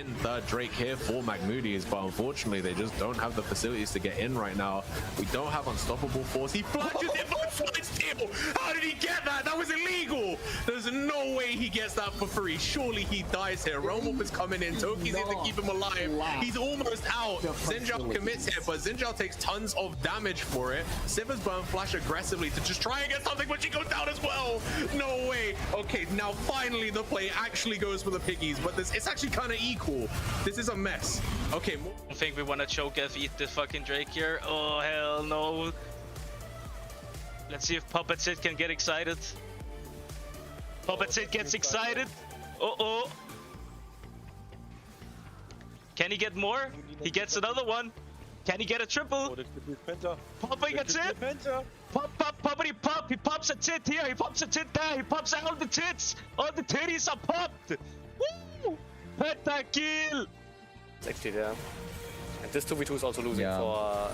win third Drake here for Magmoodies, but unfortunately they just don't have the facilities to get in right now. We don't have unstoppable force. He flashes it for flight steal. How did he get that? That was illegal. There's no way he gets that for free. Surely he dies here. Realm Warp is coming in. Toki's in to keep him alive. He's almost out. Zinjao commits here, but Zinjao takes tons of damage for it. Sivers burn flash aggressively to just try and get something, but she goes down as well. No way. Okay, now finally the play actually goes for the piggies, but it's actually kind of equal. This is a mess. Okay. I think we want to choke F, eat the fucking Drake here. Oh, hell no. Let's see if Puppet Sid can get excited. Puppet Sid gets excited. Uh-oh. Can he get more? He gets another one. Can he get a triple? Popping a tit. Pop, pop, poppity pop. He pops a tit here. He pops a tit there. He pops out the tits. All the titties are popped. Woo! Pentakill. 60 there. And this 2v2 is also losing for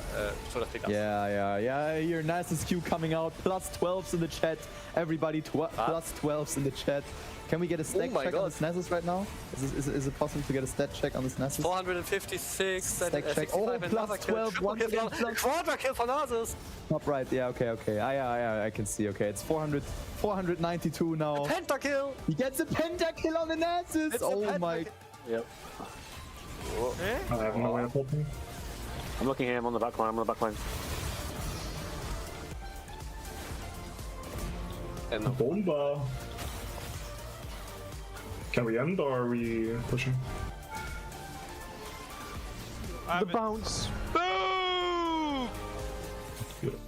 Soda Pickups. Yeah. Your Nasus Q coming out. Plus 12s in the chat. Everybody plus 12s in the chat. Can we get a stack check on this Nasus right now? Is it possible to get a stat check on this Nasus? 456. Stack check. Oh, plus 12. One again. Quadra kill for Nasus. Top right. Yeah, okay. I can see. Okay, it's 492 now. A pentakill. He gets a pentakill on the Nasus. Oh my. Yep. I have no way of helping. I'm looking here. I'm on the back line. I'm on the back line. And the Bomba. Can we end or are we pushing? the bounce. Boom!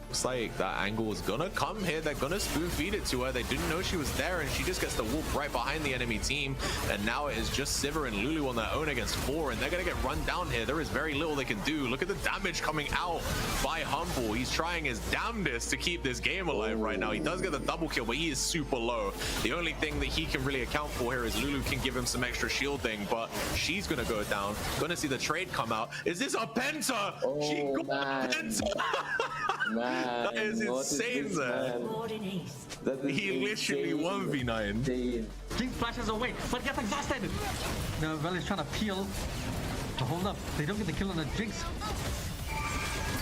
Looks like that angle is gonna come here. They're gonna spoon feed it to her. They didn't know she was there, and she just gets the wolf right behind the enemy team. And now it is just Sivir and Lulu on their own against 4, and they're gonna get run down here. There is very little they can do. Look at the damage coming out by Humble. He's trying his damnedest to keep this game alive right now. He does get the double kill, but he is super low. The only thing that he can really account for here is Lulu can give him some extra shielding, but she's gonna go down. Gonna see the trade come out. Is this a penta? Oh, She got a penta. That is insane, there. He literally 1v9. Jinx flashes away, but gets exhausted. The Vel is trying to peel. To hold up, they don't get the kill on the Jinx.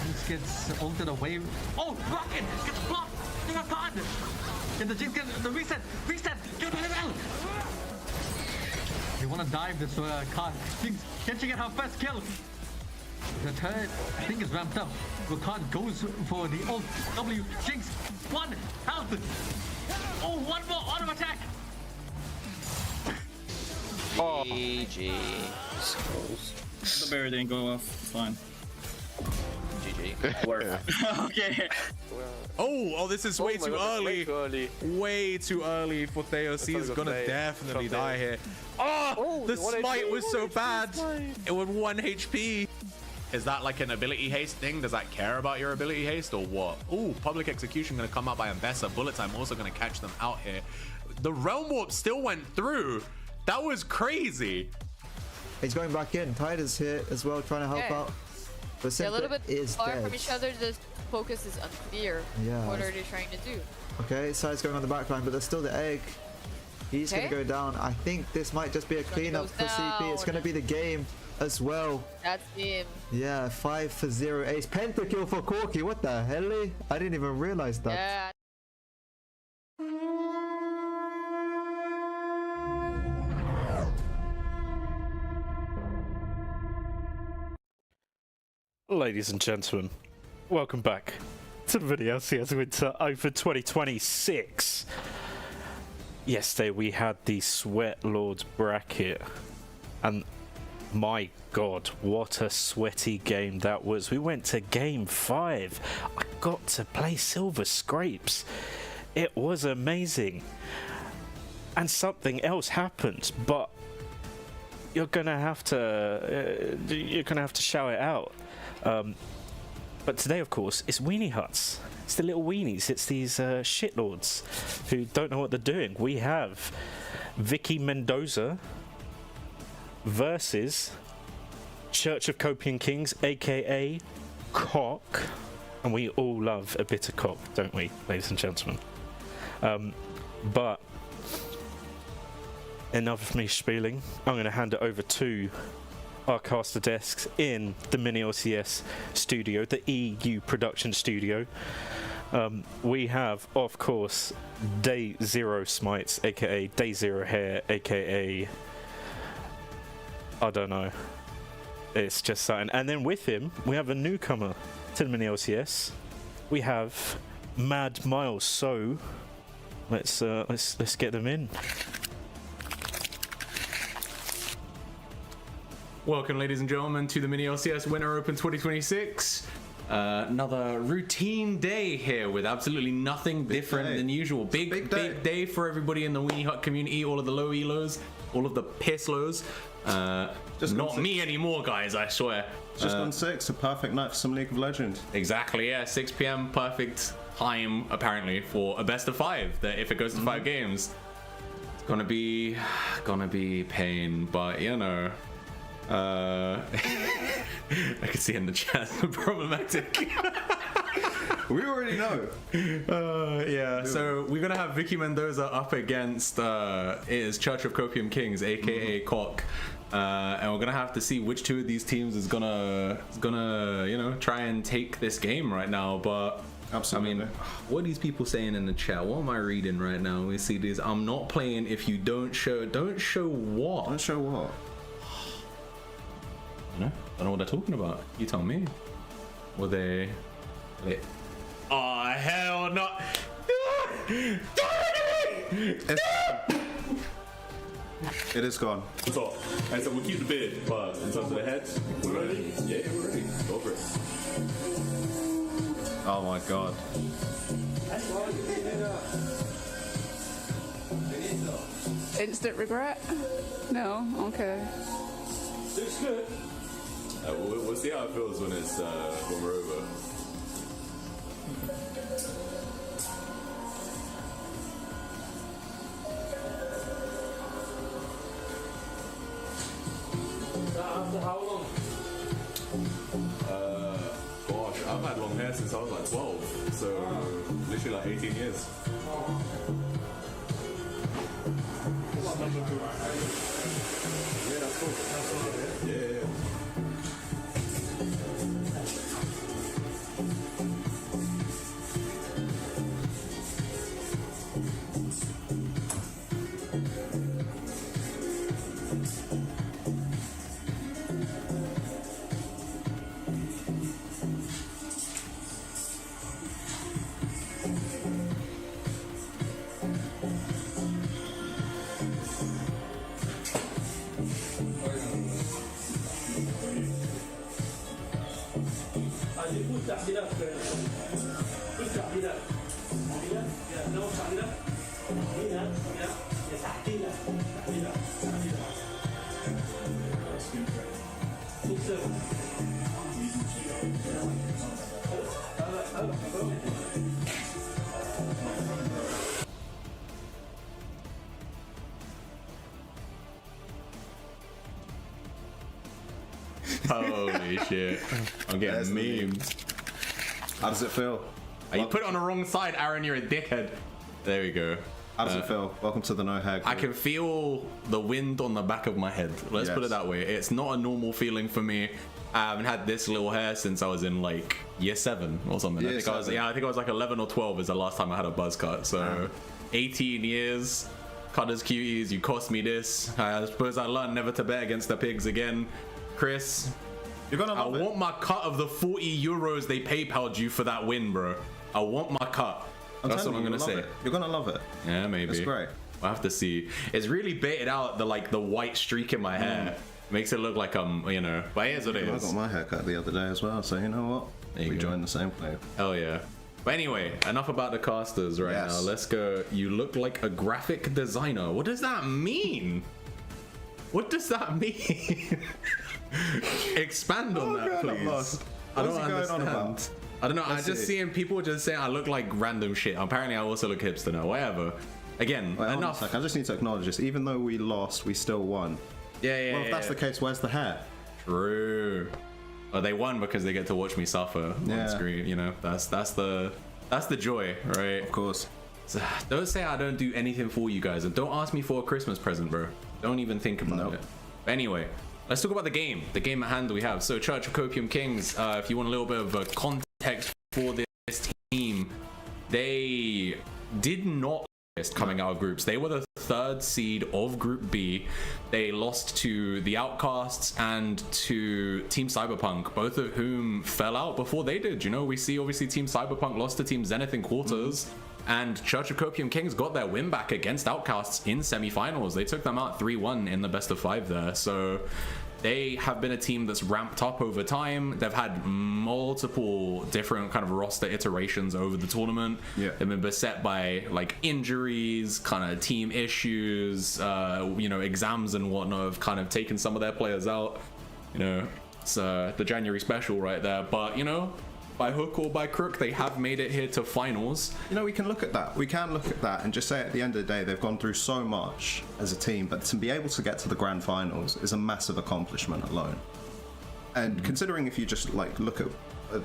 Jinx gets ulted away. Oh, Rocket gets blocked. Oh my god! And the Jinx gets the reset. Get the Vel. They want to dive this card. Jinx catching at her first kill. The turret, I think, is ramped up. Rakan goes for the ult. W. Jinx. 1 health. Oh, one more auto attack. GG. The barrier didn't go off. It's fine. GG. Okay. Oh, this is way too early. Way too early for Theos. He is gonna definitely die here. Oh, the smite was so bad. It was 1 HP. Is that like an ability haste thing? Does that care about your ability haste or what? Oh, public execution gonna come out by Ambessa. Bullet time also gonna catch them out here. The Realm Warp still went through. That was crazy. He's going back in. Tide is here as well, trying to help out. But They're a little bit far dead. from each other. The focus is unclear. Yeah. What are they trying to do? Okay, Side's going on the back line, but there's still the egg. He's going to go down. I think this might just be a cleanup for CP. It's going to be the game as well. That's him. Yeah, 5-0 ace. Pentakill for Corky. What the hell? I didn't even realize that. Yeah. Ladies and gentlemen, welcome back to the MiniLCS Winter Open 2026. Yesterday we had the Sweat Lords bracket, and my god, what a sweaty game that was. We went to game 5. I got to play Silver Scrapes. It was amazing. And something else happened, but you're gonna have to shout it out. But today, of course, it's Weenie Huts. It's the little weenies. It's these shitlords who don't know what they're doing. We have Vicky Mendoza versus Church of Copium Kings, aka Cock. And we all love a bit of cock, don't we, ladies and gentlemen? But enough of me spieling. I'm going to hand it over to our caster desks in the MiniLCS studio, the EU production studio. We have, of course, Day Zero Smites, aka Day Zero Hair, aka I don't know. It's just something. And then with him, we have a newcomer to the MiniLCS. We have Mad Miles. So let's get them in. Welcome, ladies and gentlemen, to the MiniLCS Winter Open 2026. Another routine day here with absolutely nothing different than usual. Big day for everybody in the Weenie Hut community. All of the low elos, all of the piss lows. Just not me anymore, guys, I swear. Just on 6, a perfect night for some League of Legends. Exactly, yeah. 6 p.m. perfect time, apparently, for a best of 5. That if it goes to 5 games, it's gonna be pain, but you know. I can see in the chat problematic. We already know. Yeah, so we're gonna have Vicky Mendoza up against is Church of Copium Kings, aka Cock, and we're gonna have to see which two of these teams is gonna you know try and take this game right now. But absolutely, I mean, what are these people saying in the chat? What am I reading right now? We see these. I'm not playing if you don't show what? Don't show what? I don't know what they're talking about. You tell me. Were they... Oh, hell no! It is gone. So, and so we'll keep the bid, but in terms of the heads, we're ready? Yeah, we're ready. Go for it. Oh my god. Instant regret? No? Okay. Looks good. We'll see how it feels when it's when we're over. After how long? Gosh, I've had long hair since I was like 12, so literally like 18 years. Yeah, that's cool. Yeah. Holy shit. I'm getting memed. How does it feel? You put it on the wrong side, Aaron, you're a dickhead. There we go. How does it feel? Welcome to the No Hair Crew. I can feel the wind on the back of my head. Let's put it that way. It's not a normal feeling for me. I haven't had this little hair since I was in like year 7 or something. I think I was like 11 or 12 is the last time I had a buzz cut. So 18 years, cut as cuties, you cost me this. I suppose I learned never to bet against the pigs again. Chris, you're gonna love I want my cut of the 40 euros they PayPal'd you for that win, bro. I want my cut. That's what I'm gonna say. You're gonna love it. Yeah, maybe. It's great. I'll have to see. It's really baited out the white streak in my hair. Makes it look like you know. But here's what it is. I got my haircut the other day as well, so you know what? We joined the same club. Hell yeah. But anyway, enough about the casters right now. Let's go. You look like a graphic designer. What does that mean? What does that mean? Expand on that, please. I don't understand. I don't know. I'm just seeing people just saying I look like random shit. Apparently, I also look hipster now. Whatever. Again, enough. I just need to acknowledge this. Even though we lost, we still won. Yeah. Well, if that's the case, where's the hair? True. Oh, they won because they get to watch me suffer on screen. You know, that's the joy, right? Of course. Don't say I don't do anything for you guys, and don't ask me for a Christmas present, bro. Don't even think about it. But anyway, let's talk about the game at hand we have. So Church of Copium Kings, if you want a little bit of a context for this team, they did not coming out of groups. They were the 3rd seed of Group B. They lost to the Outcasts and to Team Cyberpunk, both of whom fell out before they did. You know, we see obviously Team Cyberpunk lost to Team Zenith in quarters, and Church of Copium Kings got their win back against Outcasts in semifinals. They took them out 3-1 in the best of 5 there. So they have been a team that's ramped up over time. They've had multiple different kind of roster iterations over the tournament. They've been beset by like injuries, kind of team issues, you know, exams and whatnot have kind of taken some of their players out. You know, it's the January special right there. But, you know, by hook or by crook, they have made it here to finals. You know, we can look at that. We can look at that and just say at the end of the day, they've gone through so much as a team, but to be able to get to the grand finals is a massive accomplishment alone. And considering if you just like look at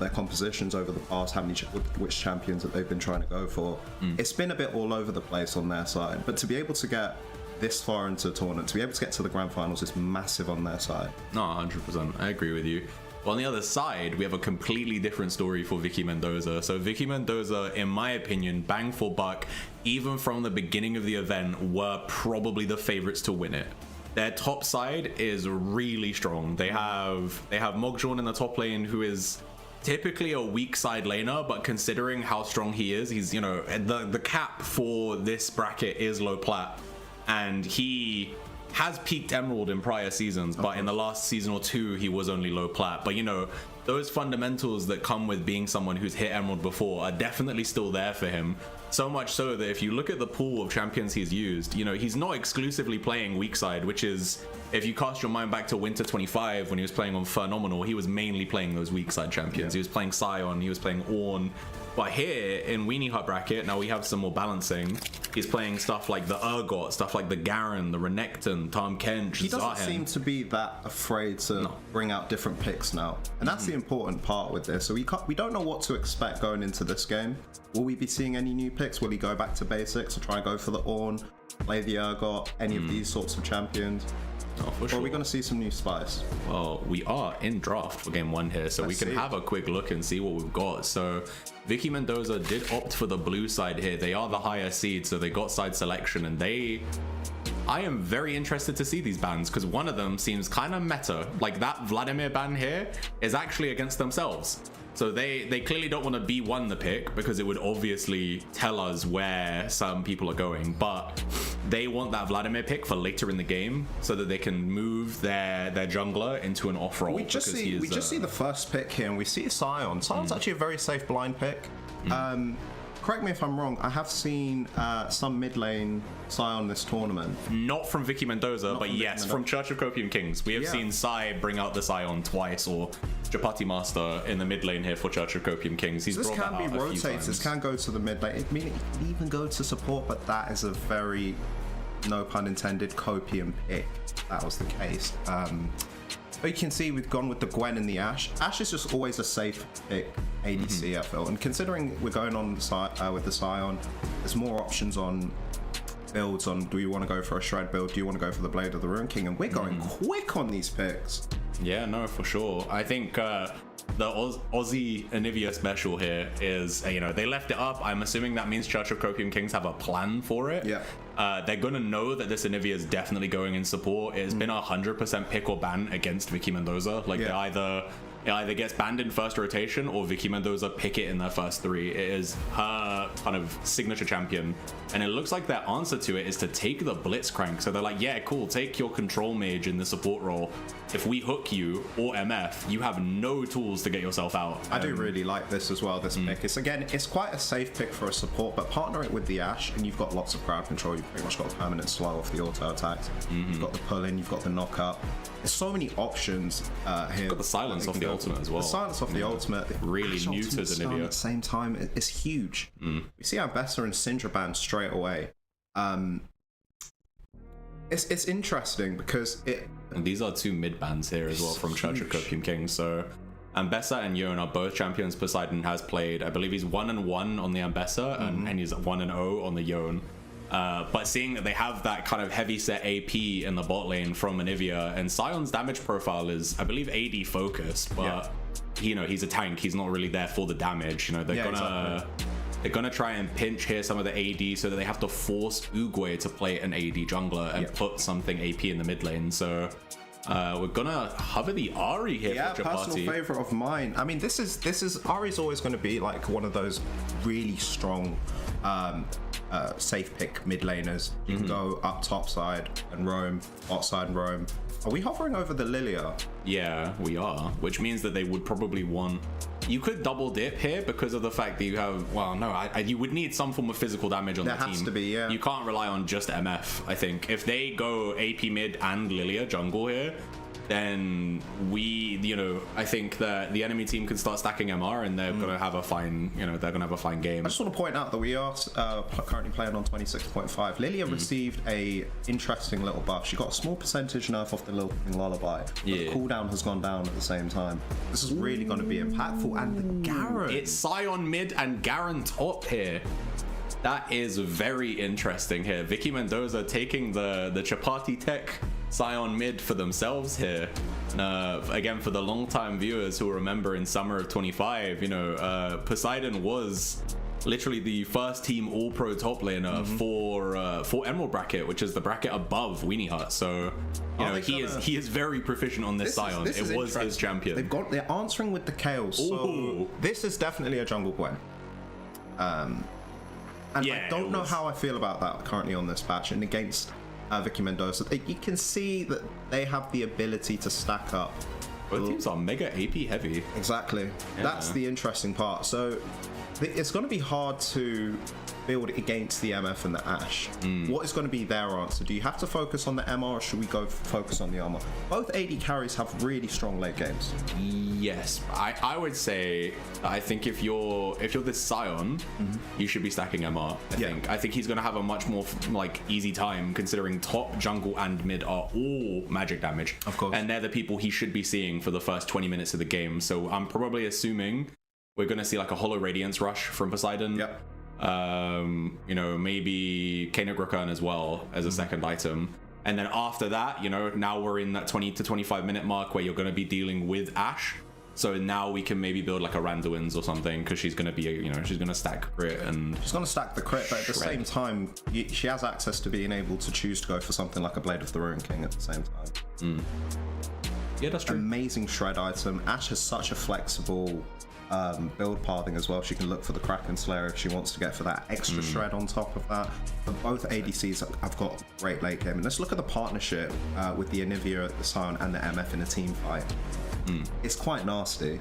their compositions over the past, which champions that they've been trying to go for, it's been a bit all over the place on their side. But to be able to get this far into a tournament, to be able to get to the grand finals is massive on their side. No, 100%. I agree with you. On the other side, we have a completely different story for Vicky Mendoza. So Vicky Mendoza, in my opinion, bang for buck, even from the beginning of the event, were probably the favorites to win it. Their top side is really strong. They have Mogjon in the top lane, who is typically a weak side laner, but considering how strong he is, he's, you know, the cap for this bracket is low plat, and he has peaked Emerald in prior seasons, but in the last season or 2 he was only low plat. But you know, those fundamentals that come with being someone who's hit Emerald before are definitely still there for him. So much so that if you look at the pool of champions he's used, you know, he's not exclusively playing weak side, which is, if you cast your mind back to Winter 25 when he was playing on Phenomenal, he was mainly playing those weak side champions. He was playing Sion, he was playing Ornn. But here in Weenie Hut bracket, now we have some more balancing. He's playing stuff like the Urgot, stuff like the Garen, the Renekton, Tahm Kench, He doesn't seem to be that afraid to bring out different picks now. And that's the important part with this. So we don't know what to expect going into this game. Will we be seeing any new picks? Will he go back to basics or try and go for the Ornn, play the Urgot, any of these sorts of champions? Or are we going to see some new spice? Well, we are in draft for game 1 here, so we can have a quick look and see what we've got. So Vicky Mendoza did opt for the blue side here. They are the higher seed, so they got side selection, and I am very interested to see these bans, because one of them seems kind of meta. Like that Vladimir ban here is actually against themselves. So they clearly don't want to B1 the pick, because it would obviously tell us where some people are going, but they want that Vladimir pick for later in the game so that they can move their jungler into an off role. We just see the first pick here, and we see Sion. Sion's actually a very safe blind pick. Correct me if I'm wrong, I have seen some mid lane Sion this tournament. Not from Vicky Mendoza, but yes, from Church of Copium Kings. We have seen Sai bring out the Sion twice, or Japati Master in the mid lane here for Church of Copium Kings. He's this brought can that be out rotated, this can go to the mid lane. I mean, it can even go to support, but that is a very, no pun intended, Copium pick. That was the case. But you can see we've gone with the Gwen and the Ashe. Ashe is just always a safe pick ADC, I feel. And considering we're going on with the Sion, there's more options on builds on, do you want to go for a Shred build? Do you want to go for the Blade of the Ruin King? And we're going quick on these picks. Yeah, no, for sure. I think the Aussie Anivia special here is, you know, they left it up. I'm assuming that means Church of Copium Kings have a plan for it. Yeah. They're gonna know that this Anivia is definitely going in support. It's been 100% pick or ban against Vicky Mendoza. Like, it either gets banned in first rotation or Vicky Mendoza pick it in their first 3. It is her kind of signature champion. And it looks like their answer to it is to take the Blitzcrank. So they're like, yeah, cool, take your control mage in the support role. If we hook you or MF, you have no tools to get yourself out. I do really like this as well, this pick. It's quite a safe pick for a support, but partner it with the Ashe and you've got lots of crowd control. You've pretty much got a permanent slow off the auto attacks. You've got the pull in, you've got the knockup. There's so many options here. You've got the silence off the ultimate as well. The silence off the ultimate. Really neuters Anivia. At the same time, it's huge. We see Ambessa and Syndra banned straight away. It's interesting because and these are 2 mid bans here as well from Church of Copium Kings. So Ambessa and Yone are both champions Poseidon has played. I believe he's 1-1 on the Ambessa and he's 1-0 on the Yone. But seeing that they have that kind of heavy set AP in the bot lane from Anivia, and Sion's damage profile is, I believe, AD focused, but you know, he's a tank. He's not really there for the damage. You know, they're gonna try and pinch here some of the AD so that they have to force Uguay to play an AD jungler and put something AP in the mid lane. So we're gonna hover the Ahri here for Chapati. Personal favorite of mine. I mean, this is Ahri's always going to be like one of those really strong safe pick mid laners. You can go up top side and roam, bot side and roam. Are we hovering over the Lilia? Yeah, we are, which means that they would probably want. You could double dip here because of the fact that you have, well, no, you would need some form of physical damage on the team. There has to be, yeah. You can't rely on just MF, I think. If they go AP mid and Lilia jungle here, then I think that the enemy team can start stacking MR and they're gonna have a fine, they're gonna have a fine game. I just want to point out that we are currently playing on 26.5. Lilia received a interesting little buff. She got a small percentage nerf off the Lilting Lullaby, but the cooldown has gone down at the same time. This is really going to be impactful. And the Garen. It's Sion mid and Garen top here. That is very interesting here. Vicky Mendoza taking the Chapati tech Sion mid for themselves here. Again, for the long-time viewers who remember in summer of 25, Poseidon was literally the first team all-pro top laner for Emerald bracket, which is the bracket above Weenie Hut. So he is very proficient on this Sion. It was his champion. They're answering with the Chaos. So this is definitely a jungle Gwen. And I don't know how I feel about that currently on this patch and against Vicky Mendoza. You can see that they have the ability to stack up. Both teams are mega AP heavy. Exactly. Yeah. That's the interesting part. So it's going to be hard to build against the MF and the Ashe. What is going to be their answer? Do you have to focus on the MR or should we go focus on the armor? Both AD carries have really strong late games. Yes, I would say I think if you're this Sion, you should be stacking MR. I think he's going to have a much more easy time considering top, jungle, and mid are all magic damage. Of course. And they're the people he should be seeing for the first 20 minutes of the game. So I'm probably assuming we're going to see like a Hollow Radiance rush from Poseidon. Yep. Maybe Kano Grokan as well as a second item. And then after that, now we're in that 20 to 25 minute mark where you're going to be dealing with Ashe. So now we can maybe build like a Randuin's or something because she's going to be, she's going to stack crit and she's going to stack the crit, but at the same time, she has access to being able to choose to go for something like a Blade of the Ruin King at the same time. Yeah, that's true. Amazing shred item. Ashe has such a flexible build pathing as well. She can look for the Kraken Slayer if she wants to get for that extra shred on top of that. But both ADCs have got great late game. And let's look at the partnership with the Anivia, the Sion, and the MF in a team fight. It's quite nasty.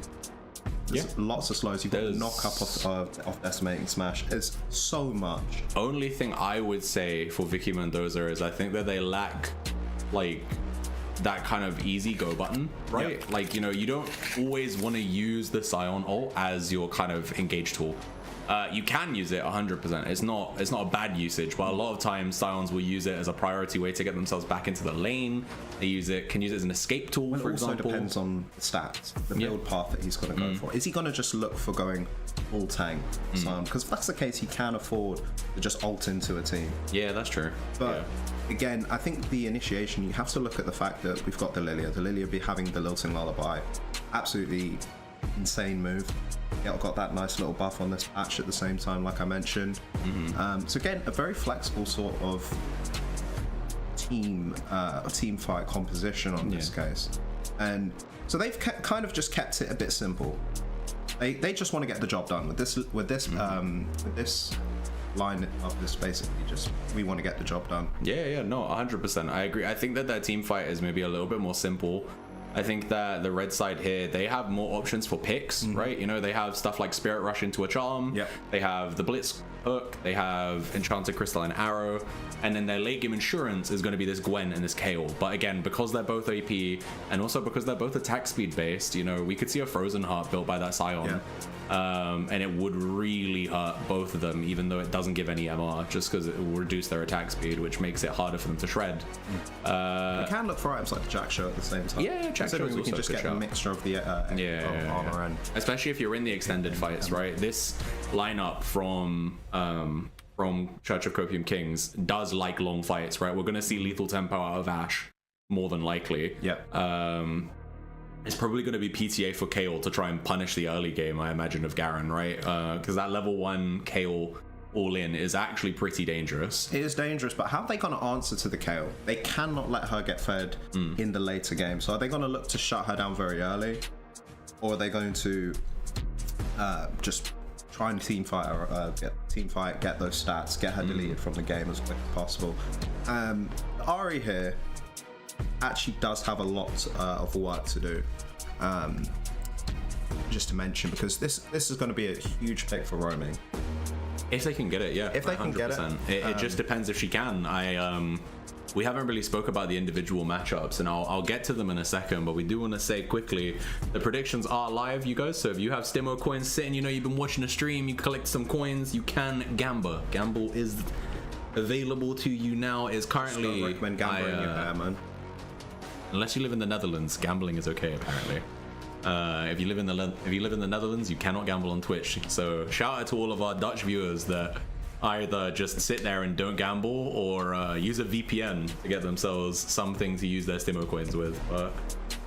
There's lots of slows. You've got the knock up off Decimating Smash. It's so much. Only thing I would say for Vicky Mendoza is I think that they lack that kind of easy go button, right? You don't always want to use the Sion ult as your kind of engage tool. You can use it 100%. It's not a bad usage, but a lot of times Sions will use it as a priority way to get themselves back into the lane. They can use it as an escape tool, for example. It also depends on the stats, the build path that he's going to go for. Is he going to just look for going all tank Sion? Because if that's the case, he can afford to just ult into a team. Yeah, that's true. But again, I think the initiation, you have to look at the fact that we've got the Lilia be having the Lilting Lullaby. Absolutely insane move. Got that nice little buff on this patch at the same time, like I mentioned. So again, a very flexible sort of team fight composition on this case. And so they've kind of just kept it a bit simple. They just want to get the job done with this line of this. Basically just we want to get the job done. No, 100%. I agree. I think that their team fight is maybe a little bit more simple. I think that the red side here, they have more options for picks, right? They have stuff like Spirit Rush into a Charm. They have the Blitz Hook. They have Enchanted Crystalline Arrow. And then their late game insurance is going to be this Gwen and this Kayle. But again, because they're both AP and also because they're both attack speed based, we could see a Frozen Heart built by that Sion. And it would really hurt both of them, even though it doesn't give any MR, just because it will reduce their attack speed, which makes it harder for them to shred. You can look for items like the Jack Show at the same time. Yeah, considering we can just get a mixture of the armor and especially if you're in the extended fights, right? This lineup from Church of Copium Kings does like long fights, right? We're gonna see lethal tempo out of Ashe more than likely. It's probably going to be PTA for Kayle to try and punish the early game, I imagine, of Garen, right? Because that level 1 Kayle all-in is actually pretty dangerous. It is dangerous, but how are they going to answer to the Kayle? They cannot let her get fed in the later game. So are they going to look to shut her down very early? Or are they going to just try and team fight her, get those stats, get her deleted from the game as quick as possible? Ahri here actually does have a lot of work to do, just to mention, because this is going to be a huge pick for roaming if they can get it. If they can get it. It just depends if she can. We haven't really spoke about the individual matchups, and I'll get to them in a second, but we do want to say quickly the predictions are live, you guys. So if you have Stimo coins sitting, you know you've been watching the stream, you collect some coins, you can gamble. Gamble is available to you now. Is currently, I recommend gambling there, man. Unless you live in the Netherlands, gambling is okay apparently. If you live in the Netherlands, you cannot gamble on Twitch. So shout out to all of our Dutch viewers that either just sit there and don't gamble, or use a VPN to get themselves something to use their Stimo coins with. But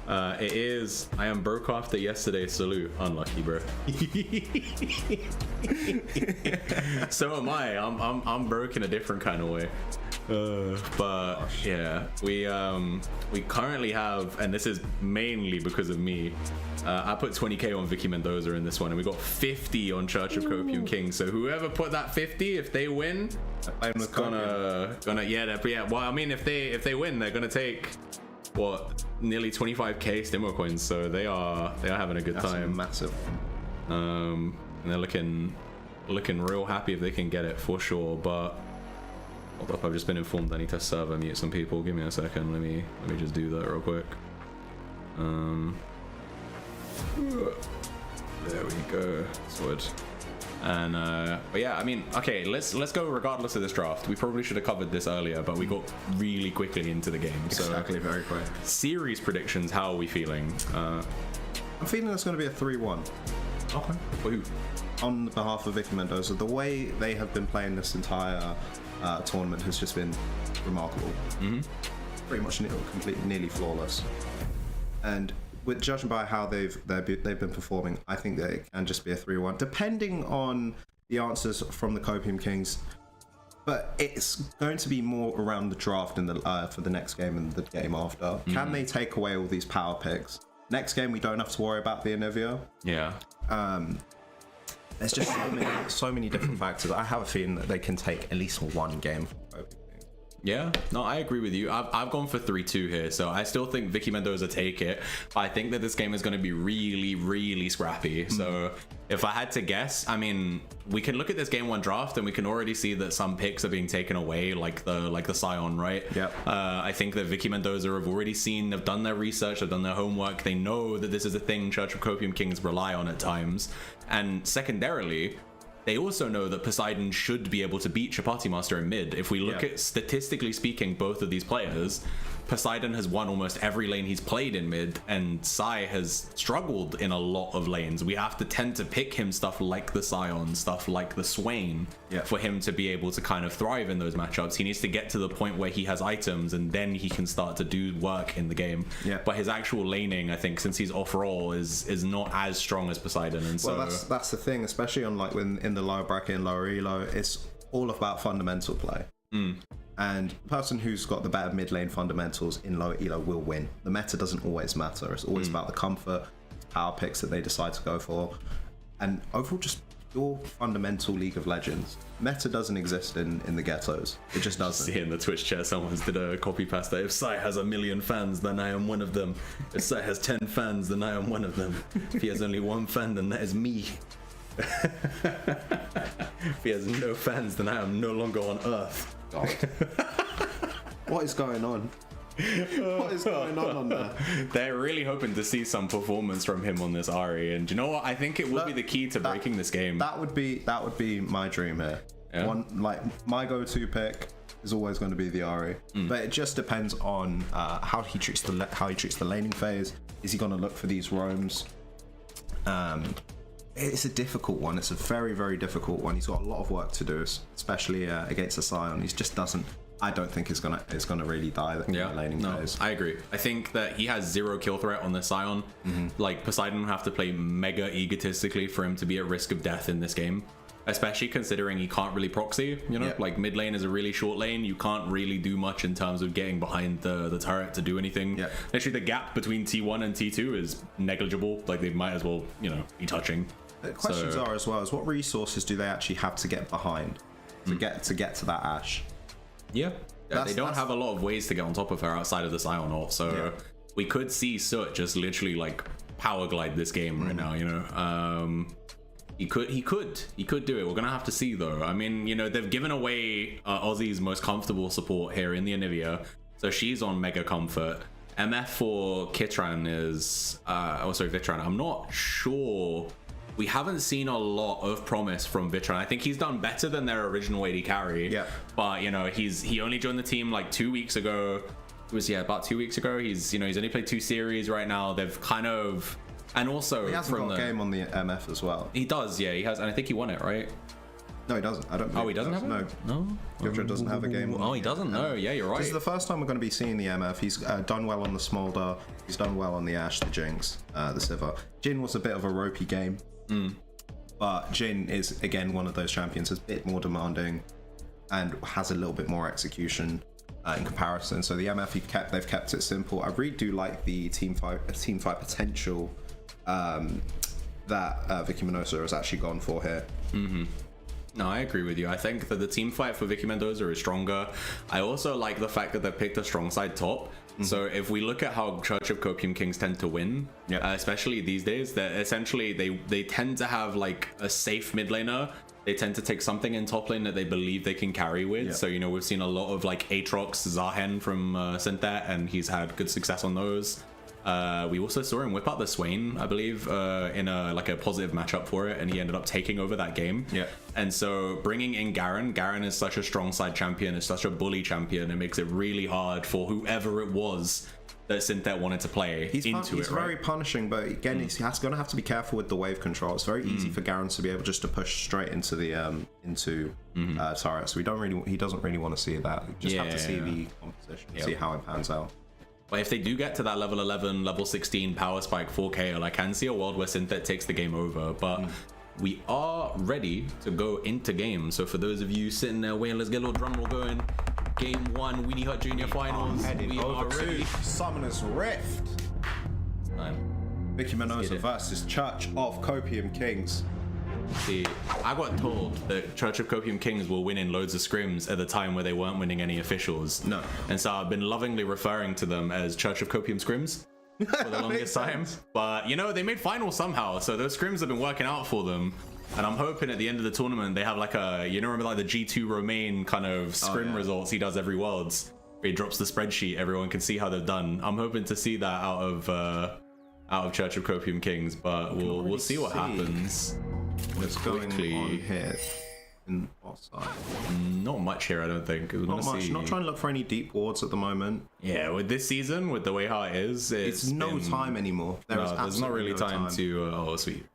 I am broke after yesterday. Salute. Unlucky, bro. So am I. I'm broke in a different kind of way. But yeah, we currently have, and this is mainly because of me, I put 20k on Vicky Mendoza in this one, and we got 50 on Church of Copium Kings. So whoever put that 50, if they win, it's gonna well, I mean, if they win, they're gonna take what, nearly 25k Stimo coins. So they are having a good time. Massive. And they're looking real happy if they can get it for sure. But hold up, I've just been informed I need to server mute some people. Give me a second. Let me just do that real quick. There we go. Sorted. And but yeah, I mean, okay, let's go regardless of this draft. We probably should have covered this earlier, but we got really quickly into the game. Exactly, very quick. Series predictions. How are we feeling? I'm feeling it's going to be a 3-1. Okay. For who? On behalf of Vicky Mendoza, the way they have been playing this entire tournament has just been remarkable. Pretty much nearly flawless. And with judging by how they've been performing, I think that it can just be a 3-1, depending on the answers from the Copium Kings. But it's going to be more around the draft in for the next game and the game after. Can they take away all these power picks? Next game, we don't have to worry about the Anivia. Yeah. There's just so many different factors. I have a feeling that they can take at least one game. Yeah, no, I agree with you. I've gone for 3-2 here, so I still think Vicky Mendoza take it. I think that this game is going to be really, really scrappy. So if I had to guess, I mean, we can look at this game 1 draft and we can already see that some picks are being taken away, like the Scion, right? Yeah. I think that Vicky Mendoza have already seen, have done their research, have done their homework. They know that this is a thing Church of Copium Kings rely on at times. And secondarily, they also know that Poseidon should be able to beat Chapati Master in mid. If we look at, statistically speaking, both of these players, Poseidon has won almost every lane he's played in mid, and Sai has struggled in a lot of lanes. We have to tend to pick him stuff like the Scion, stuff like the Swain, for him to be able to kind of thrive in those matchups. He needs to get to the point where he has items, and then he can start to do work in the game. But his actual laning, I think, since he's off roll, is not as strong as Poseidon. And so that's the thing, especially on like when in the lower bracket and lower elo, it's all about fundamental play. And the person who's got the better mid lane fundamentals in lower elo will win. The meta doesn't always matter. It's always about the comfort, power picks that they decide to go for, and overall just your fundamental League of Legends. Meta doesn't exist in the ghettos. It just doesn't. See in the Twitch chat, someone's did a copy pasta. If Sai has 1 million fans, then I am one of them. If Sai has 10 fans, then I am one of them. If he has only 1 fan, then that is me. If he has no fans, then I am no longer on Earth. God. What is going on? What is going on there? They're really hoping to see some performance from him on this Ahri, and do you know what? I think it will be the key to breaking this game. That would be my dream here. One, like, my go-to pick is always going to be the Ahri, but it just depends on how he treats the laning phase, Is he going to look for these roams? It's a difficult one. It's a very, very difficult one. He's got a lot of work to do, especially against the Scion. He just doesn't. I don't think it's gonna really die. Laning phase. I agree. I think that he has 0 kill threat on the Scion. Like Poseidon would have to play mega egotistically for him to be at risk of death in this game, especially considering he can't really proxy. You know, like mid lane is a really short lane. You can't really do much in terms of getting behind the turret to do anything. Actually, the gap between T1 and T2 is negligible. Like they might as well, you know, be touching. The questions are as well as what resources do they actually have to get behind to get to that Ashe? Yeah, they don't have a lot of ways to get on top of her outside of the Scion ult, so we could see Soot just literally like power glide this game right now. You know, he could do it. We're gonna have to see though. I mean, you know, they've given away Aussie's most comfortable support here in the Anivia, so she's on mega comfort. MF for Kitran is Vitran. I'm not sure. We haven't seen a lot of promise from Vitran. I think he's done better than their original AD carry. Yeah. But you know, he only joined the team like 2 weeks ago. It was about 2 weeks ago. He's only played 2 series right now. They've kind of, and also he hasn't got a game on the MF as well. He does, yeah, he has, and I think he won it, right? No, he doesn't. I don't. Oh, he doesn't have it? No. Vitran doesn't have a game. Oh, he doesn't. No, yeah, you're right. This is the first time we're going to be seeing the MF. He's done well on the Smolder. He's done well on the Ashe, the Jinx, the Sivir. Jhin was a bit of a ropey game. But Jhin is again one of those champions that's a bit more demanding and has a little bit more execution in comparison. So the MF they've kept it simple. I really do like the team fight potential that Vicky Mendoza has actually gone for here. No, I agree with you. I think that the team fight for Vicky Mendoza is stronger. I also like the fact that they picked a strong side top. So if we look at how Church of Copium Kings tend to win, especially these days, that essentially they tend to have like a safe mid laner. They tend to take something in top lane that they believe they can carry with. So, you know, we've seen a lot of like Aatrox, Zahen from Synthet, and he's had good success on those. We also saw him whip out the Swain, I believe, in a positive matchup for it, and he ended up taking over that game. And so bringing in Garen is such a strong side champion, is such a bully champion. It makes it really hard for whoever it was that Synthet wanted to play he's it. Very punishing, but again, he's going to have to be careful with the wave control. It's very easy for Garen to be able just to push straight into the turret. So he doesn't really want to see that. You just have to see the composition, see how it pans out. But if they do get to that level 11, level 16 power spike for KO, I can see a world where Synthet takes the game over. But we are ready to go into game. So for those of you sitting there waiting, let's get a little drum roll going. Game 1, Weenie Hut Junior Finals. We are ready. Summoner's Rift. Vicky Mendoza versus Church of Copium Kings. See, I got told that Church of Copium Kings were winning loads of scrims at the time where they weren't winning any officials. No. And so I've been lovingly referring to them as Church of Copium scrims for the longest time. But, you know, they made finals somehow, so those scrims have been working out for them. And I'm hoping at the end of the tournament they have like a, you know, remember like the G2 Romain kind of scrim results he does every Worlds, where he drops the spreadsheet, everyone can see how they've done. I'm hoping to see that out of Church of Copium Kings, but we'll see what happens. What's going on here? In what side? Not much here, I don't think. Not much. Not trying to look for any deep wards at the moment. Yeah, with this season, with the way how it is, it's no time anymore. There's not really time to. Oh, sweet.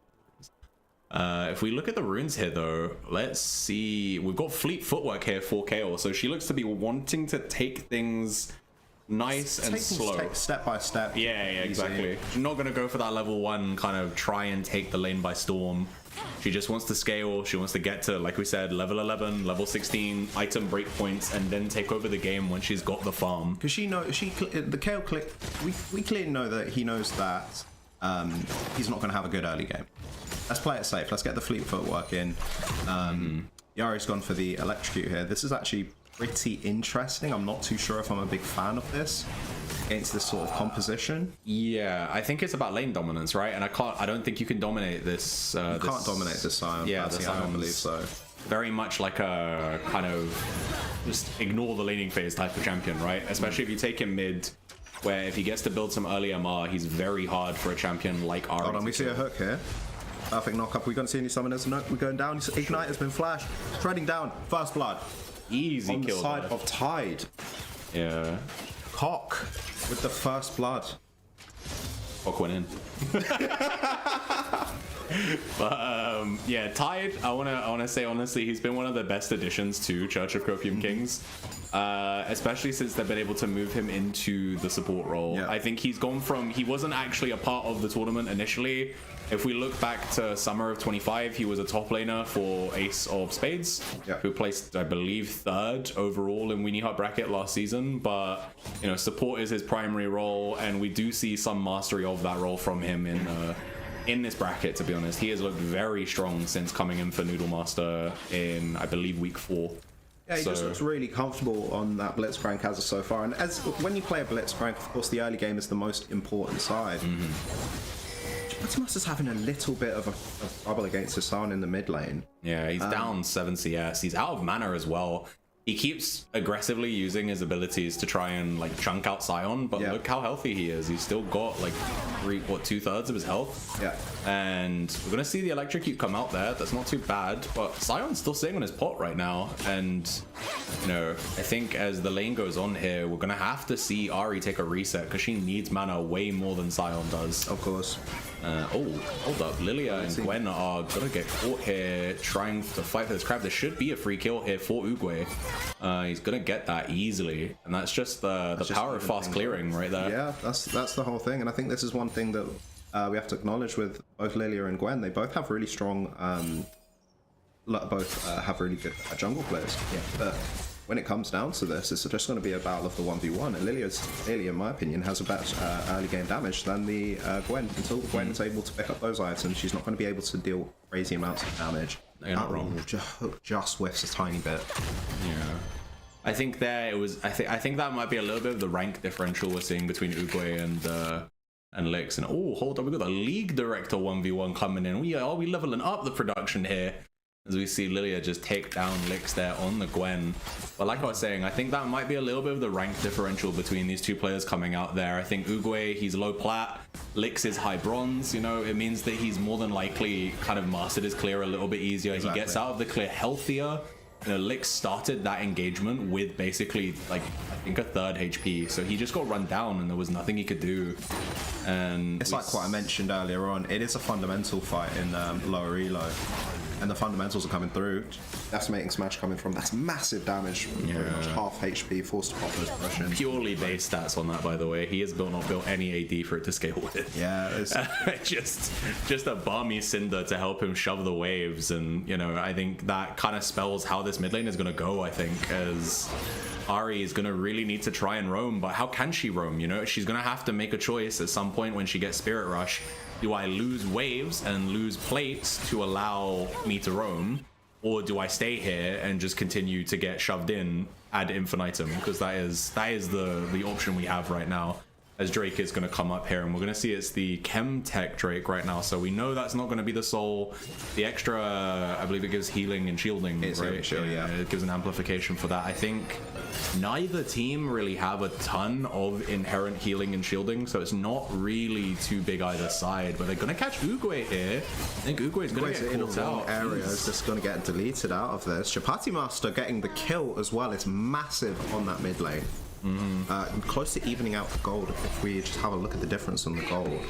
If we look at the runes here, though, let's see. We've got Fleet Footwork here for KO, so she looks to be wanting to take things nice and slow, step by step. Yeah, exactly. She's not going to go for that level 1 kind of try and take the lane by storm. She just wants to scale. She wants to get to, like we said, level 11, level 16, item breakpoints, and then take over the game when she's got the farm. Because the KO click. We clearly know that he knows that he's not going to have a good early game. Let's play it safe. Let's get the Fleet Footwork in. Yari's gone for the Electrocute here. This is actually pretty interesting. I'm not too sure if I'm a big fan of this against this sort of composition. Yeah, I think it's about lane dominance, right? And I don't think you can dominate this. You can't dominate this Scion. Yeah, I don't believe so. Very much like a kind of just ignore the laning phase type of champion, right? Especially if you take him mid, where if he gets to build some early MR, he's very hard for a champion like Ari. Hold on, we see a hook here. Perfect knock up. We're going to see any summoners. No, we're going down. Ignite has been flashed. Treading down. First blood. Easy on kill. The side of Tide. Yeah. Cock with the first blood. Fuck went in. But yeah, Tide, I wanna say honestly, he's been one of the best additions to Church of Copium Kings, especially since they've been able to move him into the support role. Yeah. I think he's gone from, he wasn't actually a part of the tournament initially. If we look back to summer of 25, he was a top laner for Ace of Spades, who placed, I believe, 3rd overall in Weenie Hut bracket last season. But, you know, support is his primary role, and we do see some mastery of that role from him in this bracket, to be honest. He has looked very strong since coming in for Noodle Master in, I believe, week 4. Yeah, he just looks really comfortable on that Blitzcrank as of so far. And as when you play a Blitzcrank, of course, the early game is the most important side. Master's having a little bit of a trouble against Hassan in the mid lane. Yeah, he's down 7 CS. He's out of mana as well. He keeps aggressively using his abilities to try and like chunk out Sion, but look how healthy he is. He's still got like 2/3 of his health. Yeah. And we're gonna see the electrocute come out there. That's not too bad, but Sion's still sitting on his pot right now. And you know, I think as the lane goes on here, we're gonna have to see Ahri take a reset because she needs mana way more than Sion does. Of course. Oh, hold up. Lilia and Gwen are gonna get caught here trying to fight for this crab. There should be a free kill here for Uguay. He's gonna get that easily, and that's just the power of fast clearing right there. Yeah, that's the whole thing, and I think this is one thing that we have to acknowledge with both Lilia and Gwen. They both have really strong, have really good jungle players. Yeah. But when it comes down to this, it's just going to be a battle of the 1v1, and Lilia's clearly, in my opinion, has a better early game damage than the Gwen. Until Gwen is able to pick up those items, she's not going to be able to deal crazy amounts of damage. You're not wrong. Just whiffs a tiny bit. Yeah. I think there it was. I think that might be a little bit of the rank differential we're seeing between Uguay and Lix. And oh, hold on, we got the League Director 1v1 coming in. Are we leveling up the production here? As we see Lilia just take down Lix there on the Gwen. But like I was saying, I think that might be a little bit of the rank differential between these two players coming out there. I think Uguay, he's low plat, Lix is high bronze. You know, it means that he's more than likely kind of mastered his clear a little bit easier. Exactly. He gets out of the clear healthier. You know, Lix started that engagement with basically like I think a 3rd HP, so he just got run down and there was nothing he could do. And it's like what I mentioned earlier on. It is a fundamental fight in lower elo, and the fundamentals are coming through. Decimating Smash coming from, that's massive damage. Pretty much half HP forced to pop those pressures. Purely base stats on that, by the way. He has not built any AD for it to scale with. Yeah, it's just a balmy Cinder to help him shove the waves, and you know, I think that kind of spells how this mid lane is going to go. I think as Ahri is going to really need to try and roam, but how can she roam? You know, she's going to have to make a choice at some point when she gets Spirit Rush. Do I lose waves and lose plates to allow me to roam, or do I stay here and just continue to get shoved in ad infinitum? Because that is the option we have right now. As Drake is going to come up here, and we're going to see it's the Chem Tech Drake right now, so we know that's not going to be the soul. The extra, I believe it gives healing and shielding, right? Sure, yeah. It gives an amplification for that. I think neither team really have a ton of inherent healing and shielding, so it's not really too big either side, but they're going to catch Uguay here. I think Uguay is going to get caught out. Area is just going to get deleted out of this. Chapati Master getting the kill as well is massive on that mid lane. Close to evening out the gold if we just have a look at the difference on the gold.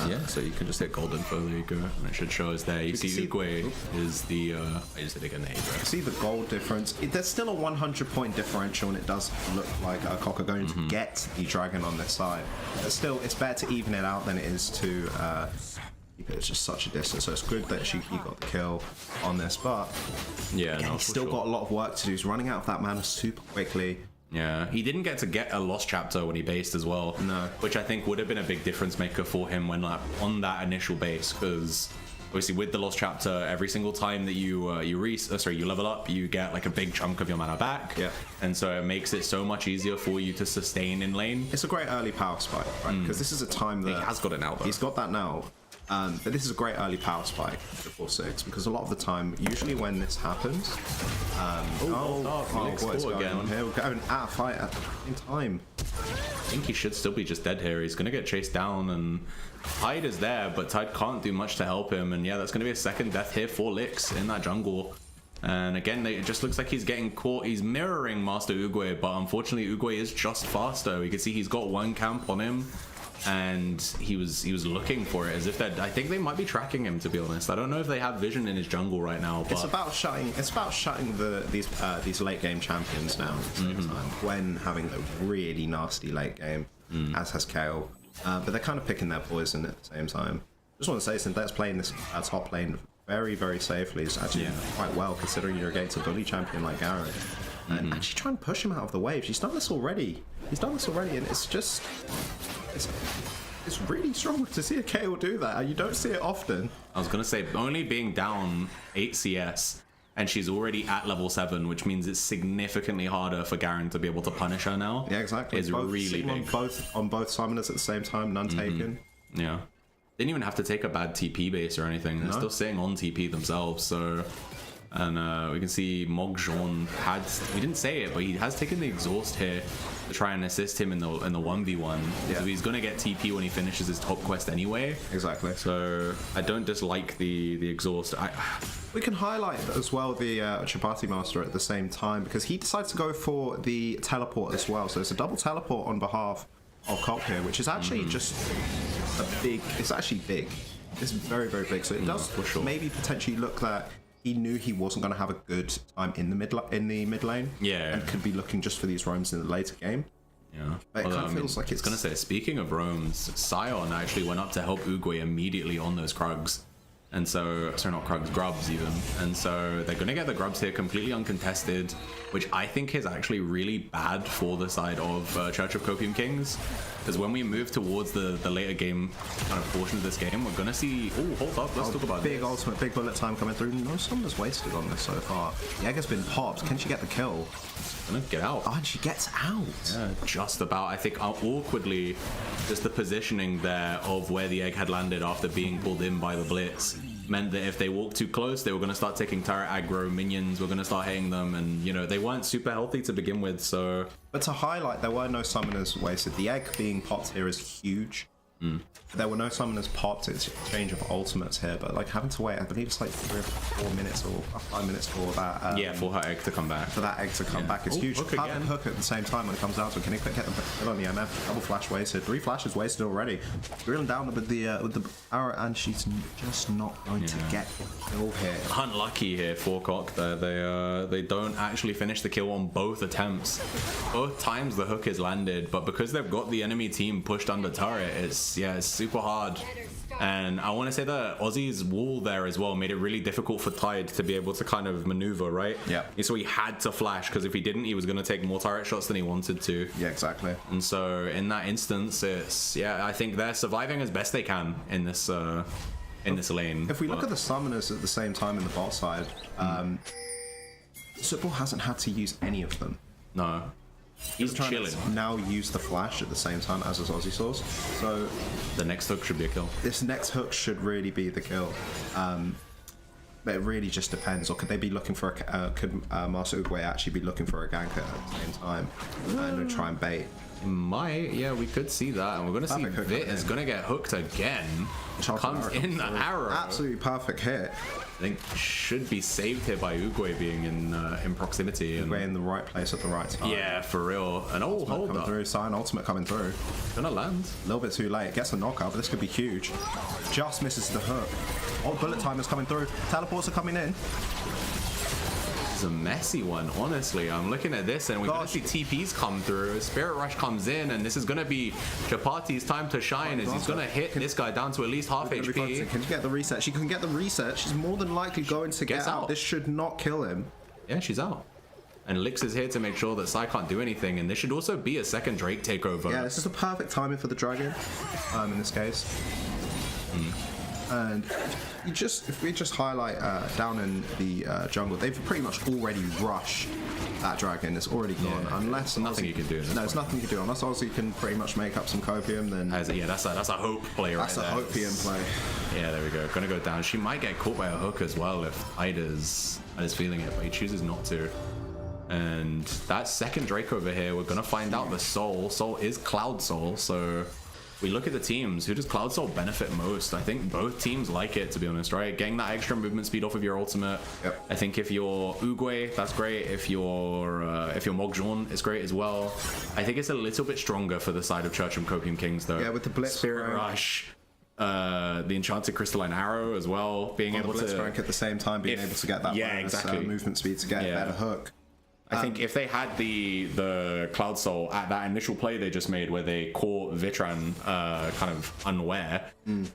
Yeah, so you can just hit gold info, there you go, and it should show us there. You see Uguay is the I just did a name. See the gold difference. There's still a 100 point differential, and it does look like Cock are going to get the dragon on this side. But still, it's better to even it out than it is to keep it. It's just such a distance, so it's good that he got the kill on this, but yeah, he's still got a lot of work to do. He's running out of that mana super quickly. Yeah, he didn't get to get a lost chapter when he based as well. No. Which I think would have been a big difference maker for him when like on that initial base, because obviously with the lost chapter, every single time that you level up, you get like a big chunk of your mana back. Yeah. And so it makes it so much easier for you to sustain in lane. It's a great early power spike, right? Because this is a time that he has got it now. Though. He's got that now. But this is a great early power spike before 6, because a lot of the time, usually when this happens, what is going on here? We're going out of fight at the same time. I think he should still be just dead here. He's going to get chased down, and Tide is there, but Tide can't do much to help him. And yeah, that's going to be a second death here for Lix in that jungle. And again, it just looks like he's getting caught. He's mirroring Master Uguay, but unfortunately Uguay is just faster. We can see he's got one camp on him. and he was looking for it as if that. I think they might be tracking him, to be honest. I don't know if they have vision in his jungle right now. But It's about shutting these late game champions down at the same time. Gwen having a really nasty late game, as has Kale, but they're kind of picking their poison at the same time. Just want to say, Synthetics playing this top lane very, very safely. It's actually quite well, considering you're against a bully champion like Garen. And actually try and push him out of the wave. He's done this already. And it's just... It's really strong to see a KO do that. You don't see it often. I was going to say, only being down 8 CS, and she's already at level 7, which means it's significantly harder for Garen to be able to punish her now. Yeah, exactly. It's really big. On both summoners at the same time, none taken. Yeah. Didn't even have to take a bad TP base or anything. They're still sitting on TP themselves, so... And we can see Mogjon we didn't say it, but he has taken the exhaust here to try and assist him in the 1v1. Yeah. So he's gonna get TP when he finishes his top quest anyway. Exactly. So I don't dislike the exhaust. We can highlight as well the Chapati Master at the same time, because he decides to go for the teleport as well. So it's a double teleport on behalf of Cop here, which is actually just a big. It's actually big. It's very, very big. So it does maybe potentially look that he knew he wasn't going to have a good time in the mid lane. Yeah. And could be looking just for these roams in the later game. Yeah. But it kind of feels like it's... I was going to say, speaking of roams, Sion actually went up to help Uguay immediately on those Krugs. And so, sorry, not Krugs, Grubs even. And so they're going to get the Grubs here completely uncontested, which I think is actually really bad for the side of Church of Copium Kings. Because when we move towards the later game kind of portion of this game, we're going to see... Oh, hold up, let's talk about big ultimate, big bullet time coming through. No summoners wasted on this so far. The egg has been popped. Can she get the kill? Gonna get out. Oh, and she gets out. Yeah, just about. I think awkwardly, just the positioning there of where the egg had landed after being pulled in by the blitz meant that if they walked too close, they were going to start taking turret aggro. Minions were going to start hitting them, and you know they weren't super healthy to begin with. So, but to highlight, there were no summoners wasted. The egg being popped here is huge. There were no summoners popped. It's a change of ultimates here, but like having to wait, I believe it's like 3 or 4 minutes or 5 minutes for that. Yeah, for her egg to come back. For that egg to come back is huge. Having Hook at the same time when it comes down to it. Can he get the kill on the MF? Double flash wasted. 3 flashes wasted already. Drilling down with the arrow, and she's just not going to get the kill here. Unlucky here for Cock. They don't actually finish the kill on both attempts. Both times the hook is landed, but because they've got the enemy team pushed under turret, it's super hard. And I want to say that Aussie's wall there as well made it really difficult for Tide to be able to kind of maneuver, right? Yeah. So he had to flash, because if he didn't, he was going to take more turret shots than he wanted to. Yeah, exactly. And so in that instance, it's I think they're surviving as best they can in this lane. If we look at the summoners at the same time in the bot side, Football hasn't had to use any of them. No. He's chilling. Now use the flash at the same time as his Aussie source. So the next hook should be a kill. This next hook should really be the kill. But it really just depends. Or could they be looking for could Master Uguay actually be looking for a gank at the same time and try and bait? It might, yeah, we could see that, and we're gonna see Vit is gonna get hooked again. Comes in the arrow. Absolutely perfect hit. I think should be saved here by Uguay being in proximity. Uguay in the right place at the right time. Yeah, for real. And hold up. Through, Sion ultimate coming through. Gonna land. A little bit too late. Gets a knockout, but this could be huge. Just misses the hook. Oh, bullet time is coming through. Teleports are coming in. It's a messy one, honestly. I'm looking at this and we're gonna see TPs come through. Spirit Rush comes in, and this is gonna be Chapati's time to shine as he's gonna hit this guy down to at least half HP. Can you get the reset? She can get the reset. She's more than likely going to get out. This should not kill him. Yeah, she's out. And Lix is here to make sure that Sai can't do anything, and this should also be a second Drake takeover. Yeah, this is the perfect timing for the dragon, in this case. And if we just highlight down in the jungle, they've pretty much already rushed that dragon. It's already gone. Unless nothing you can do. No, there's nothing you can do. Unless Aussie can pretty much make up some copium, then yeah, that's a hope play right there. That's a hopium play. Yeah, there we go. Gonna go down. She might get caught by a hook as well if Ida's feeling it, but he chooses not to. And that second Drake over here, we're gonna find out the soul. Soul is Cloud Soul, so we look at the teams, who does Cloud Soul benefit most? I think both teams like it, to be honest, right? Getting that extra movement speed off of your ultimate. Yep. I think if you're Uguay, that's great. If you're Mogjon, it's great as well. I think it's a little bit stronger for the side of Church and Copium Kings, though. Yeah, with the Blitz Spirit Rush, the Enchanted Crystalline Arrow as well, being able Blitz to rank at the same time, being able to get that bonus, movement speed to get a better hook. I think if they had the Cloud Soul at that initial play they just made where they caught Vitran kind of unaware,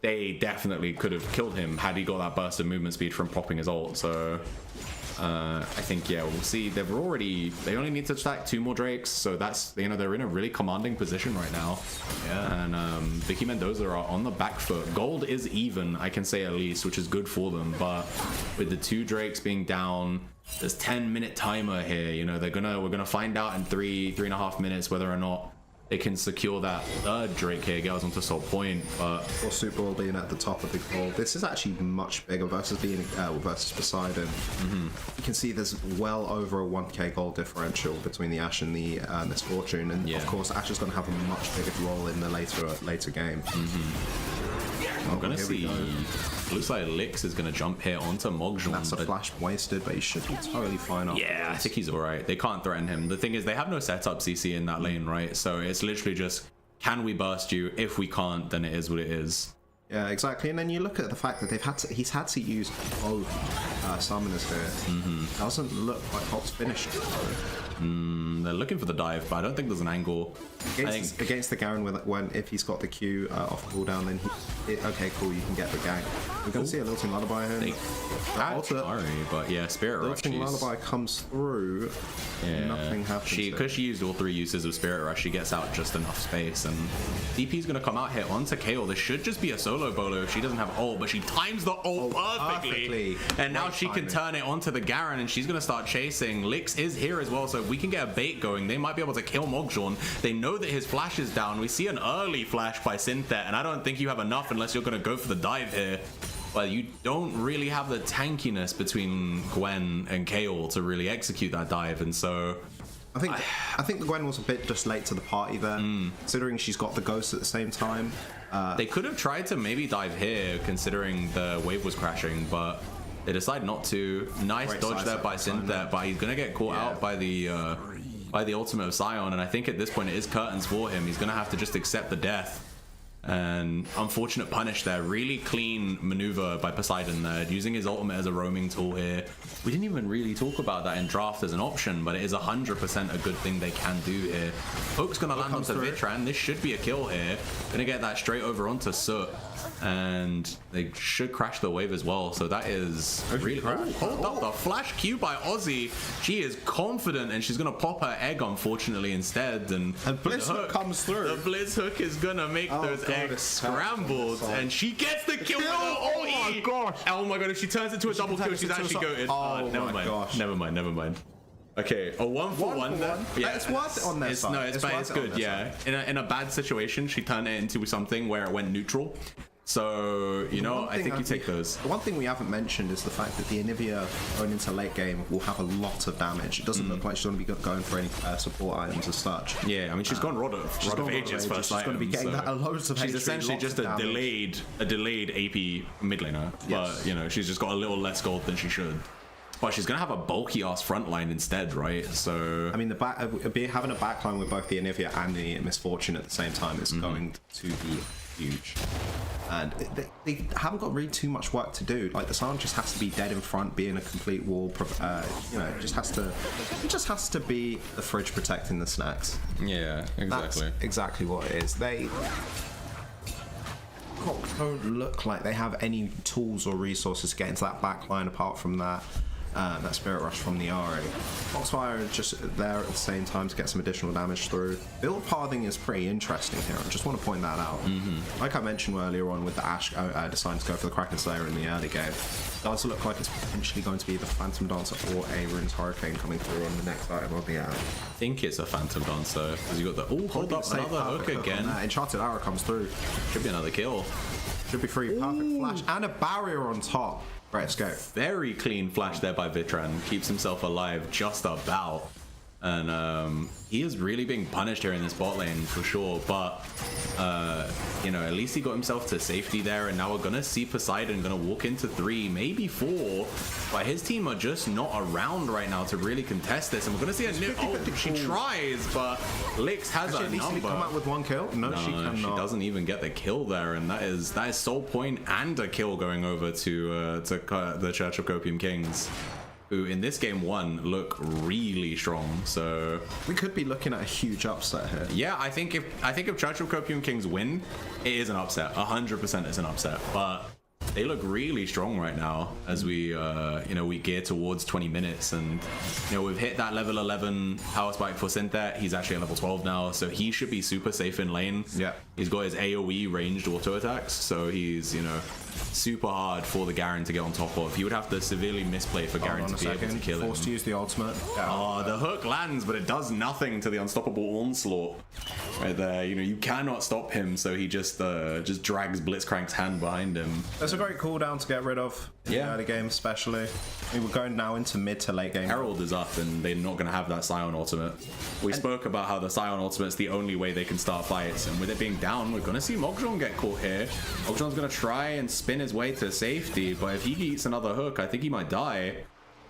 they definitely could have killed him had he got that burst of movement speed from popping his ult. So I think, yeah, we'll see. They only need to stack 2 more Drakes, so that's, you know, they're in a really commanding position right now. Yeah. And Vicky, Mendoza are on the back foot. Gold is even, I can say, at least, which is good for them, but with the 2 Drakes being down, there's 10-minute timer here. You know, we're gonna find out in 3.5 minutes whether or not they can secure that 3rd Drake here, get us onto Soul Point. But or Super Bowl being at the top of the goal, this is actually much bigger versus Poseidon. You can see there's well over a 1k goal differential between the Ashe and the Misfortune, and of course Ashe is going to have a much bigger role in the later game. I'm gonna see. Looks like Lix is gonna jump here onto Mogjon. That's a flash wasted, but he should be totally fine. Yeah, I think he's alright. They can't threaten him. The thing is, they have no setup CC in that lane, right? So it's literally just, can we burst you? If we can't, then it is what it is. Yeah, exactly. And then you look at the fact that he's had to use both summoners here. Doesn't look like Hop's finished. They're looking for the dive, but I don't think there's an angle. Against the Garen, if he's got the Q off cooldown, then okay, cool, you can get the gang. We're going to see a Lilting Lullaby here. Sorry, but yeah, Spirit Rush. Lilting Lullaby comes through. Yeah, nothing happens. Because she used all 3 uses of Spirit Rush, she gets out just enough space, and DP's going to come out here onto Kayle. This should just be a solo bolo if she doesn't have ult, but she times the ult perfectly. And now she can turn it onto the Garen, and she's going to start chasing. Lix is here as well, so we can get a bait going. They might be able to kill Mogjon. They know that his flash is down. We see an early flash by Synthet, and I don't think you have enough unless you're going to go for the dive here. But you don't really have the tankiness between Gwen and Kayle to really execute that dive, and so I think the Gwen was a bit just late to the party there, considering she's got the ghost at the same time. They could have tried to maybe dive here, considering the wave was crashing, but they decide not to. Nice dodge there by Synthet, but he's gonna get caught out by the ultimate of Sion, and I think at this point it is curtains for him. He's gonna have to just accept the death. And unfortunate punish there. Really clean maneuver by Poseidon there, using his ultimate as a roaming tool here. We didn't even really talk about that in draft as an option, but it is 100% a good thing they can do here. Hook's gonna land onto Vitran. This should be a kill here. Gonna get that straight over onto Soot, and they should crash the wave as well. So that is really hold up the flash Q by Aussie. She is confident, and she's gonna pop her egg unfortunately instead. And Blitz Hook comes through. The Blitz Hook is gonna make those eggs scrambled, and she gets the kill with her Oh my gosh! Oh my god! If she turns into a double kill, she's actually goated. Never mind. Okay, a 1-for-1 there. Yeah, it's worth it on their side. No, it's good. Yeah, in a bad situation, she turned it into something where it went neutral. So, you know, I think you take those. The one thing we haven't mentioned is the fact that the Anivia going into late game will have a lot of damage. It doesn't look like she's going to be going for any support items as such. Yeah, I mean, she's gone Rod of Ages first. She's going to be getting loads of HP. She's essentially just a delayed AP mid laner. But, you know, she's just got a little less gold than she should. But she's going to have a bulky ass front line instead, right? So, I mean, having a backline with both the Anivia and the Misfortune at the same time is going to be huge. And they haven't got really too much work to do. Like, the Sion just has to be dead in front, being a complete wall. You know, it just has to be the fridge protecting the snacks. Yeah, exactly. That's exactly what it is. They don't look like they have any tools or resources to get into that back line apart from that Spirit Rush from the Ahri. Foxfire just there at the same time to get some additional damage through. Build pathing is pretty interesting here. I just want to point that out. Like I mentioned earlier on with the Ashe deciding to go for the Kraken Slayer in the early game, it does look like it's potentially going to be the Phantom Dancer or a Rune's Hurricane coming through on the next item of the app. I think it's a Phantom Dancer because you got the hold up another hook again. Enchanted Arrow comes through. Should be another kill. Should be free. Perfect flash and a barrier on top. Right, let's go. Very clean flash there by Vitran. Keeps himself alive just about. And he is really being punished here in this bot lane for sure, but you know, at least he got himself to safety there, and now we're gonna see Poseidon gonna walk into 3, maybe 4, but his team are just not around right now to really contest this, and we're gonna see a new, she tries, but Lix has a number. Come out with 1 kill? No, she cannot. She doesn't even get the kill there, and that is Soul Point and a kill going over to the Church of Copium Kings, who in this game 1 look really strong. So we could be looking at a huge upset here. Yeah, I think if Church of Copium Kings win, it is an upset. 100% is an upset. But they look really strong right now as we you know, we gear towards 20 minutes, and you know, we've hit that level 11 power spike for Synthet. He's actually at level 12 now, so he should be super safe in lane. Yeah, he's got his AoE ranged auto attacks, so he's, you know, super hard for the Garen to get on top of. He would have to severely misplay for Garen to be able to kill him. Forced to use the ultimate. Oh, the hook lands, but it does nothing to the unstoppable onslaught right there. You know, you cannot stop him, so he just drags Blitzcrank's hand behind him. That's a great cooldown to get rid of in the early game, especially. I mean, we're going now into mid to late game. Herald is up, and they're not going to have that Scion ultimate. We spoke about how the Scion ultimate is the only way they can start fights, and with it being down, we're going to see Mok'Jeon get caught here. Mok'Jeon's going to try and spin his way to safety, but if he eats another hook, I think he might die.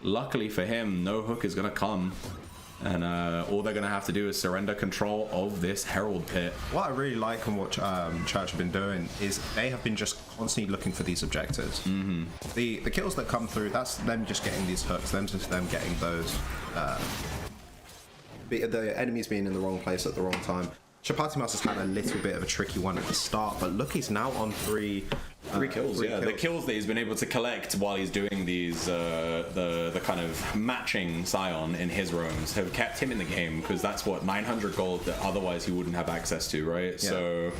Luckily for him, no hook is going to come, and all they're going to have to do is surrender control of this Herald pit. What I really like and what Church have been doing is they have been just constantly looking for these objectives. The kills that come through, that's them just getting these hooks, them getting those the enemies being in the wrong place at the wrong time. Chapati Mouse has had a little bit of a tricky one at the start, but look, he's now on 3 kills. The kills that he's been able to collect while he's doing these the kind of matching Scion in his roams have kept him in the game, because that's what 900 gold that otherwise he wouldn't have access to, right? Yeah. So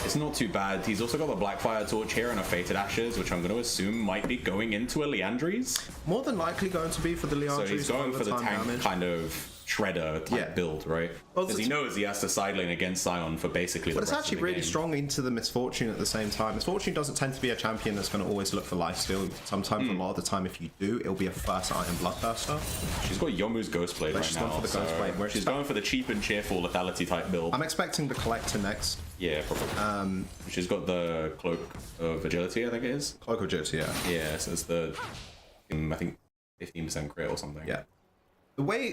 it's not too bad. He's also got the Blackfire Torch here and a Fated Ashes, which I'm going to assume might be going into a Liandry's. More than likely going to be for the Liandry's. So he's going for the tank damage. Kind of shredder type build, right? Because he knows he has to side lane against Scion for basically the rest of the game. But it's actually really strong into the Misfortune at the same time. Misfortune doesn't tend to be a champion that's going to always look for lifesteal. Sometimes, a lot of the time, if you do, it'll be a first item Bloodthirster. She's got Yomu's Ghostblade right now. For the Ghostblade, where she's going for the cheap and cheerful lethality type build. I'm expecting the Collector next. Yeah, probably. She's got the Cloak of Agility, I think it is. Cloak of Agility, yeah. Yeah, so it's the, I think, 15% crit or something. Yeah. The way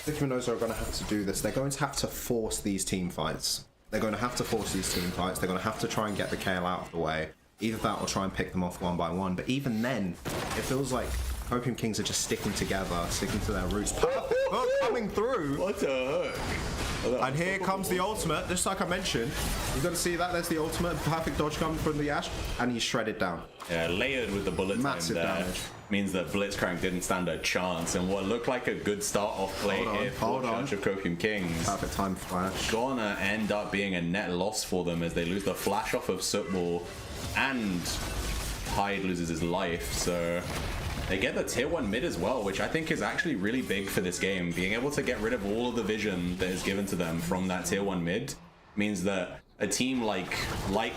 Vicky Mendoza are going to have to do this, they're going to have to force these team fights. They're going to have to force these team fights. They're going to have to try and get the KL out of the way. Either that or try and pick them off one by one. But even then, it feels like Copium Kings are just sticking together, sticking to their roots. Perfect hook coming through. What a hook. And here comes the ultimate, just like I mentioned. You've got to see that, there's the ultimate. Perfect dodge coming from the Ashe, and he's shredded down. Yeah, layered with the bullet Massive time there. Damage. Means that Blitzcrank didn't stand a chance, and what looked like a good start off play here for Church of Copium Kings. Perfect time flash. Gonna end up being a net loss for them as they lose the flash off of Sootball, and Hyde loses his life, so they get the tier 1 mid as well, which I think is actually really big for this game. Being able to get rid of all of the vision that is given to them from that tier 1 mid means that a team like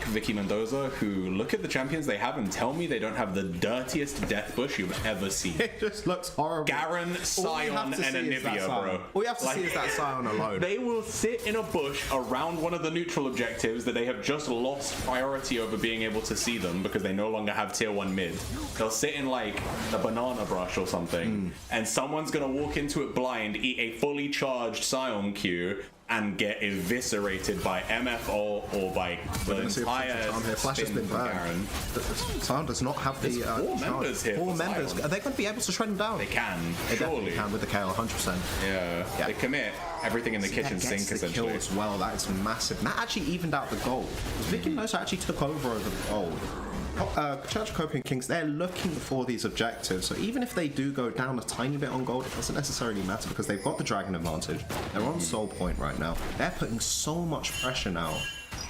Vicky Mendoza, who look at the champions they have and tell me they don't have the dirtiest death bush you've ever seen. It just looks horrible. Garen, Scion, and Anivia, bro. All you have to see is that Scion alone. They will sit in a bush around one of the neutral objectives that they have just lost priority over being able to see them because they no longer have tier 1 mid. They'll sit in like the banana brush or something, and someone's gonna walk into it blind, eat a fully charged Scion Q, and get eviscerated by MFO or by the entire Flash has been burned. Scion does not have the 4 members here. 4 members. Are they going to be able to shred him down? They can. They surely can with the KO, 100%. Yeah. They commit everything in the kitchen sink essentially. Kill as well. That is massive. That actually evened out the gold. Vicky Mendoza actually took over the gold. Church of Copium Kings, they're looking for these objectives, so even if they do go down a tiny bit on gold, it doesn't necessarily matter because they've got the dragon advantage. They're on Soul Point right now. They're putting so much pressure now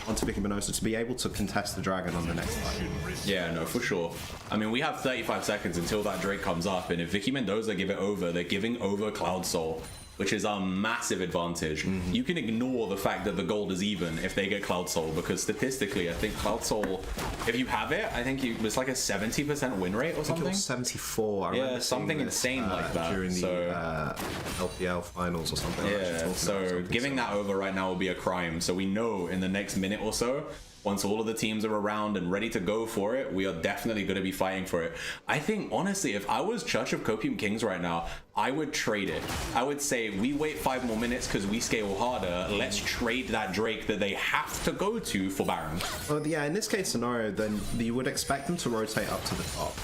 onto Vicky Mendoza to be able to contest the dragon on the next fight. Yeah, no, for sure. I mean, we have 35 seconds until that Drake comes up, and if Vicky Mendoza give it over, they're giving over Cloud Soul. which is a massive advantage. You can ignore the fact that the gold is even if they get Cloud Soul, because statistically, I think Cloud Soul, if you have it, I think it's like a 70% win rate or something. 74. I remember something insane like that during the LPL finals or something. Yeah, so giving that over right now will be a crime. So we know in the next minute or so, once all of the teams are around and ready to go for it, we are definitely going to be fighting for it. I think, honestly, if I was Church of Copium Kings right now, I would trade it. I would say, we wait 5 more minutes because we scale harder. Let's trade that Drake that they have to go to for Baron. Well, yeah, in this case scenario, then you would expect them to rotate up to the top.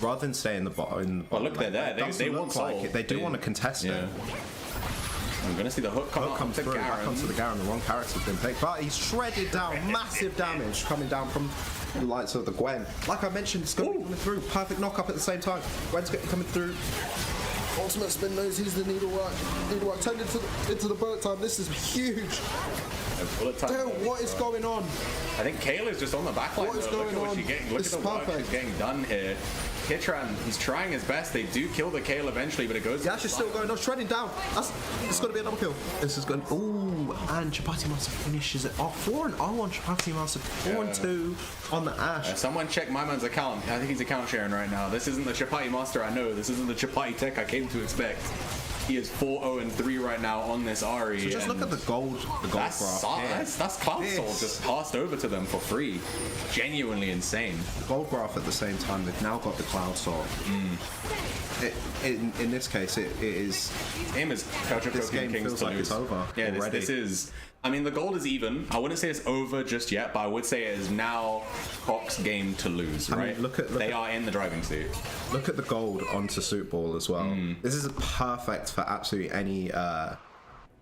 Rather than stay in the bottom. Well, look, they're there. They want Soul. They do want to contest it. I'm gonna see the hook come through. Back onto the Garen. The wrong character's been picked, but he's shredded down. Massive damage coming down from the lights of the Gwen. Like I mentioned, it's going to be coming through. Perfect knock up at the same time. Gwen's coming through. Ultimate spin knows he's the needlework. Needlework turned into the bullet time. This is huge. Dude, what is going on? I think Kayla's just on the backline. What is going on? Look at the work she's getting done here. Kitran, he's trying his best. They do kill the Kayle eventually, but it goes. The Ash is still going on, shredding down. It's going to be another kill. This is going. Ooh, and Chapati Master finishes it off. 4-0 on Chapati Master. 4-2 on the Ash. Someone check my man's account. I think he's account sharing right now. This isn't the Chapati Master I know. This isn't the Chapati Tech I came to expect. He is 4-0-3 right now on this Ari. So just look at the gold graph. That's Cloud Soul just passed over to them for free. Genuinely insane. The gold graph at the same time, they've now got the Cloud Soul. In this case, it is. This game is this game feels like it's over. Yeah, this is. I mean, the gold is even. I wouldn't say it's over just yet, but I would say it is now Cox's game to lose, right? I mean, they are in the driving seat. Look at the gold onto Suit Ball as well. This is perfect for absolutely any.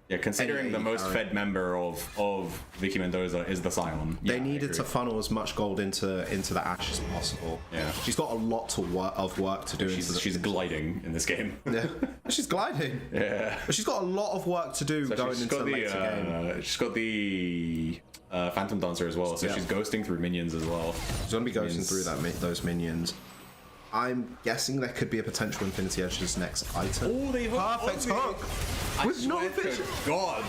Yeah, considering the most fed member of Vicky Mendoza is the Scion. They needed to funnel as much gold into the Ash as possible. Yeah, she's got a lot of work to do. She's gliding in this game. Yeah, she's gliding. Yeah, but she's got a lot of work to do going into the later game. She's got the Phantom Dancer as well, so she's ghosting through minions as well. She's gonna be ghosting through those minions. I'm guessing there could be a potential Infinity Edge's next item. Oh, they perfect hook! With no vision! God!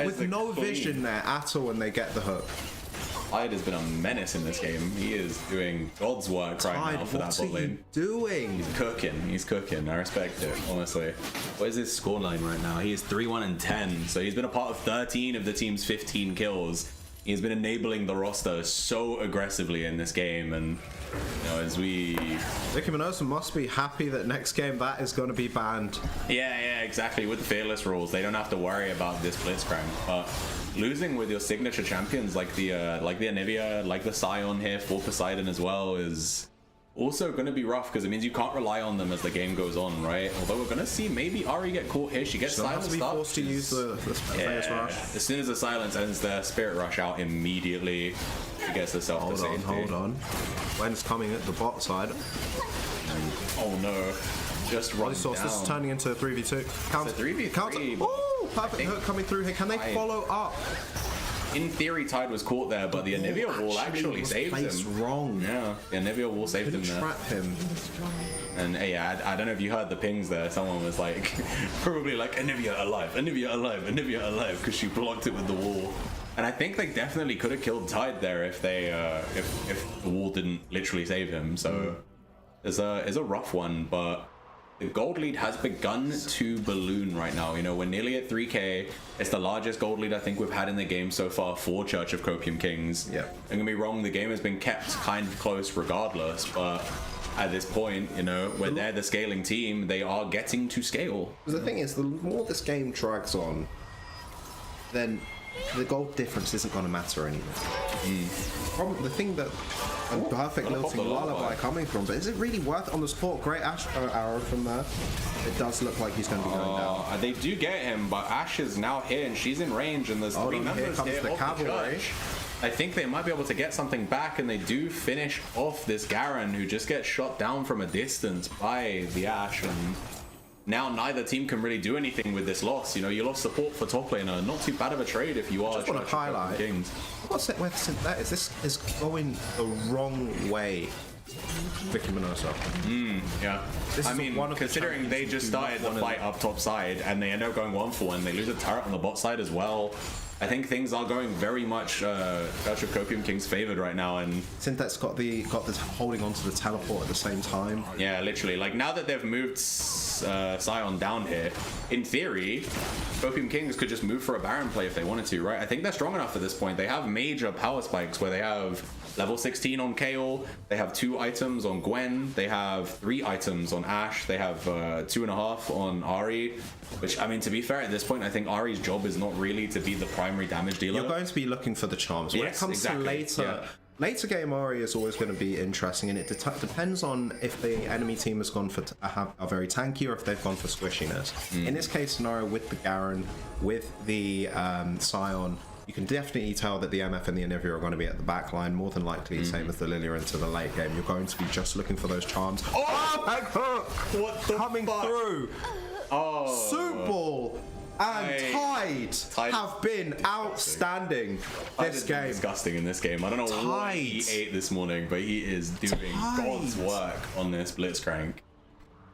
With no vision there at all when they get the hook. Tide has been a menace in this game. He is doing God's work right now for that bot lane. Doing? He's cooking. I respect it, honestly. What is his scoreline right now? He is 3-1-10, so he's been a part of 13 of the team's 15 kills. He's been enabling the roster so aggressively in this game, and you know, as Vicky Mendoza must be happy that next game that is going to be banned. Yeah, exactly. With the fearless rules, they don't have to worry about this blitzcrank. But losing with your signature champions like the Anivia, like the Scion here for Poseidon as well is also going to be rough, because it means you can't rely on them as the game goes on, right? Although we're going to see maybe Ari get caught here. She gets silenced up. Forced to use the Spirit Rush. As soon as the silence ends, the Spirit Rush out immediately. She gets herself to safety. Hold on. Gwen's coming at the bot side. Oh no. Just run down. This is turning into a 3v2. Counter. 3v3. Counter. Oh, perfect hook coming through here. Can they follow up? In theory, Tide was caught there, but the Anivia wall actually saved him. Wrong. Yeah, the Anivia wall saved him there. Trap him. And hey, I don't know if you heard the pings there. Someone was like, probably like, Anivia alive, Anivia alive, Anivia alive, because she blocked it with the wall. And I think they definitely could have killed Tide there if they, if the wall didn't literally save him. So it's a rough one, but the gold lead has begun to balloon right now. You know, we're nearly at 3K. It's the largest gold lead I think we've had in the game so far for Church of Copium Kings. Yeah. Don't get me wrong, the game has been kept kind of close regardless, but at this point, you know, when they're the scaling team, they are getting to scale. The thing is, the more this game drags on, then the gold difference isn't going to matter anymore. The thing that perfect lilting lullaby coming from, but is it really worth it on the support? Great Ash arrow from there. It does look like he's going to be going down. They do get him, but Ash is now here and she's in range, and there's three members here the cavalry. I think they might be able to get something back, and they do finish off this Garen, who just gets shot down from a distance by the Ash, and now neither team can really do anything with this loss. You know, you lost support for top laner. Not too bad of a trade if you are. I just want to highlight. What's it where that is? This is going the wrong way Vicky Mendoza. Yeah. I mean, considering they just started the fight up top side and they end up going 1-for-1, they lose a turret on the bot side as well. I think things are going very much Church of Copium King's favored right now, and Synthet's got this holding onto the teleport at the same time. Yeah, literally. Like now that they've moved Sion down here, in theory, Copium Kings could just move for a Baron play if they wanted to, right? I think they're strong enough at this point. They have major power spikes where they have level 16 on Kayle, they have 2 items on Gwen, they have 3 items on Ashe, they have 2.5 on Ahri, which, I mean, to be fair, at this point, I think Ahri's job is not really to be the primary damage dealer. You're going to be looking for the charms. When it comes to later game Ahri is always going to be interesting, and it depends on if the enemy team has gone for are very tanky or if they've gone for squishiness. In this case scenario, with the Garen, with the Sion, you can definitely tell that the MF and the Anivia are going to be at the back line, more than likely, same as the Lilia into the late game. You're going to be just looking for those charms. Oh, back hook! What the coming fuck? Through! Oh. Soup Ball and Tide have been outstanding this game. Disgusting in this game. I don't know what he ate this morning, but he is doing God's work on this Blitzcrank.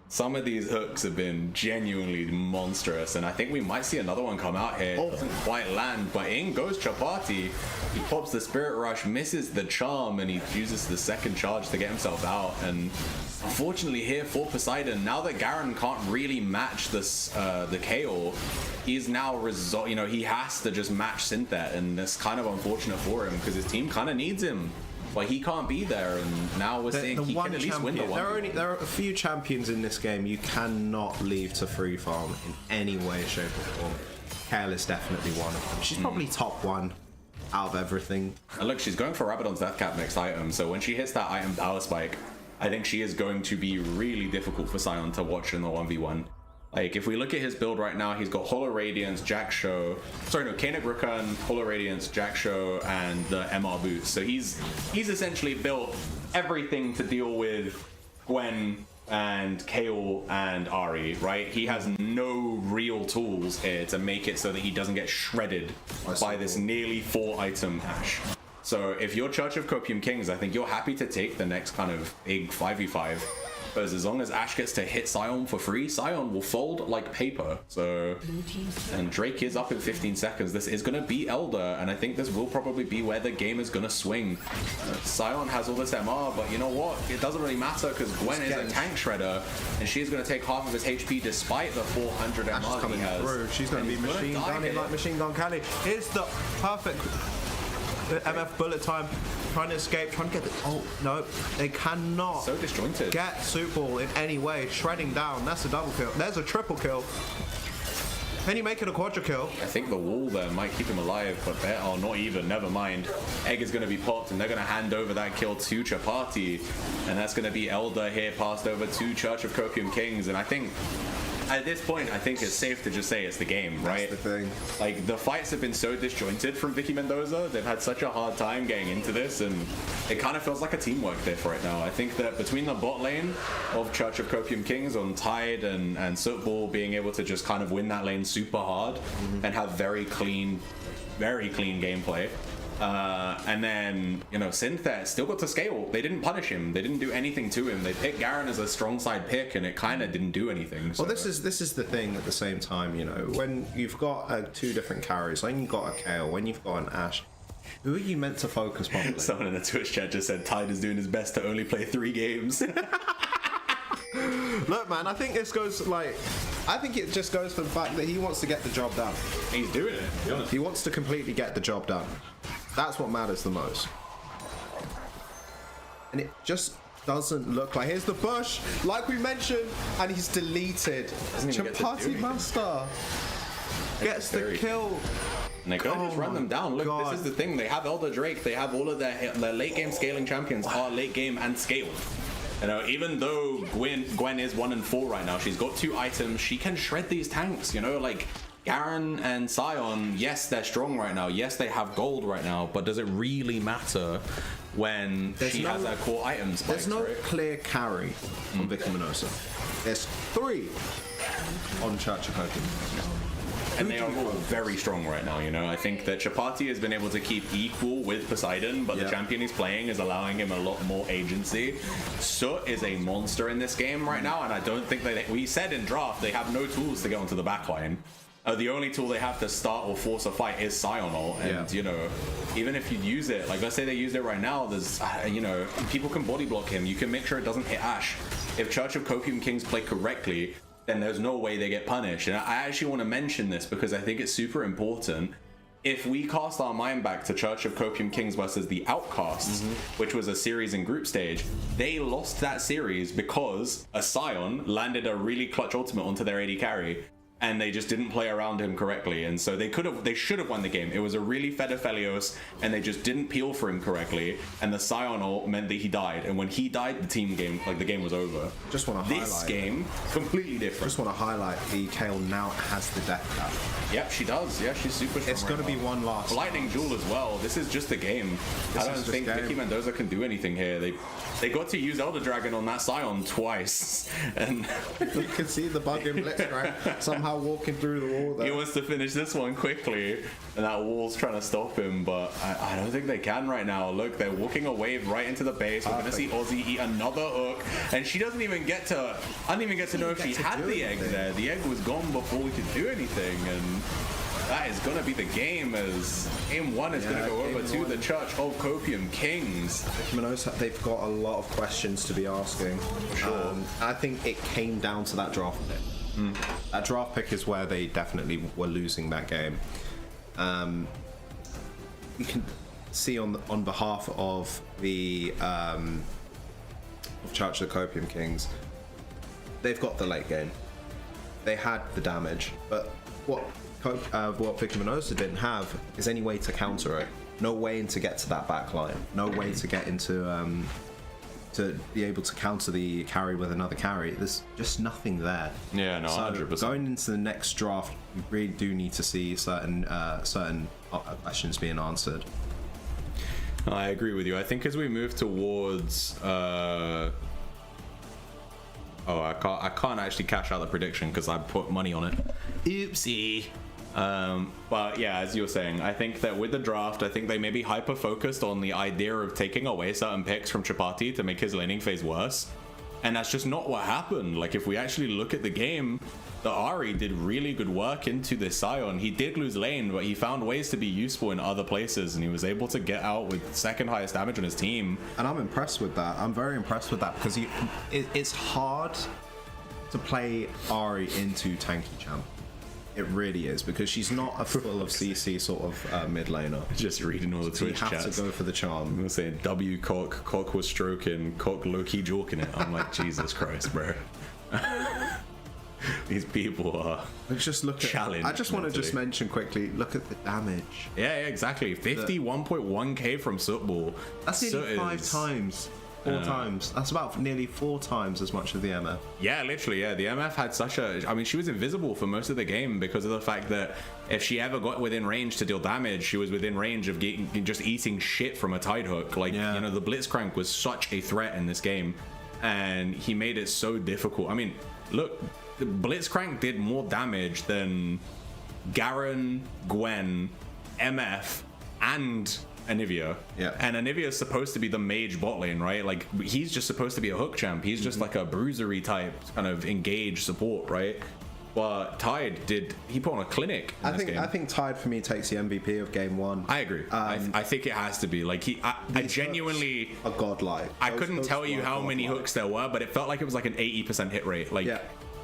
Some of these hooks have been genuinely monstrous, and I think we might see another one come out here. It doesn't quite land, but in goes Chapati. He pops the Spirit Rush, misses the charm, and he uses the second charge to get himself out. And unfortunately here for Poseidon, now that Garen can't really match this the Kayle, he's now he has to just match Synthet, and that's kind of unfortunate for him because his team kind of needs him. But he can't be there, and now we're seeing he can at least win the one. There are a few champions in this game you cannot leave to free farm in any way, shape, or form. Kayle is definitely one of them. She's probably top 1 out of everything. And look, she's going for Rabadon's Death Cap next item, so when she hits that item power spike, I think she is going to be really difficult for Sion to watch in the 1v1. Like, if we look at his build right now, he's got Hollow Radiance, Koenig Rukun, Hollow Radiance, Jack-Show, and the MR boots. So he's essentially built everything to deal with Gwen and Kayle and Ahri, right? He has no real tools here to make it so that he doesn't get shredded by this nearly 4-item Ashe. So if you're Church of Copium Kings, I think you're happy to take the next kind of big 5v5. Because as long as Ashe gets to hit Sion for free, Sion will fold like paper. So, and Drake is up in 15 seconds. This is going to be Elder, and I think this will probably be where the game is going to swing. Sion has all this MR, but you know what? It doesn't really matter because Gwen is a tank shredder, and she's going to take half of his HP despite the 400 MR coming he has. Through. She's going to be machine gunning like Machine Gun Kelly. Here's the perfect MF bullet time. Trying to escape, trying to get the... Oh, no. They cannot so disjointed. Get Soup Ball in any way. Shredding down. That's a double kill. There's a triple kill. Can you make it a quadra kill? I think the wall there might keep him alive, but there are not even. Never mind. Egg is going to be popped, and they're going to hand over that kill to Chapati. And that's going to be Elder here, passed over to Church of Copium Kings. And I think... at this point, I think it's safe to just say it's the game, right? That's the thing. Like, the fights have been so disjointed from Vicky Mendoza. They've had such a hard time getting into this, and it kind of feels like a teamwork diff right now. I think that between the bot lane of Church of Copium Kings on Tide and Sootball being able to just kind of win that lane super hard and have very clean gameplay. And then, you know, Synthet still got to scale. They didn't punish him. They didn't do anything to him. They picked Garen as a strong side pick, and it kind of didn't do anything. So. Well, this is the thing at the same time, you know, when you've got 2 different carries, when you've got a Kayle, when you've got an Ashe, who are you meant to focus on? Someone in the Twitch chat just said Tide is doing his best to only play 3 games. Look, man, I think this goes like... I think it just goes for the fact that he wants to get the job done. He's doing it, to be honest. He wants to completely get the job done. That's what matters the most. And it just doesn't look like... Here's the bush, like we mentioned, and he's deleted. Chapati Master gets the kill. And they're going to just run them down. Look, this is the thing. They have Elder Drake. They have all of their late game scaling champions are late game and scaled. You know, even though Gwen is 1 and 4 right now, she's got 2 items. She can shred these tanks, you know, like... Garen and Sion, yes, they're strong right now. Yes, they have gold right now. But does it really matter when she has her core items? There's no clear carry on Vicky Mendoza. There's 3 on Church of Copium. and they are all very strong right now, you know. I think that Chapati has been able to keep equal with Poseidon, but the champion he's playing is allowing him a lot more agency. Soot is a monster in this game right now, and I don't think we said in draft they have no tools to get onto the backline. The only tool they have to start or force a fight is Sionol, and you know, even if you use it, like let's say they use it right now, there's you know, people can body block him. You can make sure it doesn't hit Ashe. If Church of Copium Kings play correctly, then there's no way they get punished. And I actually want to mention this because I think it's super important. If we cast our mind back to Church of Copium Kings versus the Outcasts, which was a series in group stage, they lost that series because a Sion landed a really clutch ultimate onto their AD carry, and they just didn't play around him correctly, and so they should have won the game. It was a really fed Aphelios, and they just didn't peel for him correctly, and the Sion ult meant that he died, and when he died, the game was over. Just want to highlight this game completely different. Just want to highlight the Kale now has the death cap. Yep, she does. Yeah, she's super strong. It's going to be one last Lightning Jewel as well. This is just a game. I don't think Vicky Mendoza can do anything here. They got to use Elder Dragon on that Sion twice, and you can see the bug in Blitzcrank somehow walking through the wall there. He wants to finish this one quickly, and that wall's trying to stop him, but I don't think they can right now. Look, they're walking a wave right into the base. We're going to see Ozzy eat another hook, and she doesn't even get to... I didn't even get to know if she had the egg there. The egg was gone before we could do anything, and that is going to be the game, as game one is going to go over to the Church of Copium Kings. They've got a lot of questions to be asking. For sure. I think it came down to that draft pick. That draft pick is where they definitely were losing that game. You can see on behalf of the of Church of the Copium Kings, they've got the late game. They had the damage, but what Vicky Mendoza didn't have is any way to counter it. No way to get to that back line. No way to get into to be able to counter the carry with another carry. There's just nothing there. Yeah, no, 100%. Going into the next draft, we really do need to see certain questions being answered. I agree with you. I think as we move towards I can't actually cash out the prediction because I put money on it. Oopsie. But yeah, as you were saying, I think that with the draft, I think they may be hyper focused on the idea of taking away certain picks from Chapati to make his laning phase worse, and that's just not what happened. Like, if we actually look at the game, the Ahri did really good work into this Sion. He did lose lane, but he found ways to be useful in other places, and he was able to get out with second highest damage on his team. And I'm impressed with that. I'm very impressed with that, because it's hard to play Ahri into tanky champ. It really is, because she's not a full of CC sort of mid laner. Just reading all the Twitch chats. You have to go for the charm. I'm saying W cock was stroking, cock low key joking it. I'm like, Jesus Christ, bro. These people are challenged. I just want to just mention quickly, look at the damage. Yeah, exactly. 51.1k from Sootball. That's nearly 5 times. 4 times. That's about nearly 4 times as much as the MF. Yeah, literally, yeah. The MF had such a... I mean, she was invisible for most of the game because of the fact that if she ever got within range to deal damage, she was within range of just eating shit from a Tide Hook. Like, you know, the Blitzcrank was such a threat in this game, and he made it so difficult. I mean, look, the Blitzcrank did more damage than Garen, Gwen, MF, and Anivia. Yeah. And Anivia is supposed to be the mage bot lane, right? Like, he's just supposed to be a hook champ. He's just like a bruisery type kind of engage support, right? But Tide he put on a clinic in this game. I think Tide for me takes the MVP of game 1. I agree. I think it has to be. Like, I genuinely a godlike. I couldn't tell you how many hooks there were, but it felt like it was like an 80% hit rate. Like,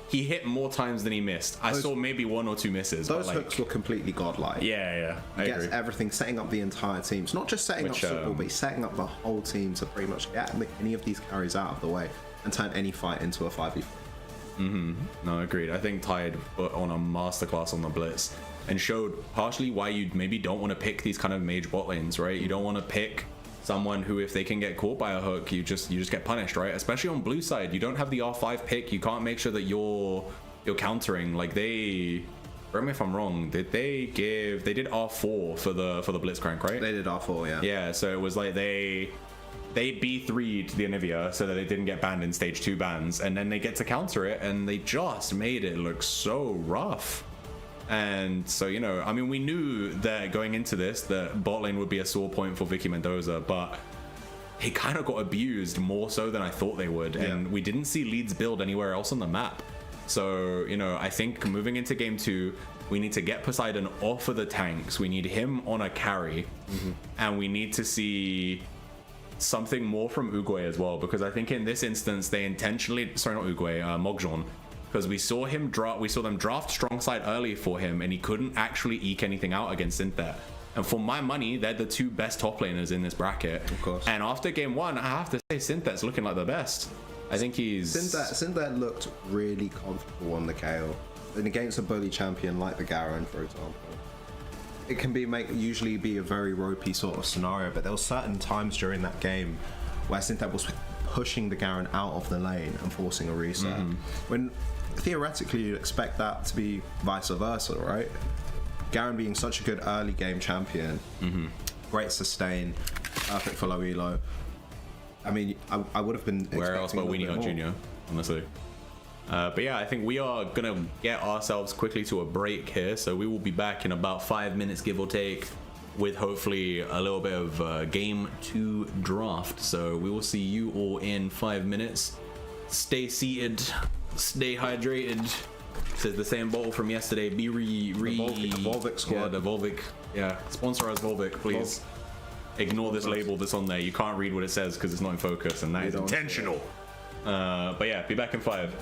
he hit more times than he missed. I saw maybe 1 or 2 misses. Those hooks were completely godlike. Yeah. He gets everything, setting up the entire team. It's not just setting up football, but he's setting up the whole team to pretty much get any of these carries out of the way and turn any fight into a 5v4. No, agreed. I think Tide put on a masterclass on the Blitz and showed partially why you maybe don't want to pick these kind of mage bot lanes, right? You don't want to pick someone who, if they can get caught by a hook, you just get punished, right? Especially on blue side, you don't have the R5 pick. You can't make sure that you're countering. Like, they, correct me if I'm wrong, they did R4 for the Blitzcrank, right? They did R4, yeah. So it was like they B3'd the Anivia so that it didn't get banned in stage 2 bans, and then they get to counter it, and they just made it look so rough. And so, you know, I mean, we knew that going into this, that bot lane would be a sore point for Vicky Mendoza, but he kind of got abused more so than I thought they would. Yeah. And we didn't see Leeds build anywhere else on the map. So, you know, I think moving into game 2, we need to get Poseidon off of the tanks. We need him on a carry. And we need to see something more from Uguay as well, because I think in this instance, they intentionally, sorry, not Uguay, Mogjon, because we saw them draft strong side early for him, and he couldn't actually eke anything out against Synthet. And for my money, they're the 2 best top laners in this bracket. Of course. And after game 1, I have to say Synthet's looking like the best. I think he's... Synthet looked really comfortable on the KO. And against a bully champion like the Garen, for example, it can be usually be a very ropey sort of scenario, but there were certain times during that game where Synthet was pushing the Garen out of the lane and forcing a reset. When theoretically you'd expect that to be vice versa, right? Garen being such a good early game champion, great sustain, perfect for low elo. I mean, I would have been where else but Weenie Jr., honestly. But yeah, I think we are gonna get ourselves quickly to a break here, so we will be back in about 5 minutes, give or take, with hopefully a little bit of game 2 draft. So we will see you all in 5 minutes. Stay seated, stay hydrated. Says the same bottle from yesterday. Be Volvic squad. Yeah, the Volvic. Yeah, sponsor us, Volvic, please. Ignore this label that's on there. You can't read what it says because it's not in focus, and that is intentional. But yeah, be back in 5.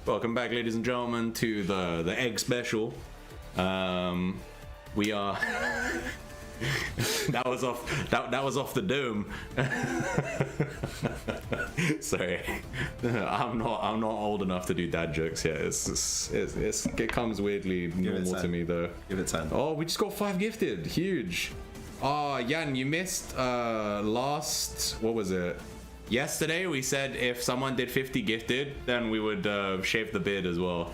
Welcome back, ladies and gentlemen, to the egg special. We are. that was off the dome. Sorry, I'm not old enough to do dad jokes yet. It comes weirdly normal to me though. Give it 10. Oh, we just got 5 gifted. Huge. Oh, Jan, you missed last. What was it? Yesterday we said if someone did 50 gifted, then we would shave the beard as well.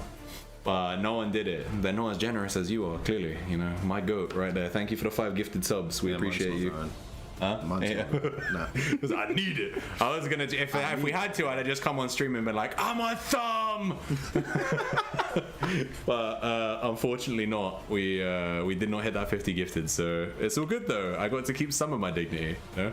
But no one did it. They're not as generous as you are, clearly. You know, my goat right there. Thank you for the 5 gifted subs. We appreciate you. Huh? Yeah. Nah. I need it. I was gonna, if we had to, I'd have just come on stream and been like, I'm a thumb. But unfortunately not. We did not hit that 50 gifted, so it's all good though. I got to keep some of my dignity. You know?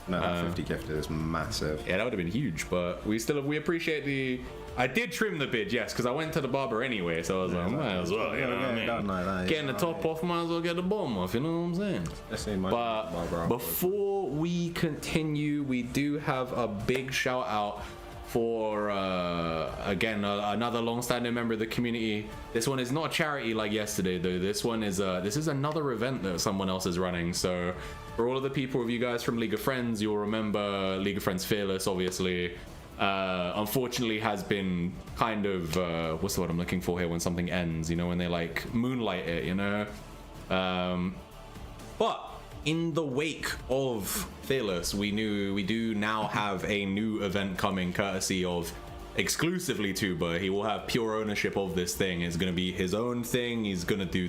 No, that 50 gifted is massive. Yeah, that would have been huge, but we appreciate the. I did trim the beard, yes, because I went to the barber anyway, so I was like, might as well, you know what I mean? Like that, getting the top off, might as well get the bottom off, you know what I'm saying? But before we continue, we do have a big shout out for, again, another long-standing member of the community. This one is not a charity like yesterday, though. This one is, this is another event that someone else is running, so for all of the people of you guys from League of Friends, you'll remember League of Friends Fearless, obviously. Unfortunately has been kind of what's the word I'm looking for here when something ends, you know, when they like moonlight it, you know. But in the wake of Fearless, we do now have a new event coming courtesy of exclusively Tuba. He will have pure ownership of this thing. It's going to be his own thing. He's going to do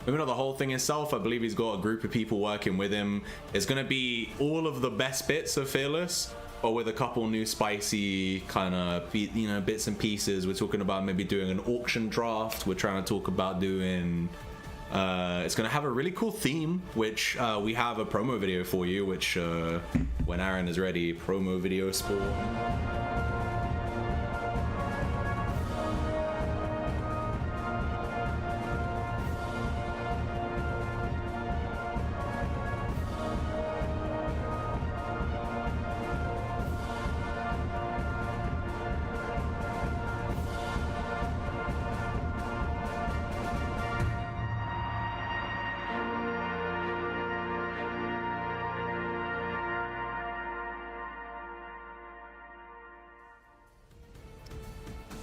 maybe not the whole thing himself. I believe he's got a group of people working with him. It's going to be all of the best bits of Fearless, or with a couple new spicy kind of, you know, bits and pieces. We're talking about maybe doing an auction draft. We're trying to talk about doing. It's gonna have a really cool theme, which we have a promo video for you. Which when Aaron is ready, promo video sport.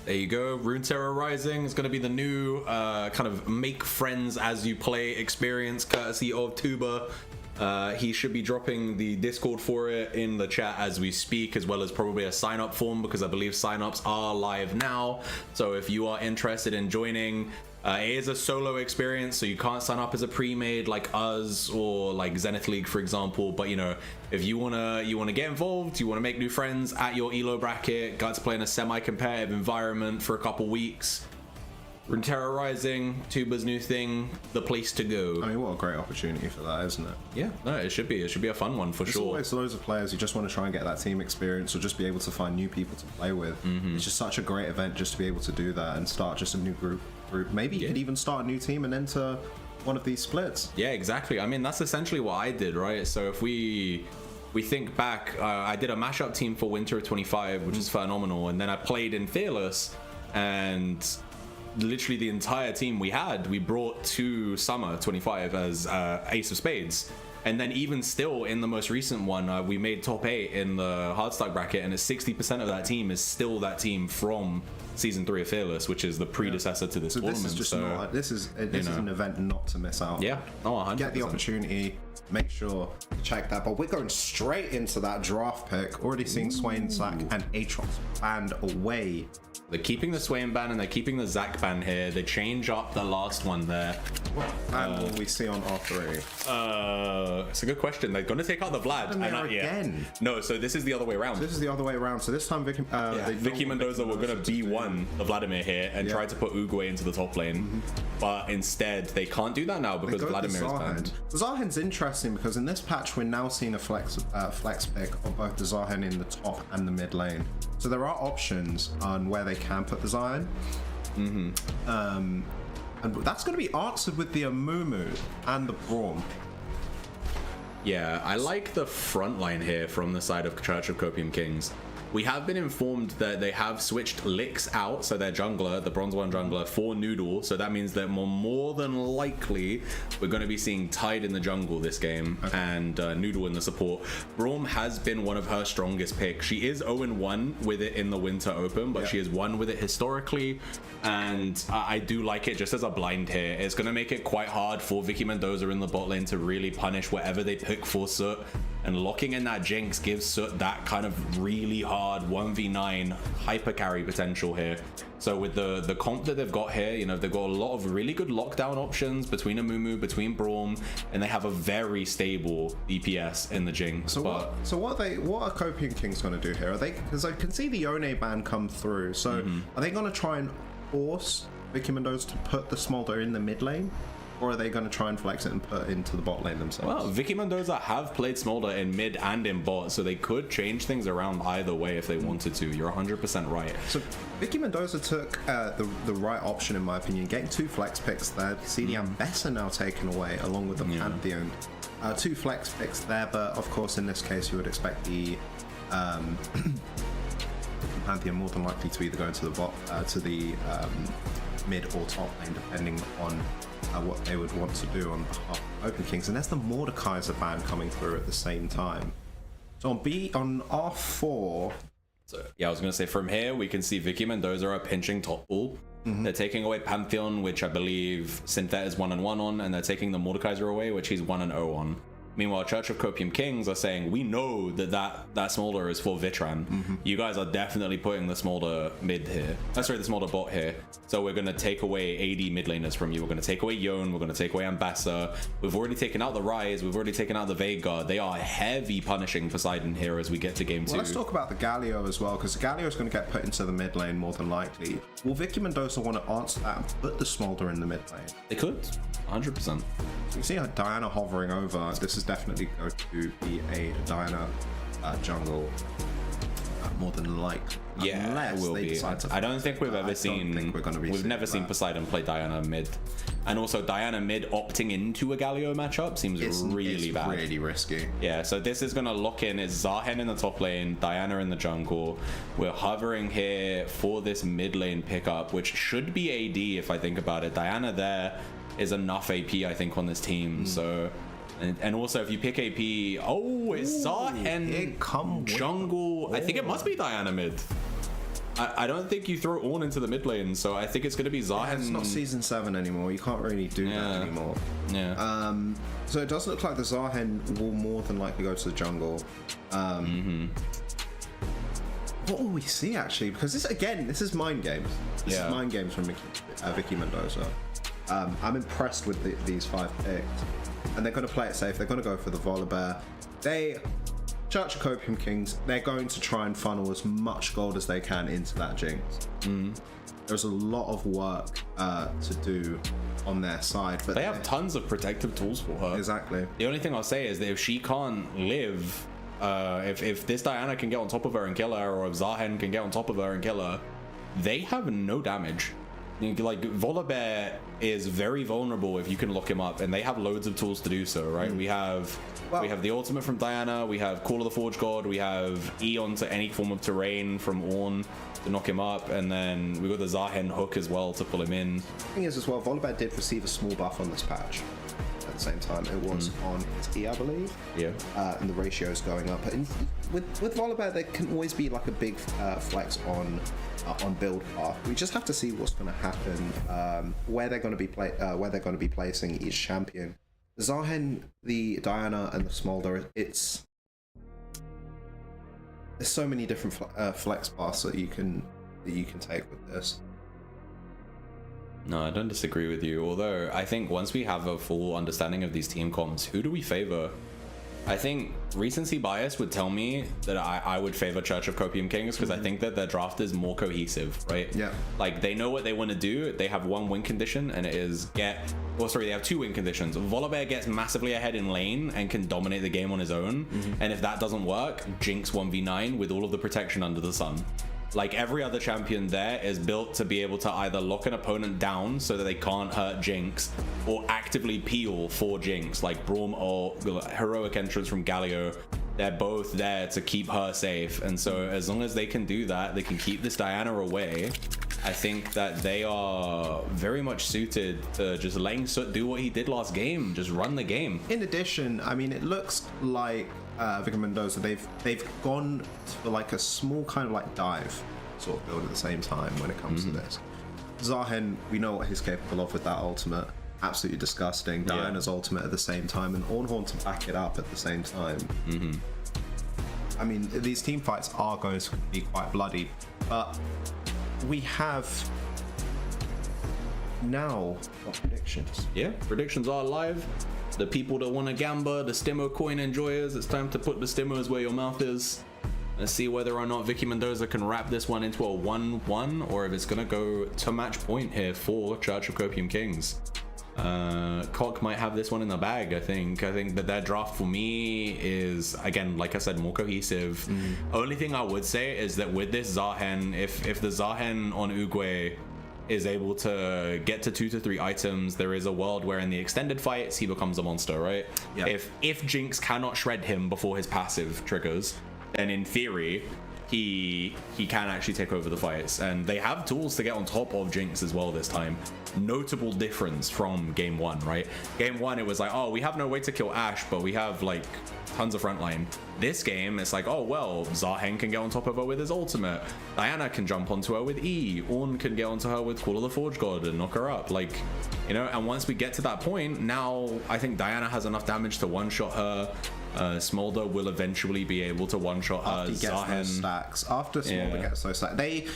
There you go, Runeterra Rising is going to be the new kind of make friends as you play experience courtesy of Tuba. He should be dropping the Discord for it in the chat as we speak, as well as probably a sign up form, because I believe sign-ups are live now. So if you are interested in joining, it is a solo experience, so you can't sign up as a pre-made like us or like Zenith League, for example. But you know, if you wanna get involved, you wanna make new friends at your elo bracket, got to play in a semi-competitive environment for a couple weeks, Runeterra Rising, Tuba's new thing, the place to go. I mean, what a great opportunity for that, isn't it? Yeah, no, it should be a fun one for sure. There's always loads of players who just want to try and get that team experience, or just be able to find new people to play with. It's just such a great event just to be able to do that and start just a new group. Maybe you could even start a new team and enter one of these splits. Yeah, exactly. I mean, that's essentially what I did, right? So if we think back, I did a mashup team for Winter 25, which is phenomenal, and then I played in Fearless, and literally the entire team we brought to Summer 25 as Ace of Spades. And then even still in the most recent one, we made top 8 in the hardstack bracket, and 60% of that team is still that team from Season 3 of Fearless, which is the predecessor to this tournament. This is just this is an event not to miss out. Yeah, 100%. Get the opportunity, make sure to check that. But we're going straight into that draft pick. Already seeing Swain, Zac, and Aatrox banned away. They're keeping the Swain ban and they're keeping the Zac ban here. They change up the last one there. What ban will we see on R3? It's a good question. They're going to take out the Vlad. Again? No, so this is the other way around. So this is the other way around. So this time Vicky Mendoza were going to B1 the Vladimir here and try to put Uguay into the top lane. But instead, they can't do that now because Vladimir is banned. Zarhen's interesting because in this patch, we're now seeing a flex pick of both the Zarhen in the top and the mid lane. So there are options on where they can put the Zarhen. And that's going to be answered with the Amumu and the Braum. Yeah, I like the front line here from the side of Church of Copium Kings. We have been informed that they have switched Licks out, so their jungler, the Bronze 1 jungler, for Noodle. So that means that more than likely we're going to be seeing Tide in the jungle this game, and Noodle in the support. Braum has been one of her strongest picks. She is 0-1 with it in the Winter Open, but she has won with it historically, and I do like it just as a blind here. It's going to make it quite hard for Vicky Mendoza in the bot lane to really punish whatever they pick for Soot, and locking in that Jinx gives Soot that kind of really hard 1v9 hyper carry potential here. So with the comp that they've got here, you know, they've got a lot of really good lockdown options between Amumu, between Braum, and they have a very stable DPS in the Jinx. So what are Copium Kings going to do here? Are they, because I can see the Yone ban come through, so are they going to try and force Vicky Mendoza to put the Smolder in the mid lane? Or are they going to try and flex it and put it into the bot lane themselves? Well, Vicky Mendoza have played Smolder in mid and in bot, so they could change things around either way if they wanted to. You're 100% right. So Vicky Mendoza took the right option, in my opinion, getting 2 flex picks there. CDM Bessa now taken away, along with the Pantheon. 2 flex picks there, but of course in this case you would expect the Pantheon more than likely to either go into the bot, to the mid or top lane, depending on what they would want to do on behalf of Open Kings. And there's the Mordekaiser ban coming through at the same time. So on R4... So yeah, I was going to say, from here we can see Vicky Mendoza are pinching top pool. They're taking away Pantheon, which I believe Synthet is 1-1 on, and they're taking the Mordekaiser away, which he's 1-0 on. Meanwhile, Church of Copium Kings are saying, we know that Smolder is for Vitran. You guys are definitely putting the Smolder mid here. Sorry, the Smolder bot here. So we're going to take away AD mid laners from you. We're going to take away Yone. We're going to take away Ambassa. We've already taken out the Ryze. We've already taken out the Veigar. They are heavy punishing Poseidon here as we get to game 2. Well, let's talk about the Galio as well, because the Galio is going to get put into the mid lane more than likely. Will Vicky Mendoza want to answer that and put the Smolder in the mid lane? They could, 100%. So you see Diana hovering over. This is definitely going to be a Diana jungle, more than likely. Yeah, it will be. I don't think we've ever seen. We've never seen Poseidon play Diana mid, and also Diana mid opting into a Galio matchup seems really bad. It's really risky. Yeah, so this is gonna lock in. It's Zahen in the top lane, Diana in the jungle. We're hovering here for this mid lane pickup, which should be AD if I think about it. Diana there is enough AP, I think, on this team. So. And also, if you pick AP, it's Zahen jungle. I think it must be Diana mid. I don't think you throw Ornn into the mid lane, so I think it's going to be Zahen. Yeah, it's not season 7 anymore. You can't really do that anymore. Yeah. So it does look like the Zahen will more than likely go to the jungle. What will we see actually? Because this is mind games. This is mind games from Vicky Mendoza. I'm impressed with these 5 picks. And they're going to play it safe. They're going to go for the Volibear. Church of Copium Kings, they're going to try and funnel as much gold as they can into that Jinx. There's a lot of work to do on their side, but they have tons of protective tools for her. Exactly. The only thing I'll say is that if she can't live, if this Diana can get on top of her and kill her, or if Zahen can get on top of her and kill her, they have no damage. Like, Volibear is very vulnerable if you can lock him up, and they have loads of tools to do so, right? We have the ultimate from Diana, we have Call of the Forge God, we have E onto any form of terrain from Ornn to knock him up, and then we got the Zahen hook as well to pull him in. The thing is as well, Volibear did receive a small buff on this patch. At the same time, it was on his E, I believe. Yeah. And the ratio is going up. And with Volibear, there can always be like a big flex on build path. We just have to see what's going to happen, where they're going to be placing each champion. The Zahen, the Diana, and the Smolder. There's so many different flex paths that you can take with this. No, I don't disagree with you. Although I think once we have a full understanding of these team comps, who do we favor? I think recency bias would tell me that I would favor Church of Copium Kings, because I think that their draft is more cohesive, right? Yeah. Like, they know what they want to do. They have one win condition, and it is they have 2 win conditions. Volibear gets massively ahead in lane and can dominate the game on his own. And if that doesn't work, Jinx 1v9 with all of the protection under the sun. Like, every other champion there is built to be able to either lock an opponent down so that they can't hurt Jinx, or actively peel for Jinx, like Braum or heroic entrance from Galio they're both there to keep her safe. And so as long as they can do that, they can keep this Diana away. I think that they are very much suited to just letting Soot do what he did last game, just run the game. In addition, I mean, it looks like Vicky Mendoza, they've gone for like a small kind of like dive sort of build at the same time when it comes to this. Zahen, we know what he's capable of with that ultimate. Absolutely disgusting. Diana's ultimate at the same time, and Ornhorn to back it up at the same time. I mean, these team fights are going to be quite bloody, but we have now got predictions. Yeah, predictions are live. The people that want to gamble, the Stimo coin enjoyers, it's time to put the Stimos where your mouth is. Let's see whether or not Vicky Mendoza can wrap this one into a 1-1, or if it's gonna go to match point here for Church of Copium Kings. Cock might have this one in the bag. I think that their draft for me is, again, like I said, more cohesive. Only thing I would say is that with this Zahen, if the Zahen on Uguay is able to get to 2 to 3 items, there is a world where in the extended fights he becomes a monster, right? If Jinx cannot shred him before his passive triggers, then in theory he can actually take over the fights, and they have tools to get on top of Jinx as well this time. Notable difference from game 1, right? Game 1 it was like, oh, we have no way to kill Ashe, but we have like tons of frontline. This game it's like, oh well, Zahen can get on top of her with his ultimate, Diana can jump onto her with E, Ornn can get onto her with Call of the Forge God and knock her up, like, you know. And once we get to that point, now I think Diana has enough damage to one-shot her. Smolder will eventually be able to one-shot her. After he gets those stacks. After Smolder gets those stacks.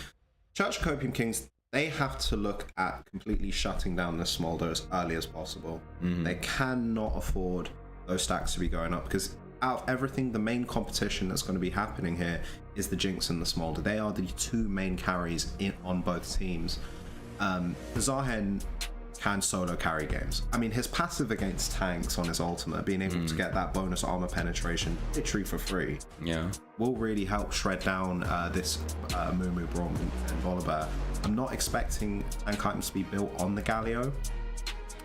Church of Copium Kings, they have to look at completely shutting down the Smolder as early as possible. They cannot afford those stacks to be going up, because out of everything, the main competition that's going to be happening here is the Jinx and the Smolder. They are the two main carries on both teams. Zahen can solo carry games. I mean, his passive against tanks on his ultimate, being able to get that bonus armor penetration literally for free, will really help shred down this Mumu, Braum, and Volibear. I'm not expecting tank items to be built on the Galio,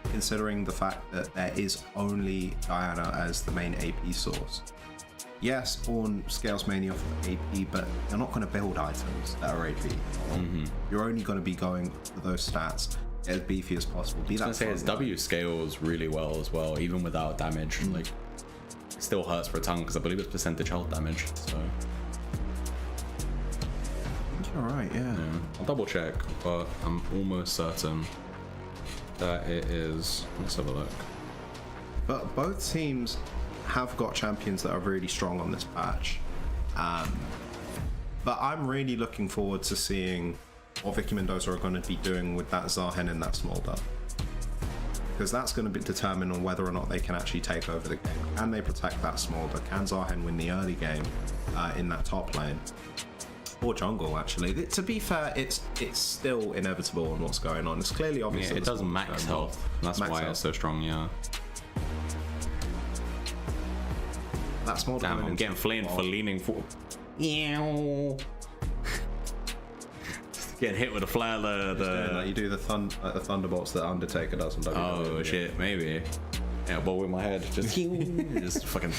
considering the fact that there is only Diana as the main AP source. Yes, Ornn scales mainly off of AP, but you're not going to build items that are AP. You're only going to be going for those stats as beefy as possible. I was gonna say his W scales really well as well, even without damage. Like, it still hurts for a ton because I believe it's percentage health damage. So all right, yeah. I'll double check, but I'm almost certain that it is. Let's have a look. But both teams have got champions that are really strong on this patch. But I'm really looking forward to seeing what Vicky Mendoza are going to be doing with that Zahen and that Smolder, because that's going to be determined on whether or not they can actually take over the game. Can they protect that Smolder? Can Zahen win the early game in that top lane or jungle? Actually, to be fair, it's still inevitable on what's going on. It's clearly obvious. It does max health. That's why it's so strong. That Smolder. Damn, I'm getting flamed for leaning for. Getting hit with a flare. You do the thunderbolts that Undertaker does on WWE. Oh shit, maybe. Yeah, but with my head, just fucking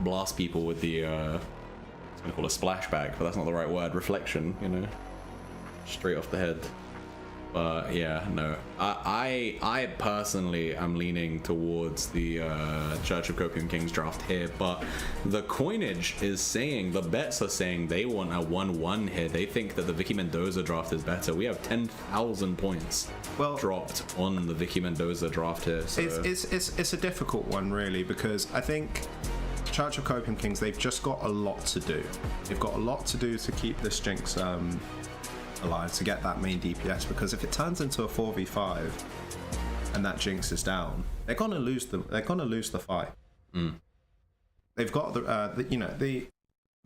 blast people with the. I was gonna call it a splashback, but that's not the right word. Reflection, you know, straight off the head. But yeah, no, I personally am leaning towards the Church of Copium Kings draft here, but the coinage is saying, the bets are saying they want a 1-1 here. They think that the Vicky Mendoza draft is better. We have 10,000 points dropped on the Vicky Mendoza draft here. So. It's a difficult one, really, because I think Church of Copium Kings, they've just got a lot to do. They've got a lot to do to keep this Jinx alive, to get that main DPS, because if it turns into a 4v5 and that Jinx is down, they're gonna lose the fight. They've got the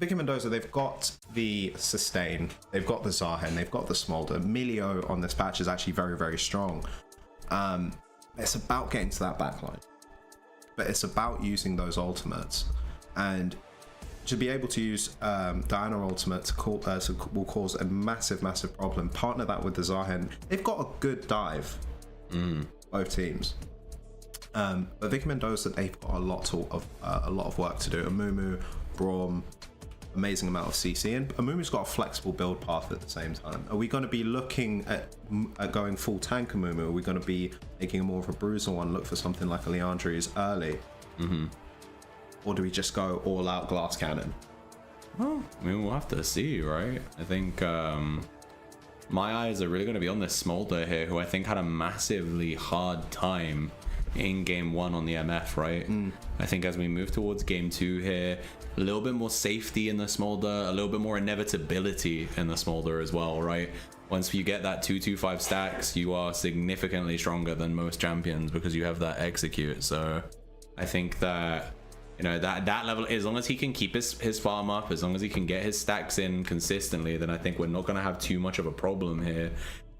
Vicky Mendoza, they've got the sustain, they've got the Zahen, they've got the Smolder. Milio on this patch is actually very, very strong. It's about getting to that backline, but it's about using those ultimates, and to be able to use Diana ultimate will cause a massive problem. Partner that with the Zahen. They've got a good dive, both teams. But Vicky Mendoza, they've got a lot of work to do. Amumu, Braum, amazing amount of CC, and Amumu's got a flexible build path at the same time. Are we going to be looking at going full tank Amumu? Are we going to be making a more of a bruiser one, look for something like a Leandri's early? Or do we just go all out glass cannon? Well, I mean, we'll have to see, right? I think my eyes are really going to be on this Smolder here, who I think had a massively hard time in game 1 on the MF, right? I think as we move towards game 2 here, a little bit more safety in the Smolder, a little bit more inevitability in the Smolder as well, right? Once you get that 2-2-5 stacks, you are significantly stronger than most champions because you have that execute. So I think that, you know, that level, as long as he can keep his farm up, as long as he can get his stacks in consistently, then I think we're not going to have too much of a problem here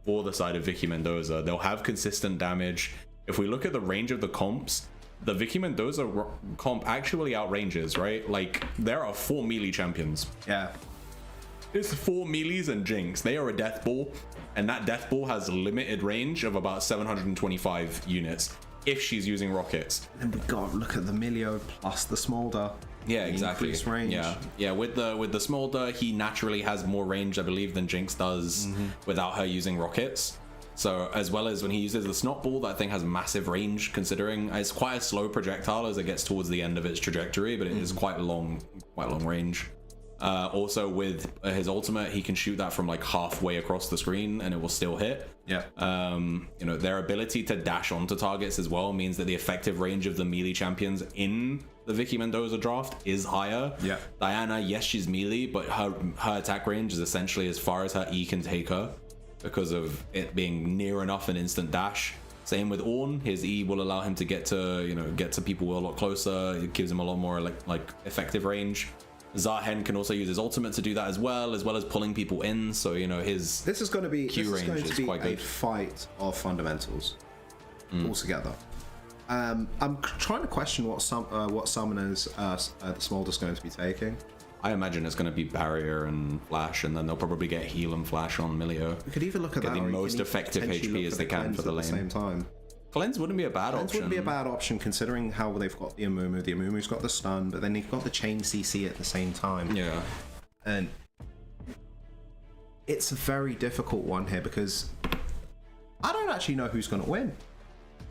for the side of Vicky Mendoza. They'll have consistent damage. If we look at the range of the comps, the Vicky Mendoza comp actually outranges, right? Like, there are 4 melee champions. Yeah. It's 4 melees and Jinx. They are a death ball, and that death ball has limited range of about 725 units if she's using rockets. And we got to look at the Milio plus the Smolder. Yeah, exactly. Increased range. Yeah. With the Smolder, he naturally has more range, I believe, than Jinx does without her using rockets. So, as well as when he uses the Snot Ball, that thing has massive range, considering it's quite a slow projectile as it gets towards the end of its trajectory, but it is quite long range. Also, with his ultimate, he can shoot that from like halfway across the screen and it will still hit. Yeah. You know, their ability to dash onto targets as well means that the effective range of the melee champions in the Vicky Mendoza draft is higher. Yeah. Diana, yes, she's melee, but her attack range is essentially as far as her E can take her, because of it being near enough an instant dash. Same with Ornn, his E will allow him to get to people a lot closer. It gives him a lot more like effective range. Zahen can also use his ultimate to do that as well as pulling people in. So, you know, his this is going to be quite a good. fight of fundamentals altogether. I'm trying to question what summoners the Smolder's going to be taking. I imagine it's going to be Barrier and Flash, and then they'll probably get Heal and Flash on Milio. We could even look at get that. the most effective HP as they can for the lane. At the same time. Cleanse wouldn't be a bad option. Wouldn't be a bad option considering how they've got the Amumu. The Amumu's got the stun, but then they've got the chain CC at the same time. Yeah. And it's a very difficult one here because I don't actually know who's going to win.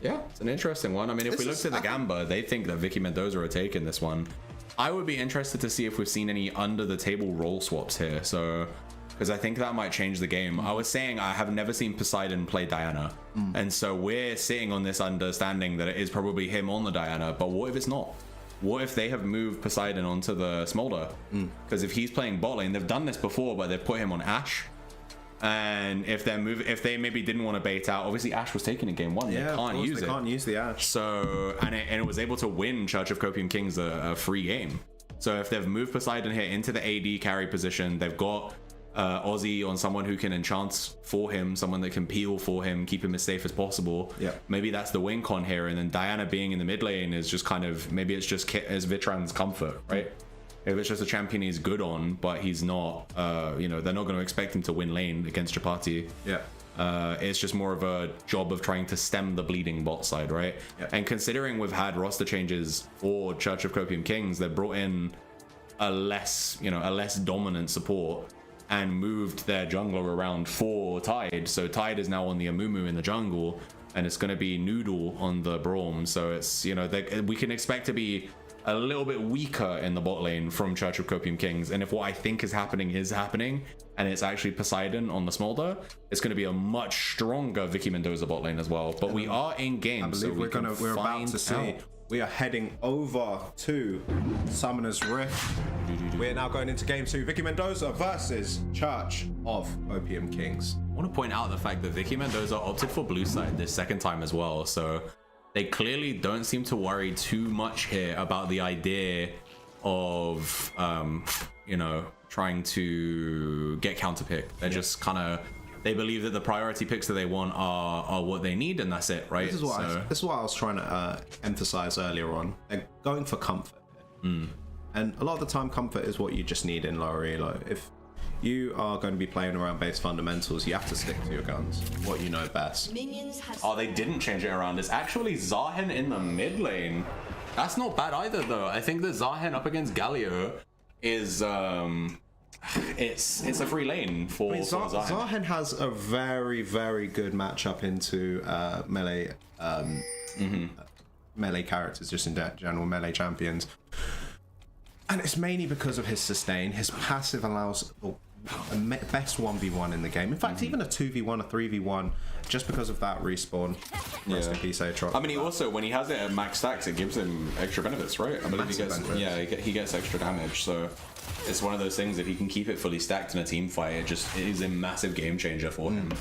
Yeah, it's an interesting one. I mean, if we looked at the Gamba, they think that Vicky Mendoza are taking this one. I would be interested to see if we've seen any under the table role swaps here. So, because I think that might change the game. I was saying I have never seen Poseidon play Diana. And so we're sitting on this understanding that it is probably him on the Diana. But what if it's not? What if they have moved Poseidon onto the Smolder? Because if he's playing bot lane, they've done this before, but they've put him on Ashe. And if they maybe didn't want to bait out, obviously Ashe was taken in game 1. Yeah, they can't use it. They can't use the Ashe. So and it was able to win Church of Copium Kings a free game. So if they've moved Poseidon here into the AD carry position, they've got Ozzy on someone who can enchant for him, someone that can peel for him, keep him as safe as possible. Yeah. Maybe that's the win con here, and then Diana being in the mid lane is just kind of, maybe it's just as Vitran's comfort, right? If it's just a champion he's good on, but he's not, you know, they're not going to expect him to win lane against Chapati. Yeah. It's just more of a job of trying to stem the bleeding bot side, right? Yeah. And considering we've had roster changes for Church of Copium Kings, they brought in a less dominant support and moved their jungler around for Tide. So Tide is now on the Amumu in the jungle, and it's going to be Noodle on the Braum. So it's, you know, we can expect to be a little bit weaker in the bot lane from Church of Copium Kings. And if what I think is happening, and it's actually Poseidon on the Smolder, it's going to be a much stronger Vicky Mendoza bot lane as well. But we are in game, so we're about to see. We are heading over to Summoner's Rift. We're now going into game 2. Vicky Mendoza versus Church of Copium Kings. I want to point out the fact that Vicky Mendoza opted for blue side this second time as well. So they clearly don't seem to worry too much here about the idea of, you know, trying to get counterpick. They're just kind of, they believe that the priority picks that they want are what they need, and that's it, right? This is what I was trying to emphasize earlier on. They're going for comfort. And a lot of the time, comfort is what you just need in lower elo. If you are going to be playing around base fundamentals. You have to stick to your guns, what you know best. Oh, they didn't change it around. It's actually Zahen in the mid lane. That's not bad either, though. I think the Zahen up against Galio is it's a free lane for, Zahen. Zahen has a very, very good matchup into melee melee characters, just in general melee champions. And it's mainly because of his sustain. His passive allows a best 1v1 in the game. In fact, even a 2v1, a 3v1, just because of that respawn. Rest in peace, Aatrox. I mean, he also, when he has it at max stacks, it gives him extra benefits, right? I believe he gets extra damage, so it's one of those things, if he can keep it fully stacked in a team fight, it just is a massive game changer for him.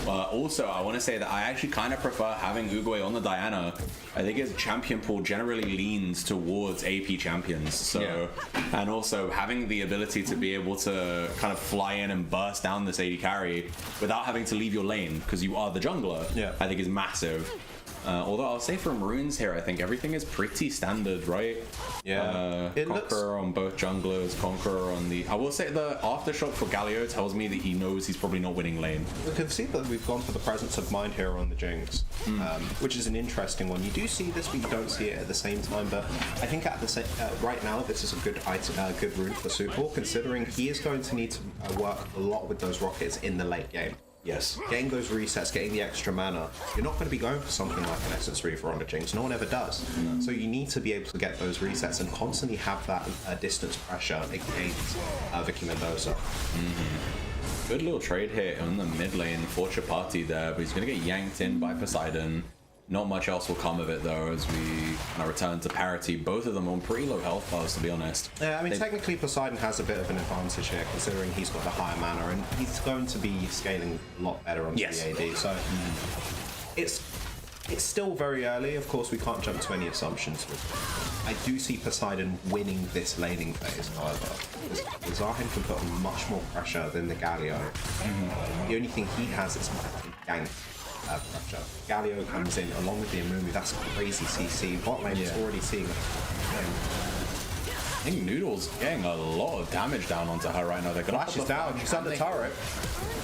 Also, I want to say that I actually kind of prefer having Uguay on the Diana. I think his champion pool generally leans towards AP champions, so and also having the ability to be able to kind of fly in and burst down this AD carry without having to leave your lane because you are the jungler, I think is massive. Although I'll say from runes here, I think everything is pretty standard, right? Yeah. Conqueror on both junglers, Conqueror on the... I will say the aftershock for Galio tells me that he knows he's probably not winning lane. We can see that we've gone for the presence of mind here on the Jinx, which is an interesting one. You do see this, but you don't see it at the same time. But I think at the same right now, this is a good item, good rune for Super, considering he is going to need to work a lot with those rockets in the late game. Yes. Getting those resets, getting the extra mana, you're not going to be going for something like an Essence Reaver on the Jinx. No one ever does. So you need to be able to get those resets and constantly have that distance pressure against Vicky Mendoza. Good little trade here on the mid lane for Chapati there, but he's going to get yanked in by Poseidon. Not much else will come of it, though, as we kind of return to parity. Both of them on pretty low health bars, to be honest. Yeah, I mean, technically Poseidon has a bit of an advantage here, considering he's got the higher mana, and he's going to be scaling a lot better onto the AD. So it's still very early. Of course, we can't jump to any assumptions. I do see Poseidon winning this laning phase, however. Zahen can put on much more pressure than the Galio. The only thing he has is gank. Pressure. Galio comes in along with the Amumu. That's crazy CC. Bot lane is already seeing it. I think Noodle's getting a lot of damage down onto her right now. They're gonna Flash is down. She's on the turret.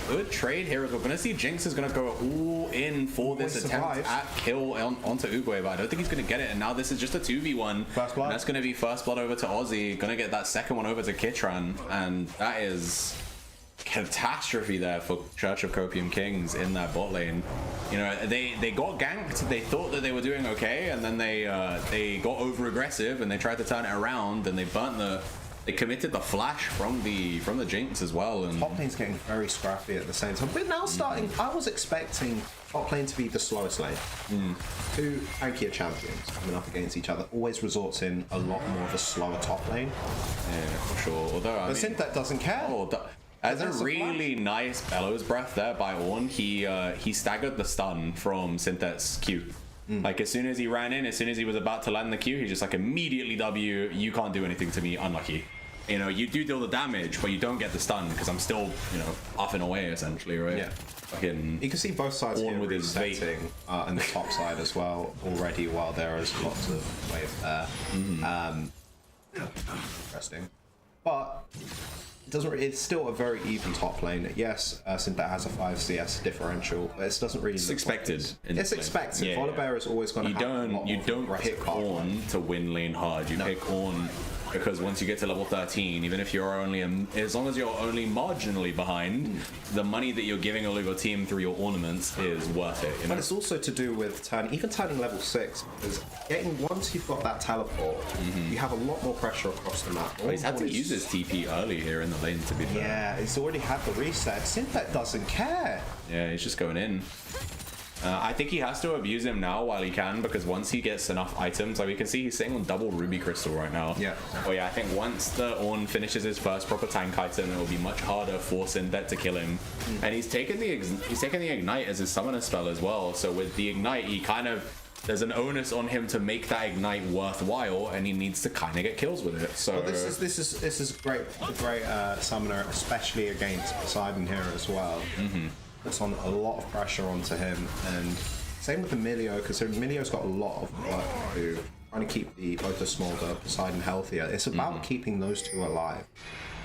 Good trade here as well. Gonna see Jinx is gonna go all in for this attempt at kill onto Uguay, but I don't think he's gonna get it. And now this is just a 2v1. First blood. And that's gonna be first blood over to Ozzy. Gonna get that second one over to Kitran, and that is catastrophe there for Church of Copium Kings in that bot lane. You know, they got ganked. They thought that they were doing okay, and then they got over aggressive and they tried to turn it around, and they committed the flash from the Jinx as well. And top lane's getting very scrappy at the same time. We're now starting. I was expecting top lane to be the slowest lane. Two tankier champions coming up against each other always results in a lot more of a slower top lane. Yeah, for sure. Although I mean, Synthet doesn't care. As a really nice bellows breath there by Ornn, he staggered the stun from Synthet's Q. Like as soon as he ran in, as soon as he was about to land the Q, he's just like immediately W, you can't do anything to me, unlucky. You know, you do deal the damage, but you don't get the stun because I'm still, you know, off and away essentially, right? Yeah. Fucking you can see both sides here with his setting and the top side as well already, while there is lots of wave there. Interesting. But it's still a very even top lane. Yes, Synthet has a 5 CS differential, but it doesn't really. It's expected. It's expected. Volibear is always going to have a lot You don't pick Ornn to win lane hard. You pick Ornn because once you get to level 13, even if you're only as long as you're only marginally behind, the money that you're giving all of your team through your ornaments is worth it. You know? But it's also to do with turning level 6, because once you've got that teleport, you have a lot more pressure across the map. But he's had to use his TP early here in the lane, to be fair. Yeah, he's already had the reset. Synthet doesn't care. Yeah, he's just going in. I think he has to abuse him now while he can, because once he gets enough items, like we can see he's sitting on double ruby crystal right now. Yeah. Oh yeah, I think once the Ornn finishes his first proper tank item, it will be much harder for Synthet to kill him. And he's taken the ignite as his summoner spell as well. So with the ignite, there's an onus on him to make that ignite worthwhile, and he needs to kind of get kills with it. So this is a great summoner, especially against Poseidon here as well. Puts on a lot of pressure onto him, and same with the Milio, because Milio's got a lot of work to do, trying to keep both the Smolder Poseidon healthier. It's about keeping those two alive.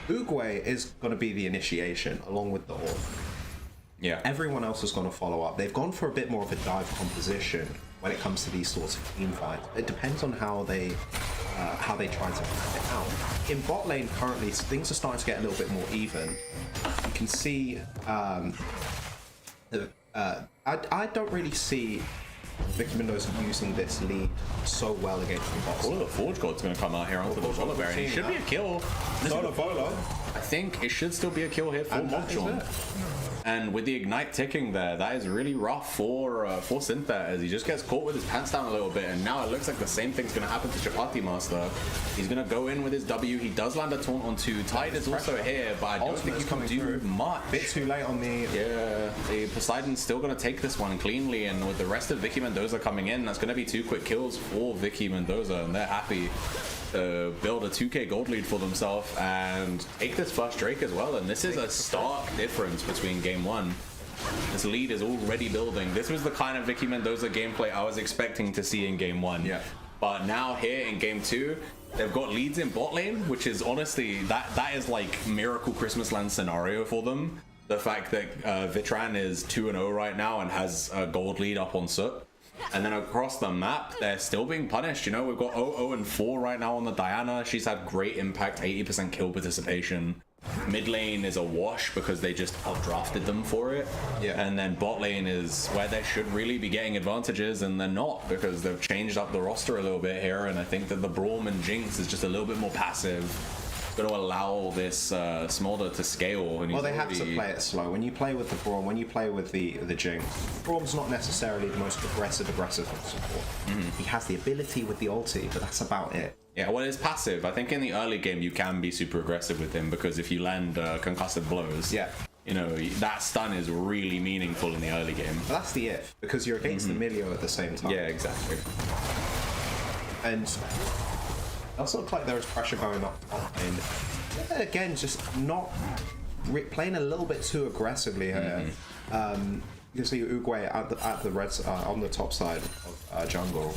Uruguay is going to be the initiation along with the orb. Yeah. Everyone else is going to follow up. They've gone for a bit more of a dive composition when it comes to these sorts of team fights. It depends on how they try to plan it out. In bot lane currently, things are starting to get a little bit more even. You can see I don't really see Vicky Mendoza using this lead so well against the boss. Oh, the Forge God's going to come out here onto the Vola Baron. It should be a kill. Not a Vola. I think it should still be a kill here for Mogjon. And with the Ignite ticking there, that is really rough for Synthet as he just gets caught with his pants down a little bit. And now it looks like the same thing's going to happen to Chapati Master. He's going to go in with his W. He does land a taunt onto Tide is also here, but I don't think you can do much. Bit too late on the... Yeah, the Poseidon's still going to take this one cleanly. And with the rest of Vicky Mendoza coming in, that's going to be 2 quick kills for Vicky Mendoza. And they're happy to build a 2k gold lead for themselves and take this first Drake as well. And this is a stark difference between game 1. This lead is already building. This was the kind of Vicky Mendoza gameplay I was expecting to see in game 1. Yeah. But now here in game 2, they've got leads in bot lane, which is honestly, that is like miracle Christmas land scenario for them. The fact that Vitran is 2-0 right now and has a gold lead up on Soot. And then across the map, they're still being punished. You know, we've got 0-0-4 right now on the Diana. She's had great impact, 80% kill participation. Mid lane is a wash because they just outdrafted them for it. Yeah. And then bot lane is where they should really be getting advantages, and they're not because they've changed up the roster a little bit here. And I think that the Braum and Jinx is just a little bit more passive. Going to allow this Smolder to scale. And well, they have to play it slow. When you play with the Braum, when you play with the Jinx, Braum's not necessarily the most aggressive support. He has the ability with the ulti, but that's about it. Yeah, well, it's passive. I think in the early game you can be super aggressive with him because if you land concussive blows, yeah, you know, that stun is really meaningful in the early game. But that's the if, because you're against the Milio at the same time. Yeah, exactly. And it also looks like there is pressure going up lane. Again, just not playing a little bit too aggressively here. You can see Uruguay at the reds on the top side of jungle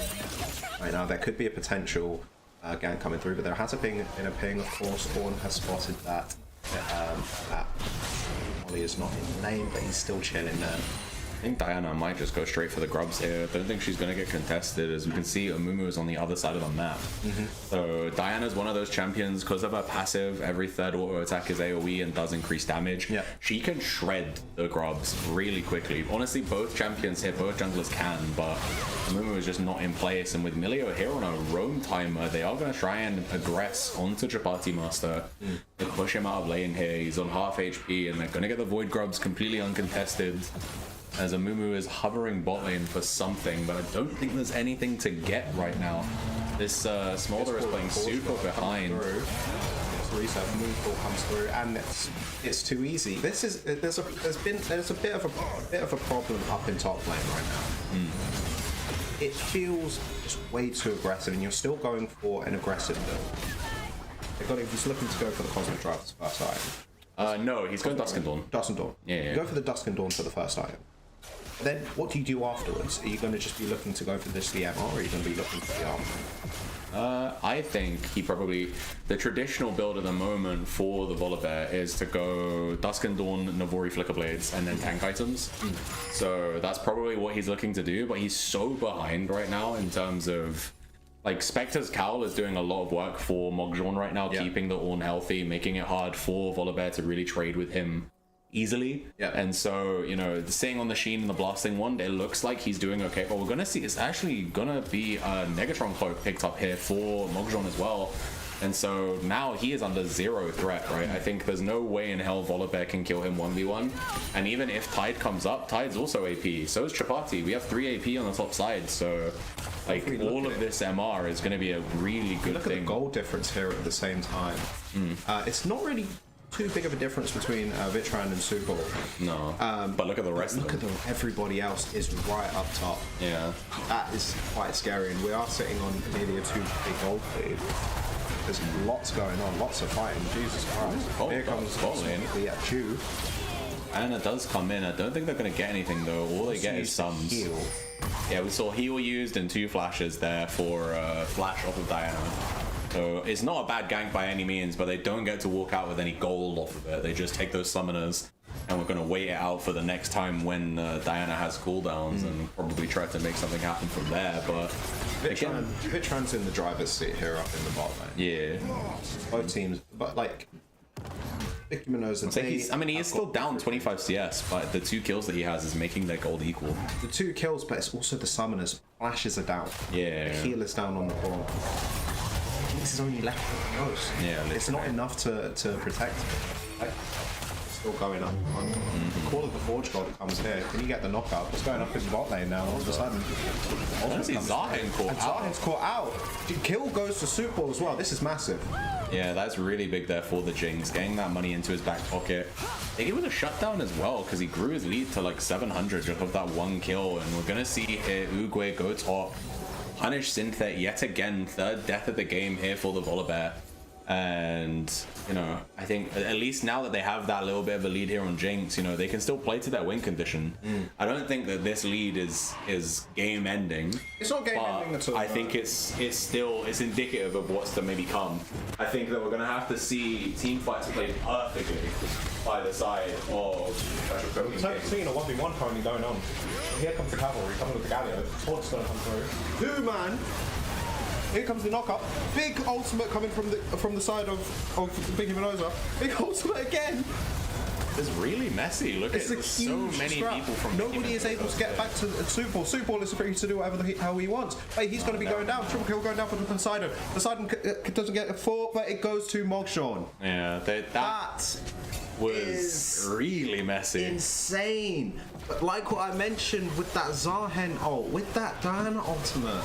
right now. There could be a potential gank coming through, but there has been a ping. Of course, Orn has spotted that Molly is not in lane, but he's still chilling there. I think Diana might just go straight for the grubs here. I don't think she's going to get contested. As we can see, Amumu is on the other side of the map. So Diana's one of those champions, because of her passive, every third auto attack is AoE and does increase damage. Yeah. She can shred the grubs really quickly. Honestly, both champions here, both junglers can, but Amumu is just not in place. And with Milio here on a roam timer, they are going to try and aggress onto Chapati Master. They push him out of lane here. He's on half HP, and they're going to get the Void Grubs completely uncontested. As Amumu is hovering bot lane for something, but I don't think there's anything to get right now. This Smolder is playing super behind. Reset Moonfall comes through, and it's too easy. This is there's a bit of a problem up in top lane right now. It feels just way too aggressive, and you're still going for an aggressive build. He's looking to go for the Cosmic Drive first item. No, he's going Dusk and Dawn. Dusk and Dawn. Yeah. Go for the Dusk and Dawn for the first item. Then what do you do afterwards? Are you going to just be looking to go for this the MR, or are you going to be looking for the armor? I think he probably, the traditional build at the moment for the Volibear is to go Dusk and Dawn, Navori Flicker Blades, and then tank items. So that's probably what he's looking to do, but he's so behind right now in terms of, like, Spectre's Cowl is doing a lot of work for Mogjon right now, keeping the Ornn healthy, making it hard for Volibear to really trade with him easily. And so, you know, staying on the Sheen and the Blasting Wand, it looks like he's doing okay, but we're gonna see it's actually gonna be a Negatron Cloak picked up here for Mogjon as well. And so now he is under zero threat, right? I think there's no way in hell Volibear can kill him 1v1. And even if Tide comes up, Tide's also AP. So is Chapati. We have 3 AP on the top side. So, like, all of this MR is going to be a really good look thing. At the gold difference here at the same time. It's not really too big of a difference between Vitran and Super. No. But look at the rest of them. Everybody else is right up top. Yeah. That is quite scary. And we are sitting on nearly a 2k gold lead. There's lots going on, lots of fighting. Jesus Christ. Here comes the Chew. And it does come in. I don't think they're going to get anything though. All they get is sums. Yeah, we saw heal used and 2 flashes there for flash off of Diana. So it's not a bad gank by any means, but they don't get to walk out with any gold off of it. They just take those summoners, and we're going to wait it out for the next time when Diana has cooldowns and probably try to make something happen from there. But Vitran's in the driver's seat here up in the bot lane. Yeah. Both teams, but like Vicky Mendoza, I mean, he is still down 25 CS, but the 2 kills that he has is making their gold equal. The 2 kills, but it's also the summoners. Flashes are down. Yeah. The heal is down on the floor. This is only left with the ghost. Yeah, it's not enough to protect him. Still going up. The Call of the Forge God comes here. Can you get the knockout? It's going up in the bot lane now. All of a sudden, Zahen caught out. Zahen's caught out. Kill goes to Soup Ball as well. This is massive. Yeah, that's really big there for the Jinx, getting that money into his back pocket. I think it was a shutdown as well, because he grew his lead to like 700 just of that 1 kill, and we're gonna see here Uguay go top, punish Synthet yet again, 3rd death of the game here for the Volibear. And, you know, I think at least now that they have that little bit of a lead here on Jinx, you know, they can still play to their win condition. I don't think that this lead is game ending. It's not game ending at all. I think it's indicative of what's to maybe come. I think that we're gonna have to see team fights played perfectly by the side of Seeing a 1v1 currently going on. Here comes the cavalry, coming with the Galio. Taunts gonna come through. 2 man. Here comes the knockup. Big ultimate coming from the side of Vicky Mendoza. Big ultimate again. It's really messy. Look at so many people from Nobody is able to get back to Soup Ball. Soup Ball is free to do whatever how he wants. Hey, he's going to be going down. Triple kill going down for the Poseidon. Poseidon doesn't get a 4, but it goes to Mogsean. Yeah, that was really messy. Insane. But like what I mentioned with that Zahen ult, with that Diana ultimate.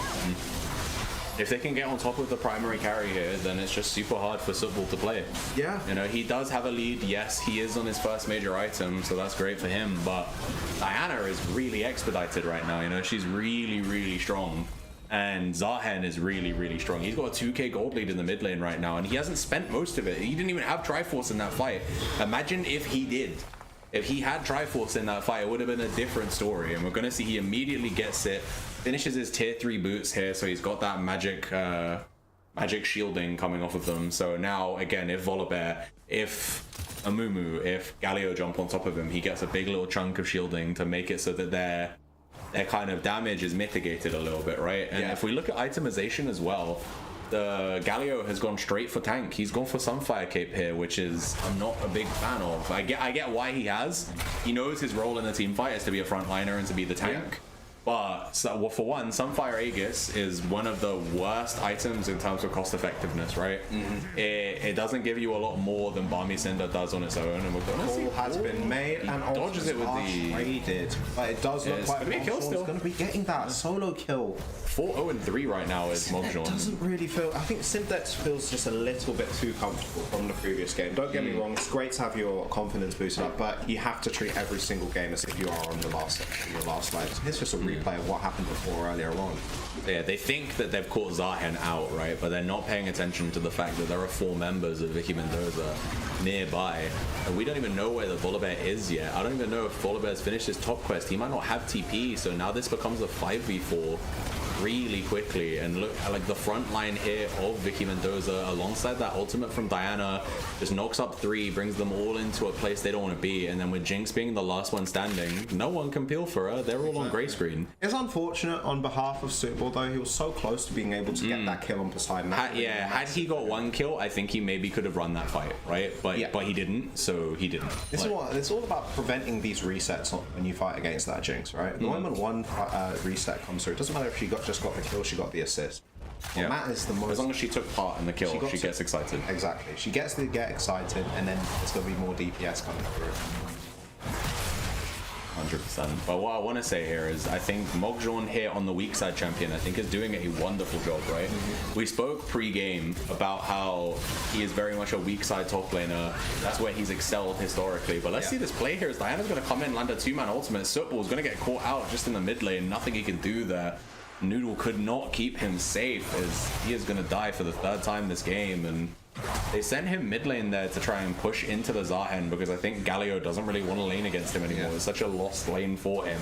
If they can get on top of the primary carry here, then it's just super hard for Soup Ball to play. Yeah. You know, he does have a lead. Yes, he is on his first major item, so that's great for him. But Diana is really expedited right now. You know, she's really, really strong. And Zahen is really, really strong. He's got a 2k gold lead in the mid lane right now, and he hasn't spent most of it. He didn't even have Triforce in that fight. Imagine if he did. If he had Triforce in that fight, it would have been a different story. And we're going to see he immediately gets it, finishes his tier 3 boots here, so he's got that magic shielding coming off of them. So now, again, if Volibear, if Amumu, if Galio jump on top of him, he gets a big little chunk of shielding to make it so that their kind of damage is mitigated a little bit, right? And if we look at itemization as well, the Galio has gone straight for tank. He's gone for Sunfire Cape here, which is I'm not a big fan of. I get why he has. He knows his role in the team fight is to be a frontliner and to be the tank. But well, for one, Sunfire Aegis is one of the worst items in terms of cost effectiveness, right? It doesn't give you a lot more than Balmy Cinder does on its own, and we're gonna see. Has been made and dodges it with the traded, but it does look like Mogsean's going to be getting that solo kill. 4-0-3 right now is Mogsean. It doesn't really feel. I think Synthex feels just a little bit too comfortable from the previous game. Don't get me wrong; it's great to have your confidence boosted up, but you have to treat every single game as if you are on your last life. It's just a replay of what happened before earlier on. Yeah, they think that they've caught Zahen out, right? But they're not paying attention to the fact that there are 4 members of Vicky Mendoza nearby. And we don't even know where the Volibear is yet. I don't even know if Volibear's finished his top quest. He might not have TP, so now this becomes a 5v4 really quickly. And look at like the front line here of Vicky Mendoza alongside that ultimate from Diana just knocks up 3, brings them all into a place they don't want to be, and then with Jinx being the last one standing, no one can peel for her. They're all on grey screen. It's unfortunate on behalf of Soup Ball though. He was so close to being able to get that kill on Poseidon. Had he got 1 kill, I think he maybe could have run that fight, right? But he didn't, so he didn't. This is what it's all about, preventing these resets when you fight against that Jinx, right? The moment one reset comes through, it doesn't matter if she just got the kill, she got the assist. What matters the most, as long as she took part in the kill, she gets excited. Exactly, she gets to get excited, and then there's going to be more DPS coming through. 100%. But what I want to say here is I think Mogsean here on the weak side champion, I think is doing a wonderful job, right? We spoke pre-game about how he is very much a weak side top laner. That's where he's excelled historically. But let's see this play here as Diana's going to come in, land a 2-man ultimate. Soup Ball's going to get caught out just in the mid lane. Nothing he can do there. Noodle could not keep him safe as he is going to die for the 3rd time this game. And They sent him mid lane there to try and push into the Zahen because I think Galio doesn't really want to lane against him anymore. It's such a lost lane for him.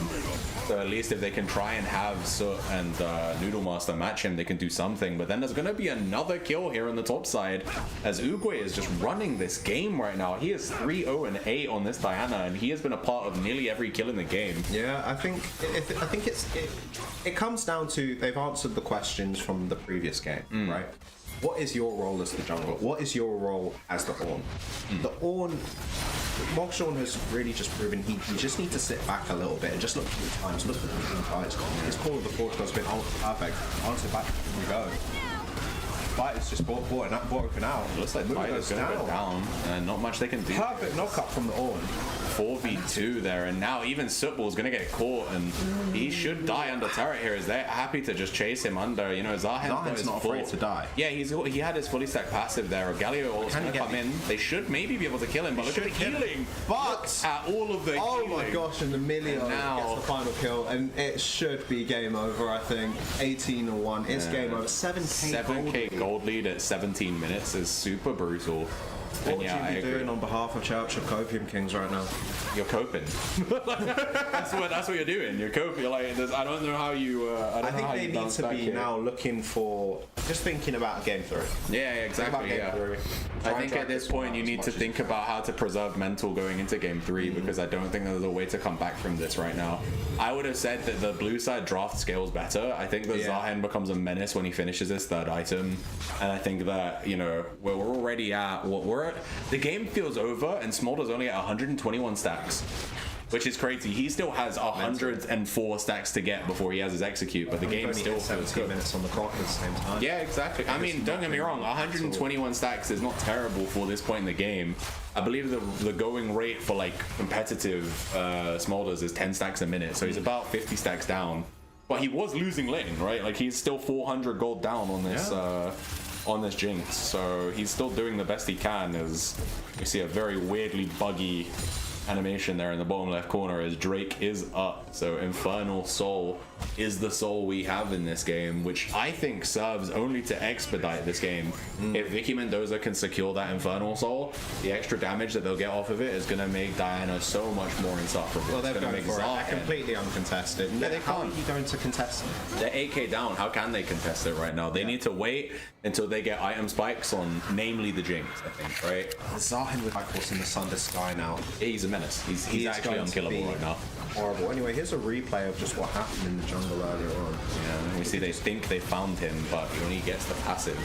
So at least if they can try and have Soot and Noodle Master match him, they can do something. But then there's going to be another kill here on the top side as Uguay is just running this game right now. He is 3-0-8 on this Diana, and he has been a part of nearly every kill in the game. Yeah, I think it comes down to they've answered the questions from the previous game, right? What is your role as the jungler? What is your role as the Ornn? The Ornn, Mogshawn has really just proven he just needs to sit back a little bit and just look at the times, look at the fights. His call of the Forge has been perfect. Answer back, here we go. Fight is just broken out. It looks like the fight is going to go down, and not much they can do. Perfect knockup from the Ornn. 4v2 there, and now even Sootball's gonna get caught, and he should die under turret here as they're happy to just chase him under. You know, Zahen's not afraid to die. Yeah, he had his fully stacked passive there. Galio also gonna come in. They should maybe be able to kill him, but look at the healing. But at all of the oh my gosh, and the Milio gets the final kill, and it should be game over. I think 18-1. It's game over. 7k gold lead at 17 minutes is super brutal. What would you be doing on behalf of Church of Copium Kings right now? You're coping. that's what you're doing. You're coping. You're like, I don't know how you. I think they need to be now looking for, just thinking about game 3. Yeah, exactly. I think at this point you need to think about how to preserve mental going into game 3 because I don't think there's a way to come back from this right now. I would have said that the blue side draft scales better. I think that Zahen becomes a menace when he finishes his 3rd item, and I think that we're already at what we're at. The game feels over, and Smolder's only at 121 stacks, which is crazy. He still has 104 stacks to get before he has his execute, but the game still feels good. Minutes on the clock at the same time. Yeah, exactly. I mean, don't get me wrong, 121 stacks is not terrible for this point in the game. I believe the going rate for like competitive Smolders is 10 stacks a minute, so he's about 50 stacks down. But he was losing lane, right? Like he's still 400 gold down on this on this Jinx, so he's still doing the best he can. As you see a very weirdly buggy animation there in the bottom left corner as Drake is up. So Infernal Soul is the soul we have in this game, which I think serves only to expedite this game. If Vicky Mendoza can secure that Infernal Soul, the extra damage that they'll get off of it is going to make Diana so much more insufferable. Well, they're going for it. They're completely uncontested. Yeah, How are you going to contest them? They're 8k down. How can they contest it right now? They need to wait until they get item spikes on, namely the Jinx, I think, right? Zahen with High Force in the Sun Sky now. He's a menace. He's actually unkillable right now. Horrible. Anyway, here's a replay of just what happened in the jungle earlier on. Yeah, we see they think they found him, but he only gets the passive.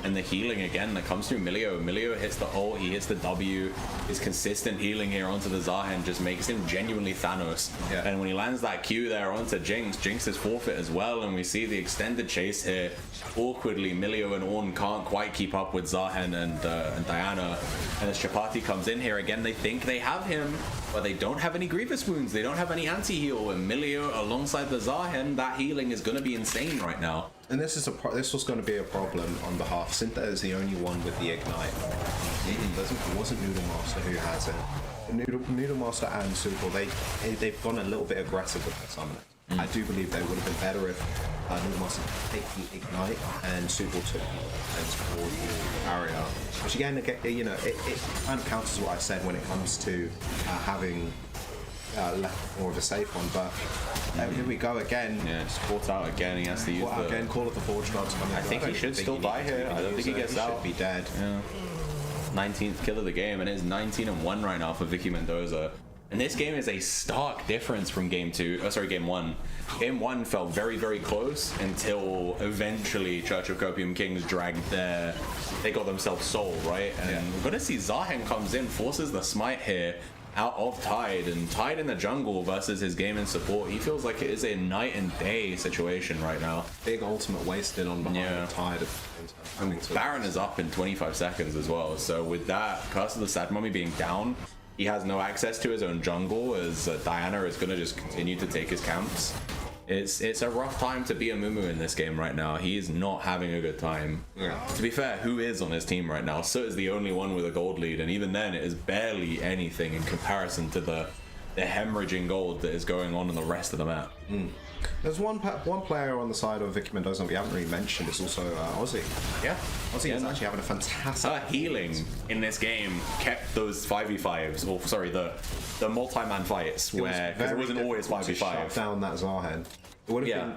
And the healing again that comes through Milio. Milio hits the ult, he hits the W. His consistent healing here onto the Zahen just makes him genuinely Thanos. Yeah. And when he lands that Q there onto Jinx, Jinx is forfeit as well. And we see the extended chase here. Awkwardly, Milio and Ornn can't quite keep up with Zahen and Diana. And as Chapati comes in here again, they think they have him, but they don't have any Grievous wounds. They don't have any anti-heal. And Milio alongside the Zahen, that healing is going to be insane right now. And this was going to be a problem on behalf. Syntha is the only one with the ignite. It wasn't Noodle Master who has it. Noodle Master and Super, they've gone a little bit aggressive with their summoners. I do believe they would have been better if Noodle Master take the ignite and Super took the for the barrier. Which again, it kind of counters what I said when it comes to having left more of a safe one, but here we go again. Yeah, just caught out again. He has to use the... Again, Call of the Forge Gods coming. I think he should still die here. I don't think he gets out. He should be dead. Yeah. 19th kill of the game, and it's 19-1 right now for Vicky Mendoza. And this game is a stark difference from game 1. Game 1 felt very, very close until eventually Church of Copium Kings dragged they got themselves soul, right? And we're gonna see Zahen comes in, forces the smite here out of Tide, and Tide in the jungle versus his game in support. He feels like it is a night and day situation right now. Big ultimate wasted on behind Tide. Baron is up in 25 seconds as well. So with that, Curse of the Sad Mummy being down, he has no access to his own jungle as Diana is going to just continue to take his camps. It's a rough time to be a Mumu in this game right now. He is not having a good time. Yeah. To be fair, who is on his team right now? Soot is the only one with a gold lead, and even then it is barely anything in comparison to the the hemorrhaging gold that is going on in the rest of the map. There's one player on the side of Vicky Mendoza we haven't really mentioned. It's also Ozzy. Yeah, Ozzy is actually having a fantastic. Her healing in this game kept those 5v5s, or sorry, the multi-man fights where it wasn't always 5v5. Shut down that Zahen. Yeah,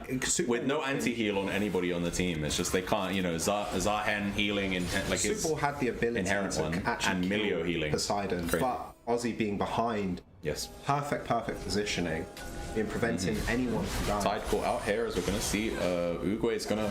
with no anti-heal on anybody on the team. It's just they can't, you know, Zahen healing in like his Super had the ability inherent to one, actually and Milio healing. Poseidon, but Ozzy being behind. Yes. Perfect positioning in preventing anyone from dying. Side caught out here, as we're gonna see. Uguay is gonna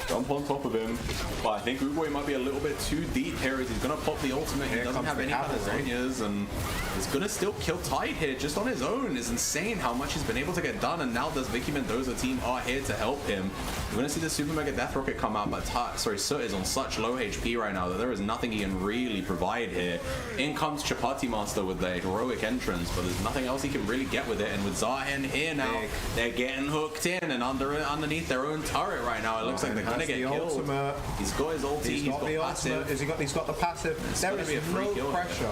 jump on top of him, but I think Uguay might be a little bit too deep here. As he's gonna pop the ultimate. He doesn't have any lasagnas, and he's gonna still kill Tide here just on his own. It's insane how much he's been able to get done, and now this Vicky Mendoza team are here to help him. We're gonna see the Super Mega Death Rocket come out, but Soot is on such low HP right now that there is nothing he can really provide here. In comes Chapati Master with the heroic entrance, but there's nothing else he can really get with it. And with Zahen here now, they're getting hooked in and underneath their own turret right now. It looks like they're gonna get killed. Ultimate. He's got his ulti, he's got the passive. ultimate. He's got the passive. There is no pressure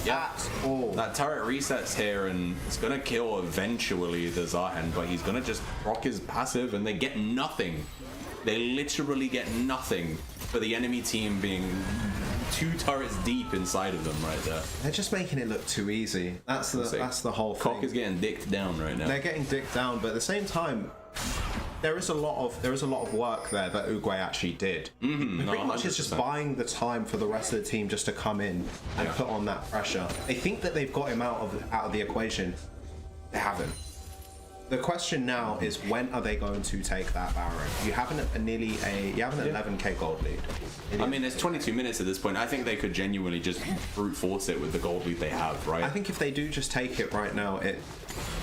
at all. That turret resets here, and it's gonna kill eventually the Zahen, but he's gonna just proc his passive, and they get nothing. They literally get nothing for the enemy team being 2 turrets deep inside of them right there. They're just making it look too easy. That's the whole thing. Cock is getting dicked down right now. They're getting dicked down, but at the same time, there is a lot of work there that Uguay actually did. Pretty much it's just buying the time for the rest of the team just to come in and put on that pressure. They think that they've got him out of the equation. They haven't. The question now is, when are they going to take that Baron? You have an 11k gold lead. I mean, it's 22 minutes at this point. I think they could genuinely just brute force it with the gold lead they have, right? I think if they do just take it right now,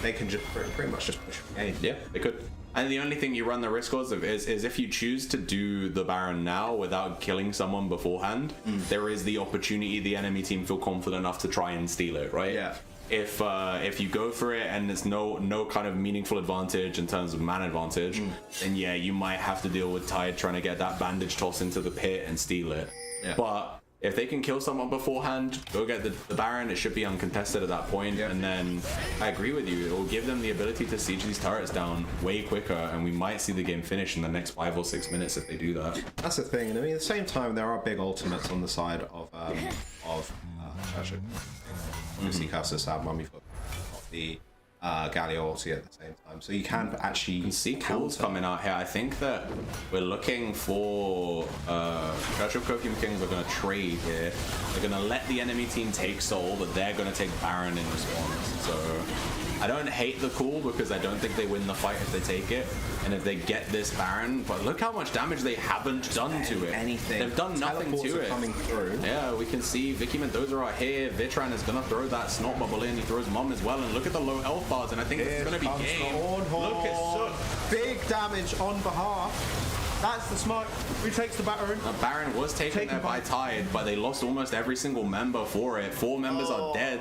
they can just pretty much just push the game. Yeah, they could. And the only thing you run the risk of is if you choose to do the Baron now without killing someone beforehand, there is the opportunity the enemy team feel confident enough to try and steal it, right? Yeah. If you go for it and there's no kind of meaningful advantage in terms of man advantage, then yeah, you might have to deal with Tide trying to get that bandage toss into the pit and steal it. Yeah. But if they can kill someone beforehand, go get the Baron. It should be uncontested at that point. And then I agree with you. It will give them the ability to siege these turrets down way quicker, and we might see the game finish in the next 5 or 6 minutes if they do that. That's the thing. And I mean, at the same time, there are big ultimates on the side of obviously Cassis have Mummy for the Galio ulti at the same time, so you can actually see calls coming out here. I think that we're looking for Church of Copium Kings are going to trade here. They're going to let the enemy team take Soul, but they're going to take Baron in response. So I don't hate the call because I don't think they win the fight if they take it, and if they get this Baron. But look how much damage they haven't done to it. Anything. They've done nothing to it. Coming through. Yeah, we can see Vicky Mendoza right here. Vitran is going to throw that snot bubble in. He throws Mom as well, and look at the low health bars, and I think it's going to be game. Look at Soot. Big damage on behalf. That's the smoke. Who takes the Baron? The Baron was taken there by Tide, but they lost almost every single member for it. 4 members are dead.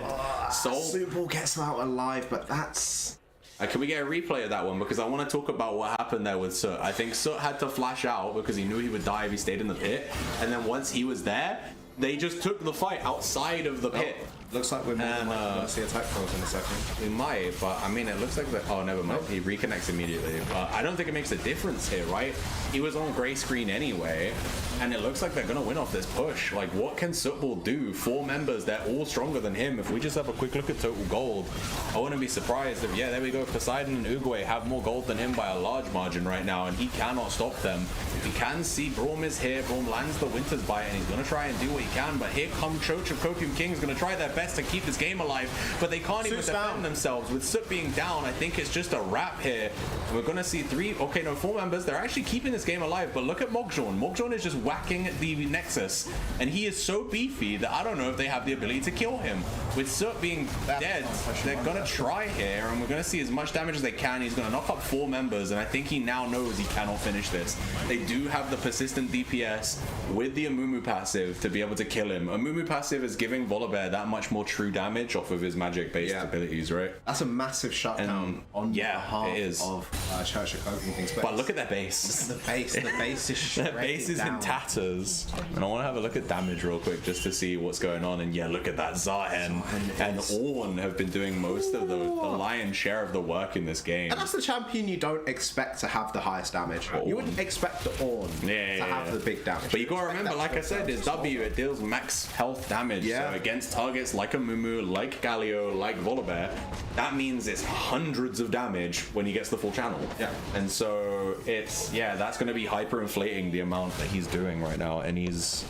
Soul Super gets them out alive, but that's... Can we get a replay of that one? Because I want to talk about what happened there with Soot. I think Soot had to flash out because he knew he would die if he stayed in the pit. And then once he was there, they just took the fight outside of the pit. Looks like we're going to see attack pros in a second. We might, but I mean, it looks like that. Oh, never mind. He reconnects immediately. But I don't think it makes a difference here, right? He was on gray screen anyway, and it looks like they're gonna win off this push. Like, what can Sootball do? 4 members, they're all stronger than him. If we just have a quick look at total gold, I wouldn't be surprised if, yeah, there we go. Poseidon and Uguay have more gold than him by a large margin right now, and he cannot stop them. We can see Braum is here. Braum lands the Winter's Bite, and he's gonna try and do what he can. But here come Church of Copium Kings, gonna try their best to keep this game alive, but they can't even defend themselves. With Soot being down, I think it's just a wrap here. And we're gonna see 4 members. They're actually keeping this game alive, but look at Mogjon. Mogjon is just whacking the Nexus, and he is so beefy that I don't know if they have the ability to kill him. With Soot being dead, they're gonna try here, and we're gonna see as much damage as they can. He's gonna knock up 4 members, and I think he now knows he cannot finish this. They do have the persistent DPS with the Amumu passive to be able able to kill him. A Mumu passive is giving Volibear that much more true damage off of his magic-based abilities, right? That's a massive shutdown on behalf of Church of Copium things. But look at their base. Look at the base. The base is shredded Their base is in tatters. And I want to have a look at damage real quick just to see what's going on. And yeah, look at that. Zahen and Ornn have been doing most of the lion's share of the work in this game. And that's the champion you don't expect to have the highest damage. You wouldn't expect the Ornn to have the big damage. But you gotta remember, like I said, this W, it deals max health damage. Yeah. So against targets like a Mumu, like Galio, like Volibear, that means it's hundreds of damage when he gets the full channel. Yeah. And so it's, that's going to be hyper-inflating the amount that he's doing right now. And he's,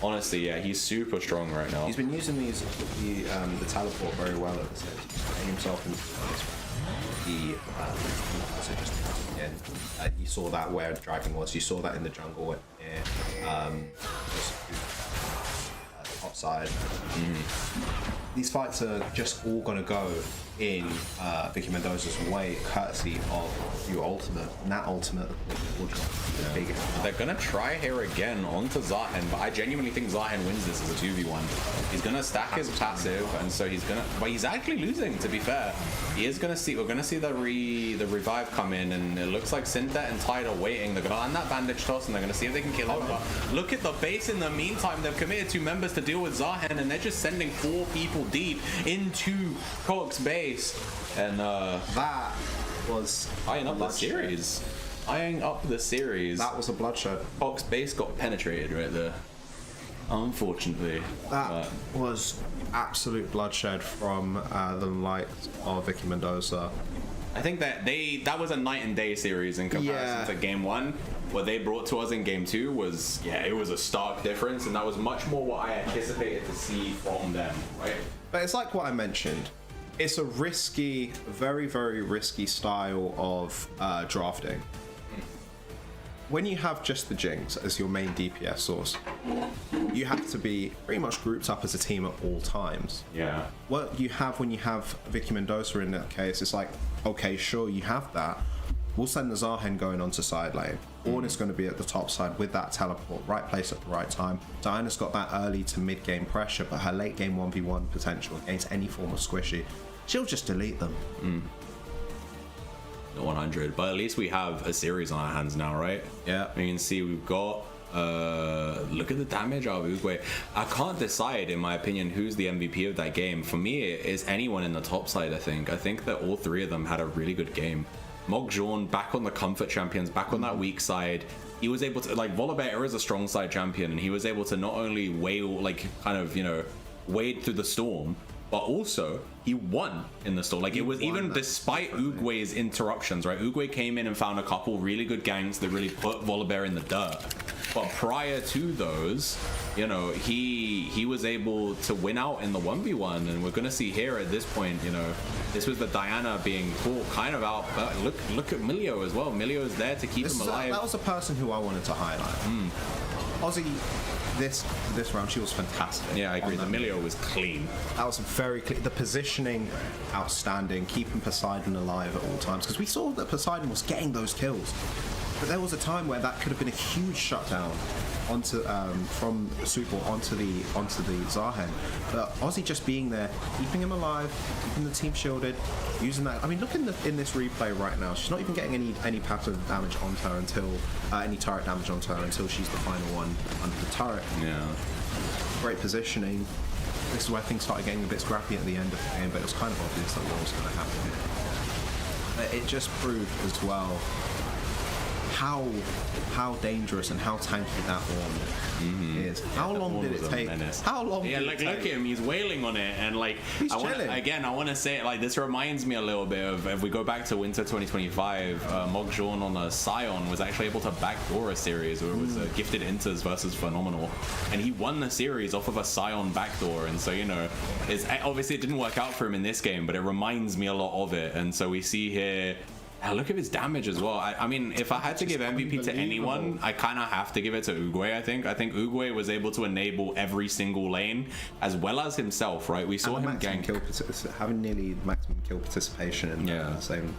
honestly, he's super strong right now. He's been using the teleport very well at this stage. He's putting himself into the also just again, you saw that where the dragon was. You saw that in the jungle near top side. These fights are just all gonna go in Vicky Mendoza's way, courtesy of your ultimate, and that ultimate will drop the biggest. They're gonna try here again onto Zahen, but I genuinely think Zahen wins this as a 2v1. He's gonna stack his passive, and so he's gonna, but he's actually losing, to be fair. He is gonna see, we're gonna see the revive come in, and it looks like Synthet and Tide are waiting. They're gonna land that bandage toss, and they're gonna see if they can kill him. But look at the base in the meantime. They've committed 2 members to deal with Zahen, and they're just sending 4 people deep into Cog's base. And that was eyeing up the series. Eyeing up the series. That was a bloodshed. Cog's base got penetrated right there. Unfortunately. That was absolute bloodshed from the likes of Vicky Mendoza. I think that that was a night and day series in comparison to game 1. What they brought to us in game 2 was, it was a stark difference, and that was much more what I anticipated to see from them, right? But it's like what I mentioned. It's a risky, very, very risky style of drafting. When you have just the Jinx as your main DPS source, you have to be pretty much grouped up as a team at all times. Yeah. What you have when you have Vicky Mendoza in that case, it's like, okay, sure, you have that. We'll send the Zahen going onto side lane. Ornn is going to be at the top side with that teleport, right place at the right time. Diana's got that early to mid game pressure, but her late game 1v1 potential against any form of squishy, she'll just delete them. 100, but at least we have a series on our hands now, right? Yeah. You can see we've got look at the damage of Uguay. I can't decide, in my opinion, who's the MVP of that game. For me, it is anyone in the top side. I think that all 3 of them had a really good game. Mogjon back on the comfort champions, back on that weak side. He was able to, like, Volibear is a strong side champion, and he was able to not only wade through the storm, but also he won in the storm. Like, it was even despite Uguay's interruptions, right? Uguay came in and found a couple really good ganks that really put Volibear in the dirt. But prior to those, he was able to win out in the 1v1, and we're gonna see here at this point, this was the Diana being pulled kind of out. But look at Milio as well. Milio's there to keep him alive. That was a person who I wanted to highlight. Ozzy, this round, she was fantastic. Yeah, I agree. The Milio was clean. That was very clean. The positioning, outstanding. Keeping Poseidon alive at all times, because we saw that Poseidon was getting those kills. But there was a time where that could have been a huge shutdown onto from Super onto the Zahen. But Ozzy just being there, keeping him alive, keeping the team shielded, using that. I mean, look in this replay right now. She's not even getting any passive damage onto her until any turret damage onto her until she's the final one under the turret. Yeah. Great positioning. This is where things started getting a bit scrappy at the end of the game, but it was kind of obvious that what was going to happen. But it just proved as well how dangerous and how tanky that Ornn is. How long did it take? How long? Yeah, look at him. He's wailing on it, and he's chilling. I want to say, this reminds me a little bit of, if we go back to Winter 2025, Mogjon on a Scion was actually able to backdoor a series where it was gifted Inters versus Phenomenal, and he won the series off of a Scion backdoor. And so obviously it didn't work out for him in this game, but it reminds me a lot of it. And so we see here. Look at his damage as well. I mean, if I had to give MVP to anyone, I kind of have to give it to Uguay, I think. I think Uguay was able to enable every single lane, as well as himself, right? We saw him gank. Having nearly maximum kill participation in the same,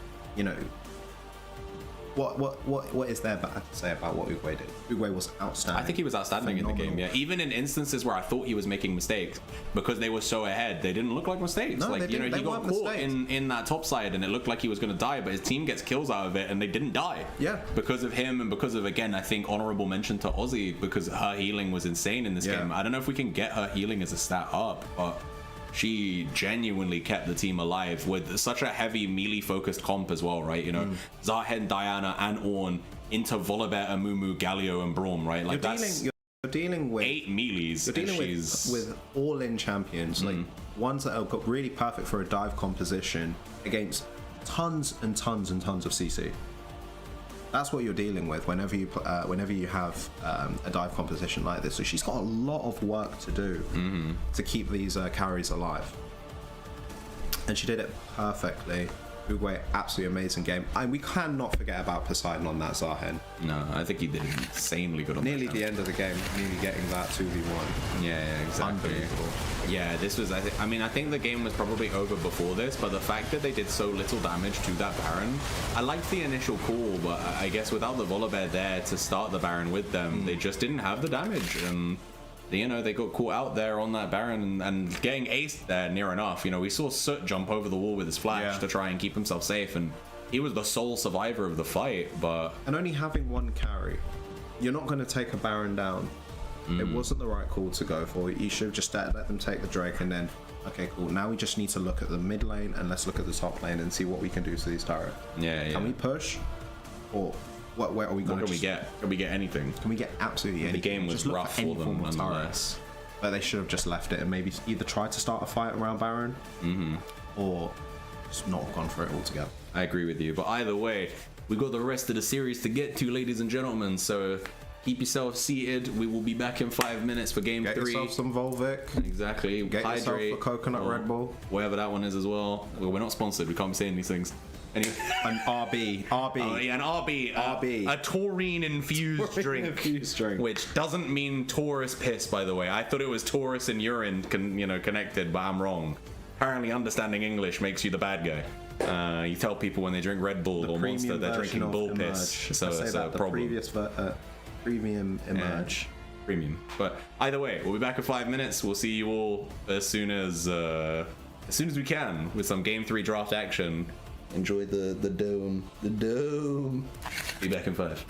What is there to say about what Uguay did? Uguay was outstanding. I think he was outstanding in the game. Yeah, even in instances where I thought he was making mistakes because they were so ahead, they didn't look like mistakes. No, like he got caught in that top side, and it looked like he was going to die, but his team gets kills out of it, and they didn't die. Yeah, because of him and because of, again, I think honorable mention to Aussie because her healing was insane in this game. I don't know if we can get her healing as a stat up, but she genuinely kept the team alive with such a heavy melee focused comp as well, right? You know, Zahen, Diana, and Ornn into Volibear, Amumu, Galio, and Braum, right? Like you're dealing with 8 melees. You're dealing with all-in champions, like ones that have got really perfect for a dive composition against tons and tons and tons of CC. That's what you're dealing with whenever you have a dive composition like this. So she's got a lot of work to do to keep these carries alive, and she did it perfectly. Uguay, absolutely amazing game. And we cannot forget about Poseidon on that Zahen. No, I think he did insanely good on nearly the end of the game, nearly getting that 2v1. Yeah, exactly. Unbelievable. Yeah, this was, I think the game was probably over before this, but the fact that they did so little damage to that Baron, I liked the initial call, but I guess without the Volibear there to start the Baron with them, they just didn't have the damage, and you know, they got caught out there on that Baron and getting aced there near enough. You know, we saw Soot jump over the wall with his flash to try and keep himself safe, and he was the sole survivor of the fight, but... And only having one carry, you're not going to take a Baron down. It wasn't the right call to go for. You should have just let them take the Drake and then, okay, cool, now we just need to look at the mid lane and let's look at the top lane and see what we can do to these turrets. Yeah. Can we push? Or... Where are we going? What can we get? Can we get anything? Can we get absolutely anything? The game was rough for them nonetheless. But they should have just left it and maybe either tried to start a fight around Baron, or just not gone for it altogether. I agree with you. But either way, we've got the rest of the series to get to, ladies and gentlemen. So keep yourself seated. We will be back in 5 minutes for game 3. Get yourself some Volvic. Exactly. Get yourself a coconut Red Bull. Whatever that one is as well. Well, we're not sponsored. We can't be saying these things. Anyway. An RB. Oh, yeah, an RB. A taurine-infused drink. Which doesn't mean Taurus piss, by the way. I thought it was Taurus and urine connected, but I'm wrong. Apparently understanding English makes you the bad guy. You tell people when they drink Red Bull or Monster, they're drinking bull piss. So it's a problem. Premium Emerge. Yeah. Premium. But either way, we'll be back in 5 minutes. We'll see you all as soon as we can with some Game 3 draft action. Enjoy the dome. The dome. Be back in 5.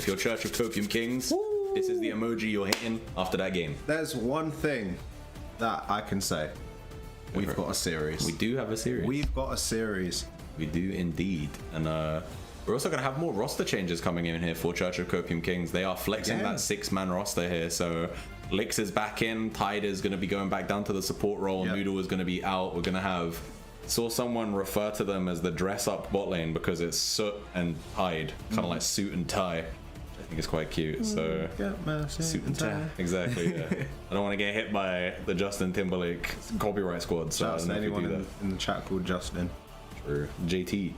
If you're Church of Copium Kings, this is the emoji you're hitting after that game. There's one thing that I can say. We've got a series. We do have a series. We've got a series. We do indeed. And we're also going to have more roster changes coming in here for Church of Copium Kings. They are flexing that 6-man roster here. So Lix is back in. Tide is going to be going back down to the support role. Noodle is going to be out. We're going to have... Saw someone refer to them as the dress-up bot lane because it's Soot and Tide. Kind of like suit and tie. I think it's quite cute. So suit and tie. Exactly, yeah. I don't want to get hit by the Justin Timberlake copyright squad. So Just anyone in the chat called Justin. True. JT.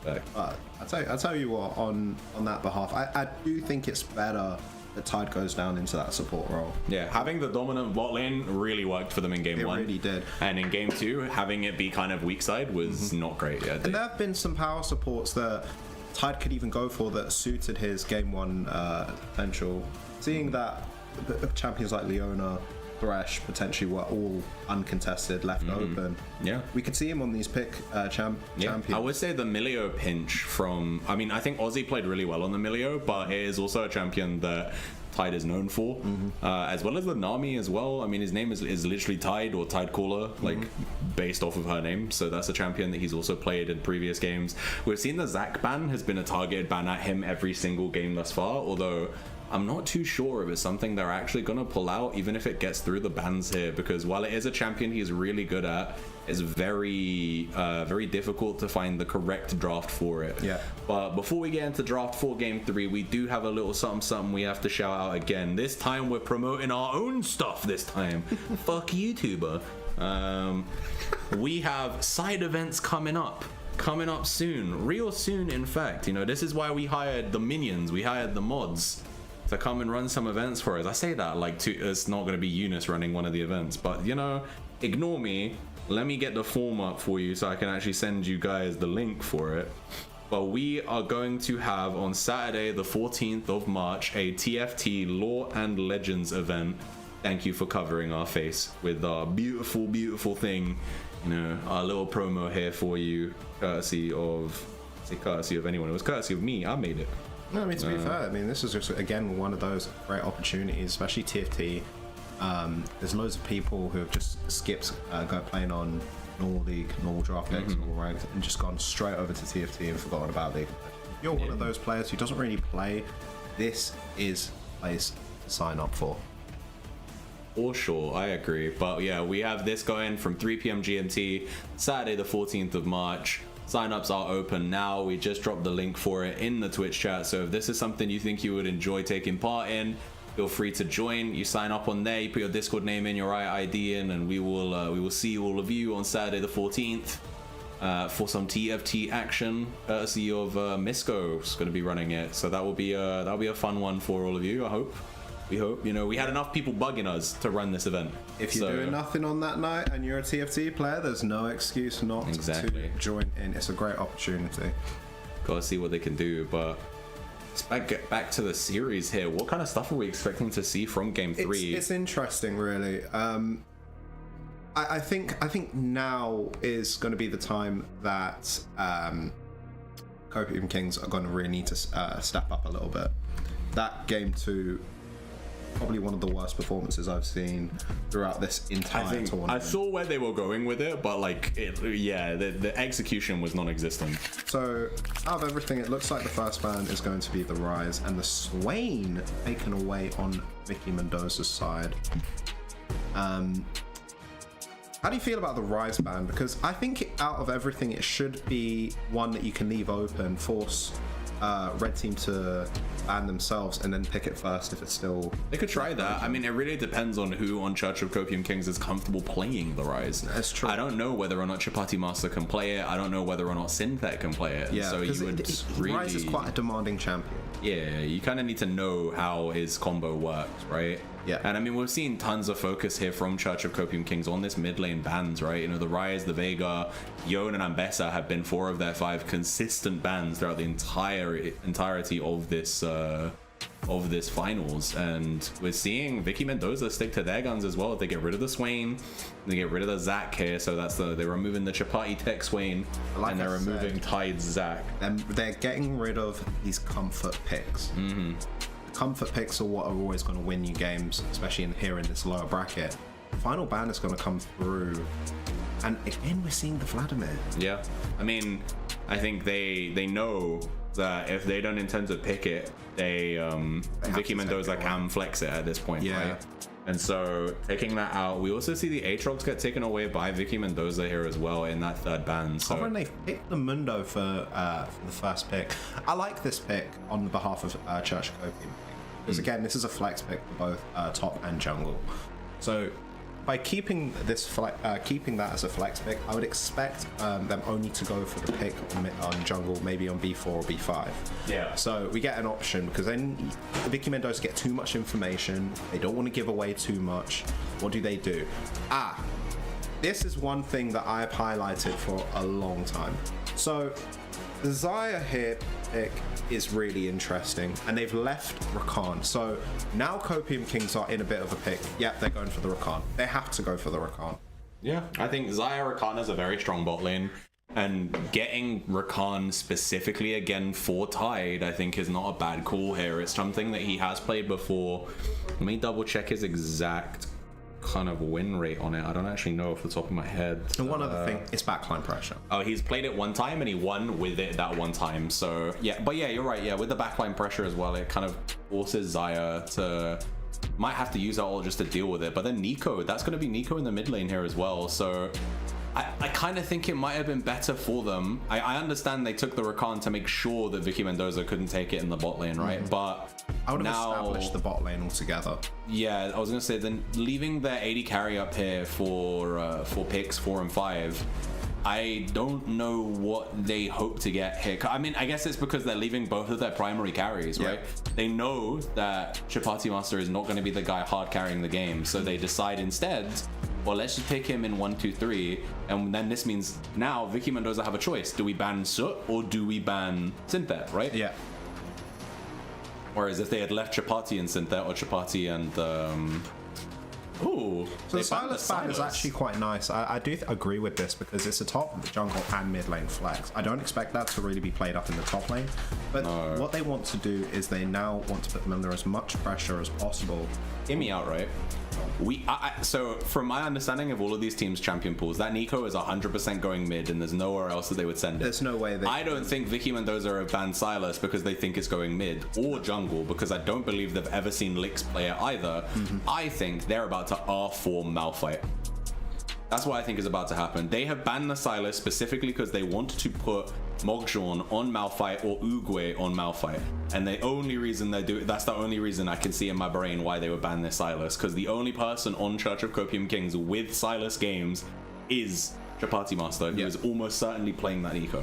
But I tell you what, on that behalf, I do think it's better that Tide goes down into that support role. Yeah, having the dominant bot lane really worked for them in game 1. It really did. And in game 2, having it be kind of weak side was not great. Yeah, and there have been some power supports that Tide could even go for that suited his game 1 potential. Seeing that champions like Leona, Thresh potentially were all uncontested, left open. Yeah, we could see him on these pick champions. I would say the Milio pinch from. I mean, I think Ozzy played really well on the Milio, but it is also a champion that Tide is known for, as well as the Nami as well. I mean, his name is literally Tide or Tide Caller, like based off of her name. So that's a champion that he's also played in previous games. We've seen the Zac ban has been a targeted ban at him every single game thus far, although I'm not too sure if it's something they're actually going to pull out, even if it gets through the bans here, because while it is a champion he's really good at, it's very difficult to find the correct draft for it. Yeah. But before we get into draft for game 3, we do have a little something we have to shout out again. This time we're promoting our own stuff this time. Fuck YouTuber. We have side events coming up soon, real soon in fact. You know, this is why we hired the minions, we hired the mods to come and run some events for us. I say that like it's not going to be Eunice running one of the events, but you know, ignore me. Let me get the form up for you so I can actually send you guys the link for it. But we are going to have on Saturday the 14th of March a TFT Lore and Legends event. Thank you for covering our face with our beautiful thing. You know, our little promo here for you, courtesy of anyone. It was courtesy of me. I made it. No, I mean, to be fair, I mean, this is just, again, one of those great opportunities, especially TFT. There's loads of people who have just skipped playing on normal league, normal draft decks, normal ranked, and just gone straight over to TFT and forgotten about league. If you're one of those players who doesn't really play, this is a place to sign up for. For sure, I agree. But yeah, we have this going from 3 p.m. GMT, Saturday the 14th of March. Sign-ups are open now. We just dropped the link for it in the Twitch chat. So if this is something you think you would enjoy taking part in, feel free to join. You sign up on there, you put your Discord name in, your ID in, and we will see all of you on Saturday the 14th for some TFT action, courtesy of Misco is going to be running it. So that'll be a fun one for all of you. I hope. We hope. You know, we had enough people bugging us to run this event. If you're doing nothing on that night and you're a TFT player, there's no excuse not to join in. It's a great opportunity. Gotta see what they can do. But let's get back to the series here. What kind of stuff are we expecting to see from game 3? It's interesting, really. I think now is going to be the time that Copium Kings are going to really need to step up a little bit. That game 2, probably one of the worst performances I've seen throughout this entire tournament. I saw where they were going with it, but like, the execution was non-existent. So, out of everything, it looks like the first ban is going to be the Rise, and the Swain taken away on Vicky Mendoza's side. How do you feel about the Rise ban? Because I think out of everything, it should be one that you can leave open, force red team to ban themselves and then pick it first if it's still... They could try that. I mean, it really depends on who on Church of Copium Kings is comfortable playing the Rise. That's true. I don't know whether or not Chapati Master can play it. I don't know whether or not Synthet can play it. Yeah, so you would really... Rise is quite a demanding champion. Yeah, you kind of need to know how his combo works, right? Yeah. And I mean, we've seen tons of focus here from Church of Copium Kings on this mid lane bans, right? You know, the Rise, the Vega, Yon, and Ambessa have been 4 of their 5 consistent bans throughout the entirety of this of this finals, and we're seeing Vicky Mendoza stick to their guns as well. They get rid of the Swain, they get rid of the Zac here, so that's they're removing the Chapati Tech Swain, like and they're removing Tide's Zac. And they're getting rid of these comfort picks. Comfort picks are what are always going to win you games, especially here in this lower bracket. Final ban is going to come through, and again we're seeing the Vladimir. Yeah, I mean, I think they know that if they don't intend to pick it, they Vicky Mendoza can flex it at this point, right? And so taking that out, we also see the Aatrox get taken away by Vicky Mendoza here as well in that third ban. So when they picked the Mundo for the first pick, I like this pick on the behalf of Church Copium, because again, this is a flex pick for both top and jungle. So by keeping this keeping that as a flex pick, I would expect them only to go for the pick on jungle, maybe on B4 or B5. Yeah. So we get an option, because then Vicky Mendoza get too much information. They don't want to give away too much. What do? This is one thing that I've highlighted for a long time. So the Xayah here pick is really interesting, and they've left Rakan. So now Copium Kings are in a bit of a pick. Yep, they're going for the Rakan. They have to go for the Rakan. Yeah, I think Xayah Rakan is a very strong bot lane, and getting Rakan specifically again for Tide, I think, is not a bad call here. It's something that he has played before. Let me double check his exact kind of win rate on it. I don't actually know off the top of my head. And one other thing, it's backline pressure. Oh, he's played it one time and he won with it that one time. So yeah, but yeah, you're right. Yeah, with the backline pressure as well, it kind of forces Xayah to might have to use that all just to deal with it. But then Nico, that's going to be Nico in the mid lane here as well. So I kind of think it might have been better for them. I understand they took the Rakan to make sure that Vicky Mendoza couldn't take it in the bot lane, right? But I would have established the bot lane altogether. Yeah, I was gonna say, then leaving their 80 carry up here for picks 4 and 5, I don't know what they hope to get here. I mean, I guess it's because they're leaving both of their primary carries, right? They know that Chapati Master is not going to be the guy hard carrying the game, so they decide instead, well, let's just pick him in 1, 2, 3, and then this means now Vicky Mendoza have a choice. Do we ban Soot or do we ban Synthet, right? Yeah. Whereas if they had left Chapati and Synthet, or Chapati and so the Silas ban is actually quite nice. I do agree with this, because it's a top, jungle and mid lane flex. I don't expect that to really be played up in the top lane, but what they want to do is they now want to put them under as much pressure as possible. Hear me out, right? So from my understanding of all of these teams' champion pools, that Nico is 100% going mid, and there's nowhere else that they would send it. There's no way I don't think Vicky Mendoza have banned Silas because they think it's going mid, or jungle, because I don't believe they've ever seen Licks play it either. I think they're about to R4 Malphite. That's what I think is about to happen. They have banned the Silas specifically because they want to put Mogjon on Malphite or Uguay on Malphite. And the only reason they do it, that's the only reason I can see in my brain why they would ban this Silas. Because the only person on Church of Copium Kings with Silas games is Chapati Master, who is almost certainly playing that eco.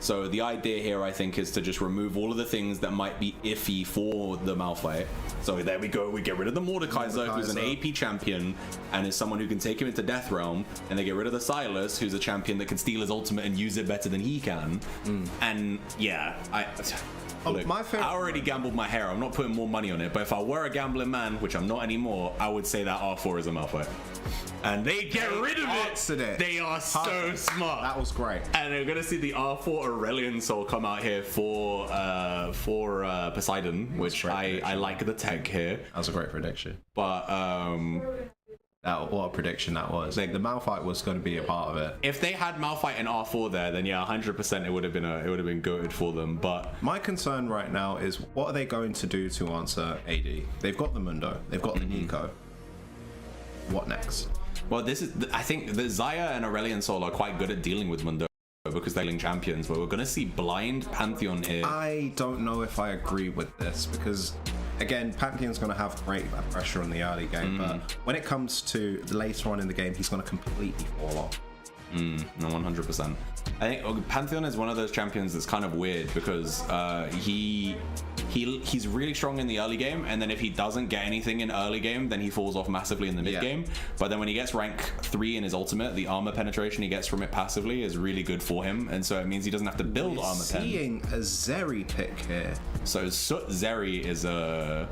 So the idea here, I think, is to just remove all of the things that might be iffy for the Malphite. So there we go. We get rid of the Mordekaiser, who's an AP champion and is someone who can take him into Death Realm. And they get rid of the Silas, who's a champion that can steal his ultimate and use it better than he can. And yeah, look, I already gambled my hair. I'm not putting more money on it. But if I were a gambling man, which I'm not anymore, I would say that R4 is a Malphite. And they get rid of it. They are so smart. That was great. And they're gonna see the R4 Aurelion Soul come out here for Poseidon, which I like the tank here. That was a great prediction. But what a prediction that was. Like, the Malphite was going to be a part of it. If they had Malphite and R4 there, then yeah, 100% it would have been goated for them. But my concern right now is, what are they going to do to answer AD? They've got the Mundo, they've got the Nico. What next? Well, I think the Xayah and Aurelion Soul are quite good at dealing with Mundo because they're champions, but we're going to see blind Pantheon here. I don't know if I agree with this, because again, Pantheon's going to have great pressure in the early game, but when it comes to later on in the game, he's going to completely fall off. No, 100%. I think Pantheon is one of those champions that's kind of weird because he he's really strong in the early game, and then if he doesn't get anything in early game, then he falls off massively in the mid game. But then when he gets rank 3 in his ultimate, the armor penetration he gets from it passively is really good for him, and so it means he doesn't have to build armor pen. Seeing a Zeri pick here. So Zeri is a...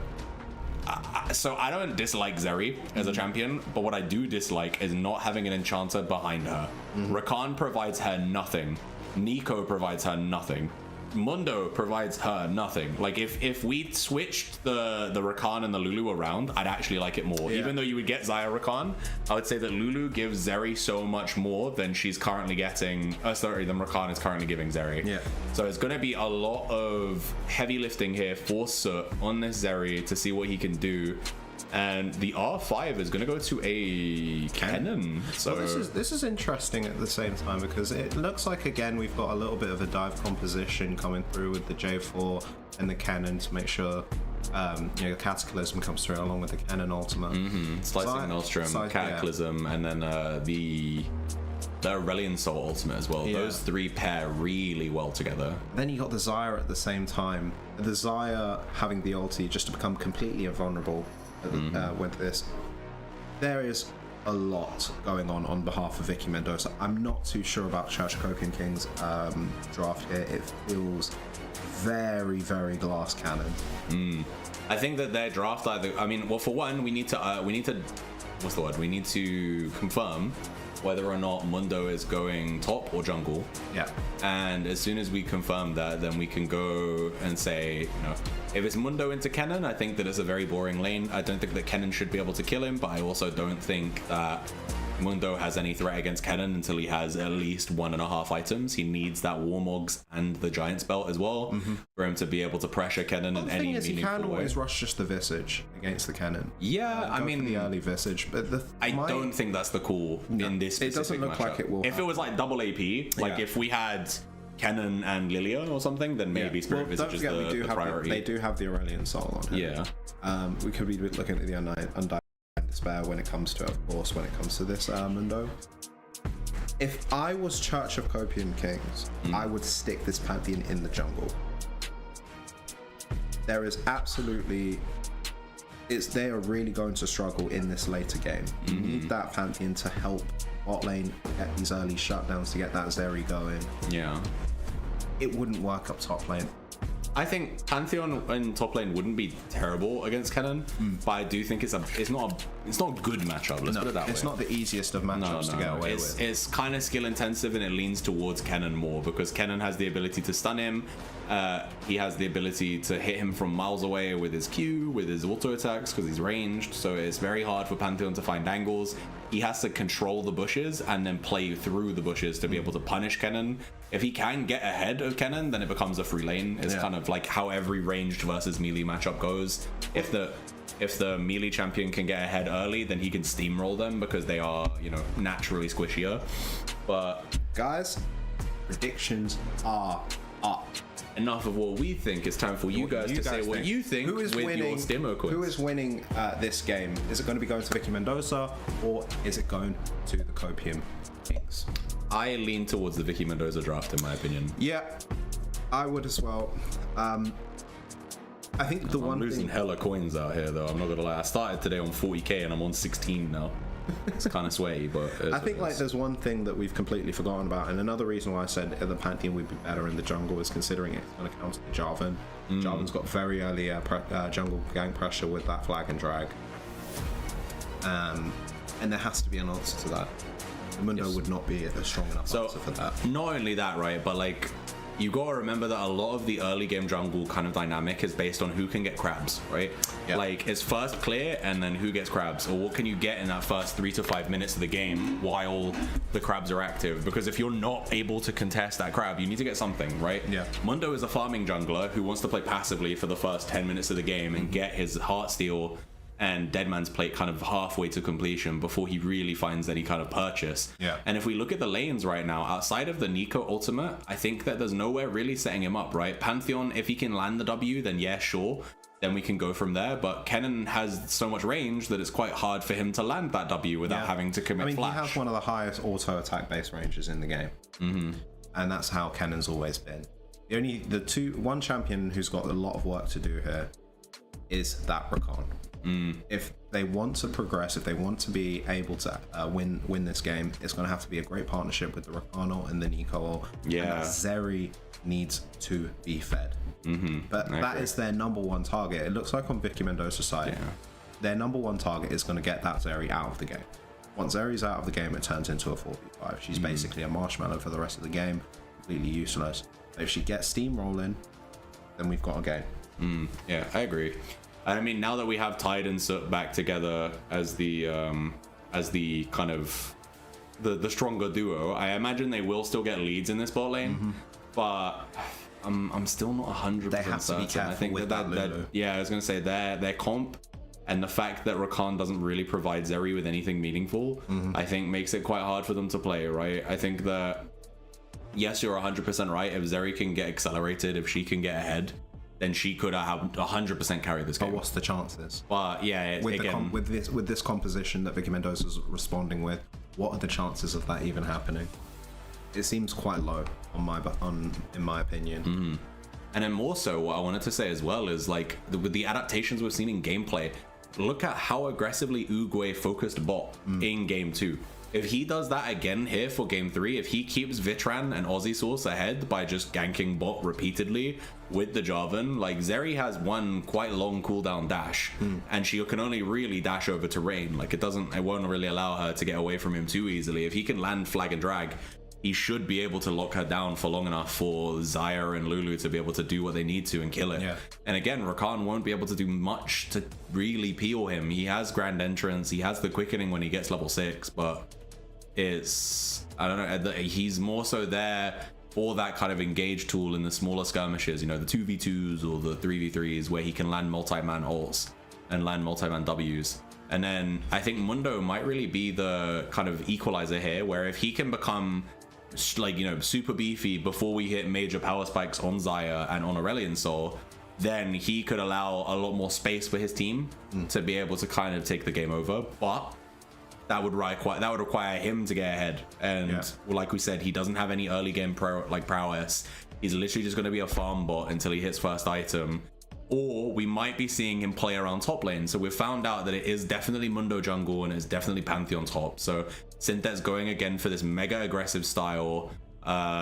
so I don't dislike Zeri as a champion, but what I do dislike is not having an enchanter behind her. Rakan provides her nothing. Nico provides her nothing. Mundo provides her nothing. Like if we switched the Rakan and the Lulu around, I'd actually like it more. Even though you would get Xayah Rakan, I would say that Lulu gives Zeri so much more than she's currently getting. Sorry, than Rakan is currently giving Zeri. Yeah. So it's going to be a lot of heavy lifting here for Soot on this Zeri to see what he can do. And the R5 is going to go to a cannon. So well, this is interesting at the same time, because it looks like, again, we've got a little bit of a dive composition coming through with the J4 and the cannon to make sure the Cataclysm comes through along with the cannon ultimate. Slicing Maelstrom, Cataclysm, and then the Aurelion Soul ultimate as well. Those three pair really well together. Then you got the Xayah at the same time. The Xayah having the ulti just to become completely invulnerable with this. There is a lot going on behalf of Vicky Mendoza. I'm not too sure about Church of Copium King's draft here. It feels very, very glass cannon. I think that their draft well, for one, we need to what's the word? We need to confirm whether or not Mundo is going top or jungle. Yeah. And as soon as we confirm that, then we can go and say, if it's Mundo into Kennen, I think that it's a very boring lane. I don't think that Kennen should be able to kill him, but I also don't think that Mundo has any threat against Kennen until he has at least 1.5 items. He needs that Warmogs and the Giant's Belt as well for him to be able to pressure Kennen in any meaningful way. The thing is, he can always rush just the Visage against the Kennen. Yeah, I mean, the early Visage, but I don't think that's the call in this specific It doesn't look matchup. like it will. If it was like double AP, like if we had Kennen and Lilia or something, then maybe Spirit Visage is the priority. They do have the Aurelion Soul on him. Yeah. We could be looking at the Undying Despair when it comes to it, of course, when it comes to this Mundo. If I was Church of Copium Kings, I would stick this Pantheon in the jungle. There is absolutely... they are really going to struggle in this later game. You need that Pantheon to help bot lane get these early shutdowns, to get that Zeri going. Yeah. It wouldn't work up top lane. I think Pantheon in top lane wouldn't be terrible against Kennen, but I do think it's not a good matchup. Let's put it that way. It's not the easiest of matchups to get away with. It's kind of skill intensive, and it leans towards Kennen more because Kennen has the ability to stun him. He has the ability to hit him from miles away with his Q, with his auto attacks, because he's ranged. So it's very hard for Pantheon to find angles. He has to control the bushes and then play through the bushes to be able to punish Kennen. If he can get ahead of Kennen, then it becomes a free lane. It's kind of like how every ranged versus melee matchup goes. If the melee champion can get ahead early, then he can steamroll them because they are, naturally squishier. But guys, predictions are up. Enough of what we think. It's time for you guys to say what you think with your Stimo quiz. Who is winning this game? Is it going to be going to Vicky Mendoza, or is it going to the Copium Kings? I lean towards the Vicky Mendoza draft, in my opinion. Yeah, I would as well. I think I'm losing hella coins out here, though. I'm not gonna lie. I started today on 40k and I'm on 16 now. It's kind of sway, but I think there's one thing that we've completely forgotten about, and another reason why I said the Pantheon would be better in the jungle is considering it's going to counter Jarvan. Jarvan's got very early jungle gang pressure with that flag and drag, and there has to be an answer to that. Mundo would not be a strong enough answer for that. Not only that, right, but you gotta remember that a lot of the early game jungle kind of dynamic is based on who can get crabs, right? Yep. It's first clear and then who gets crabs, or what can you get in that first 3 to 5 minutes of the game while the crabs are active? Because if you're not able to contest that crab, you need to get something, right? Yeah. Mundo is a farming jungler who wants to play passively for the first 10 minutes of the game and get his Heartsteel and Deadman's Plate kind of halfway to completion before he really finds any kind of purchase. Yeah. And if we look at the lanes right now, outside of the Nico ultimate, I think that there's nowhere really setting him up, right? Pantheon, if he can land the W, then yeah, sure. Then we can go from there. But Kennen has so much range that it's quite hard for him to land that W without having to commit flash. He has one of the highest auto attack base ranges in the game. And that's how Kennen's always been. One champion who's got a lot of work to do here is that Rakan. If they want to progress, if they want to be able to win this game, it's going to have to be a great partnership with the Rakano and the Nico. Yeah, and Zeri needs to be fed. But that is their number one target. It looks like on Vicky Mendoza's side, their number one target is going to get that Zeri out of the game. Once Zeri's out of the game, it turns into a 4v5. She's basically a marshmallow for the rest of the game, completely useless. But if she gets steamrolling, then we've got a game. Yeah, I agree. I mean, now that we have Tide and Soot back together as the kind of the stronger duo, I imagine they will still get leads in this bot lane, but I'm still not 100% they have to be careful. I think with that yeah, I was gonna say their comp and the fact that Rakan doesn't really provide Zeri with anything meaningful, I think makes it quite hard for them to play, right? I think that yes, you're 100% right. If Zeri can get accelerated, if she can get ahead, then she could have 100% carried this game. But what's the chances? But yeah, with this composition that Vicky Mendoza's responding with, what are the chances of that even happening? It seems quite low in my opinion. And then more so, what I wanted to say as well is like with the adaptations we've seen in gameplay, look at how aggressively Uguay focused bot in game 2. If he does that again here for game 3, if he keeps Vitran and Aussie Source ahead by just ganking bot repeatedly with the Jarvan, like Zeri has one quite long cooldown dash, and she can only really dash over to Rain. Like it won't really allow her to get away from him too easily. If he can land flag and drag, he should be able to lock her down for long enough for Xayah and Lulu to be able to do what they need to and kill it. And again, Rakan won't be able to do much to really peel him. He has Grand Entrance, he has the quickening when he gets level 6, but it's, I don't know, he's more so there for that kind of engage tool in the smaller skirmishes, you know, the 2v2s or the 3v3s where he can land multi-man ults and land multi-man Ws. And then I think Mundo might really be the kind of equalizer here, where if he can become like, you know, super beefy before we hit major power spikes on Xayah and on Aurelion Sol, then he could allow a lot more space for his team to be able to kind of take the game over. But that would require him to get ahead, and like we said, he doesn't have any early game prowess. He's literally just going to be a farm bot until he hits first item, or we might be seeing him play around top lane. So we've found out that it is definitely Mundo jungle and it's definitely Pantheon top. So Synthet's going again for this mega aggressive style,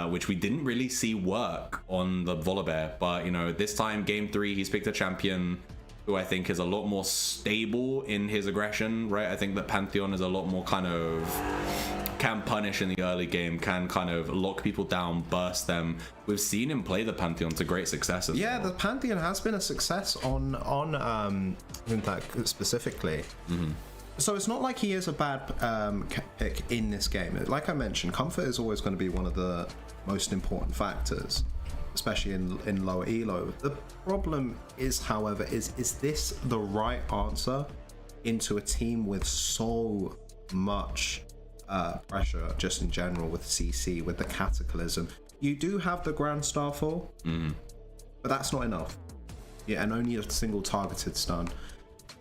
which we didn't really see work on the Volibear, but you know, this time game 3 he's picked a champion who I think is a lot more stable in his aggression, right? I think that Pantheon is a lot more kind of can punish in the early game, can kind of lock people down, burst them. We've seen him play the Pantheon to great success as well. The Pantheon has been a success on Intac specifically. So it's not like he is a bad pick in this game. Like I mentioned, comfort is always going to be one of the most important factors, especially in lower elo. The problem is, however, is this the right answer into a team with so much pressure just in general with CC, with the Cataclysm? You do have the Grand Starfall, but that's not enough. And only a single targeted stun.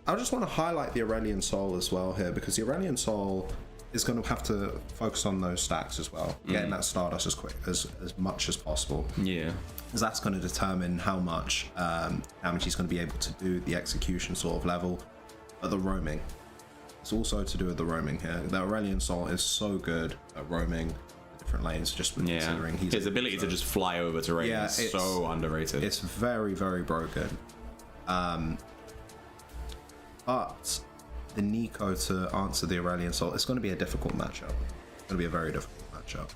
I just want to highlight the Aurelion Sol as well here, because the Aurelion Sol is going to have to focus on those stacks as well, getting that Stardust as much as possible. Because that's going to determine how much damage he's going to be able to do, the execution sort of level. But the roaming, it's also to do with the roaming here. The Aurelion Sol is so good at roaming different lanes, just considering his ability to just fly over terrain is so underrated. It's very, very broken. But the Nico to answer the Aurelion Sol, it's going to be a difficult matchup. It's going to be a very difficult matchup.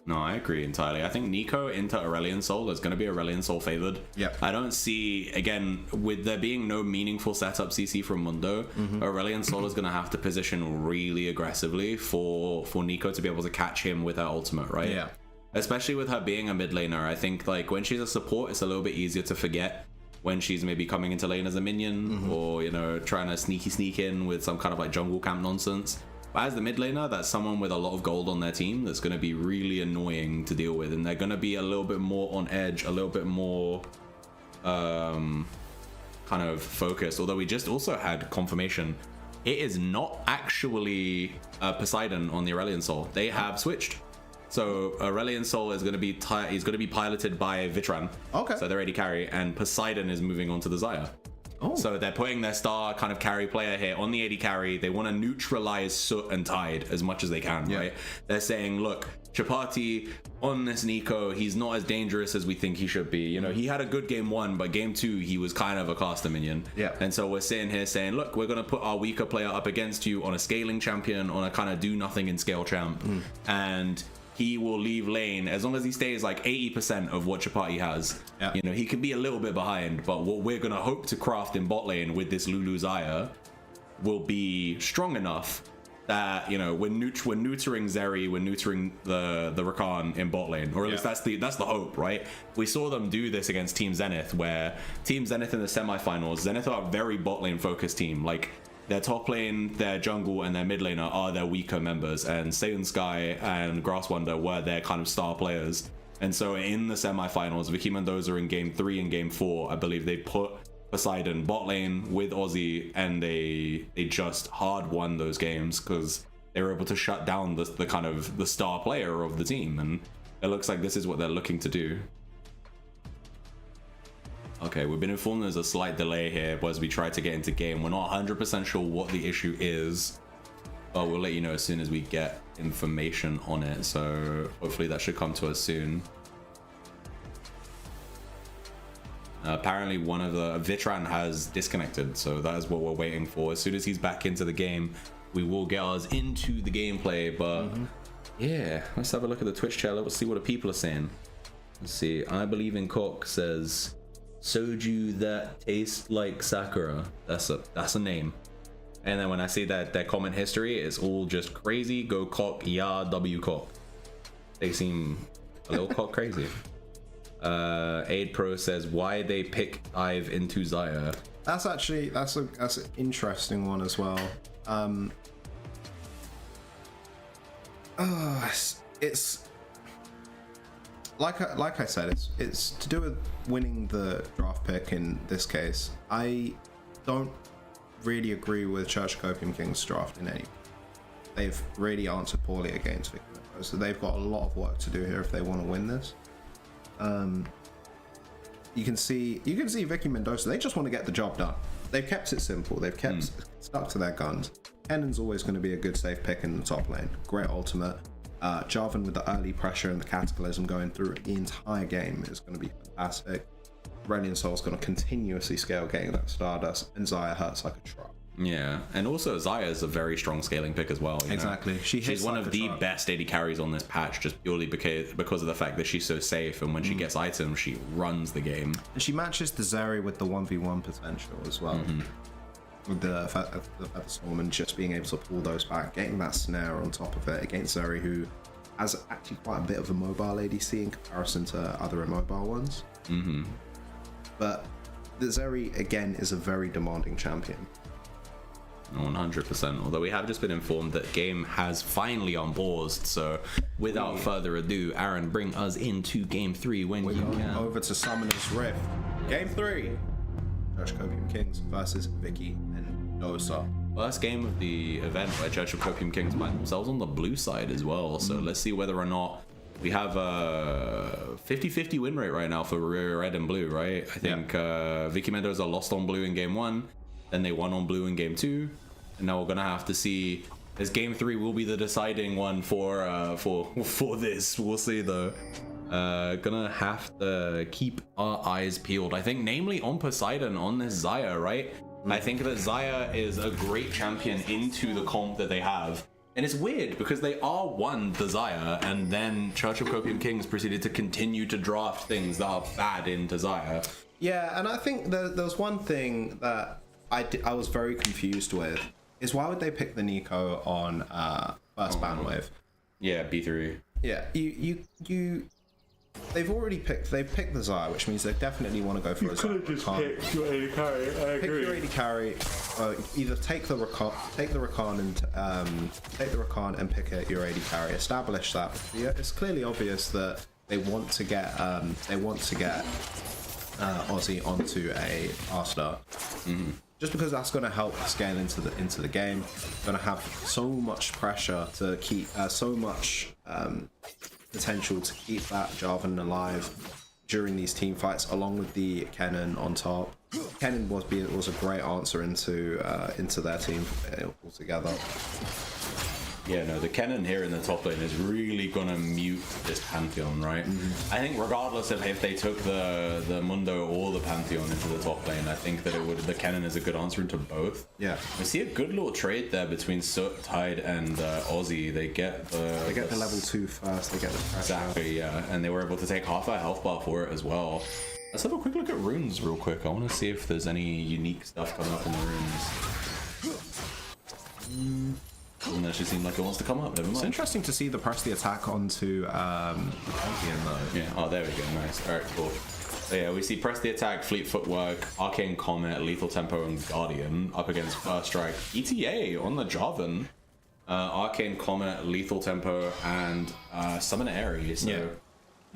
No, I agree entirely. I think Nico into Aurelion Sol is going to be Aurelion Sol favored. I don't see, again, with there being no meaningful setup CC from Mundo, Aurelion Sol is going to have to position really aggressively for Nico to be able to catch him with her ultimate, right? Especially with her being a mid laner. I think like when she's a support, it's a little bit easier to forget when she's maybe coming into lane as a minion, or, you know, trying to sneak in with some kind of like jungle camp nonsense. But as the mid laner, that's someone with a lot of gold on their team that's going to be really annoying to deal with, and they're going to be a little bit more on edge, a little bit more kind of focused. Although we just also had confirmation, it is not actually Poseidon on the Aurelion Sol. They have switched. So Aurelion Sol is going to be he's going to be piloted by Vitran. Okay. So they're AD carry, and Poseidon is moving on to the Xayah. Oh. So they're putting their star kind of carry player here on the AD carry. They want to neutralize Soot and Tide as much as they can, right? They're saying, look, Chapati on this Nico, he's not as dangerous as we think he should be. You know, he had a good game 1, but game 2, he was kind of a caster minion. Yeah. And so we're sitting here saying, look, we're going to put our weaker player up against you on a scaling champion, on a kind of do nothing in scale champ. And he will leave lane as long as he stays like 80% of what Chapati has. Yeah. You know, he can be a little bit behind, but what we're going to hope to craft in bot lane with this Lulu Xayah will be strong enough that, you know, we're neutering Zeri, we're neutering the Rakan in bot lane, or at least that's the hope, right? We saw them do this against Team Zenith, where Team Zenith in the semifinals, Zenith are a very bot lane focused team. Like, their top lane, their jungle, and their mid laner are their weaker members, and Satan Sky and Grass Wonder were their kind of star players. And so in the semifinals, Vicky Mendoza in game 3 and game 4, I believe they put Poseidon bot lane with Aussie, and they just hard won those games because they were able to shut down the kind of the star player of the team, and it looks like this is what they're looking to do. Okay, we've been informed there's a slight delay here as we try to get into game. We're not 100% sure what the issue is, but we'll let you know as soon as we get information on it. So hopefully that should come to us soon. Apparently one of the Vitran has disconnected, so that is what we're waiting for. As soon as he's back into the game, we will get us into the gameplay. But yeah, let's have a look at the Twitch chat. Let's see what the people are saying. Let's see. I Believe in Cock says soju that tastes like Sakura. That's a name. And then when I see that their comment history, it's all just crazy. Go Cock, yeah, W Cock. They seem a little cock crazy. Aid Pro says why they pick dive into Xayah. That's an interesting one as well. It's like I said, it's to do with winning the draft pick in this case. I don't really agree with Church Copium Kings draft in any way. They've really answered poorly against Vicky Mendoza, so they've got a lot of work to do here if they want to win this. You can see Vicky Mendoza, they just want to get the job done. They've kept it simple. They've kept stuck to their guns. Kennan's always going to be a good safe pick in the top lane. Great ultimate. Jarvan with the early pressure and the Cataclysm going through the entire game is going to be fantastic. Aurelion Sol's going to continuously scale getting that Stardust, and Xayah hurts like a truck. Yeah, and also Xayah is a very strong scaling pick as well. Exactly. She's one of the best AD carries on this patch, just purely because of the fact that she's so safe, and when she gets items, she runs the game. And she matches the Zeri with the 1v1 potential as well. With the Storm and just being able to pull those back, getting that snare on top of it against Zeri, who has actually quite a bit of a mobile ADC in comparison to other immobile ones. But the Zeri, again, is a very demanding champion. 100%. Although we have just been informed that game has finally unpaused, so without further ado, Aaron, bring us into game 3 when you can. Over to Summoner's Rift. Game 3. Church of Copium Kings versus Vicky Mendoza. First game of the event where Church of Copium Kings find themselves on the blue side as well. So let's see whether or not we have a 50-50 win rate right now for red and blue, right? I think Vicky Mendoza lost on blue in game 1. Then they won on blue in game 2, and now we're gonna have to see. As game 3 will be the deciding one for this. We'll see though. Gonna have to keep our eyes peeled. I think, namely on Poseidon on this Xayah, right? I think that Xayah is a great champion into the comp that they have. And it's weird because they won the Xayah, and then Church of Copium Kings proceeded to continue to draft things that are bad into Xayah. Yeah, and I think there's one thing that I was very confused with, is why would they pick the Nico on first ban wave? Yeah, B3. Yeah, they've picked the Xayah, which means they definitely want to go for a Xayah. You could just pick your AD carry. I agree. Pick your AD carry. Either take the Rakan and pick your AD carry. Establish that. Yeah, it's clearly obvious that they want to get Aussie onto a R-Star. Just because that's going to help scale into the game. Going to have so much pressure to keep so much potential to keep that Jarvan alive during these team fights, along with the Kennen on top. Kennen was a great answer into their team altogether. Yeah, no, the Kennen here in the top lane is really gonna mute this Pantheon, right? I think regardless of if they took the Mundo or the Pantheon into the top lane, I think that the Kennen is a good answer into both. Yeah. We see a good little trade there between Soot, Tide, and Aussie. They get the level 2 first, they get the pressure. Exactly, yeah, and they were able to take half a health bar for it as well. Let's have a quick look at runes real quick. I want to see if there's any unique stuff coming up in the runes. Doesn't actually seem like it wants to come up. Never mind. It's interesting to see the press the attack onto Pantheon though. Yeah. Oh, there we go. Nice. All right. Cool. So yeah, we see press the attack, fleet footwork, arcane comet, lethal tempo, and guardian up against first strike. ETA on the Jarvan. Arcane comet, lethal tempo, and summon Ares. So yeah.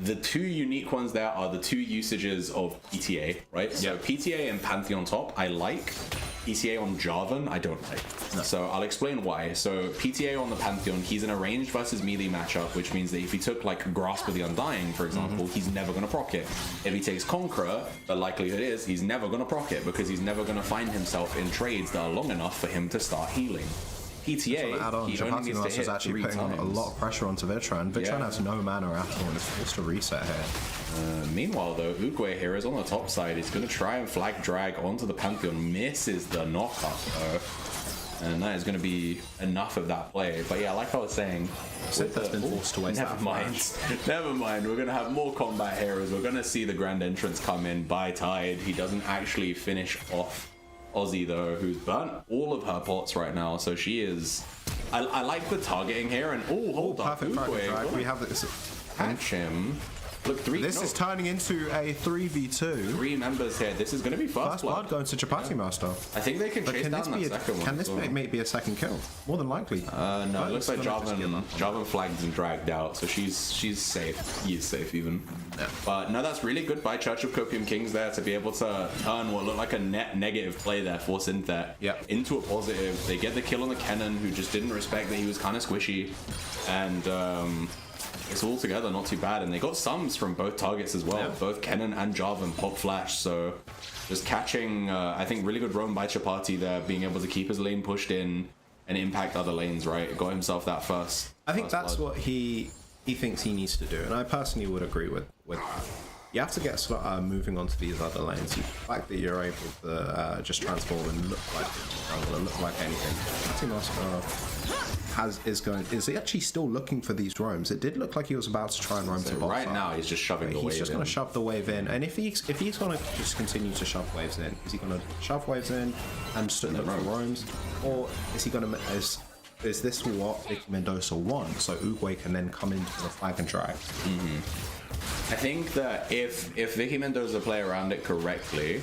The two unique ones there are the two usages of PTA, right? So PTA and Pantheon top, I like. PTA on Jarvan, I don't like. No. So I'll explain why. So PTA on the Pantheon, he's in a ranged versus melee matchup, which means that if he took like Grasp of the Undying, for example, he's never going to proc it. If he takes Conqueror, the likelihood is he's never going to proc it because he's never going to find himself in trades that are long enough for him to start healing. PTA, he only needs to hit actually putting a lot of pressure onto Vitran. Vitran has no mana at all and is forced to reset here. Meanwhile though, Uguay here is on the top side. He's going to try and flag drag onto the Pantheon, misses the knockup though. And that is going to be enough of that play. But yeah, like I was saying, that's been forced to waste never mind. We're going to have more combat here as we're going to see the grand entrance come in by Tide. He doesn't actually finish off Aussie though, who's burnt all of her pots right now, so she is. I like the targeting here, and hold up, perfect. We have this. Catch him. Look, this is turning into a 3v2. 3 members here. This is going to be first blood going to Chapati Master. I think they can chase down that second one. Can this be a second kill? More than likely. No, it looks like Jarvan flagged and dragged out, so she's safe. He is safe even. Yeah. But no, that's really good by Church of Copium Kings there to be able to turn what looked like a net negative play there for Synthet into a positive. They get the kill on the Kennen, who just didn't respect that he was kind of squishy, and it's all together not too bad, and they got sums from both targets as well. Both Kennen and Jarvan pop flash, so just catching I think really good roam by Chapati there, being able to keep his lane pushed in and impact other lanes, right? Got himself that first. I think that's what he thinks he needs to do, and I personally would agree with that. You have to get moving onto these other lanes. The fact that you're able to just transform and look like anything. Is he actually still looking for these roams? It did look like he was about to try and roam to bot. Right now, he's just shoving the wave in. He's just going to shove the wave in, and if he's going to just continue to shove waves in, is he going to shove waves in and just look for roams, or is he going to is this what Vicky Mendoza wants? So Uguay can then come in for the flag and drag. I think that if Vicky Mendoza play around it correctly,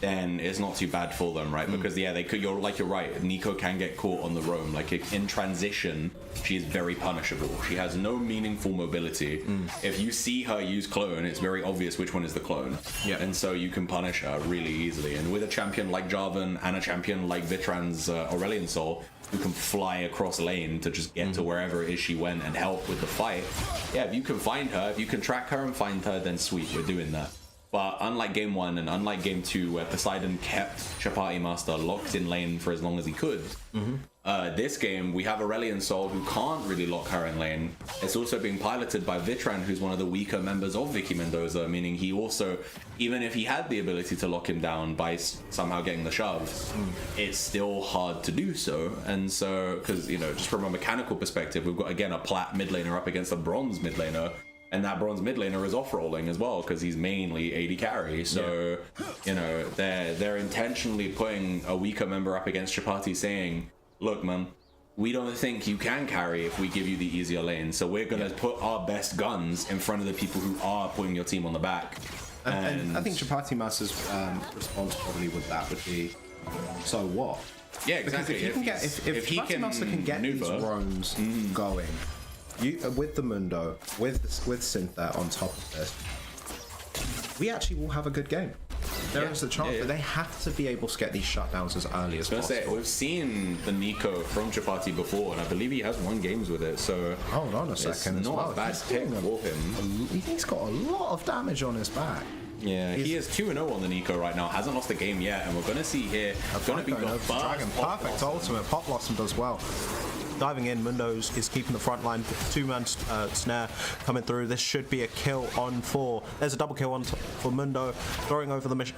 then it's not too bad for them, right? Because yeah, they could. You're right. Nico can get caught on the roam. Like in transition, she is very punishable. She has no meaningful mobility. If you see her use clone, it's very obvious which one is the clone. Yeah, and so you can punish her really easily. And with a champion like Jarvan and a champion like Vitran's Aurelion Soul, who can fly across lane to just get to wherever it is she went and help with the fight. Yeah, if you can find her, if you can track her and find her, then sweet, we're doing that. But unlike game 1 and unlike game 2, where Poseidon kept Chapati Master locked in lane for as long as he could, this game we have Aurelion Soul who can't really lock her in lane. It's also being piloted by Vitran, who's one of the weaker members of Vicky Mendoza, meaning he also, even if he had the ability to lock him down by somehow getting the shove, it's still hard to do so. And so, because, you know, just from a mechanical perspective, we've got again a plat mid laner up against a bronze mid laner. And that bronze mid laner is off-rolling as well because he's mainly AD carry. So, you know, they're intentionally putting a weaker member up against Chapati saying, look, man, we don't think you can carry if we give you the easier lane. So we're going to put our best guns in front of the people who are putting your team on the back. And I think Chapati Master's response probably with that would be, so what? Yeah, exactly. Because if Chapati Master can get these roams going, with the Mundo, with Synthet on top of this, we actually will have a good game. There is a chance, but they have to be able to get these shutdowns as early as possible. We've seen the Nico from Chapati before, and I believe he has won games with it, so... Hold on a second as well. Not a bad pick for him. He's got a lot of damage on his back. Yeah, he is 2-0 on the Nico right now. Hasn't lost a game yet, and we're going to see here. Going to be the first Dragon. Perfect ultimate. Pop Blossom does well. Diving in, Mendoza is keeping the front line. Two-man snare coming through. This should be a kill on 4. There's a double kill on for Mundo, throwing over the mission.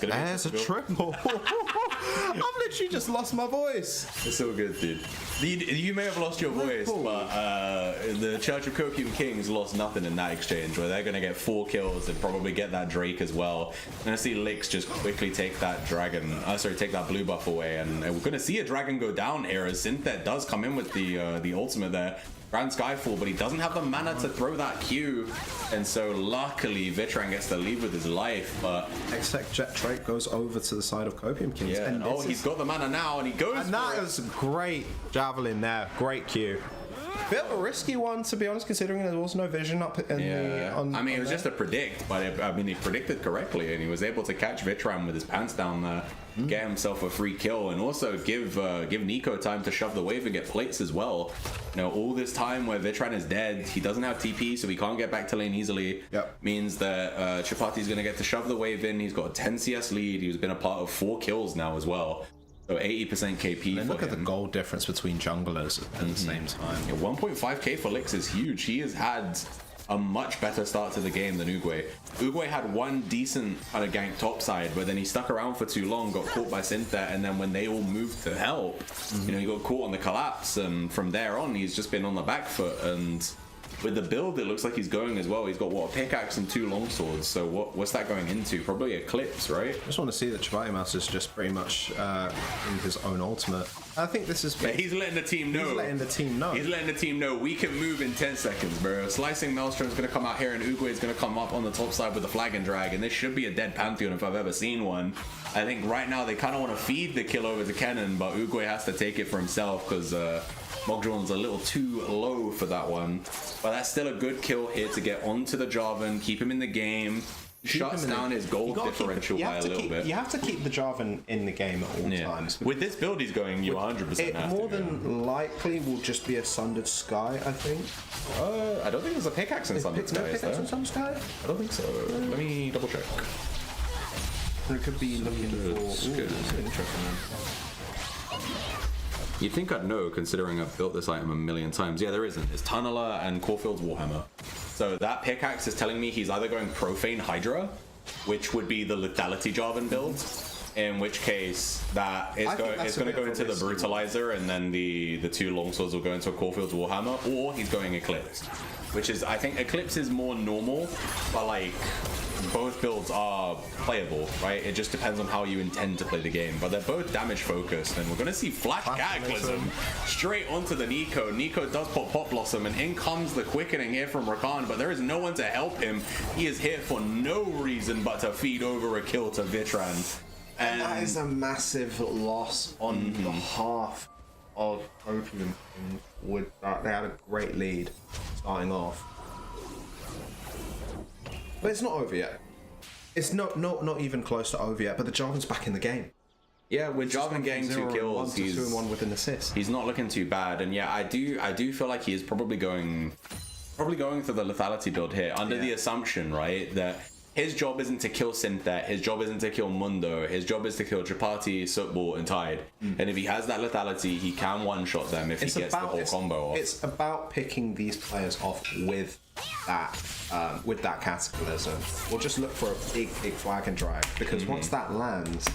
There's a triple. I've literally just lost my voice. It's so good, dude. You may have lost your voice, but the Church of Copium Kings lost nothing in that exchange, where they're going to get 4 kills and probably get that Drake as well. We're going to see Lix just quickly take that dragon, take that blue buff away, and we're going to see a dragon go down here as Synthet does come in with the ultimate there. Grand Skyfall, but he doesn't have the mana to throw that Q, and so luckily Vitran gets to leave with his life. But Exec Jet Drake goes over to the side of Copium Kings. Yeah, and he's got the mana now, and he goes. And that was a great javelin there, great Q. Bit of a risky one, to be honest, considering there was no vision up in the. I mean, it was just a predict, but he predicted correctly, and he was able to catch Vitran with his pants down there, get himself a free kill, and also give Nico time to shove the wave and get plates as well. You know, all this time where Vitran is dead, he doesn't have TP, so he can't get back to lane easily. Means that Chapati's going to get to shove the wave in. He's got a 10 CS lead. He's been a part of 4 kills now as well. So 80% KP. And look at the gold difference between junglers at the same time. Yeah, 1.5k for Lix is huge. He has had a much better start to the game than Uguay. Uguay had one decent kind of gank topside, but then he stuck around for too long, got caught by Synthet, and then when they all moved to help, you know, he got caught on the collapse, and from there on, he's just been on the back foot. And with the build, it looks like he's going as well. He's got, what, a pickaxe and 2 longswords. So what's that going into? Probably Eclipse, right? I just want to see that Chapati Mouse is just pretty much in his own ultimate. I think this is... Yeah, he's letting the team know. He's letting the team know. He's letting the team know we can move in 10 seconds, bro. Slicing Maelstrom's going to come out here, and Uguay is going to come up on the top side with the flag and drag, and this should be a dead Pantheon if I've ever seen one. I think right now they kind of want to feed the kill over to Kennen, but Uguay has to take it for himself because Mogdron's a little too low for that one. But that's still a good kill here to get onto the Jarvan, keep him in the game. Shuts down his gold differential by a little bit. You have to keep the Jarvan in the game at all times. With this build, he's going, you 100% It more than likely will just be a Sundered Sky, I think. I don't think there's a pickaxe in Sundered Sky. No pickaxe in Sundered Sky? I don't think so. Let me double check. It could be looking for... Good. Interesting. You'd think I'd know, considering I've built this item a million times. Yeah, there isn't. It's Tunneler and Caulfield's Warhammer. So that pickaxe is telling me he's either going Profane Hydra, which would be the Lethality Jarvan build, in which case that is going to go into the Brutalizer, and then the 2 longswords will go into a Caulfield's Warhammer, or he's going Eclipse, which is, I think Eclipse is more normal, but like both builds are playable, right? It just depends on how you intend to play the game, but they're both damage focused, and we're going to see Flash Cataclysm straight onto the Nico. Nico does pop Blossom, and in comes the quickening here from Rakan, but there is no one to help him. He is here for no reason but to feed over a kill to Vitran. And that is a massive loss on behalf of Copium. They had a great lead starting off. But it's not over yet. It's not even close to over yet, but the Jarvan's back in the game. Yeah, with Jarvan getting 2 kills, he's 2-1 with an assist. He's not looking too bad, and yeah, I do feel like he is probably going for the lethality build here, under the assumption, right, that his job isn't to kill Synthet, his job isn't to kill Mundo, his job is to kill Chapati, Sootball, and Tide. And if he has that lethality, he can one-shot them if he gets the whole combo off. It's about picking these players off with that Cataclysm. We'll just look for a big flag and drag, because once that lands,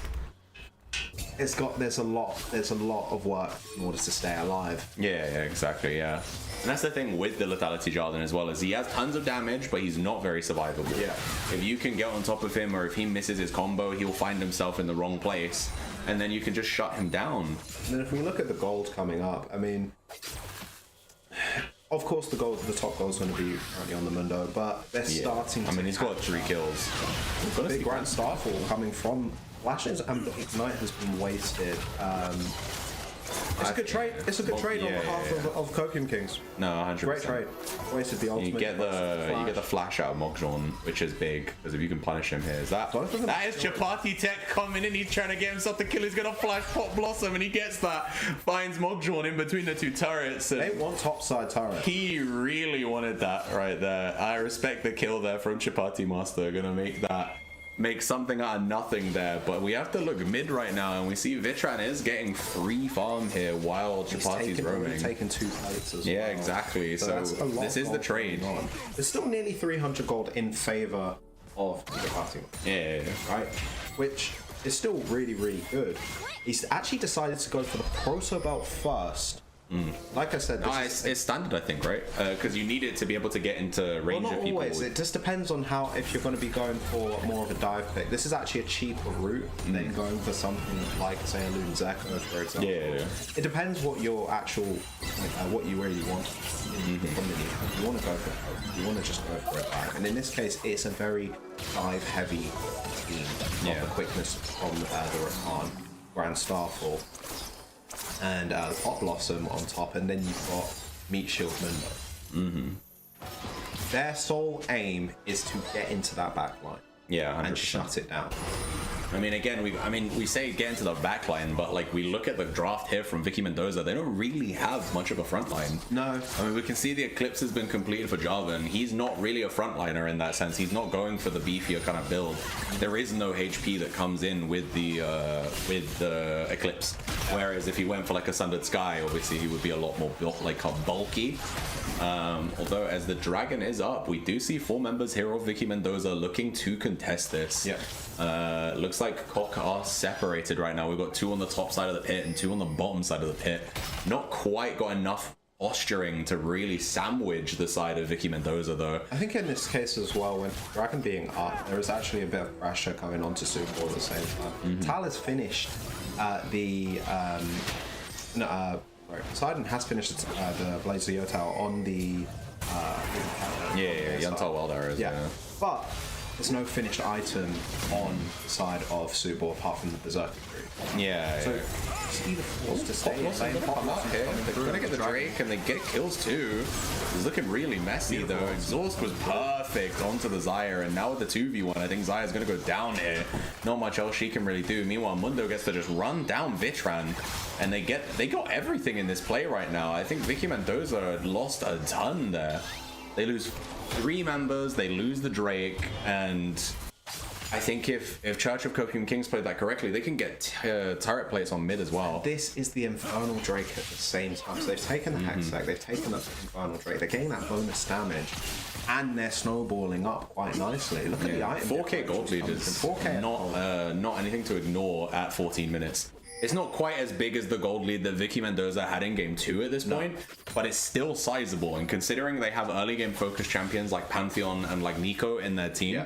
there's a lot of work in order to stay alive. Yeah, exactly, yeah. And that's the thing with the Lethality Jarvan as well, is he has tons of damage, but he's not very survivable. Yeah. If you can get on top of him, or if he misses his combo, he'll find himself in the wrong place, and then you can just shut him down. And then if we look at the gold coming up, I mean, of course the top goal is going to be currently on the Mundo, but they're starting to... I mean, he's got 3 kills. Big Grand Starfall coming from Flashes, and Ignite has been wasted. It's a good trade. It's a good trade on behalf of Copium Kings. No, 100%. Great trade. Wasted the ultimate. You get the flash out of Mogjon, which is big because if you can punish him here, is that is Chapati Tech coming in. He's trying to get himself to kill. He's gonna flash Pop Blossom, and he gets that. Finds Mogjon in between the two turrets. They want topside turret. He really wanted that right there. I respect the kill there from Chapati Master. Gonna make something out of nothing there, but we have to look mid right now, and we see Vitran is getting free farm here while Chapati's roaming. He's taken 2 plates as well. Yeah, exactly. So this is the trade. There's still nearly 300 gold in favor of Chapati. Yeah. Right? Which is still really, really good. He's actually decided to go for the Proto Belt first. Like I said, it's standard, I think, right? Because you need it to be able to get into range of people. Always. It just depends on if you're going to be going for more of a dive pick. This is actually a cheaper route than going for something like, say, a Loon Zeko, for example. Yeah. It depends what your actual, what you really want. You want to go for it. You want to just go for a dive. And in this case, it's a very dive-heavy team of the quickness from the Rakan Grand Starfall. And Pop Blossom on top, and then you've got Meat Shield Mendoza. Their sole aim is to get into that backline. Yeah, 100%. And shut it down. I mean, again, we say get into the backline, but like we look at the draft here from Vicky Mendoza, they don't really have much of a front line. No. I mean, we can see the Eclipse has been completed for Java, and he's not really a frontliner in that sense. He's not going for the beefier kind of build. There is no HP that comes in with the Eclipse. Whereas if he went for like a Sundered Sky, obviously he would be a lot more built, like bulky. Although as the Dragon is up, we do see 4 members here of Vicky Mendoza looking to contest this. Yeah. Looks like Cock are separated right now. We've got 2 on the top side of the pit and 2 on the bottom side of the pit. Not quite got enough posturing to really sandwich the side of Vicky Mendoza though. I think in this case as well, when Dragon being up, there is actually a bit of pressure coming onto Super at the same time. Tal has finished Poseidon has finished the Blaze of Yotao on the Yuntal Wild Arrows. Yeah. But there's no finished item on the side of Subor apart from the Berserker Crew. Yeah. So it's either forced to stay They're gonna get the Drake and they get kills too. It's looking really messy though. Exhaust was perfect onto the Xayah, and now with the 2v1, I think Xayah's gonna go down here. Not much else she can really do. Meanwhile, Mundo gets to just run down Vitran, and they got everything in this play right now. I think Vicky Mendoza lost a ton there. They lose 3 members, they lose the Drake, and I think if Church of Copium Kings played that correctly, they can get turret plates on mid as well. This is the Infernal Drake at the same time. So they've taken the Hextech, they've taken the Infernal Drake, they're getting that bonus damage, and they're snowballing up quite nicely. Look at the item. 4k gold lead is not anything to ignore at 14 minutes. It's not quite as big as the gold lead that Vicky Mendoza had in game 2 at this point, but it's still sizable. And considering they have early game focused champions like Pantheon and like Nico in their team,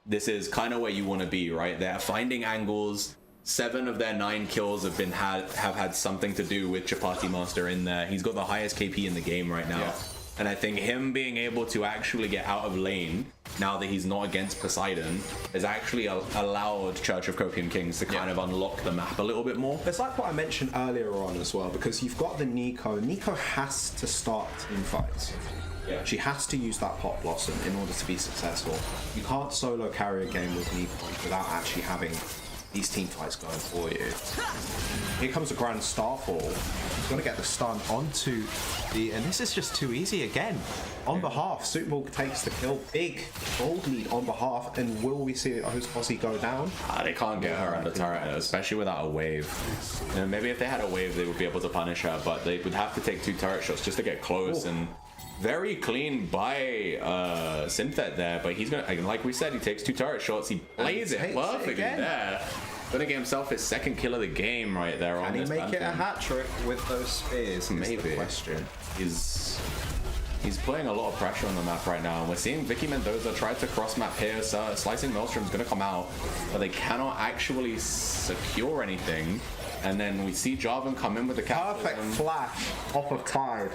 this is kind of where you want to be, right? They're finding angles. 7 of their 9 kills have had something to do with Chapati Master in there. He's got the highest KP in the game right now. And I think him being able to actually get out of lane, now that he's not against Poseidon, has actually allowed Church of Copium Kings to kind of unlock the map a little bit more. It's like what I mentioned earlier on as well, because you've got the Nico. Nico has to start team fights. Yeah. She has to use that Pop Blossom in order to be successful. You can't solo carry a game with Nico without actually having these team fights going for you. Here comes a Grand Starfall. He's going to get the stun onto the... And this is just too easy again. On behalf, Superball takes the kill. Big gold lead on behalf. And will we see Aussie go down? They can't get her under turret, especially without a wave. You know, maybe if they had a wave, they would be able to punish her, but they would have to take 2 turret shots just to get close. And very clean by Synthet there, but he's gonna, like we said, he takes 2 turret shots, he plays it perfectly there. Gonna get himself his 2nd kill of the game right there. Can he make it a hat trick with those spears? Maybe. The question. He's putting a lot of pressure on the map right now, and we're seeing Vicky Mendoza try to cross map here. So Slicing Maelstrom's gonna come out, but they cannot actually secure anything. And then we see Jarvan come in with the perfect flash off of Tide.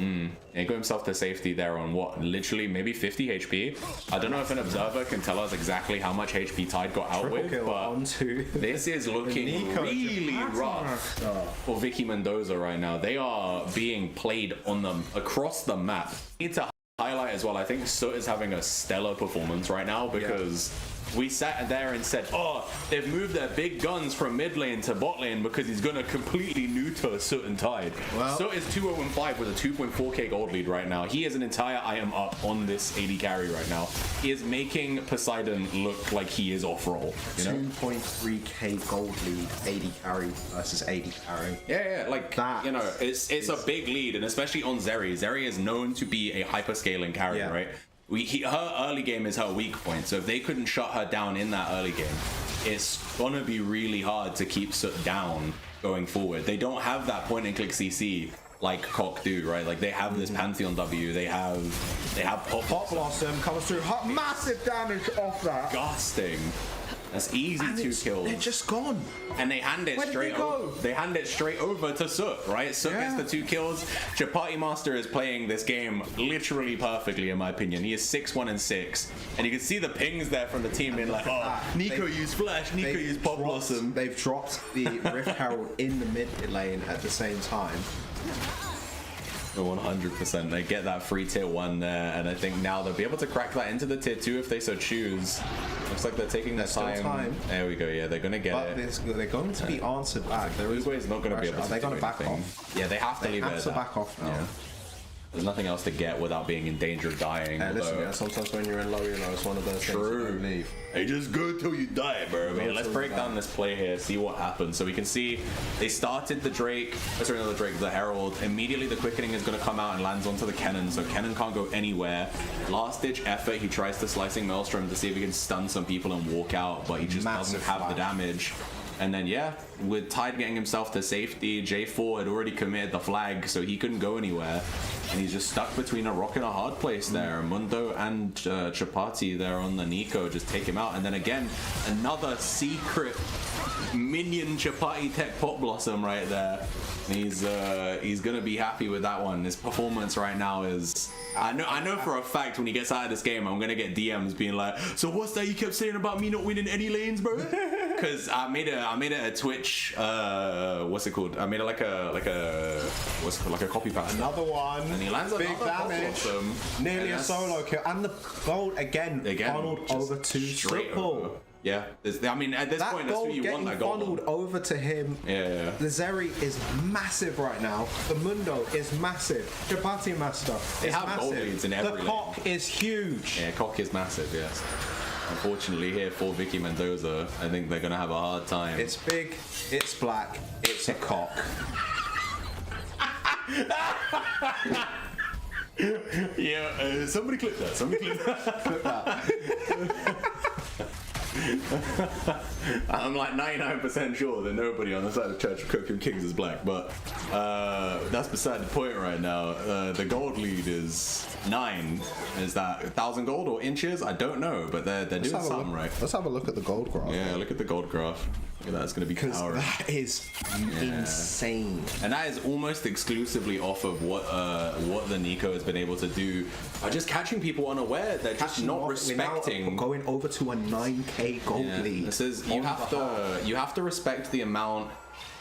He got himself to safety there on what? Literally maybe 50 HP. I don't know if an observer can tell us exactly how much HP Tide got out with, but this is looking really rough for Vicky Mendoza right now. They are being played on them across the map. Need to highlight as well, I think Soot is having a stellar performance right now because we sat there and said, oh, they've moved their big guns from mid lane to bot lane because he's going to completely neuter Soot and Tide. Well, Soot is 2-0-5 with a 2.4k gold lead right now. He is an entire item up on this AD carry right now. He is making Poseidon look like he is off-roll. You know? 2.3k gold lead, AD carry versus AD carry. Yeah, like, that, you know, it's a big lead, and especially on Zeri. Zeri is known to be a hyper-scaling carry, right? Her early game is her weak point, so if they couldn't shut her down in that early game, it's gonna be really hard to keep Soot down going forward. They don't have that point and click CC like Cock do, right? Like they have this Pantheon W, they have Pop Blossom comes through, massive damage off that. Disgusting. That's easy, and 2 kills. They're just gone. And they hand it straight over. They hand it straight over to Soot, right? Soot gets the 2 kills. Chapati Master is playing this game literally perfectly, in my opinion. He is 6-1-6. And you can see the pings there from the team being like, oh, Nico used Flash, Nico used Pop Blossom. They've dropped the Rift Herald in the mid lane at the same time. 100%. They get that free tier 1 there, and I think now they'll be able to crack that into the tier 2 if they so choose. Looks like they're taking their time. There we go. Yeah, they're gonna get it. They're going to be answered back. Uruguay's not going to be able to. Are they going to back off? Yeah, they have to leave it. They have to back off now. Yeah. There's nothing else to get without being in danger of dying. Listen, sometimes when you're in low, you know, it's one of those things you don't leave. Hey, just go till you die, bro. Man, let's break down this play here, see what happens. So we can see they started the Drake, the Herald. Immediately the quickening is going to come out and lands onto the Kennen, so Kennen can't go anywhere. Last ditch effort, he tries to Slicing Maelstrom to see if he can stun some people and walk out, but he just doesn't have the damage. And then, yeah, with Tide getting himself to safety, J4 had already committed the flag, so he couldn't go anywhere. And he's just stuck between a rock and a hard place there. Mundo and Chapati there on the Nico just take him out. And then again, another secret minion Chapati tech Pop Blossom right there. And he's gonna be happy with that one. His performance right now is... I know for a fact when he gets out of this game, I'm gonna get DMs being like, so what's that you kept saying about me not winning any lanes, bro? Because I made it a Twitch, what's it called? I made it like a copy paste. Another one. And he lands big damage. Nearly a solo kill. And the gold again funneled over to Triple. Yeah, I mean, at this point, that's who you want that gold. Funneled over to him. Yeah. The Zeri is massive right now. The Mundo is massive. Chapati Master is have massive. Gold leads in every the lane. Cock is huge. Yeah, Cock is massive, yes. Unfortunately here for Vicky Mendoza, I think they're going to have a hard time. It's big, it's black, it's a cock. Yeah, somebody clip that. Somebody clip that. Clip that. I'm like 99% sure that nobody on the side of Church of Copium Kings is black, but that's beside the point right now. The gold lead is 9. Is that 1,000 gold or inches? I don't know, but they're doing something right. Let's have a look at the gold graph. Yeah, look at the gold graph. Look at that, it's going to be power. That is insane. And that is almost exclusively off of what the Nico has been able to do by just catching people unaware. They're just not respecting. Going over to a 9k gold lead. This is you have to respect the amount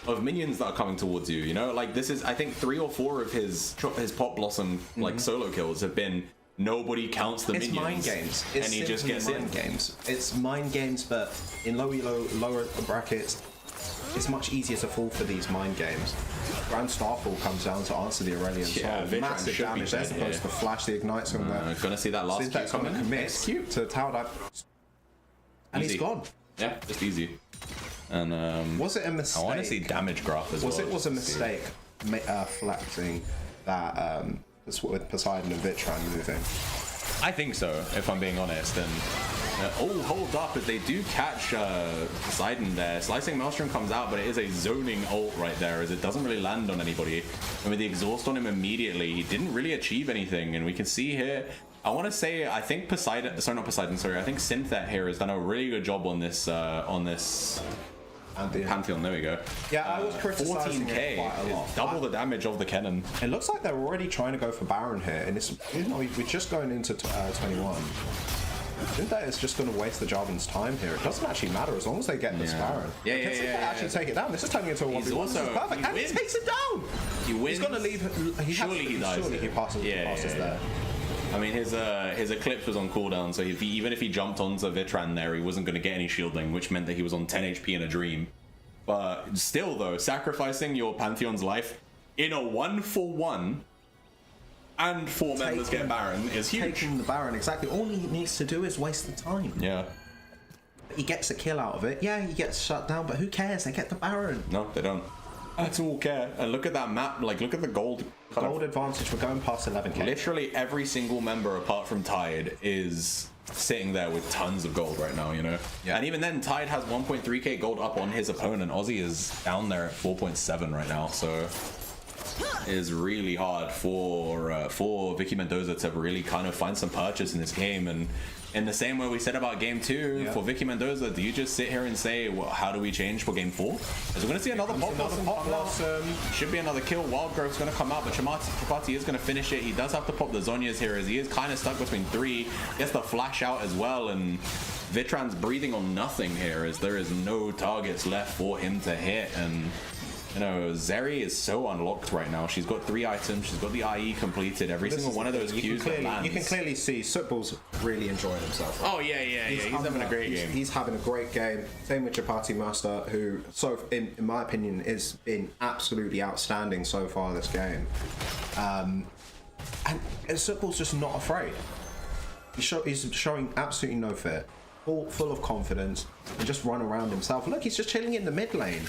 of minions that are coming towards you. You know, like this is I think 3 or 4 of his Pop Blossom like solo kills have been. Nobody counts the minions. It's mind games. And he just gets mind games. It's mind games, but in lower brackets, it's much easier to fall for these mind games. Grand Starfall comes down to answer the Aurelian Soul. Massive damage. They're supposed to flash the ignites from there. Gonna see that last Q coming. Commit to tower dive. And he's gone. Yeah, just easy. And was it a mistake? I want to see damage graph as well. Was a mistake flexing that with Poseidon and Vitran moving? I think so, if I'm being honest. And hold up, as they do catch Poseidon there. Slicing Maelstrom comes out, but it is a zoning ult right there, as it doesn't really land on anybody. And with the exhaust on him immediately, he didn't really achieve anything. And we can see here, I want to say, I think I think Synthet here has done a really good job on this Pantheon, there we go. Yeah, I was criticizing 14k it quite a lot. is double the damage of the cannon. It looks like they're already trying to go for Baron here, and it's, you know, we're just going into 21. I think that is just going to waste the Jarvan's time here. It doesn't actually matter as long as they get this Baron. Yeah, They actually take it down. This is turning into a 1v1. Also, this is perfect. And he takes it down! He wins. He's going to leave. Surely he dies. Surely he passes there. I mean, his Eclipse was on cooldown, so even if he jumped onto Vitran there, he wasn't going to get any shielding, which meant that he was on 10 HP in a dream. But still, though, sacrificing your Pantheon's life in a 1-for-1 and 4 members get Baron is huge. Taking the Baron, exactly. All he needs to do is waste the time. Yeah. He gets a kill out of it. Yeah, he gets shut down, but who cares? They get the Baron. No, they don't. That's all care. And look at that map. Like, look at the gold. Gold advantage. We're going past 11k. Literally every single member apart from Tide is sitting there with tons of gold right now, you know? Yeah. And even then, Tide has 1.3k gold up on his opponent. Aussie is down there at 4.7 right now, so it is really hard for Vicky Mendoza to really kind of find some purchase in this game. And in the same way we said about game 2, for Vicky Mendoza, do you just sit here and say, well, how do we change for game 4? Because we're going to see another pop blossom. Should be another kill. Wild Growth's going to come out, but Chapati is going to finish it. He does have to pop the Zhonya's here, as he is kind of stuck between 3. Gets the flash out as well, and Vitran's breathing on nothing here, as there is no targets left for him to hit. And you know, Zeri is so unlocked right now. She's got 3 items. She's got the IE completed. Every single one of those Qs that lands. You can clearly see Sootball's really enjoying himself. Right? Oh, yeah. He's having a great game. He's having a great game. Same with Chapati Master, who, in my opinion, has been absolutely outstanding so far this game. And Sootball's just not afraid. He's showing absolutely no fear. Full of confidence. And just run around himself. Look, he's just chilling in the mid lane.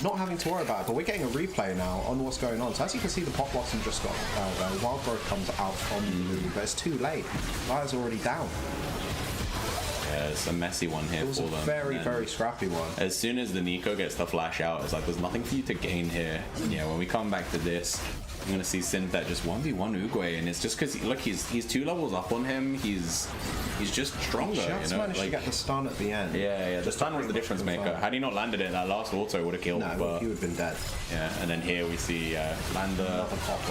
Not having to worry about it, but we're getting a replay now on what's going on. So as you can see, the Pop Blossom just got there. Wild Growth comes out from the loop, but it's too late. Fire's already down. Yeah, it's a messy one here for them. It was a very scrappy one. As soon as the Nico gets the flash out, it's like there's nothing for you to gain here. And yeah, when we come back to this, I'm gonna see Synthet just 1v1 Uguay, and it's just because look, he's 2 levels up on him. He's just stronger. He just managed to get the stun at the end. Yeah. The stun was the difference maker. Had he not landed it, that last auto would have killed him. No, he would have been dead. Yeah, and then here we see Lander.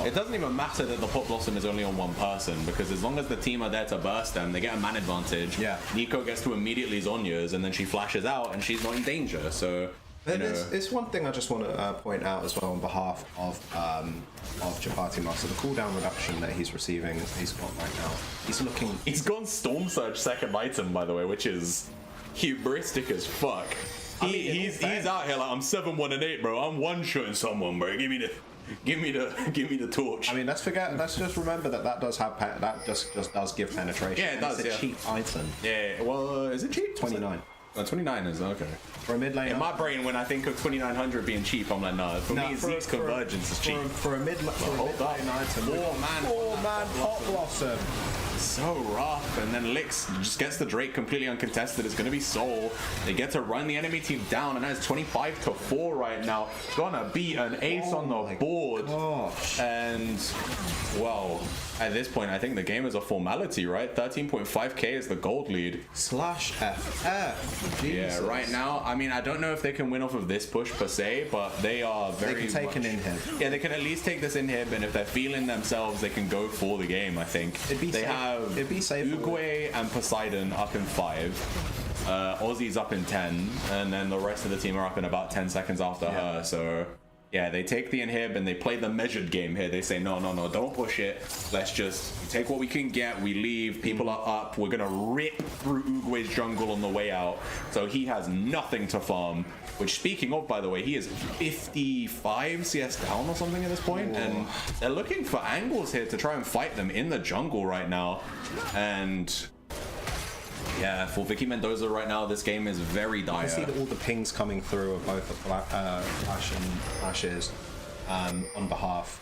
It doesn't even matter that the Pop Blossom is only on one person, because as long as the team are there to burst them, they get a man advantage. Yeah. Nico gets to immediately Zhonya's, and then she flashes out, and she's not in danger. So. It's one thing I just want to point out as well on behalf of Chapati Master, the cooldown reduction that he's receiving, he's got right now. He's gone Storm Surge second item, by the way, which is hubristic as fuck. He's out here like, I'm 7-1-8, bro. I'm one-shotting someone, bro. Give me the torch. I mean, let's just remember that does have that just does give penetration. Yeah, it does. It's a cheap item. Yeah. Well, is it cheap? 29. 29 is okay. For a mid lane. In my brain, when I think of 2900 being cheap, I'm like, nah. For me, Zeke's Convergence is cheap. For a mid lane item. 4-man Pop Blossom. So rough, and then Lix just gets the Drake completely uncontested. It's going to be Soul. They get to run the enemy team down, and that's 25-4 right now. Gonna be an ace on the board. Gosh. And, well, at this point, I think the game is a formality, right? 13.5k is the gold lead. /FF. Yeah, right now, I mean, I don't know if they can win off of this push per se, but they are very They can take an inhib. Yeah, they can at least take this inhib, and if they're feeling themselves, they can go for the game, I think. They have Uguay and Poseidon up in 5. Aussie's up in 10, and then the rest of the team are up in about 10 seconds after her, so... Yeah, they take the inhib and they play the measured game here. They say, no, don't push it. Let's just take what we can get. We leave. People are up. We're going to rip through Uguay's jungle on the way out. So he has nothing to farm. Which, speaking of, by the way, he is 55 CS down or something at this point. And they're looking for angles here to try and fight them in the jungle right now. And... yeah, for Vicky Mendoza right now, this game is very dire. You can see all the pings coming through of both the Flash and Flashes on behalf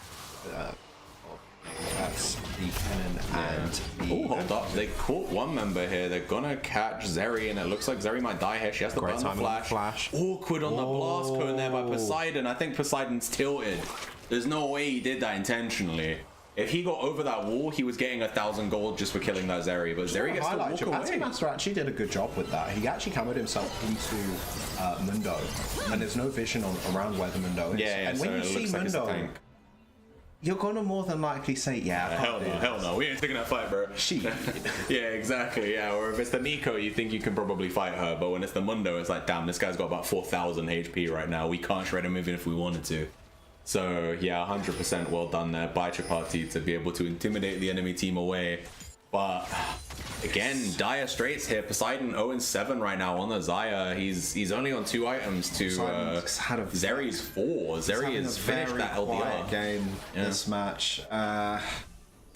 of that's the Cannon and the... Oh, hold up. They caught one member here. They're gonna catch Zeri, and it looks like Zeri might die here. She has to burn the flash. Awkward on the blast cone there by Poseidon. I think Poseidon's tilted. There's no way he did that intentionally. If he got over that wall, he was getting 1,000 gold just for killing that Zeri. But Zeri gets to walk away. Master actually did a good job with that. He actually camoed himself into Mundo, and there's no vision around where the Mundo is. Yeah, and when you see Mundo, you're gonna more than likely say, hell no, we ain't taking that fight, bro. Yeah, exactly. Yeah, or if it's the Nico, you think you can probably fight her, but when it's the Mundo, it's like, damn, this guy's got about 4,000 HP right now. We can't shred him even if we wanted to. So yeah, 100% well done there by Chapati to be able to intimidate the enemy team away. But again, dire straits here. Poseidon 0-7 right now on the Zaya. He's only on 2 items to Zeri's 4. Zeri has finished that LDR game this match.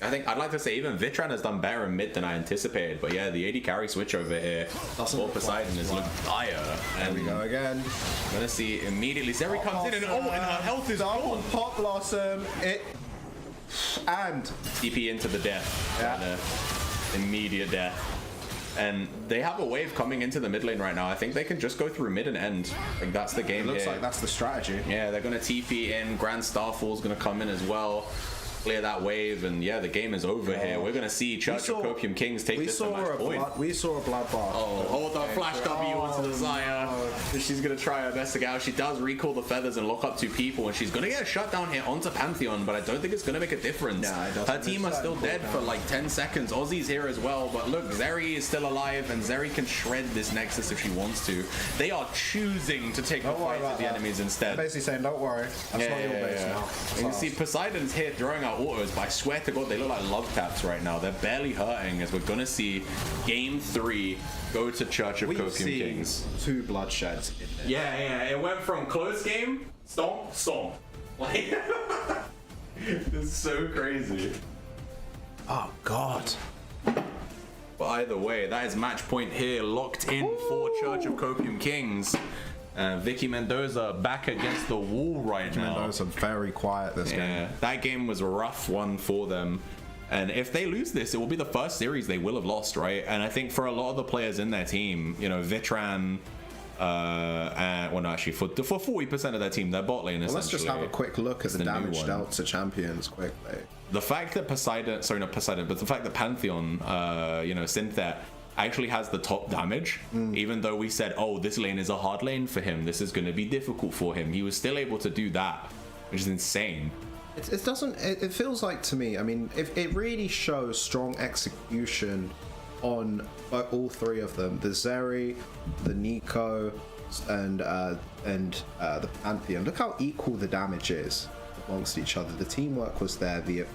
I think I'd like to say even Vitran has done better in mid than I anticipated, but yeah, the AD carry switch over here for Poseidon has looked dire. And there we go again. I'm gonna see immediately Zeri comes in and and her health is gone. Pop Blossom, and TP into the death. And, immediate death. And they have a wave coming into the mid lane right now. I think they can just go through mid and end. Like that's the game. It looks like that's the strategy. Yeah, they're gonna TP in. Grand Starfall's gonna come in as well. Clear that wave, and yeah, the game is over here. We're gonna see Church of Copium Kings take this to match point. We saw a bloodbath. Oh, hold on, flash W onto the Zaya. She's gonna try her best to get out. She does recall the feathers and lock up 2 people, and she's gonna get a shutdown here onto Pantheon, but I don't think it's gonna make a difference. Her team are still dead for like 10 seconds. Ozzy's here as well, but look, Zeri is still alive, and Zeri can shred this Nexus if she wants to. They are choosing to take the fight to the enemies instead. Basically saying, don't worry, that's not your base now. You can see Poseidon's here throwing out autos, but I swear to God, they look like love taps right now. They're barely hurting, as we're gonna see Game 3 go to Church of Copium Kings. 2 bloodsheds in there. Yeah, it went from close game, stomp, stomp. Like, this is so crazy. Oh God. But either way, that is match point here, locked in for Church of Copium Kings. Vicky Mendoza back against the wall right now. Mendoza very quiet this game. That game was a rough one for them. And if they lose this, it will be the first series they will have lost, right? And I think for a lot of the players in their team, you know, Vitran, well, no, actually, for 40% of their team, their bot lane essentially. Let's just have a quick look at the damage dealt to champions quickly. The fact that Poseidon, sorry, not Poseidon, but the fact that Pantheon, you know, Synthet, actually has the top damage, even though we said, oh, this lane is a hard lane for him, this is going to be difficult for him, he was still able to do that, which is insane. It feels like to me, I mean, if it really shows strong execution on all 3 of them, the Zeri, the Nico, and the Pantheon. Look how equal the damage is amongst each other. The teamwork was there, the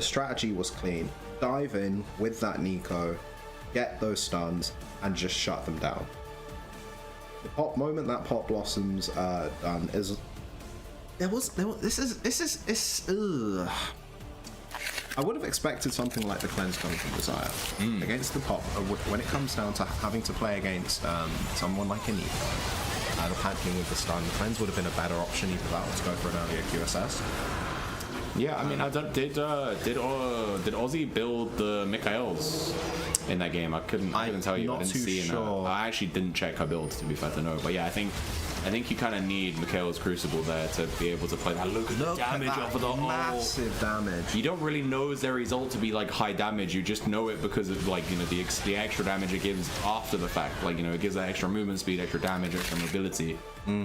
strategy was clean. Dive in with that Nico, get those stuns, and just shut them down. The moment that Pop Blossoms done is I would have expected something like the cleanse coming from Desire against the Pop. When it comes down to having to play against someone like a Nico, the Pantheon with the stun, the cleanse would have been a better option if that was to go for an earlier QSS. Yeah, I mean, did Ozzy build the Mikaels in that game? I couldn't tell you. I didn't see sure. I actually didn't check her build, to be fair to know. But yeah, I think you kind of need Mikael's Crucible there to be able to play that. Look at the damage off of the massive damage. You don't really know Zeri's ult to be like high damage. You just know it because of like, you know, the extra damage it gives after the fact. Like, you know, it gives that extra movement speed, extra damage, extra mobility.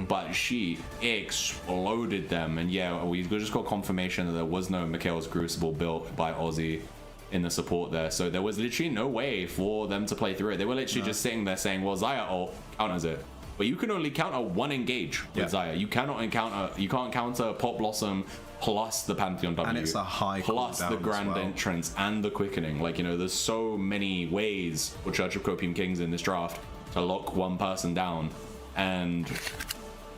But she exploded them, and yeah, we just got confirmation that there was no Mikael's Crucible built by Ozzy in the support there, so there was literally no way for them to play through it. They were literally just sitting there saying, well, Zaya ult counters it, but you can only counter 1 engage with Zaya. You can't counter Pop Blossom plus the Pantheon W, and it's a high plus the Grand Entrance and the Quickening. Like, you know, there's so many ways for Church of Copium Kings in this draft to lock one person down. And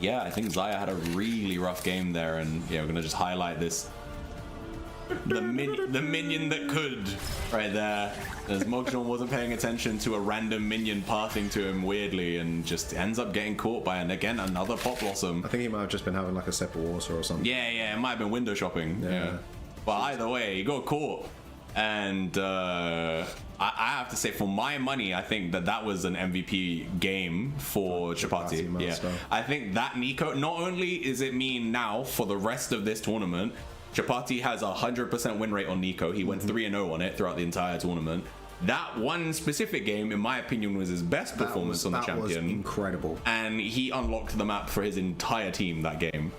yeah, I think Zaya had a really rough game there, and yeah, we're gonna just highlight this, the minion that could right there, as Mogjon wasn't paying attention to a random minion pathing to him weirdly, and just ends up getting caught by another Pop Blossom. I think he might have just been having like a sip of water or something. Yeah, it might have been window shopping. Yeah. But either way, he got caught. And I have to say, for my money, I think that was an MVP game for Chapati. Yeah, I think that Nico, not only is it mean now for the rest of this tournament, Chapati has a 100% win rate on Nico. He went 3-0 on it throughout the entire tournament. That one specific game, in my opinion, was his best performance on the champion. That was incredible. And he unlocked the map for his entire team that game.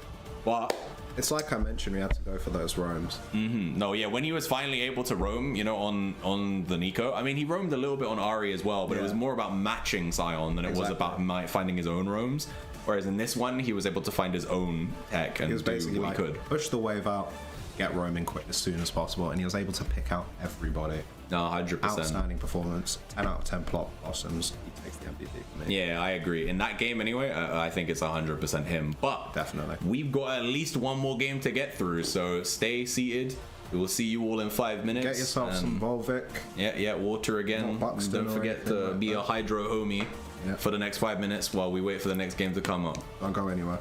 But it's like I mentioned, we had to go for those roams. No, yeah, when he was finally able to roam, you know, on the Nico, I mean, he roamed a little bit on Ari as well, but it was more about matching Sion than it was about finding his own roams. Whereas in this one, he was able to find his own tech and he was basically do what he could. Push the wave out, get roaming quick as soon as possible, and he was able to pick out everybody. No, 100%. Outstanding performance. 10 out of 10 plot blossoms. He takes the MVP for me. Yeah, I agree. In that game anyway, I think it's 100% him. But definitely, we've got at least one more game to get through, so stay seated. We will see you all in 5 minutes. Get yourself some Volvic. Yeah, water again. Don't forget to be a hydro homie for the next 5 minutes while we wait for the next game to come up. Don't go anywhere.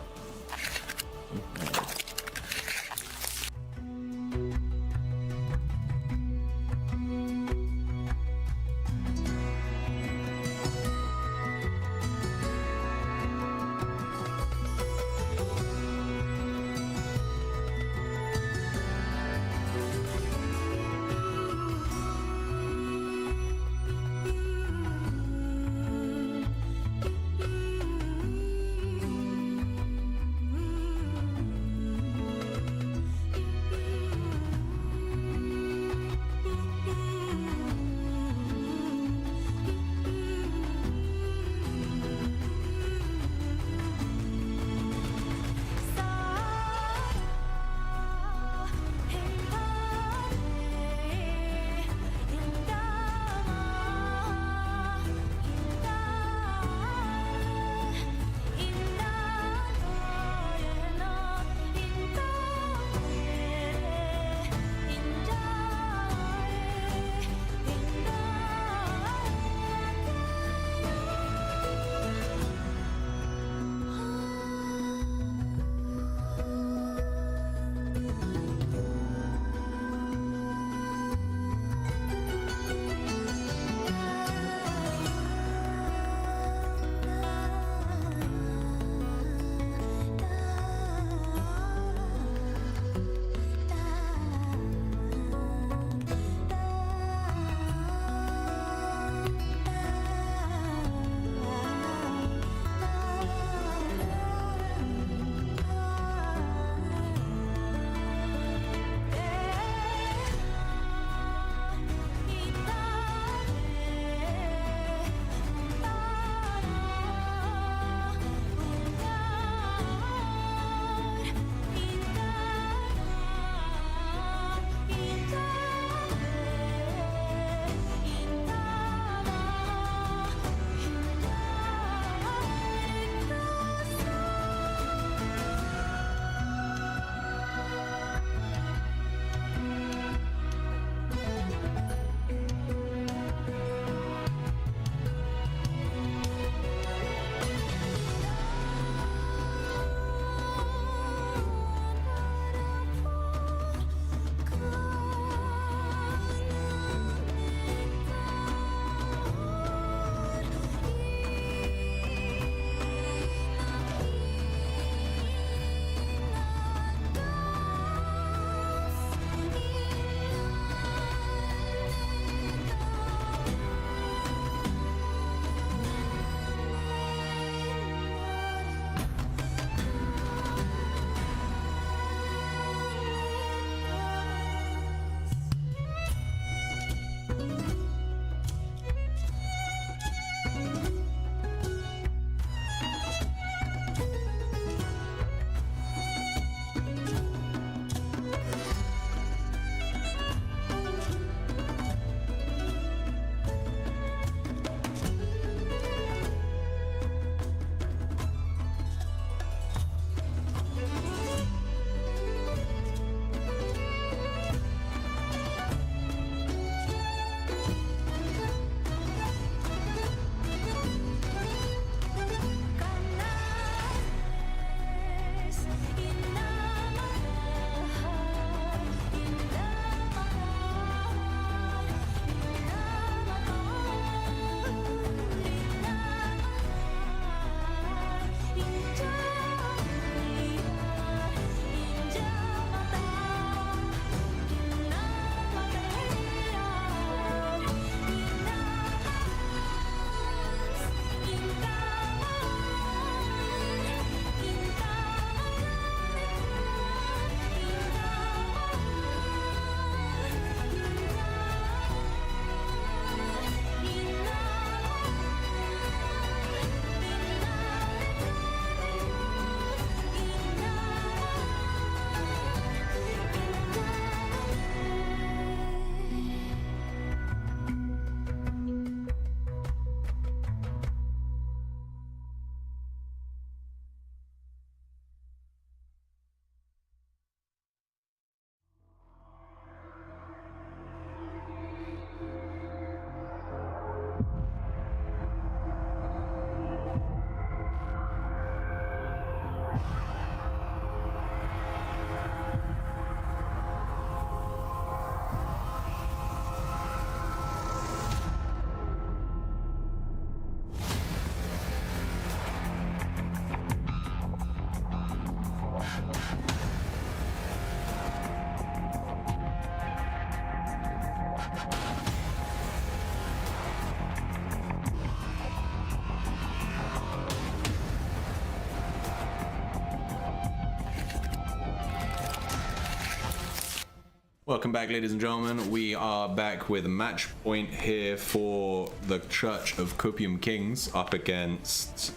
Welcome back, ladies and gentlemen. We are back with match point here for the Church of Copium Kings up against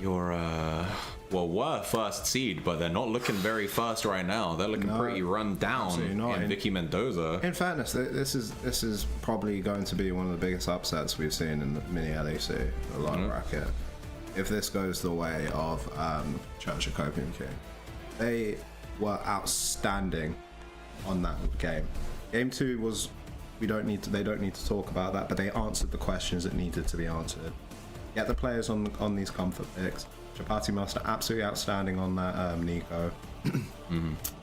your, well, were first seed, but they're not looking very fast right now. They're looking pretty run down in Vicky Mendoza. In fairness, this is probably going to be one of the biggest upsets we've seen in the MiniLCS, the line bracket. If this goes the way of Church of Copium King. They were outstanding on that game. Game 2 was they don't need to talk about that, but they answered the questions that needed to be answered. Get the players on these comfort picks. Chapati Master absolutely outstanding on that Nico.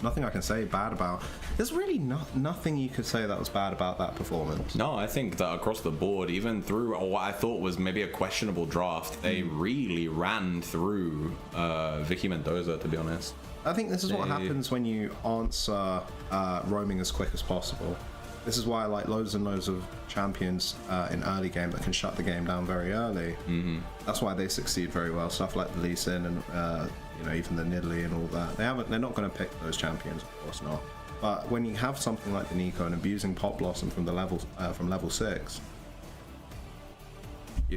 Nothing I can say bad about. There's really nothing you could say that was bad about that performance. No, I think that across the board, even through what I thought was maybe a questionable draft, they really ran through Vicky Mendoza, to be honest. I think this is what happens when you answer roaming as quick as possible. This is why I like loads and loads of champions in early game that can shut the game down very early. That's why they succeed very well. Stuff like the Lee Sin and you know, even the Nidalee and all that. They're not going to pick those champions, of course not. But when you have something like the Nico and abusing Pop Blossom from the level 6,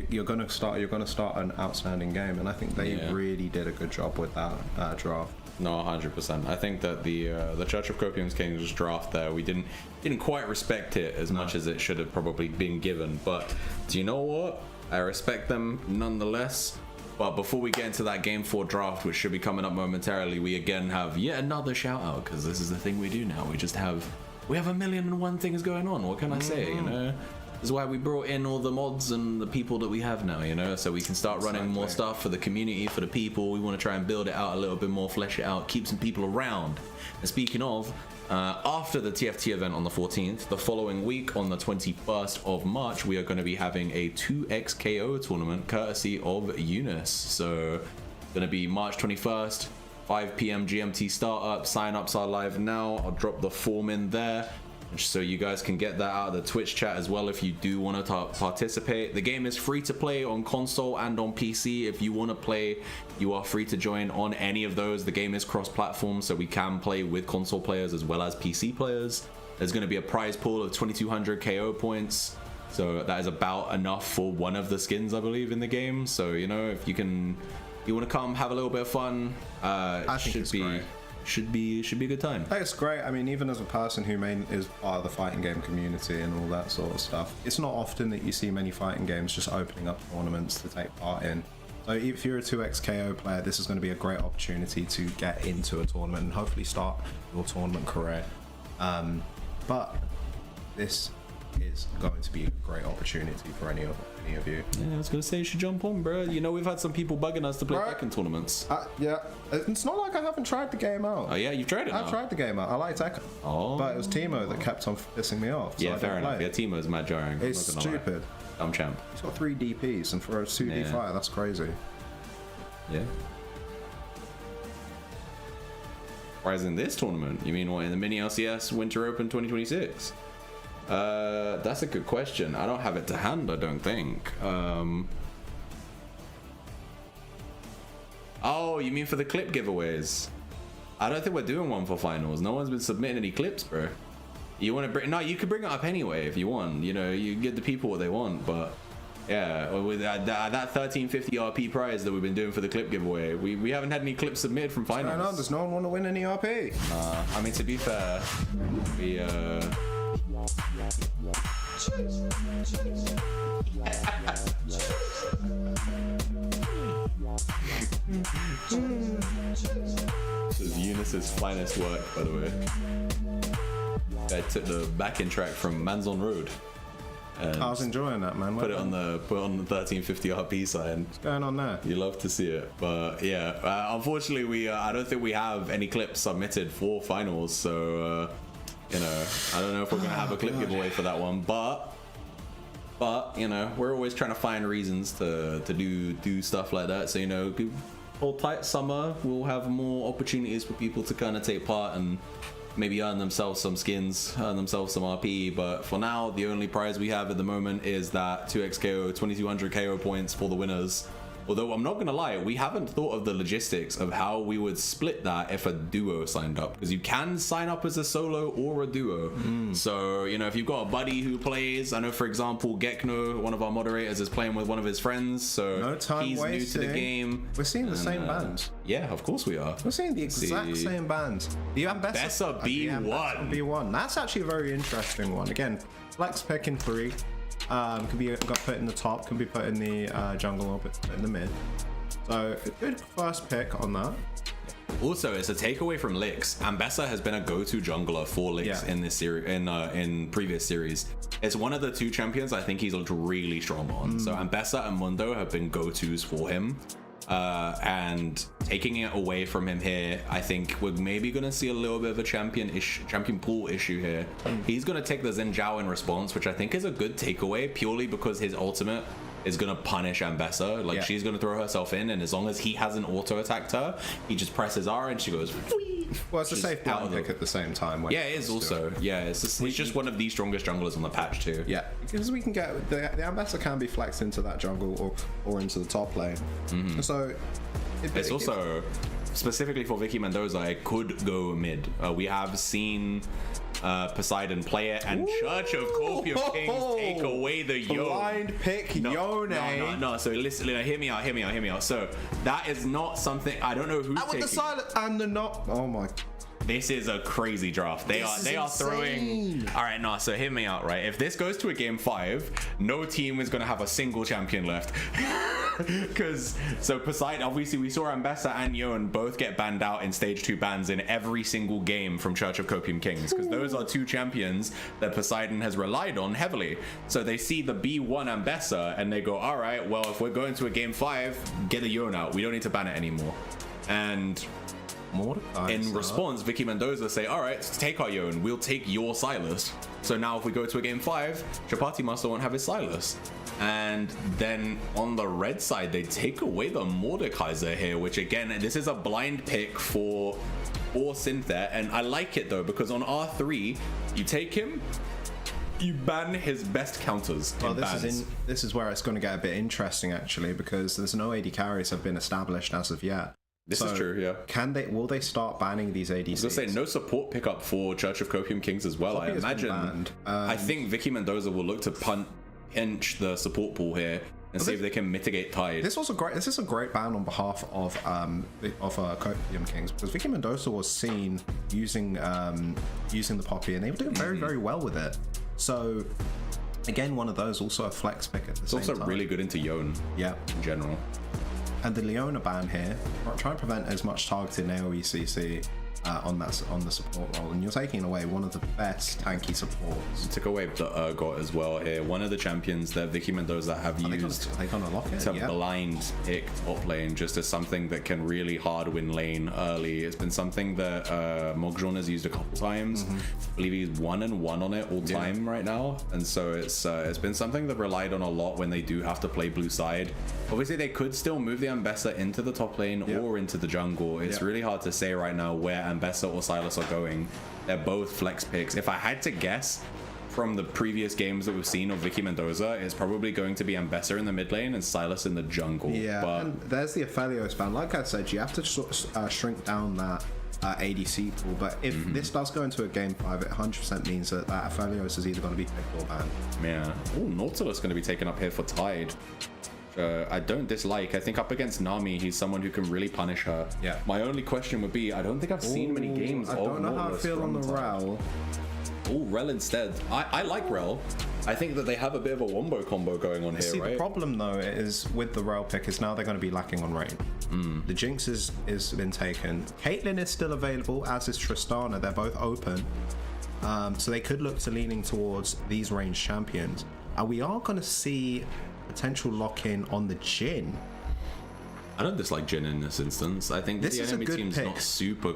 you're going to start an outstanding game, and I think they really did a good job with that draft. No, 100%. I think that the Church of Copium Kings draft there, we didn't quite respect it as much as it should have probably been given. But do you know what? I respect them nonetheless. But before we get into that Game 4 draft, which should be coming up momentarily, we again have yet another shout out, because this is the thing we do now. We have 1,000,001 things going on. What can I say? You know. This is why we brought in all the mods and the people that we have now, you know, so we can start running more stuff for the community, for the people. We want to try and build it out a little bit more, flesh it out, keep some people around. And speaking of, after the TFT event on the 14th, the following week on the 21st of March, we are going to be having a 2x KO tournament courtesy of Eunice. So going to be March 21st, 5 p.m. GMT startup. Sign-ups are live now. I'll drop the form in there, so you guys can get that out of the Twitch chat as well if you do want to participate. The game is free to play on console and on PC. If you want to play, you are free to join on any of those. The game is cross-platform, so we can play with console players as well as PC players. There's going to be a prize pool of 2,200 KO points, so that is about enough for one of the skins, I believe, in the game. So, you know, if you want to come have a little bit of fun, I think it's great. Should be a good time. I think it's great. I mean, even as a person who is part of the fighting game community and all that sort of stuff, it's not often that you see many fighting games just opening up tournaments to take part in. So if you're a 2x KO player, this is going to be a great opportunity to get into a tournament and hopefully start your tournament career. But this is going to be a great opportunity for any of you. Yeah, I was gonna say you should jump on, bro. You know, we've had some people bugging us to play Tekken tournaments. Yeah, it's not like I haven't tried the game out. Oh yeah, you've tried it. I've tried the game out. I like Tekken. But it was Timo that kept on pissing me off. So yeah, fair enough. Yeah, Timo's mad jarring. It's stupid. Dumb champ. He's got 3 DPs, and for a 2D fighter, that's crazy. Yeah. Whereas in this tournament, you mean what, in the MiniLCS Winter Open 2026? That's a good question. I don't have it to hand, I don't think. Oh, you mean for the clip giveaways? I don't think we're doing one for finals. No one's been submitting any clips, bro. You want to bring? No, you could bring it up anyway if you want. You know, you give the people what they want. But yeah, with that 1350 RP prize that we've been doing for the clip giveaway, we haven't had any clips submitted from finals. What's going on? Does no one want to win any RP? I mean, to be fair, we This is Eunice's finest work, by the way. I took the backing track from Man's on Road. And I was enjoying that, man. Put it on the 1350 RP side. What's going on there? You love to see it, but yeah. Unfortunately, I don't think we have any clips submitted for finals, so you know, I don't know if we're gonna have a clip giveaway for that one, but you know, we're always trying to find reasons to do stuff like that. So you know, hold tight summer, we'll have more opportunities for people to kind of take part and maybe earn themselves some skins, earn themselves some RP. But for now, the only prize we have at the moment is that 2x KO, 2200 KO points for the winners. Although I'm not gonna lie, we haven't thought of the logistics of how we would split that if a duo signed up, because you can sign up as a solo or a duo. So, you know, if you've got a buddy who plays, I know for example Gekno, one of our moderators, is playing with one of his friends, so no time he's wasting. new to the game. We're seeing the same bands. Yeah, of course we are. We're seeing the exact same bands. The Ambessa B1. B1. That's actually a very interesting one. Again, flex pick in 3. Can be got put in the top, can be put in the jungle or put in the mid. So a good first pick on that. Also, it's a takeaway from Licks. Ambessa has been a go-to jungler for Licks in this series, in previous series. It's one of the 2 champions I think he's looked really strong on. So Ambessa and Mundo have been go-tos for him. And taking it away from him here, I think we're maybe going to see a little bit of a champion pool issue here. He's going to take the Xin Zhao in response, which I think is a good takeaway, purely because his ultimate is going to punish Ambessa. Like, she's going to throw herself in, and as long as he hasn't auto-attacked her, he just presses R and she goes... Well, it's a safe blind pick at the same time. Yeah, it is also. Yeah, he's just one of the strongest junglers on the patch too. Yeah, because we can get... The Ambessa can be flexed into that jungle or into the top lane. So... It's also... Specifically for Vicky Mendoza, it could go mid. We have seen Poseidon play it, and Church of Copium Kings take away the Yone. Blind pick Yone. No. So listen, hear me out. So that is not something, I don't know who's taking. With the silent and the not. Oh my. This is a crazy draft. They are throwing. All right, no. So hear me out, right? If this goes to a game 5, no team is gonna have a single champion left. Because Poseidon, obviously, we saw Ambessa and Yone both get banned out in stage 2 bans in every single game from Church of Copium Kings. Because those are 2 champions that Poseidon has relied on heavily. So they see the B1 Ambessa and they go, all right, well, if we're going to a game 5, get the Yone out. We don't need to ban it anymore. And in response, Vicky Mendoza say, all right, take our Yone, we'll take your Silas. So now if we go to a game 5, Chapati Master won't have his Silas. And then on the red side, they take away the Mordekaiser here, which again, this is a blind pick for Synthet. And I like it though, because on R3, you take him, you ban his best counters. Well, this is where it's going to get a bit interesting actually, because there's no AD carries have been established as of yet. This is true, yeah. Will they start banning these ADCs? I was gonna say, no support pickup for Church of Copium Kings as well. I imagine. I think Vicky Mendoza will look to pinch the support pool here and see if they can mitigate Tide. This is a great ban on behalf of Copium Kings, because Vicky Mendoza was seen using the Poppy, and they were doing very, very well with it. So again, one of those, also a flex pick at the same time. It's also really good into Yone. Yeah, in general. And the Leona ban here, try and prevent as much targeted AoE CC on the support role, and you're taking away one of the best tanky supports. You took away the Urgot as well here, one of the champions that Vicky Mendoza have used to blind pick top lane, just as something that can really hard win lane early. It's been something that Mogjon has used a couple times. I believe he's 1-1 on it all time right now, and so it's been something that relied on a lot when they do have to play blue side. Obviously they could still move the Ambessa into the top lane or into the jungle. It's really hard to say right now where Ambessa or Silas are going. They're both flex picks. If I had to guess from the previous games that we've seen of Vicky Mendoza, it's probably going to be Ambessa in the mid lane and Silas in the jungle. Yeah, and there's the Aphelios ban. Like I said, you have to sort of shrink down that ADC pool, but if this does go into a game 5, it 100% means that Aphelios is either going to be picked or banned. Yeah. Oh, Nautilus going to be taken up here for Tide. I don't dislike. I think up against Nami, he's someone who can really punish her. Yeah. My only question would be, I don't think I've seen many games of Nautilus. I don't know how I feel on the Rel. Oh, Rel instead. I like Rel. I think that they have a bit of a wombo combo going on here, right? The problem though is with the Rel pick is now they're going to be lacking on range. The Jinx is been taken. Caitlyn is still available, as is Tristana. They're both open. So they could look to leaning towards these range champions. And we are going to see potential lock-in on the Jhin. I don't dislike Jhin in this instance. I think the enemy team's not super,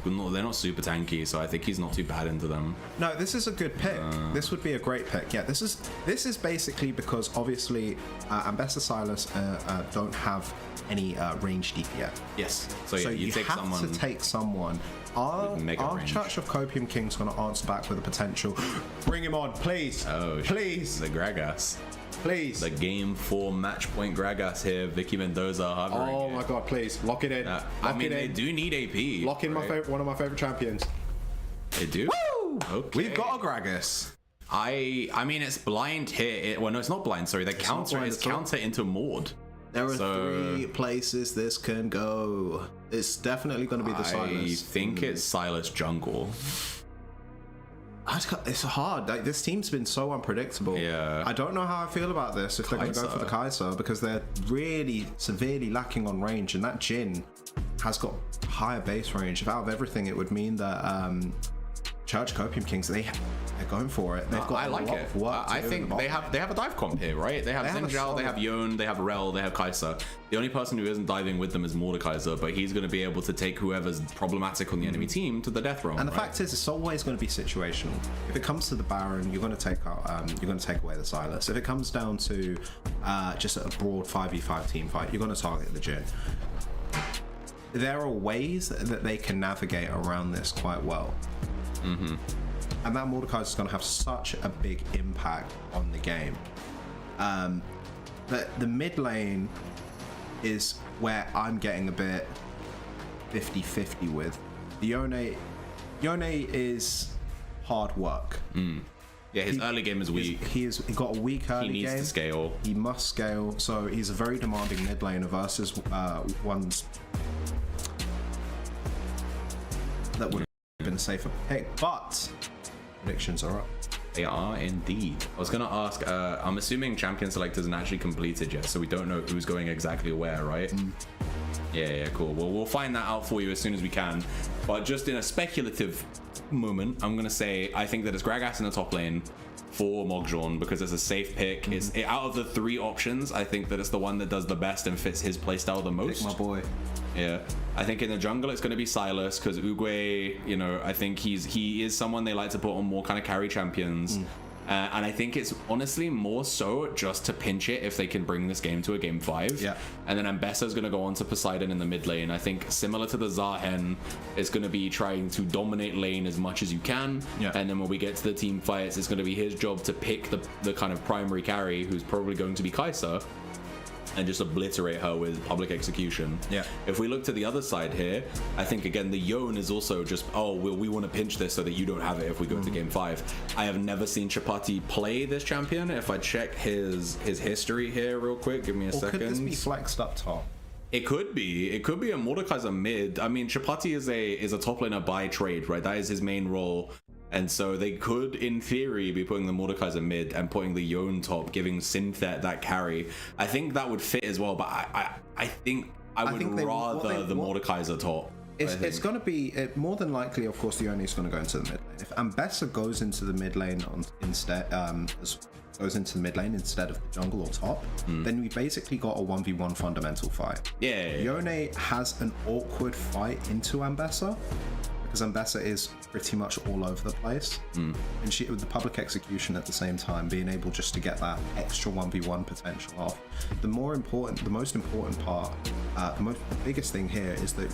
they're not super tanky, so I think he's not too bad into them. No, this is a good pick. This would be a great pick. Yeah, this is basically because obviously Ambessa Silas don't have any range DPS. Yes. So yeah, you take have to take someone. Our Church of Copium King's going to answer back with a potential. Bring him on, please. Oh, please. The Gragas. Please. The game 4 match point Gragas here. Vicky Mendoza hovering. Oh my god, please. Lock it in. I mean, they do need AP. Lock in one of my favorite champions. They do? Woo! Okay. We've got a Gragas. I mean, it's blind here. Well, no, it's not blind. Sorry, the counter is counter into Maud. There are 3 places this can go. It's definitely going to be the Silas. I think it's Silas jungle. It's hard. Like, this team's been so unpredictable. Yeah. I don't know how I feel about this if they're going to go for the Kaiser, because they're really severely lacking on range, and that Jhin has got higher base range. If out of everything, it would mean that Church Copium Kings, they're going for it. They've got I like it. I think they have a dive comp here, right? They have Zinjao, they have Yone, they have Rel, they have Kaiser. The only person who isn't diving with them is Mordekaiser, but he's going to be able to take whoever's problematic on the enemy team to the death realm. And the fact is, it's always going to be situational. If it comes to the Baron, you're going to take out, you're going to take away the Silas. If it comes down to just a broad 5v5 team fight, you're going to target the Jhin. There are ways that they can navigate around this quite well. And that Mordekaiser is going to have such a big impact on the game. But the mid lane is where I'm getting a bit 50-50 with. Yone is hard work. Yeah, his early game is weak. He got a weak early game. He needs to scale. He must scale. So he's a very demanding mid laner versus ones that would have been a safer pick. But predictions are up. They are indeed. I was gonna ask, I'm assuming champion select isn't actually completed yet, so we don't know who's going exactly where, right? Yeah, cool. Well, we'll find that out for you as soon as we can. But just in a speculative moment, I'm gonna say I think that it's Gragas in the top lane for Mogjon because it's a safe pick. It's out of the 3 options, I think that it's the one that does the best and fits his playstyle the most. Pick my boy. Yeah, I think in the jungle it's going to be Silas because Uguay, you know, I think he is someone they like to put on more kind of carry champions. And I think it's honestly more so just to pinch it if they can bring this game to a game 5. Yeah. And then Ambessa's going to go on to Poseidon in the mid lane. I think similar to the Zahen, it's going to be trying to dominate lane as much as you can. Yeah. And then when we get to the team fights, it's going to be his job to pick the kind of primary carry, who's probably going to be Kai'Sa, and just obliterate her with public execution. Yeah. If we look to the other side here, I think again the Yone is also just, oh, we want to pinch this so that you don't have it if we go to game 5. I have never seen Chapati play this champion. If I check his history here real quick, give me a second. Could this be flexed up top? It could be a Mordekaiser mid. I mean, Chapati is a top laner by trade, right? That is his main role. And so they could, in theory, be putting the Mordekaiser mid and putting the Yone top, giving Synthet that carry. I think that would fit as well, but I think I would rather the Mordekaiser top. It's going to be more than likely, of course, the Yone is going to go into the mid lane. If Ambessa goes into the mid lane instead of the jungle or top, then we basically got a 1v1 fundamental fight. Yeah. Yone has an awkward fight into Ambessa because Ambessa is pretty much all over the place, and she with the public execution at the same time, being able just to get that extra 1v1 potential off. The most important part, the biggest thing here is that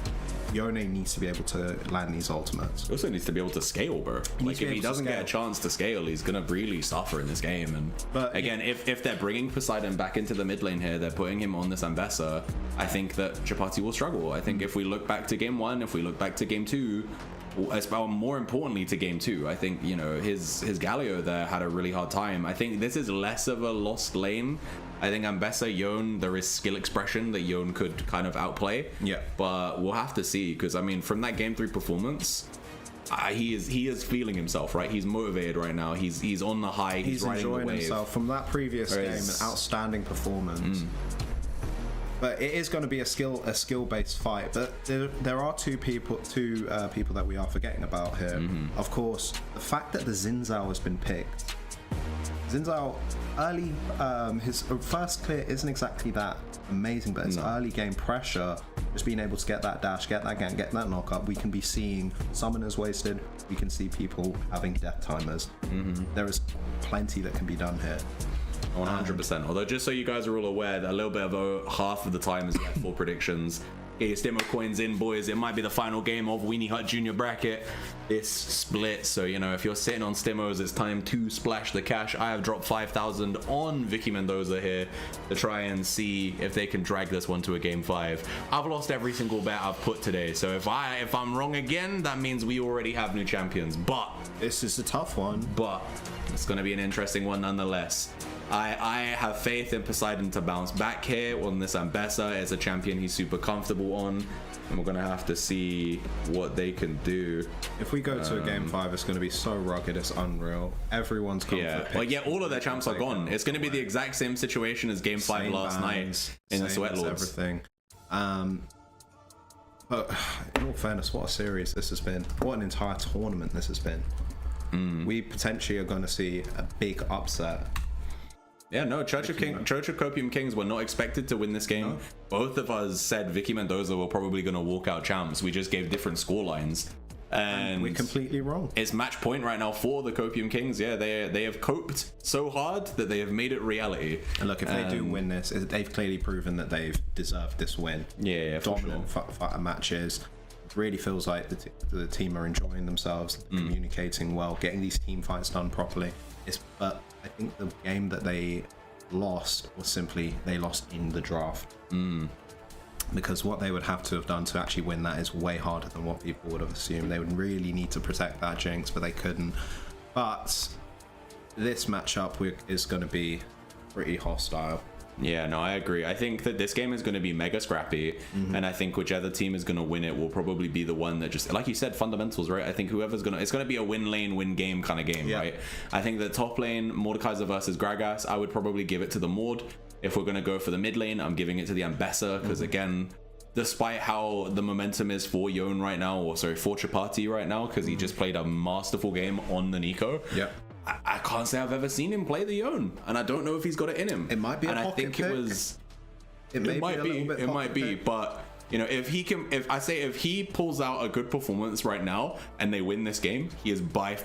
Yone needs to be able to land these ultimates. He also needs to be able to scale, bro. Like if he doesn't get a chance to scale, he's gonna really suffer in this game. And but again, if they're bringing Poseidon back into the mid lane here, they're putting him on this Ambessa, I think that Chapati will struggle. I think if we look back to game 1, if we look back to game 2, more importantly to game 2, I think, you know, his Galio there had a really hard time. I think this is less of a lost lane. I think Ambessa, Yone, there is skill expression that Yone could kind of outplay. Yeah. But we'll have to see, because I mean, from that game 3 performance, he is feeling himself, right? He's motivated right now. He's on the high. He's riding enjoying the wave. himself from that previous game. An outstanding performance. But it is going to be a skill-based fight. But there are two people that we are forgetting about here. Of course, the fact that the Xin Zhao has been picked. Xin Zhao, early, his first clear isn't exactly that amazing, but his early game pressure, just being able to get that dash, get that gank, get that knock up, we can be seeing summoners wasted. We can see people having death timers. There is plenty that can be done here. 100%. Although, just so you guys are all aware, that a little bit of half of the time is left for predictions. Get your Stimo coins in, boys. It might be the final game of Weenie Hut Junior bracket. This split, so you know, if you're sitting on Stimos, it's time to splash the cash. I have dropped 5,000 on Vicky Mendoza here to try and see if they can drag this one to a game 5. I've lost every single bet I've put today, so if I'm wrong again, that means we already have new champions. But this is a tough one. But it's going to be an interesting one nonetheless. I have faith in Poseidon to bounce back here on this Ambessa. It's a champion he's super comfortable on, and we're going to have to see what they can do. If we go to a game 5, it's going to be so rugged, it's unreal. Everyone's comfort well, yeah, all of their champs are gone. It's going to be the exact same situation as game 5 last night in the Sweat Lords. Everything. But in all fairness, what a series this has been. What an entire tournament this has been. We potentially are going to see a big upset. Yeah, no, Church of Copium Kings were not expected to win this game. No. Both of us said Vicky Mendoza were probably going to walk out champs. We just gave different score lines. And we're completely wrong. It's match point right now for the Copium Kings. Yeah, they have coped so hard that they have made it reality. And look, if they do win this, they've clearly proven that they've deserved this win. Yeah, dominant matches. Really feels like the team are enjoying themselves, communicating well, getting these team fights done properly. But I think the game that they lost was simply they lost in the draft. Because what they would have to have done to actually win that is way harder than what people would have assumed. They would really need to protect that jinx, but they couldn't. But this matchup is going to be pretty hostile. Yeah, no, I agree. I think that this game is going to be mega scrappy, and I think whichever team is going to win it will probably be the one that just, like you said, fundamentals, right? I think whoever's going to, it's going to be a win lane, win game kind of game, right? I think the top lane, Mordekaiser versus Gragas, I would probably give it to the Mord. If we're going to go for the mid lane, I'm giving it to the Ambessa, because again, despite how the momentum is for Yone right now, or sorry, for Chapati right now, because he just played a masterful game on the Nico. Yeah. I can't say I've ever seen him play the Yone, and I don't know if he's got it in him. It might be, and a I think pick. it might be, but you know, if he pulls out a good performance right now and they win this game, he is by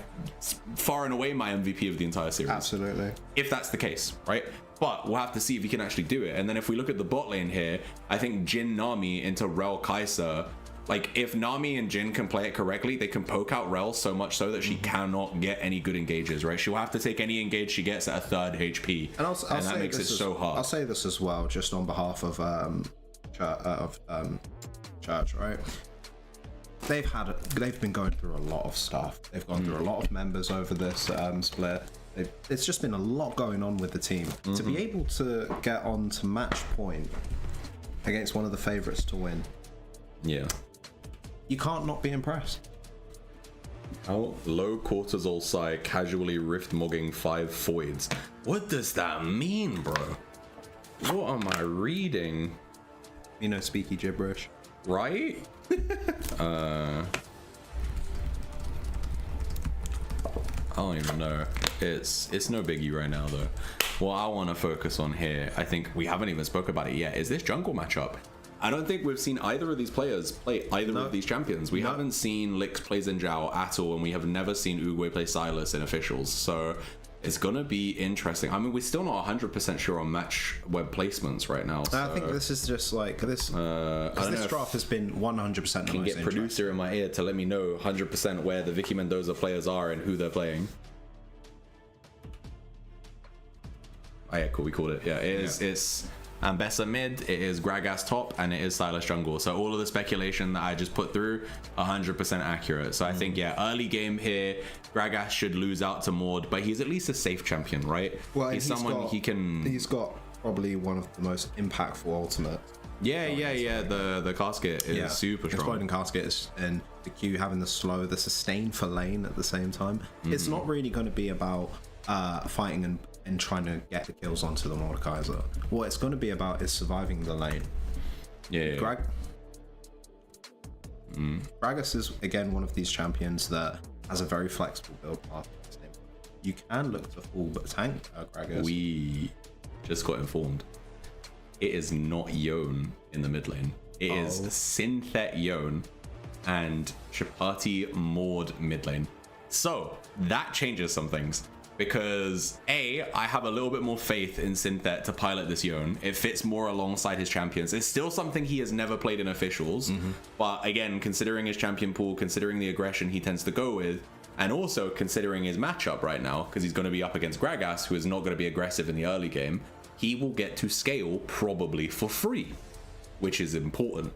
far and away my MVP of the entire series. Absolutely. If that's the case, right? But we'll have to see if he can actually do it. And then if we look at the bot lane here, I think Jin Nami into Rel Kai'Sa. Like, if Nami and Jin can play it correctly, they can poke out Rel so much so that she cannot get any good engages, right? She'll have to take any engage she gets at a 3rd HP. And that makes it so hard. I'll say this as well, just on behalf of Church, right? They've been going through a lot of stuff. They've gone through a lot of members over this split. It's just been a lot going on with the team. To be able to get on to match point against one of the favorites to win. Yeah. You can't not be impressed. How low cortisol Psy casually rift mogging 5 voids. What does that mean, bro? What am I reading? You know, speaky gibberish. Right? I don't even know. It's no biggie right now though. What I want to focus on here, I think we haven't even spoke about it yet, is this jungle matchup. I don't think we've seen either of these players play either of these champions. We haven't seen Lix play Zinjao at all, and we have never seen Uguay play Silas in officials. So it's gonna be interesting. I mean, we're still not 100% sure on match web placements right now. So, I think this is just like this. This draft has been 100%. Can get producer in my ear to let me know 100% where the Vicky Mendoza players are and who they're playing. Oh yeah, cool. We called it. Yeah, it is. Yeah. It's Ambessa mid, it is Gragas top, and it is Silas jungle. So all of the speculation that I just put through, 100% accurate. So I think, yeah, early game here, Gragas should lose out to Mord, but he's at least a safe champion, right? Well, he's someone he can... He's got probably one of the most impactful ultimates. Yeah. The casket is super strong. Exploding casket and the Q having the sustain for lane at the same time. It's not really going to be about fighting and trying to get the kills onto the Mordekaiser. What it's going to be about is surviving the lane. Yeah. Gragas is again one of these champions that has a very flexible build path. You can look to full tank Gragas. We just got informed. It is not Yone in the mid lane. It is Synthet Yone and Chapati Mord mid lane. So that changes some things. because I have a little bit more faith in Synthet to pilot this Yone. It fits more alongside his champions. It's still something he has never played in officials, but again, considering his champion pool, considering the aggression he tends to go with, and also considering his matchup right now, because he's going to be up against Gragas, who is not going to be aggressive in the early game, he will get to scale probably for free, which is important.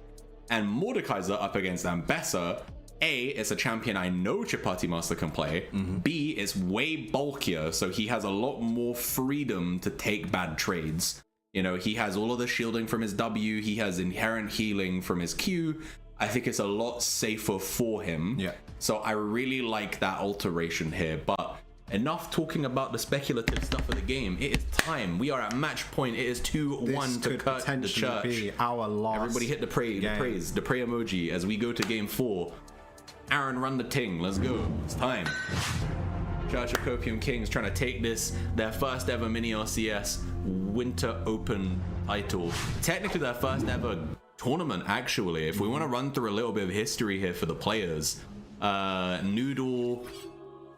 And Mordekaiser up against Ambessa, A, it's a champion I know Chapati Master can play. B, it's way bulkier, so he has a lot more freedom to take bad trades. You know, he has all of the shielding from his W, he has inherent healing from his Q. I think it's a lot safer for him. Yeah. So I really like that alteration here, but enough talking about the speculative stuff of the game. It is time. We are at match point. It is 2-1 to cut the church. Be our last Everybody hit the praise emoji as we go to game 4. Aaron, run the ting. Let's go. It's time. Church of Copium Kings trying to take this, their first ever MiniLCS Winter Open title. Technically their first ever tournament, actually. If we want to run through a little bit of history here for the players. Noodle,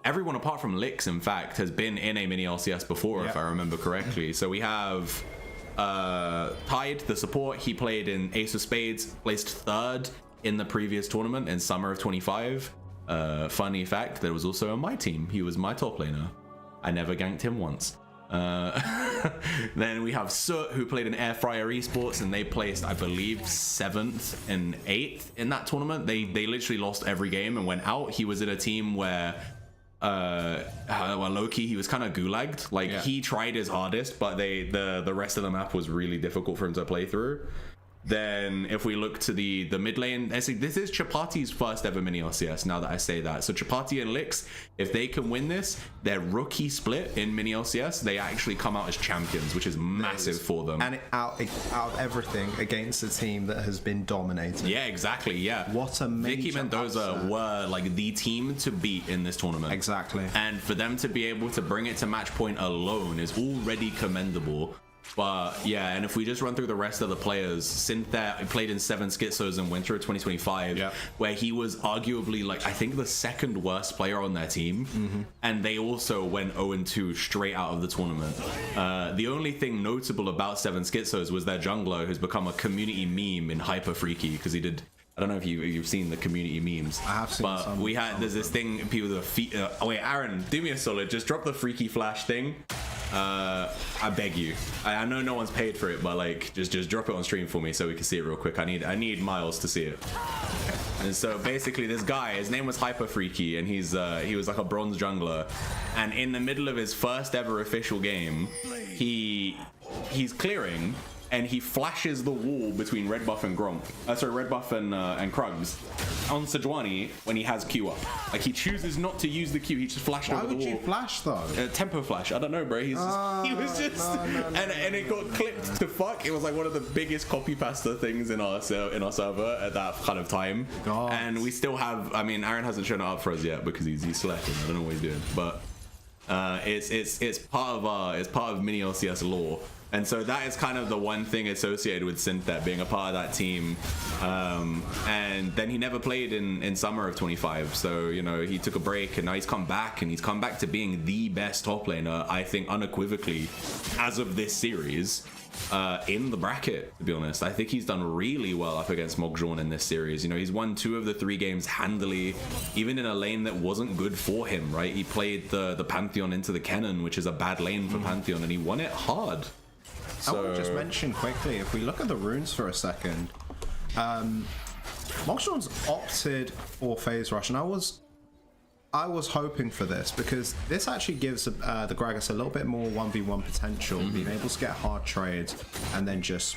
everyone apart from Lix, in fact, has been in a MiniLCS before, if I remember correctly. So we have Tide, the support. He played in Ace of Spades, placed 3rd in the previous tournament in summer of 25. Funny fact, there was also on my team. He was my top laner. I never ganked him once. Then we have Soot, who played in Airfryer Esports, and they placed, I believe, 7th and 8th in that tournament. They literally lost every game and went out. He was in a team where well, Loki, he was kind of gulagged. Like, he tried his hardest, but the rest of the map was really difficult for him to play through. Then if we look to the mid lane, this is Chapati's first ever MiniLCS, now that I say that. So Chapati and Lix, if they can win this, their rookie split in MiniLCS, they actually come out as champions, which is massive for them. And out of everything against a team that has been dominated. Yeah, exactly, yeah. What a major Vicky Mendoza upset. were like the team to beat in this tournament. Exactly. And for them to be able to bring it to match point alone is already commendable. But yeah, and if we just run through the rest of the players, Synthet played in 7 Schizos in Winter of 2025, where he was arguably, like, I think the 2nd worst player on their team, and they also went 0-2 straight out of the tournament. The only thing notable about 7 Schizos was their jungler, who's become a community meme in Hyper Freaky, because he did. I don't know if you've seen the community memes. I have seen but some. There's this thing, people with feet. Oh wait, Aaron, do me a solid. Just drop the Freaky Flash thing. I beg you. I know no one's paid for it, but like, just drop it on stream for me so we can see it real quick. I need Miles to see it. And so basically, this guy, his name was Hyper Freaky, and he was like a bronze jungler. And in the middle of his first ever official game, he's clearing. And he flashes the wall between Red Buff and Gronk. Red Buff and Krugs on Sejuani when he has Q up. Like, he chooses not to use the Q. He just flashed over the wall. Why would you flash though? Tempo flash. I don't know, bro. He was just, and it got clipped to fuck. It was like one of the biggest copy pasta things in our server at that kind of time. God. And we still have. I mean, Aaron hasn't shown it up for us yet because he's slacking. I don't know what he's doing, but it's part of MiniLCS lore. And so that is kind of the one thing associated with Synthet being a part of that team. And then he never played in summer of 25. So, you know, he took a break and now he's come back, and he's come back to being the best top laner, I think, unequivocally, as of this series, in the bracket, to be honest. I think he's done really well up against Mogjon in this series. You know, he's won 2 of the 3 games handily, even in a lane that wasn't good for him, right? He played the Pantheon into the Kennen, which is a bad lane for Pantheon, and he won it hard. I will just mention quickly, if we look at the runes for a second, Mogjon's opted for Phase Rush, and I was hoping for this, because this actually gives the Gragas a little bit more 1v1 potential, being able to get hard trades, and then just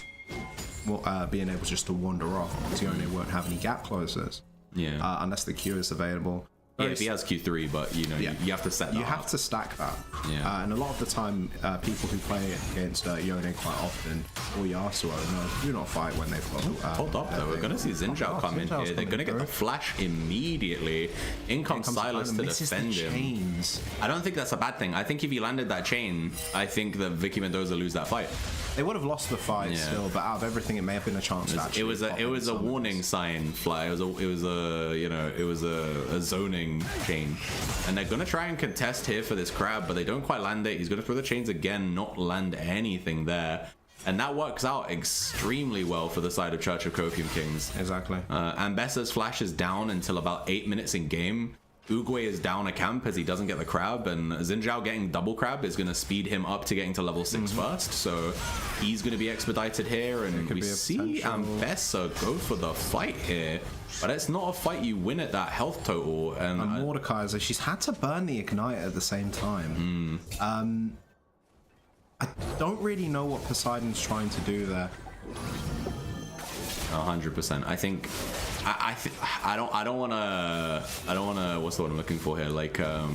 being able just to wander off, because Yone won't have any gap closers, unless the Q is available. Yeah, if he has Q3, but you know, you have to set that. You have to stack that. Yeah. And a lot of the time, people who play against Yone quite often, or Yasuo, do not fight when they've got. Hold up, though. We're going to see Xin Zhao come in here. They're going to get the flash immediately. In comes Silas to defend him. I don't think that's a bad thing. I think if he landed that chain, I think that Vicky Mendoza lose that fight. They would have lost the fight still, but out of everything, it may have been a chance to actually. It was a warning sign fly. It was a zoning homing chain. And they're going to try and contest here for this crab, but they don't quite land it. He's going to throw the chains again, not land anything there. And that works out extremely well for the side of Church of Copium Kings. Exactly. Ambessa's flash is down until about 8 minutes in game. Uguay is down a camp as he doesn't get the crab, and Xin Zhao getting double crab is going to speed him up to getting to level 6 first. So he's going to be expedited here, and we see Ambessa go for the fight here. But it's not a fight you win at that health total. And Mordekaiser, she's had to burn the Ignite at the same time. I don't really know what Poseidon's trying to do there. 100%. I think I don't want to what's the word I'm looking for here, like I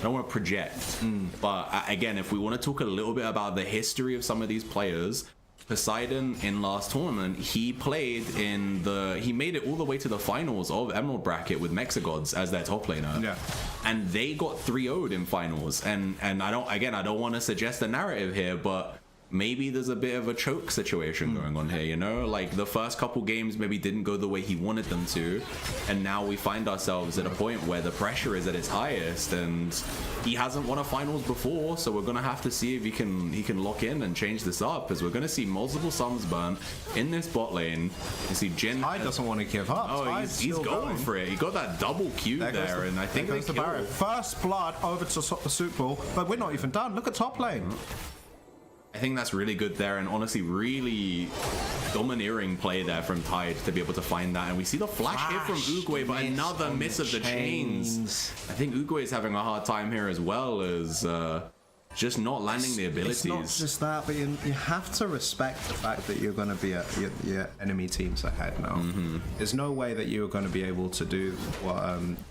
don't want to project, but again, if we want to talk a little bit about the history of some of these players, Poseidon in last tournament, he made it all the way to the finals of Emerald Bracket with Mexigods as their top laner. Yeah. And they got 3-0'd in finals. And I don't want to suggest a narrative here, but maybe there's a bit of a choke situation going on here, you know? Like, the first couple games maybe didn't go the way he wanted them to, and now we find ourselves at a point where the pressure is at its highest, and he hasn't won a finals before, so we're gonna have to see if he can lock in and change this up, as we're gonna see multiple suns burn in this bot lane. You see Jin... Tide doesn't want to give up. Oh, he's going for it. He got that double Q there, and I think they the barrier. First blood over to the Soup Ball, but we're not even done. Look at top lane. I think that's really good there, and honestly really domineering play there from Tide to be able to find that. And we see the flash hit from Uguay, but another miss of the chains. I think Uguay is having a hard time here as well, as just not landing the abilities. It's not just that, but you have to respect the fact that you're going to be at your enemy teams ahead now. There's no way that you're going to be able to do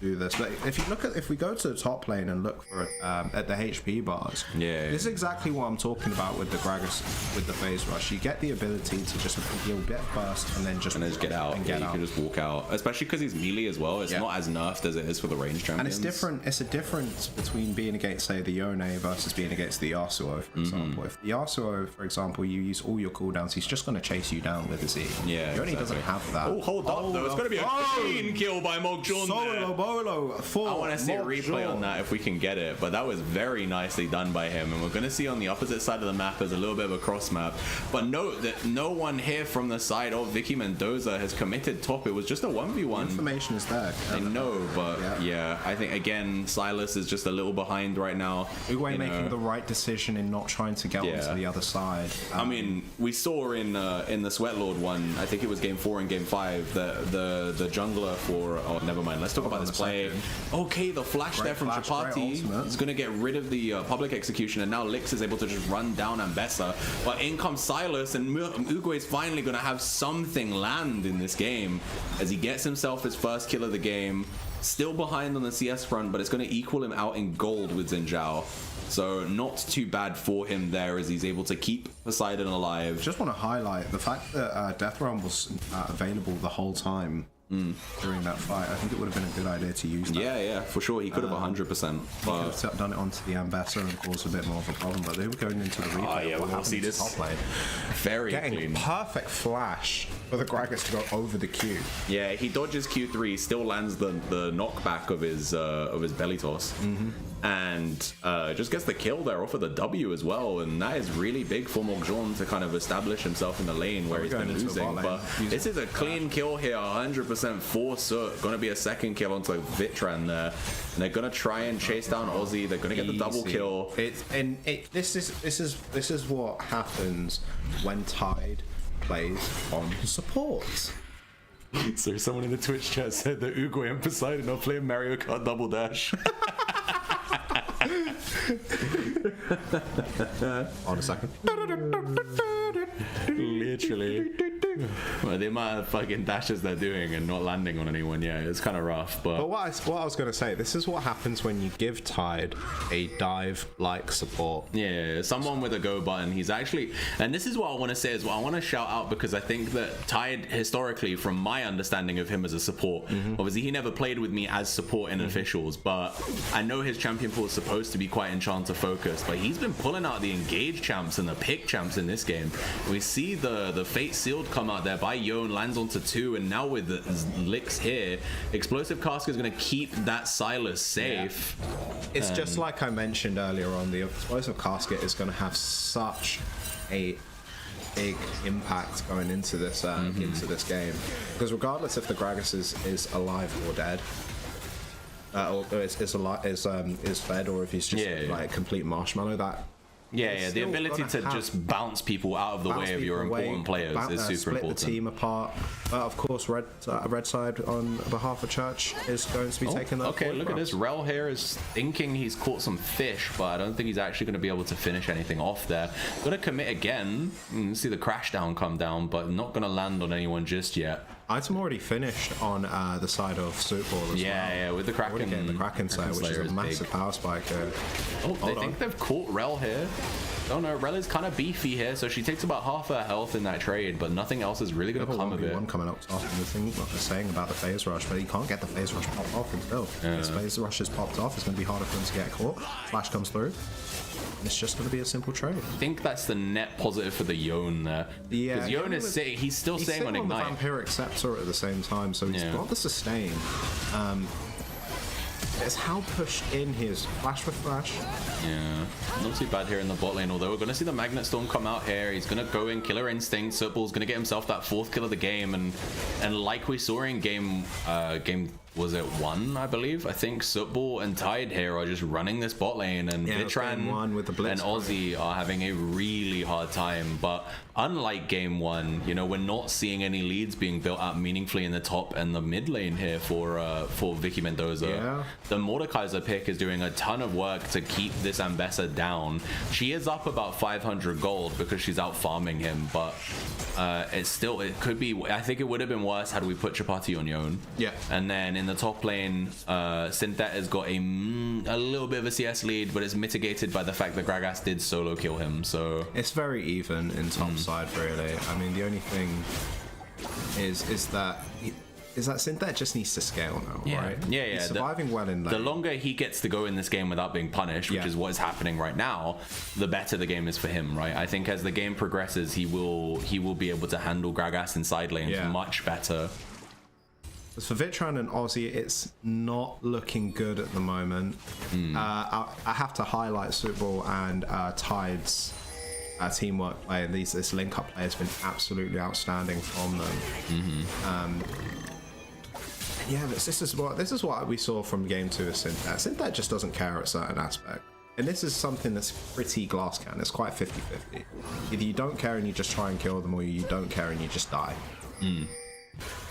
this. But if we go to the top lane and look for at the HP bars, this is exactly what I'm talking about with the Gragas, with the phase rush. You get the ability to just heal bit first and then just get out. You can just walk out, especially because he's melee as well. It's not as nerfed as it is for the range champions. And it's different. It's a difference between being against, say, the Yone versus being against the Yasuo, for example. If the Yasuo, for example, you use all your cooldowns, he's just going to chase you down with his E. Yeah, Yone doesn't have that. Oh, hold up, though. It's going to be a clean kill by Mokjun Solo Bolo. I want to see a replay on that if we can get it, but that was very nicely done by him. And we're going to see on the opposite side of the map as a little bit of a cross map. But note that no one here from the side of Vicky Mendoza has committed top. It was just a 1v1. Information is there. I know, but yeah, I think, again, Silas is just a little behind right now. Uguay making the right decision in not trying to get onto the other side. I mean, we saw in the Sweatlord one, I think it was game 4 and game 5, the jungler for... Oh, never mind. Let's talk about this play. Okay, the flash there from Chapati is going to get rid of the public execution, and now Lix is able to just run down Ambessa. But in comes Silas, and Uguay is finally going to have something land in this game as he gets himself his first kill of the game. Still behind on the CS front, but it's going to equal him out in gold with Xin Zhao. So not too bad for him there, as he's able to keep Poseidon alive. Just want to highlight the fact that Death Realm was available the whole time during that fight. I think it would have been a good idea to use that. Yeah, for sure. He could have 100%. He could have done it onto the Ambessa and caused a bit more of a problem, but they were going into the replay. We'll see this top lane. Very getting clean. Perfect flash for the Gragas to go over the Q. Yeah, he dodges Q3, still lands the knockback of his belly toss. And just gets the kill there off of the W as well, and that is really big for Mokjun to kind of establish himself in the lane where he's been losing. But this is a clean kill here, 100% for Soot. Gonna be a second kill onto Vitran there, and they're gonna try and chase down Ozzy. They're gonna get the double kill. This is what happens when Tide plays on support. So someone in the Twitch chat said that Uguay and Poseidon are playing Mario Kart Double Dash. On a second. Literally. Well, the amount of fucking dashes they're doing and not landing on anyone, it's kind of rough. But what I was going to say, this is what happens when you give Tide a dive-like support. Yeah, someone with a go button. He's actually, and this is what I want to say as well. I want to shout out because I think that Tide, historically, from my understanding of him as a support, obviously he never played with me as support in officials, but I know his champion pool is supposed to be quite enchanter focused, but he's been pulling out the engage champs and the pick champs in this game. We see the fate sealed come out there by Yone, lands onto 2, and now with the licks here, Explosive Cask is going to keep that Silas safe. It's just like I mentioned earlier on, the Explosive Casket is going to have such a big impact going into this game, because regardless if the Gragas is alive or dead, or is fed, or if he's just like a complete marshmallow, that the ability to just bounce people out of the way of your important players is super important. Split the team apart. Of course, red side on behalf of Church is going to be taking that. Okay, look at this. Rel here is thinking he's caught some fish, but I don't think he's actually going to be able to finish anything off there. Going to commit again. See the crash down come down, but not going to land on anyone just yet. Item already finished on the side of Sootball as well. Yeah, with the Kraken. Getting the Kraken side, which is a massive power spike here. Oh, they think they've caught Rel here. Oh no, Rel is kind of beefy here, so she takes about half her health in that trade, but nothing else is really going to come of it. One coming up top, and the thing what they're saying about the phase rush, but he can't get the phase rush popped off until his phase rush is popped off. It's going to be harder for him to get caught. Flash comes through. It's just going to be a simple trade. I think that's the net positive for the Yone there. Yeah, because Yone is sitting, he's still sitting on Ignite. The Vampiric Scepter at the same time, so he's got the sustain. It's how pushed in he is. Flash for flash. Yeah, not too bad here in the bot lane, although we're going to see the Magnet Storm come out here. He's going to go in Killer Instinct. Sootball's going to get himself that 4th kill of the game, and like we saw in game was it 1, I believe? I think Sootball and Tide here are just running this bot lane, and Vitran with the Blitz and Aussie are having a really hard time. But unlike game 1, you know, we're not seeing any leads being built up meaningfully in the top and the mid lane here for Vicky Mendoza. Yeah. The Mordekaiser pick is doing a ton of work to keep this Ambessa down. She is up about 500 gold because she's out farming him, but it could be, I think it would have been worse had we put Chapati on Yone. Yeah. And then in the top lane, Synthet has got a little bit of a CS lead, but it's mitigated by the fact that Gragas did solo kill him, so... It's very even in top side, really. I mean, the only thing is that Synthet just needs to scale now, right? Yeah. He's surviving well in lane. The longer he gets to go in this game without being punished, which is what is happening right now, the better the game is for him, right? I think as the game progresses, he will be able to handle Gragas in side lanes much better. As for Vitran and Aussie, it's not looking good at the moment. I have to highlight Sootball and Tide's teamwork play, and this link-up play has been absolutely outstanding from them. Yeah, but this is what we saw from game 2 of Synthet. Synthet just doesn't care at certain aspects. And this is something that's pretty glass can. It's quite 50-50. Either you don't care and you just try and kill them, or you don't care and you just die.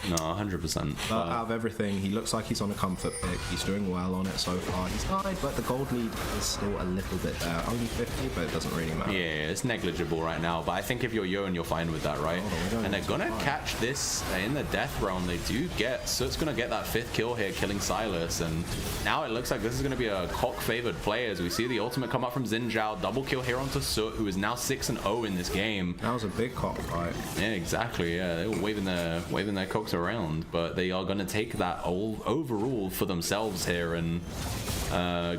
No, 100%. But out of everything, he looks like he's on a comfort pick. He's doing well on it so far. He's died, but the gold lead is still a little bit there. Only 50, but it doesn't really matter. Yeah, it's negligible right now. But I think if you're Yone, you're fine with that, right? And they're gonna catch this in the death realm. They do get, so it's gonna get that 5th kill here, killing Silas. And now it looks like this is gonna be a cock-favored play as we see the ultimate come up from Xin Zhao. Double kill here onto Soot, who is now 6-0 in this game. That was a big cock fight. Yeah, exactly. Yeah, they were waving their cocks around, but they are going to take that overall for themselves here and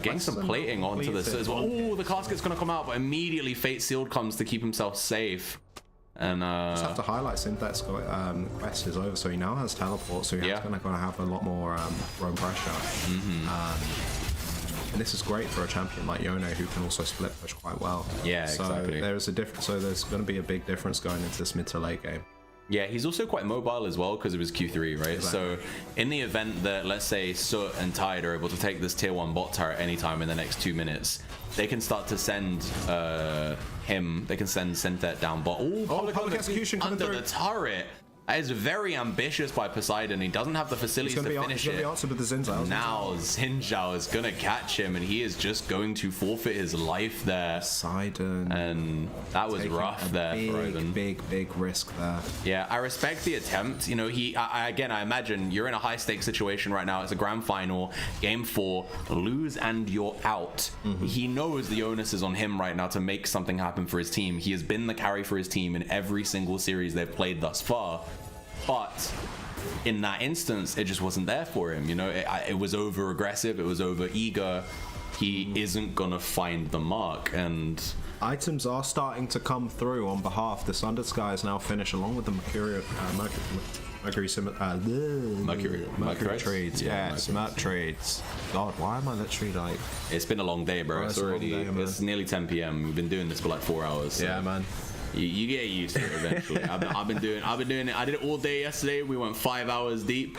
getting some plating onto this as well. Oh, the casket's going to come out, but immediately Fate Sealed comes to keep himself safe. And just have to highlight Synthet's quest is over, so he now has teleport, so he's going to have a lot more roam pressure. And this is great for a champion like Yone, who can also split push quite well. Yeah, exactly. There's a difference. So there's going to be a big difference going into this mid to late game. Yeah, he's also quite mobile as well because of his Q3, right? Exactly. So in the event that, let's say, Soot and Tide are able to take this tier 1 bot turret anytime in the next 2 minutes, they can start to send they can send Synthet down bot. Public execution under the turret. That is very ambitious by Poseidon. He doesn't have the facilities to finish it. Now Xin Zhao is going to catch him, and he is just going to forfeit his life there. Poseidon. And that was rough there for Ivan. Big risk there. Yeah, I respect the attempt. You know, I imagine you're in a high-stakes situation right now. It's a grand final, game 4, lose and you're out. He knows the onus is on him right now to make something happen for his team. He has been the carry for his team in every single series they've played thus far. But in that instance, it just wasn't there for him. You know, it was over aggressive, it was over eager, he isn't gonna find the mark. And items are starting to come through on behalf. The Thunder Sky is now finished along with the Mercury trades. Yes, Merc trades. God, why am I literally like? It's been a long day, bro. It's already it's nearly 10 p.m. We've been doing this for like 4 hours. So. Yeah, man. You get used to it eventually. I've been doing it. I did it all day yesterday. We went 5 hours deep.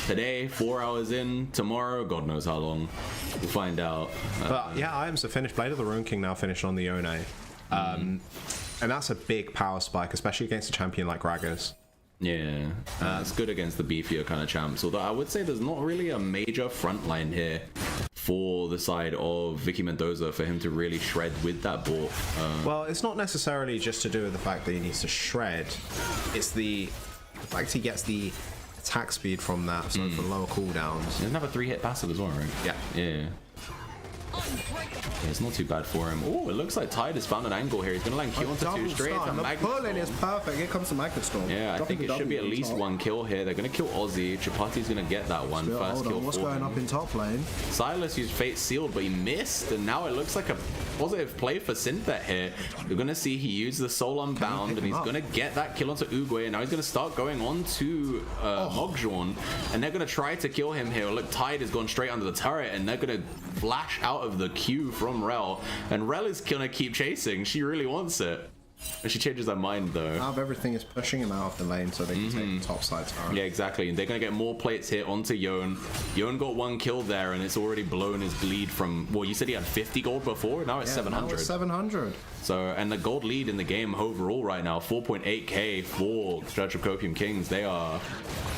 Today, 4 hours in. Tomorrow, God knows how long. We'll find out. But yeah, items are finished. Blade of the Rune King now finished on the Yone. And that's a big power spike, especially against a champion like Gragas. Yeah, it's good against the beefier kind of champs. Although I would say there's not really a major front line here for the side of Vicky Mendoza for him to really shred with that ball. Well, it's not necessarily just to do with the fact that he needs to shred. It's the fact he gets the attack speed from that, so for lower cooldowns. He doesn't have a 3-hit passive as well, right? Yeah. Yeah, it's not too bad for him. Oh, it looks like Tide has found an angle here. He's going to land Q onto 2 straight. The pulling is perfect. Here comes the Magnet Storm. Yeah, I think it should be at least 1 kill here. They're going to kill Ozzy. Chapati's going to get that one. First kill. What's going up in top lane? Silas used Fate Sealed, but he missed. And now it looks like a positive play for Synthet here. You're going to see he used the Soul Unbound, and he's going to get that kill onto Uguay. And now he's going to start going on to Mogjuan. And they're going to try to kill him here. Look, Tide has gone straight under the turret, and they're going to flash out of the Q from Rel. And Rel is going to keep chasing. She really wants it. And she changes her mind though. Out of everything is pushing him out of the lane so they can take the top side turret. Yeah, exactly. And they're going to get more plates here onto Yone. Yone got 1 kill there, and it's already blown his bleed from, well, you said he had 50 gold before? Now it's 700. Now it's 700. So, and the gold lead in the game overall right now, 4.8k for Church of Copium Kings. They are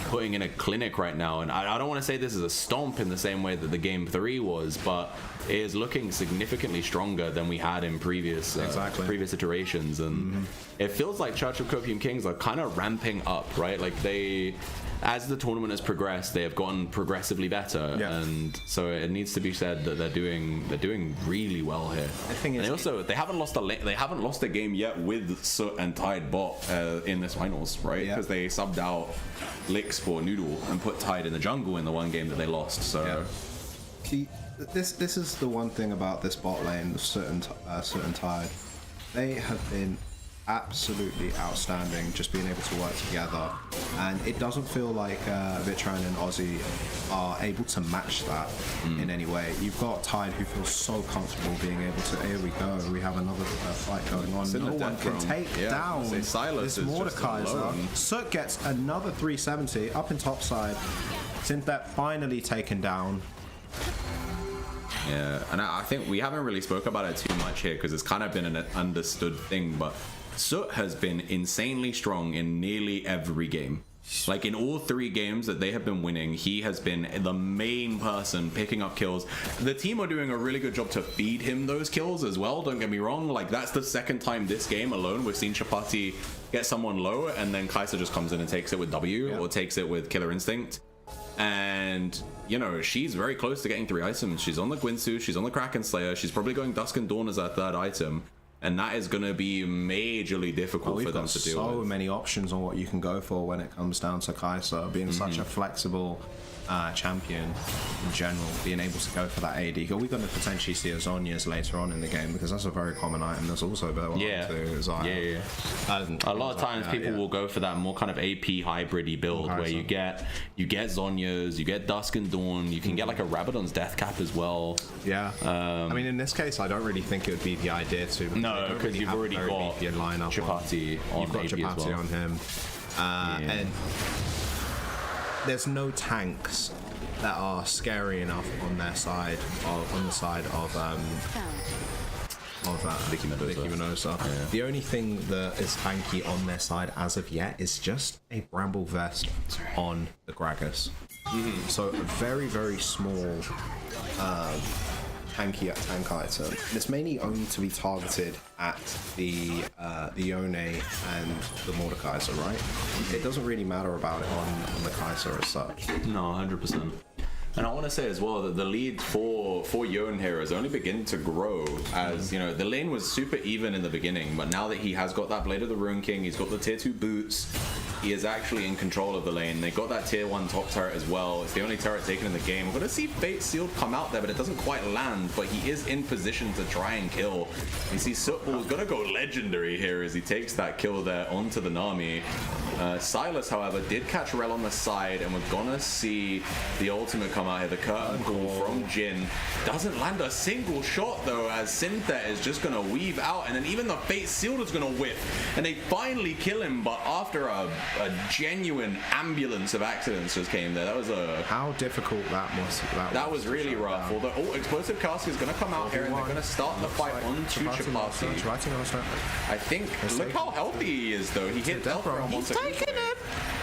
putting in a clinic right now. And I don't want to say this is a stomp in the same way that the game 3 was, but it is looking significantly stronger than we had in previous iterations. And it feels like Church of Copium Kings are kind of ramping up, right? Like they, as the tournament has progressed, they have gotten progressively better. And so it needs to be said that they're doing really well here. The thing is, they haven't lost a game yet with Soot and Tide bot in this finals, right? Because they subbed out Licks for Noodle and put Tide in the jungle in the one game that they lost. So this is the one thing about this bot lane, Soot and Tide. They have been absolutely outstanding, just being able to work together, and it doesn't feel like Vitran and Ozzy are able to match that in any way. You've got Tide who feels so comfortable being able to, here we go, we have another fight going on. No one can take down this Mordekaiser. Soot gets another 370 up in top side. Synthet finally taken down. Yeah, and I think we haven't really spoke about it too much here because it's kind of been an understood thing, but Soot has been insanely strong in nearly every game. Like in all 3 games that they have been winning, he has been the main person picking up kills. The team are doing a really good job to feed him those kills as well, don't get me wrong. Like that's the second time this game alone we've seen Chapati get someone low and then Kai'Sa just comes in and takes it with W or takes it with Killer Instinct. And, you know, she's very close to getting 3 items. She's on the Gwynsu, she's on the Kraken Slayer, she's probably going Dusk and Dawn as her 3rd item. And that is going to be majorly difficult for them to deal with. So many options on what you can go for when it comes down to Kai'Sa, being such a flexible champion in general, being able to go for that AD. We're going to potentially see a Zhonya's later on in the game because that's a very common item. There's also a lot of times people will go for that more kind of AP hybrid-y build where you get Zhonya's, you get Dusk and Dawn, you can get like a Rabadon's Death Cap as well. I mean, in this case, I don't really think it would be the idea to. No, because you've already got Chapati on You've got AP Chapati as well. on him. And there's no tanks that are scary enough on their side, on the side of Vicky Mendoza. The only thing that is tanky on their side as of yet is just a Bramble Vest on the Gragas. So a very, very small tanky tank item. And it's mainly only to be targeted at the Yone and the Mordekaiser, right? It doesn't really matter about it on the Kai'Sa as such. No, 100%. And I want to say as well that the lead for Yone here is only beginning to grow as, you know, the lane was super even in the beginning, but now that he has got that Blade of the Rune King, he's got the tier 2 boots, he is actually in control of the lane. They got that tier 1 top turret as well. It's the only turret taken in the game. We're gonna see Fate Sealed come out there, but it doesn't quite land, but he is in position to try and kill. You see Sootball's gonna go legendary here as he takes that kill there onto the Nami. Silas, however, did catch Rel on the side, and we're gonna see the ultimate come out here. The curtain call from Jin doesn't land a single shot though, as Synthet is just gonna weave out, and then even the Fate Sealed is gonna whiff, and they finally kill him, but after a genuine ambulance of accidents just came there. That was a... How difficult that was. That was really rough. Although, Explosive Cask is gonna come out here, and they're gonna start the fight on Chapati. I think, look how healthy he is though. He hit Death Realm once again.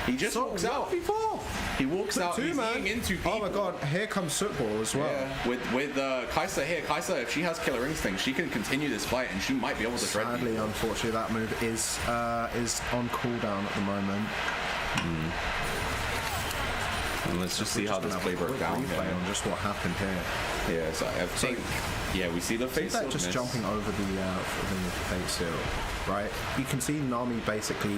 He just walks out. He walks out. He's eating into people. Oh my god, here comes Sootball as well. Yeah. With Kai'Sa here. Kai'Sa, if she has Killer Instinct, she can continue this fight, and she might be able to thread. Sadly, unfortunately, that move is on cooldown at the moment. And let's just see how this play broke down here. On just what happened here. Yeah, so I think, yeah, we see the Fate Seal just jumping over the Fate Seal, right? You can see Nami basically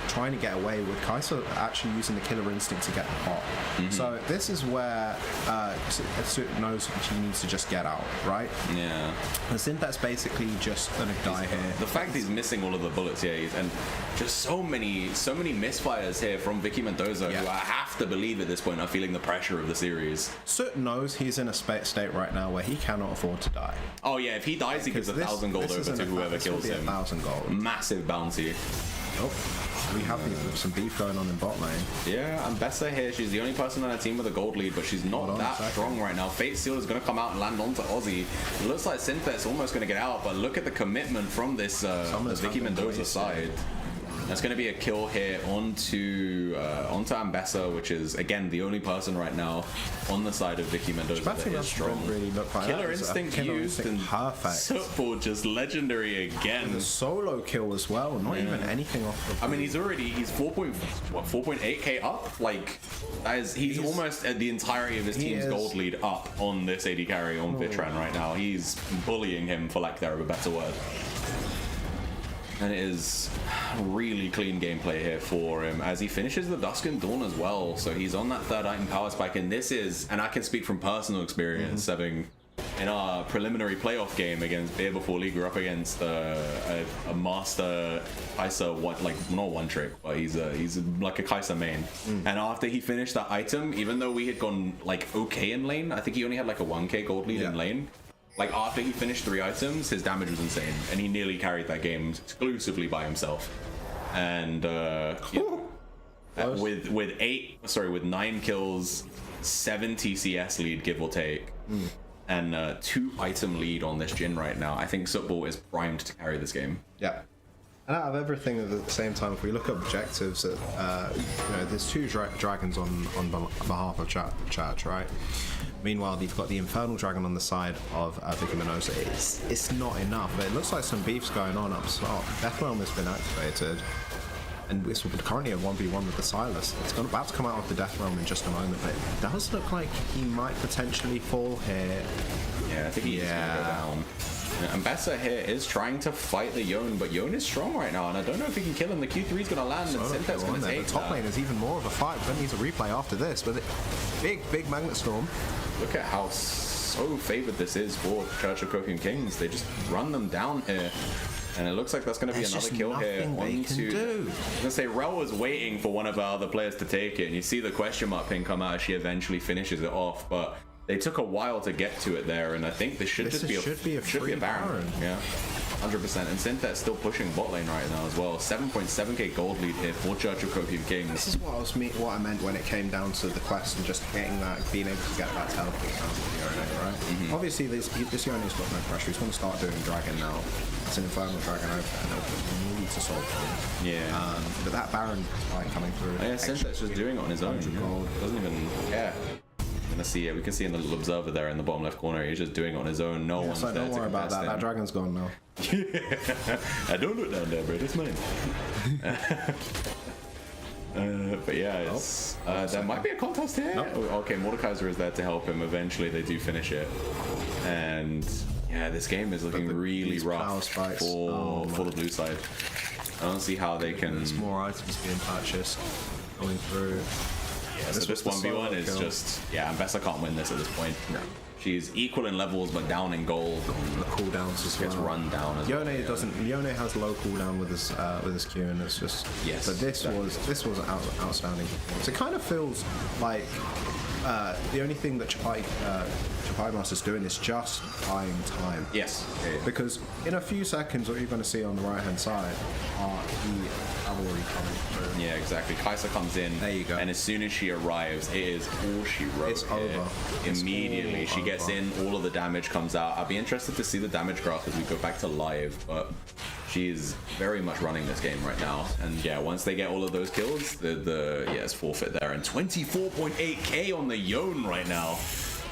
trying to get away with Kai'Sa actually using the Killer Instinct to get the pot. So this is where Soot knows she needs to just get out, right? Yeah. And Synthet's basically just gonna die here. The fact he's missing all of the bullets here, and just so many misfires here from Vicky Mendoza, who I have to believe at this point are feeling the pressure of the series. Soot knows he's in a state right now where he cannot afford to die. Oh yeah, if he dies, he gives 1,000 gold over to whoever kills him. 1,000 gold. Massive bounty. Oh, we have some beef going on in bot lane. Yeah, and Bessa here, she's the only person on our team with a gold lead, but she's not that strong right now. Fate Seal is going to come out and land onto Ozzy. It looks like Synthet's almost going to get out, but look at the commitment from this Vicky Mendoza side. That's going to be a kill here onto Ambessa, which is again the only person right now on the side of Vicky Mendoza that is strong. Really look like Killer Instinct used and perfect. Sootball just legendary again. And a solo kill as well, not even anything off the I mean, he's 4.8k up. Like he's almost at the entirety of his team's gold lead up on this AD carry on Vitran right now. He's bullying him, for lack of a better word. And it is really clean gameplay here for him as he finishes the Dusk and Dawn as well. So he's on that 3rd item power spike, and this is, and I can speak from personal experience, having in our preliminary playoff game against Beer Before League, we're up against a master Kai'Sa, not one trick, but he's like a Kai'Sa main. And after he finished that item, even though we had gone like okay in lane, I think he only had like a 1k gold lead in lane. Like after he finished 3 items, his damage was insane, and he nearly carried that game exclusively by himself. And with 9 kills, 70 CS lead, give or take, and 2 item lead on this Jhin right now, I think Sootball is primed to carry this game. Yeah. And out of everything at the same time, if we look at objectives, there's 2 dragons on behalf of Church, right? Meanwhile, they've got the Infernal Dragon on the side of Vicky Mendoza. It's not enough, but it looks like some beef's going on up top. Death Realm has been activated, and it's currently a 1v1 with the Silas. It's about to come out of the Death Realm in just a moment, but it does look like he might potentially fall here. Yeah, I think he's going to go down. And Bessa here is trying to fight the Yone, but Yone is strong right now, and I don't know if he can kill him. The Q3 is going to land, and Synthet's going to take the top lane is even more of a fight. That needs a replay after this, but big Magnet Storm. Look at how so favored this is for Church of Copium Kings. They just run them down here. And it looks like that's going to be another kill here. I was going to say, Rel was waiting for one of our other players to take it. And you see the question mark pin come out as she eventually finishes it off. But they took a while to get to it there. And I think this should be a Baron. Yeah. 100%. And Synthet's still pushing bot lane right now as well. 7.7k gold lead here for Church of Copium Kings. This is what I meant when it came down to the quest and just getting that, being able to get that teleport down to the Yone, right? Obviously, this Yone's got no pressure. He's going to start doing Dragon now. It's an Infernal Dragon over there, and they'll need to solve it. Yeah. But that Baron fight coming through. Yeah, Synthet's just doing it on his own. Doesn't even care. See, we can see in the little observer there in the bottom left corner, he's just doing it on his own. No one's there to don't worry about that. him. That dragon's gone now. I don't look down there, bro. It's mine. But yeah, it's, there might be a contest here. Nope. Okay, Mordekaiser is there to help him. Eventually, they do finish it, and yeah, this game is looking really rough for the blue side. I don't see how they can. There's more items being purchased going through. Yeah, so this 1v1 is just, yeah, Mbessa can't win this at this point. No. She's equal in levels, but down in gold. The cooldowns as well. Gets run down as Yone well. doesn't. Yone has low cooldown with his Q, and it's just. Yes. But this was outstanding. So it kind of feels like the only thing that Chapai Master's doing is just buying time. Yes. Because in a few seconds, what you're going to see on the right hand side are the cavalry coming through. Yeah, exactly. Kaisa comes in. There you go. And as soon as she arrives, it is all she wrote. It's over. Immediately, It's she gets in, all of the damage comes out. I'll be interested to see the damage graph as we go back to live, but she's very much running this game right now. And yeah, once they get all of those kills, it's forfeit there. And 24.8k on the Yone right now.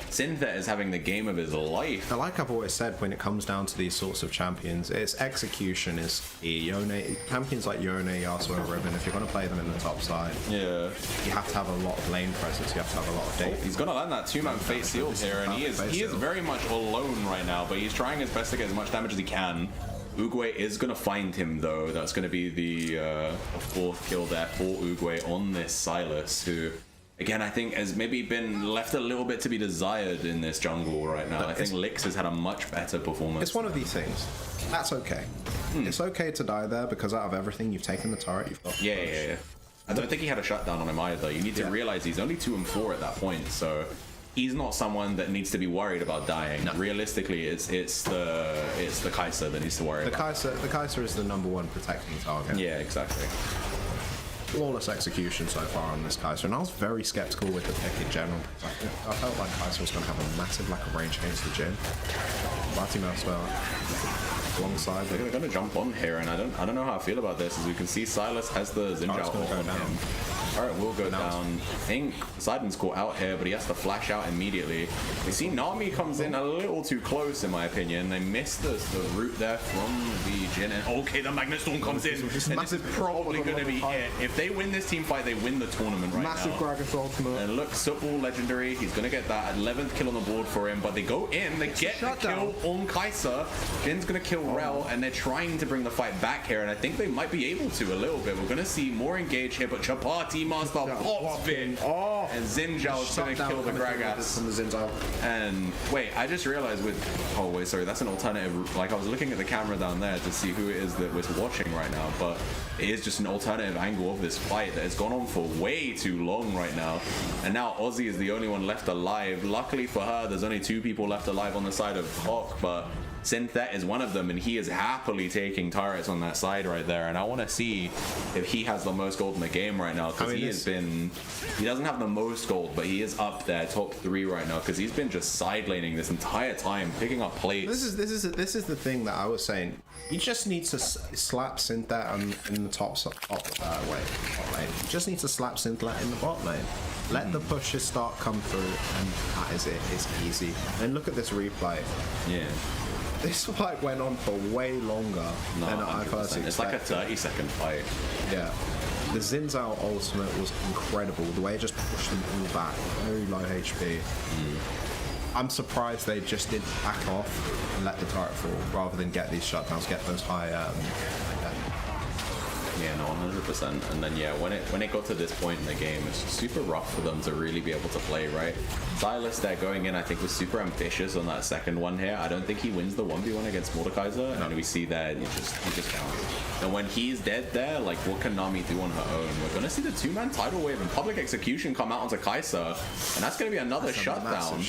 Synthet is having the game of his life. Like I've always said, when it comes down to these sorts of champions, its execution is key. Champions like Yone, Yasuo, Riven, if you're going to play them in the top side, yeah, you have to have a lot of lane presence. You have to have a lot of data. He's going to land that two-man Fate Sealed here, and he is very much alone right now, but he's trying his best to get as much damage as he can. Uguay is going to find him, though. That's going to be the fourth kill there for Uguay on this Silas, who, again, I think has maybe been left a little bit to be desired in this jungle right now. I think Lix has had a much better performance. It's one of these things. That's okay. It's okay to die there because out of everything, you've taken the turret, you've got... Yeah. I don't think he had a shutdown on him either. You need to realize he's only 2 and 4 at that point, so he's not someone that needs to be worried about dying. No. Realistically, it's the Kai'Sa that needs to worry about. The Kai'Sa is the #1 protecting target. Yeah, exactly. Flawless execution so far on this Kai'Sa, and I was very skeptical with the pick in general. I felt like Kai'Sa was going to have a massive lack of range against the Jhin. Fatima as well. Alongside, they're going to jump on here, and I don't know how I feel about this. As you can see, Silas has the Xinjiao on him. Alright, will go down. I think Poseidon's caught out here, but he has to flash out immediately. We see Nami comes in a little too close, in my opinion. They missed the route there from the Jhin. And okay, the Magnet Storm comes in, and this is probably going to be it. If they win this team fight, they win the tournament right now. Massive Gragas ultimate. And look, Supple Legendary. He's going to get that 11th kill on the board for him, but they go in, they get the kill on Kai'Sa. Jin's going to kill Rel, and they're trying to bring the fight back here, and I think they might be able to a little bit. We're going to see more engage here, but Chapati Master pops Finn, and Xinjiao is going to kill the Gragas. And wait, I just realized sorry, that's an alternative. Like, I was looking at the camera down there to see who it is that was watching right now, but it is just an alternative angle of this fight that has gone on for way too long right now. And now Ozzy is the only one left alive. Luckily for her, there's only 2 people left alive on the side of Hawk, but Synthet is one of them, and he is happily taking turrets on that side right there. And I want to see if he has the most gold in the game right now, because he doesn't have the most gold, but he is up there, top 3 right now, because he's been just side laning this entire time, picking up plates. This is the thing that I was saying. You just need to slap Synthet in the top lane. You just need to slap Synthet in the bot lane. Let the pushes start come through, and that is it. It's easy. And look at this replay. Yeah. This fight went on for way longer than I first expected. It's like a 30-second fight. Yeah. The Xinjiao ultimate was incredible. The way it just pushed them all back. Very low HP. I'm surprised they just didn't back off and let the turret fall rather than get these shutdowns, get those high Yeah, no, 100%. And then yeah, when it got to this point in the game, it's just super rough for them to really be able to play, right? Silas there going in, I think, was super ambitious on that second one here. I don't think he wins the 1v1 against Mordekaiser, and we see that he just counts. And when he's dead there, like, what can Nami do on her own? We're gonna see the 2-man tidal wave and public execution come out onto Kai'Sa, and that's gonna be another shutdown.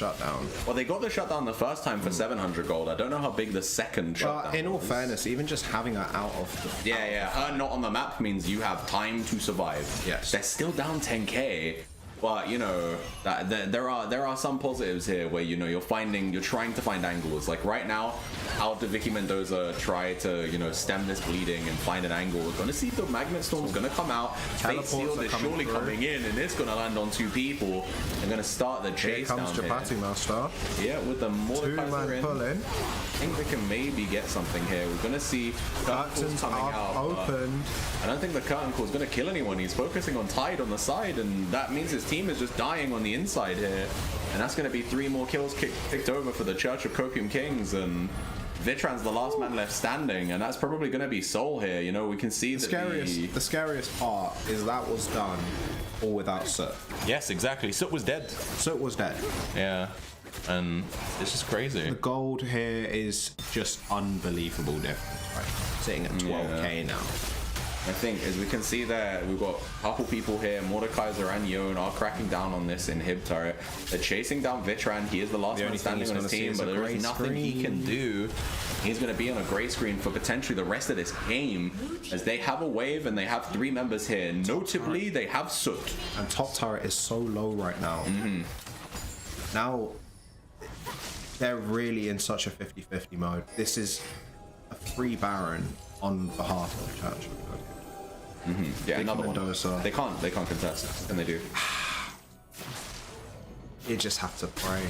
Well, they got the shutdown the first time for 700 gold. I don't know how big the second shutdown in all fairness, even just having her out of the her not on the map means you have time to survive. Yes. They're still down 10k. But you know, there are some positives here where, you know, you're trying to find angles. Like right now, how did Vicky Mendoza try to, you know, stem this bleeding and find an angle? We're gonna see the Magnet Storm's gonna come out. Fate Sealed is surely coming in, and it's gonna land on 2 people. They're gonna start the chase down here. Here comes Chapati Master. Yeah, with the Mordekaiser in. I think they can maybe get something here. We're gonna see curtains coming out. Opened. I don't think the curtain call is gonna kill anyone. He's focusing on Tide on the side, and that means his team is just dying on the inside here, and that's going to be 3 more kills kicked over for the Church of Copium Kings. And Vitran's the last man left standing, and that's probably going to be Soul here. You know, we can see the scariest part is that was done all without Soot. Yes, exactly. Soot was dead. Soot was dead. Yeah, and it's just crazy. The gold here is just unbelievable difference, right? Sitting at 12k now. I think, as we can see there, we've got a couple people here. Mordekaiser and Yon are cracking down on this inhib turret. They're chasing down Vitran. He is the last man standing on his team, but there is nothing he can do. He's going to be on a gray screen for potentially the rest of this game, as they have a wave and they have 3 members here. Notably, they have Soot. And top turret is so low right now. Now, they're really in such a 50-50 mode. This is a free Baron on behalf of the Church. Yeah, another Mendoza. one. They can't contest, and they do. You just have to pray.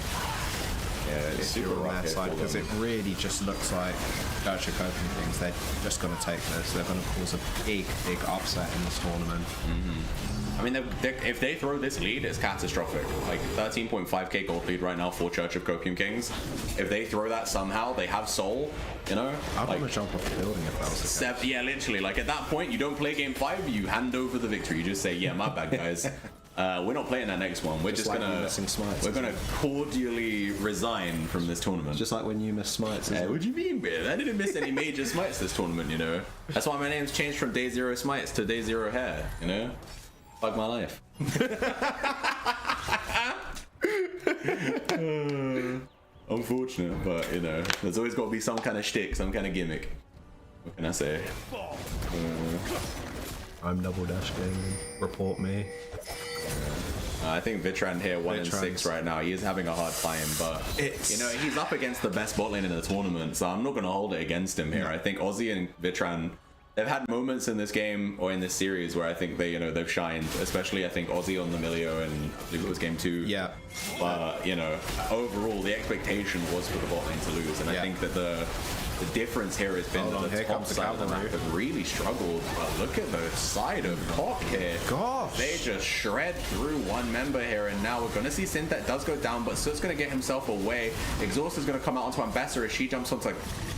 Yeah, it's super rough side, because it really just looks like Church are coping things. They're just going to take this. They're going to cause a big upset in this tournament. I mean, if they throw this lead, it's catastrophic. Like 13.5k gold lead right now for Church of Copium Kings. If they throw that somehow, they have Soul. You know, I'd want to jump off the building if that was the case. Yeah, literally. Like at that point, you don't play game 5. You hand over the victory. You just say, "Yeah, my bad, guys. We're not playing that next one. We're just like we're gonna cordially resign from this tournament." Just like when you miss smites. What do you mean, man? I didn't miss any major smites this tournament. You know, that's why my name's changed from Day Zero Smites to Day Zero Hair. You know. Fuck my life. Unfortunate, but you know, there's always got to be some kind of shtick, some kind of gimmick. What can I say? I'm double dash gaming. Report me. I think Vitran here 1-6 right now. He is having a hard time, but you know, he's up against the best bot lane in the tournament, so I'm not going to hold it against him here. I think Aussie and Vitran, they've had moments in this game or in this series where I think they, you know, they've shined. Especially, I think Aussie on the Milio, and I believe it was game 2. Yeah. But you know, overall, the expectation was for the bot lane to lose, and I think that the difference here has been that the top side of the map have really struggled. But look at the side of Pop here. Gosh. They just shred through one member here, and now we're going to see Synthet does go down, but Soot's going to get himself away. Exhaust is going to come out onto Ambassador as she jumps onto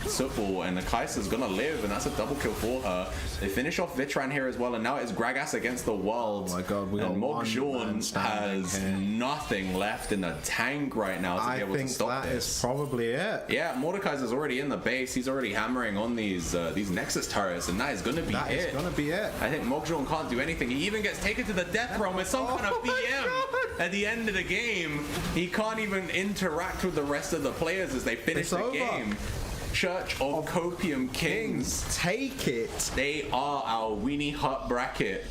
Sootball, and Kaisa's going to live, and that's a double kill for her. They finish off Vitran here as well, and now it's Gragas against the world. Oh my god, we got and Mogjawn has nothing left in the tank right now to be able to stop this. That is probably it. Yeah, Mordekaiser's already in the base. He's already hammering on these Nexus turrets, and that is going to be That is going to be it. I think Mogjawn can't do anything. He even gets taken to the death realm with some kind of BM at the end of the game. He can't even interact with the rest of the players as they finish the game. Church of Copium Kings. Take it. They are our Weenie Hut bracket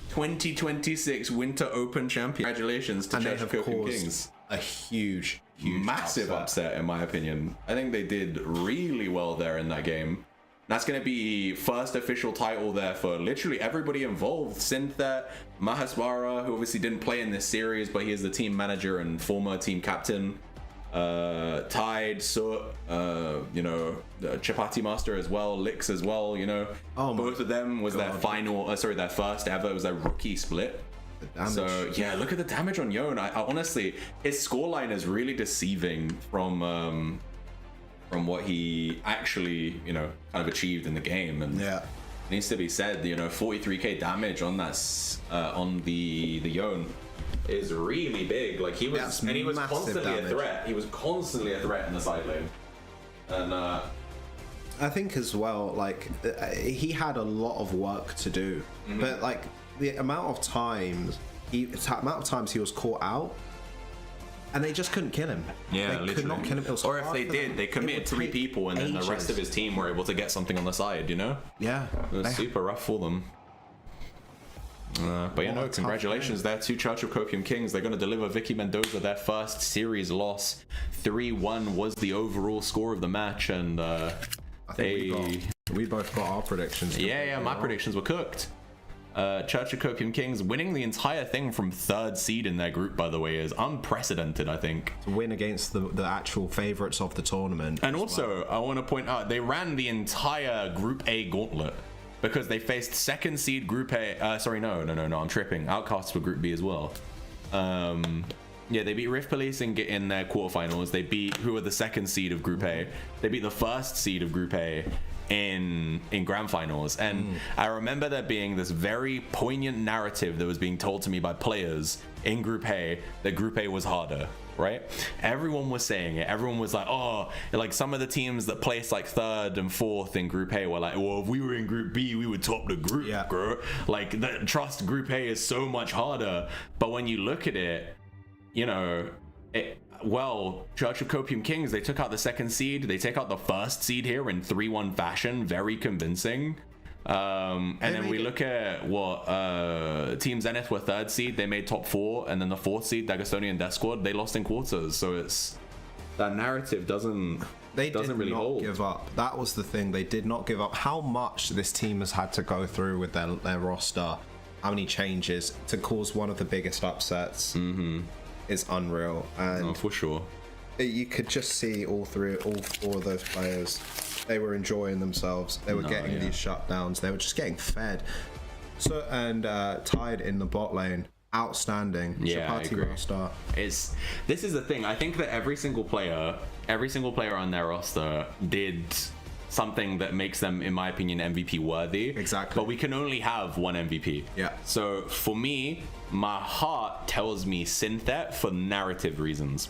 2026 Winter Open champion. Congratulations to Church of Copium Kings. A huge massive upset in my opinion. I think they did really well there in that game. That's going to be first official title there for literally everybody involved. Synthet, Mahaswara, who obviously didn't play in this series, but he is the team manager and former team captain. Tide, Soot, you know, Chapati Master as well, Licks as well, you know. Both of them was their their first ever, it was their rookie split. So yeah, look at the damage on Yon. I honestly, his scoreline is really deceiving from what he actually, you know, kind of achieved in the game, and it needs to be said, you know, 43k damage on that on the Yon is really big. Like he was, and he was constantly a threat. He was constantly a threat in the side lane, and I think as well, like he had a lot of work to do, but like the amount of times he was caught out, and they just couldn't kill him. Yeah, they could not kill him. Or if they did, they committed 3 people, and then the rest of his team were able to get something on the side. You know? Yeah, it was super rough for them. But you know, congratulations there to Church of Copium Kings. They're going to deliver Vicky Mendoza their first series loss. 3-1 was the overall score of the match, and I think we both got our predictions. Yeah, my predictions were cooked. Church of Copium Kings winning the entire thing from 3rd seed in their group, by the way, is unprecedented, I think. To win against the actual favourites of the tournament. And also, I want to point out, they ran the entire Group A gauntlet, because they faced 2nd seed Group A. Sorry, no, I'm tripping. Outcasts for Group B as well. Yeah, they beat Rift Police in their quarterfinals. They beat who were the second seed of Group A. They beat the first seed of Group A in grand finals. And I remember there being this very poignant narrative that was being told to me by players in Group A that Group A was harder. Right, everyone was saying it. Everyone was like, oh, like some of the teams that placed like 3rd and 4th in Group A were like, well, if we were in Group B, we would top the group. Yeah, bro. Like, trust Group A is so much harder. But when you look at it, you know, well, Church of Copium Kings, they took out the 2nd seed. They take out the 1st seed here in 3-1 fashion, very convincing. And then we look at what Team Zenith were 3rd seed. They made top 4, and then the 4th seed, Dagestonian Death Squad, they lost in quarters. So it's that narrative doesn't really hold. Give up. That was the thing. They did not give up. How much this team has had to go through with their roster, how many changes to cause one of the biggest upsets is unreal. And for sure, you could just see all 4 of those players. They were enjoying themselves. They were getting these shutdowns. They were just getting fed. So Tide in the bot lane, outstanding. Yeah, I agree. Roster. This is the thing. I think that every single player on their roster did something that makes them, in my opinion, MVP worthy. Exactly. But we can only have one MVP. Yeah. So for me, my heart tells me Synthet for narrative reasons.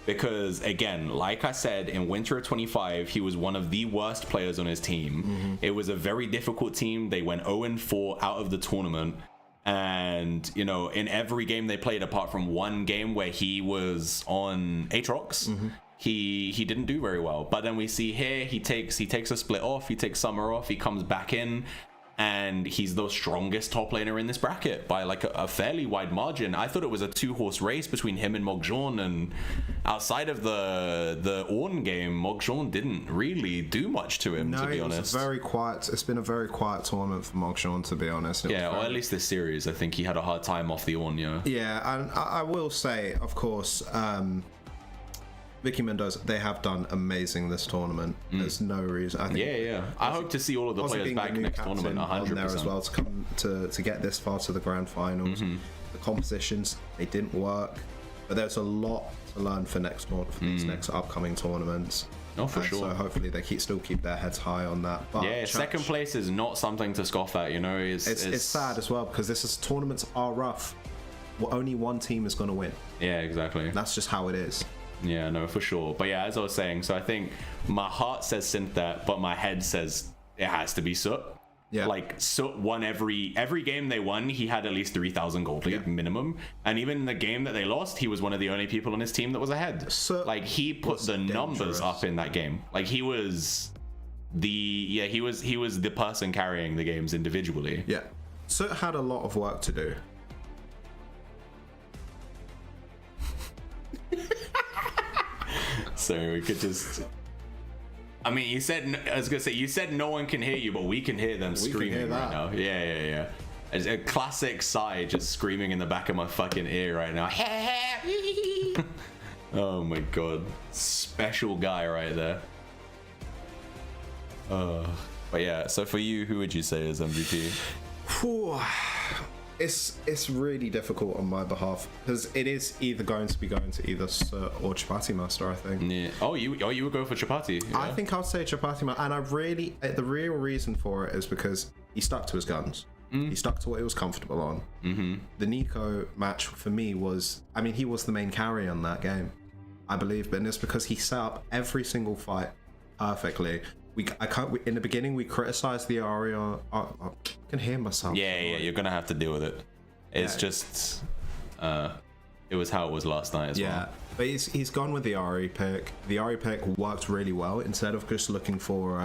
Because again, like I said, in Winter of 25, he was one of the worst players on his team. It was a very difficult team. They went 0-4 out of the tournament. And, you know, in every game they played, apart from one game where he was on Aatrox, he didn't do very well. But then we see here, he takes a split off, he takes summer off, he comes back in, and he's the strongest top laner in this bracket by like a fairly wide margin. I thought it was a 2-horse race between him and Mogjon, and outside of the Ornn game, Mogjon didn't really do much to him, to be honest. It's very quiet. It's been a very quiet tournament for Mogjon, to be honest. Or at least this series, I think he had a hard time off the Ornn, Yeah, and I will say, of course, Vicky Mendoza, they have done amazing this tournament. There's no reason. I think I hope to see all of the players back next tournament 100%. There as well to come to get this far to the grand finals. The compositions, they didn't work, but there's a lot to learn for these next upcoming tournaments. No, for sure. So hopefully they still keep their heads high on that. But second place is not something to scoff at. You know, it's sad as well, because tournaments are rough. Well, only one team is going to win. Yeah, exactly. That's just how it is. Yeah, no, for sure. But yeah, as I was saying, so I think my heart says Synthet, but my head says it has to be Soot. Yeah. Like, Soot won every game they won, he had at least 3,000 gold lead minimum. And even in the game that they lost, he was one of the only people on his team that was ahead. Soot, like, he put the numbers up in that game. Like, he was he was the person carrying the games individually. Yeah. Soot had a lot of work to do. So we could just... I mean, you said no one can hear you, but we can hear them screaming right now. Yeah. It's a classic sigh just screaming in the back of my fucking ear right now. Oh my god. Special guy right there. But yeah, so for you, who would you say is MVP? It's really difficult on my behalf, because it is either going to be either Soot or Chapati Master, I think. Yeah. Oh, you would go for Chapati? Yeah. I think I'll say Chapati Master, and the real reason for it is because he stuck to his guns. He stuck to what he was comfortable on. The Nico match for me was, he was the main carry on that game, I believe, but it's because he set up every single fight perfectly. In the beginning, we criticized the Aria. I can hear myself. Yeah, you're gonna have to deal with it. It's just, it was how it was last night as well. Yeah, but he's gone with the Ari pick. The Ari pick worked really well. Instead of just looking for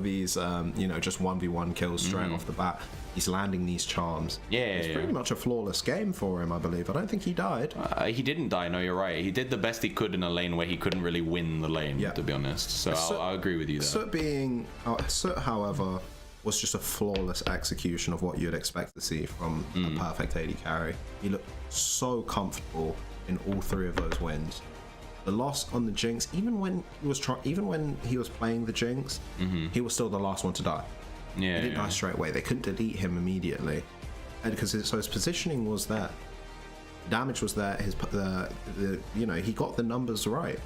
these, just 1v1 kills straight off the bat, he's landing these charms. It's pretty much a flawless game for him, I believe. I don't think he died. He didn't die, no, you're right. He did the best he could in a lane where he couldn't really win the lane, to be honest. So I'll agree with you there. Soot, however, was just a flawless execution of what you'd expect to see from a perfect AD carry. He looked so comfortable in all 3 of those wins. The loss on the Jinx, even when he was playing the Jinx, he was still the last one to die. He didn't die straight away. They couldn't delete him immediately. because his positioning was there, damage was there. You know, he got the numbers right.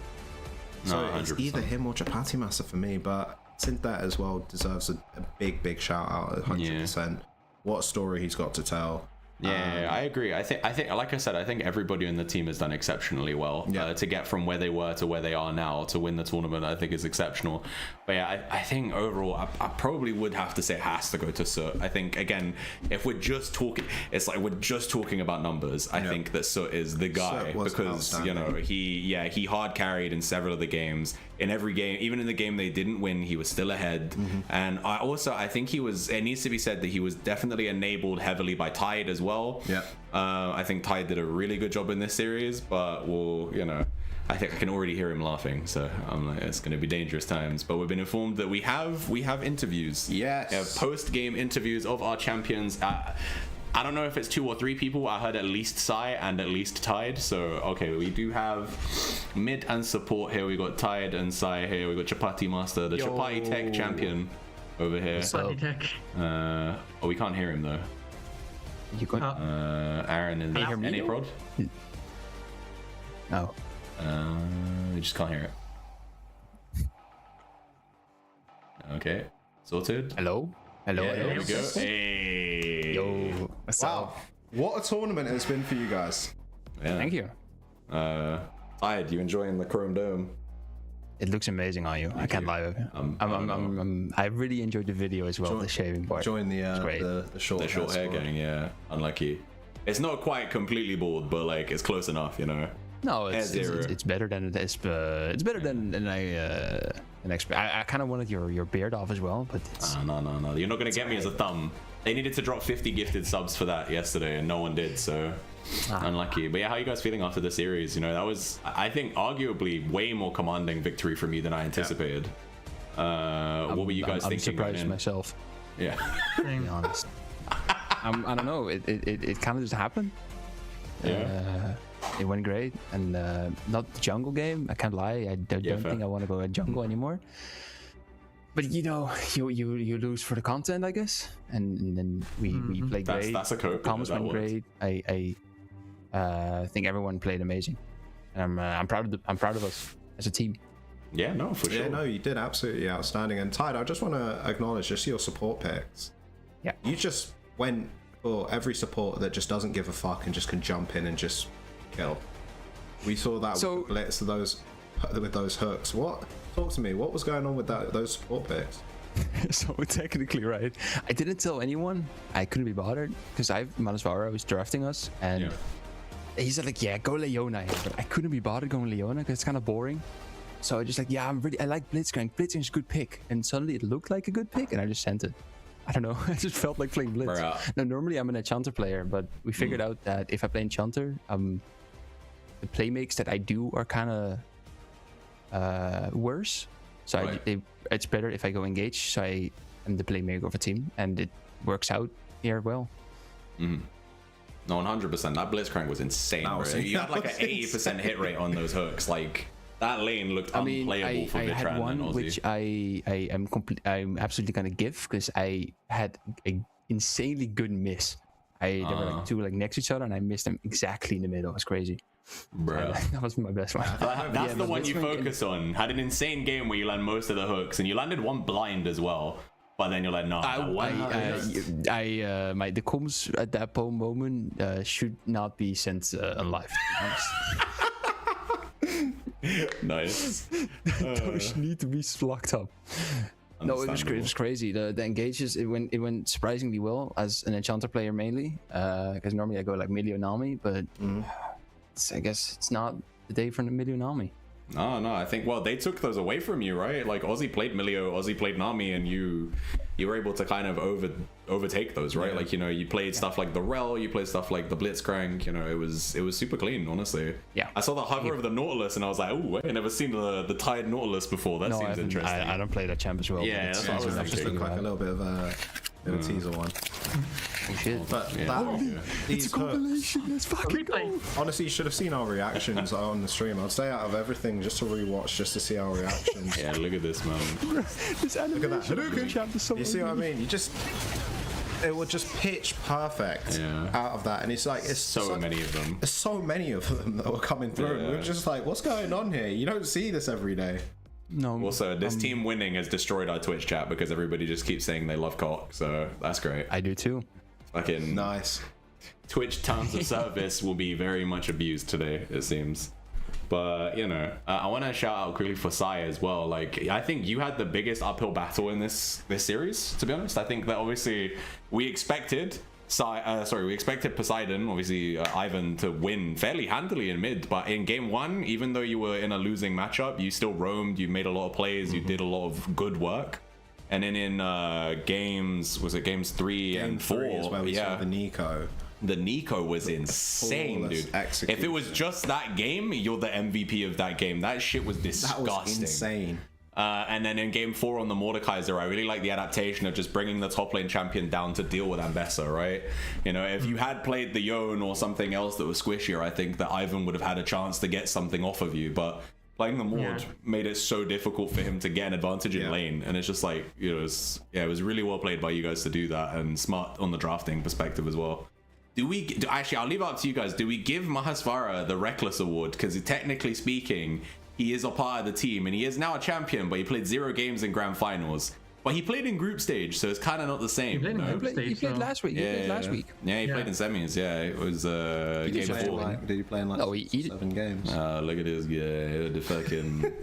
So No, it's 100%. either him or Chapati Master for me, but Synthet as well deserves a big shout out. 100%. What a story he's got to tell. Yeah, I agree. I think, like I said, I think everybody in the team has done exceptionally well. To get from where they were to where they are now to win the tournament, I think is exceptional. But yeah, I think overall, I probably would have to say it has to go to Soot. I think again, if we're just talking, it's like we're just talking about numbers. I think that Soot is the guy because you know he hard carried in several of the games. In every game, even in the game they didn't win, he was still ahead. And I think he was. It needs to be said that he was definitely enabled heavily by Tide as well. I think Tide did a really good job in this series, but you know, I think I can already hear him laughing. So I'm like, it's going to be dangerous times. But we've been informed that we have interviews. Post-game interviews of our champions. I don't know if it's 2 or 3 people. I heard at least Psy and at least Tide. So, okay, we do have mid and support here. We got Tide and Psy here. We got Chapati Master, the Chapati Tech champion over here. Chapati Tech. Oh, we can't hear him though. You got Aaron and any prod? No. We just can't hear it. Okay, sorted. Hello. There we go. Hey. Yo. Wow. What a tournament it's been for you guys. Yeah. Thank you. Tide, you enjoying the Chrome Dome? It looks amazing on you. I can't lie with you. I really enjoyed the video as well. The shaving part. Join the short hair gang. Yeah, unlucky. It's not quite completely bald, but like it's close enough, you know. No, it's better than it is. It's better than I expect. I kind of wanted your beard off as well, but it's... no. You're not gonna get me as a thumb. They needed to drop 50 gifted subs for that yesterday, and no one did. So unlucky. But yeah, how are you guys feeling after the series? You know, that was, I think, arguably way more commanding victory for me than I anticipated. What were you guys thinking? I'm surprised myself. Yeah. To be honest. I don't know. It kind of just happened. Yeah. It went great, and not the jungle game. I can't lie. I don't think I want to go at jungle anymore. But you know, you lose for the content, I guess. And then we played great. That's a Copium. Comments went great. I think everyone played amazing, and I'm proud of us as a team. Yeah, no, for sure. Yeah, no, you did absolutely outstanding. And Tide, I just want to acknowledge just your support picks. Yeah, you just went for every support that just doesn't give a fuck and just can jump in and just kill. We saw that with the blitz of with those hooks. Talk to me. What was going on with those support picks? So technically, right, I didn't tell anyone. I couldn't be bothered because Manasvara was drafting us, and he said like, yeah, go Leona here, but I couldn't be bothered going Leona because it's kind of boring. So I just like, yeah, I like Blitzcrank. Blitzcrank is a good pick, and suddenly it looked like a good pick, and I just sent it. I don't know. I just felt like playing Blitz. Now, normally I'm an Enchanter player, but we figured out that if I play Enchanter, the play makes that I do are kind of worse. So it's better if I go engage. So I am the playmaker of a team, and it works out here well. No, 100%. That Blitzcrank was insane. You had like an 80% hit rate on those hooks. Like that lane looked unplayable for Vitran. I had one which I'm absolutely gonna give because I had an insanely good miss. They were like two next to each other, and I missed them exactly in the middle. It was crazy. Bro, that was my best one. That's the one you focus on. Had an insane game where you land most of the hooks, and you landed one blind as well. But then you're like, no. The comms at that moment should not be sent alive. Nice. Those need to be locked up. No, it was crazy. The engages it went surprisingly well as an Enchanter player mainly. Because normally I go like Milio Nami, but I guess it's not the day for the Milio Nami. No, I think they took those away from you, right? Like Aussie played Milio, Aussie played Nami, and you were able to kind of overtake those, right? Like, you know, you played stuff like the Rel, you played stuff like the Blitzcrank, you know, it was super clean, honestly. Yeah. I saw the hover of the Nautilus and I was like, oh, I never seen the Tide Nautilus before. That seems interesting. I don't play that champ as well. Yeah, that's what I was thinking. Just looked like a little bit of a teaser one. But it's a compilation. Let's fucking go. Honestly, you should have seen our reactions on the stream. I'd stay out of everything just to rewatch, just to see our reactions. Yeah, look at this, man. This animation. Look at that. You see what I mean? it would just pitch perfect out of that, and it's like it's so many of them. There's so many of them that were coming through. And we're just like, what's going on here? You don't see this every day. No. Also, this team winning has destroyed our Twitch chat because everybody just keeps saying they love cock. So that's great. I do too. Fucking nice. Twitch terms of service will be very much abused today, it seems. But you know, I want to shout out quickly for Sai as well. Like, I think you had the biggest uphill battle in this series. To be honest, I think that obviously we expected we expected Poseidon, obviously Ivan, to win fairly handily in mid. But in game one, even though you were in a losing matchup, you still roamed. You made a lot of plays. You did a lot of good work. And then in games 3 and 4, is where we saw the Nico. The Nico was insane, dude. If it was just that game, you're the MVP of that game. That shit was disgusting. That was insane. And then in game 4 on the Mordekaiser, I really like the adaptation of just bringing the top lane champion down to deal with Ambessa, right? You know, if you had played the Yone or something else that was squishier, I think that Ivan would have had a chance to get something off of you. But playing the Mord made it so difficult for him to get an advantage in lane. And it's just like, you know, it was really well played by you guys to do that, and smart on the drafting perspective as well. Actually, I'll leave it up to you guys. Do we give Mahasvara the Reckless Award? Because technically speaking, he is a part of the team, and he is now a champion, but he played 0 games in grand finals. But he played in group stage, so it's kind of not the same. He played last week. Yeah, he played in semis. Yeah, it was game 4. Did he play in like 7 games? Look at this guy, the fucking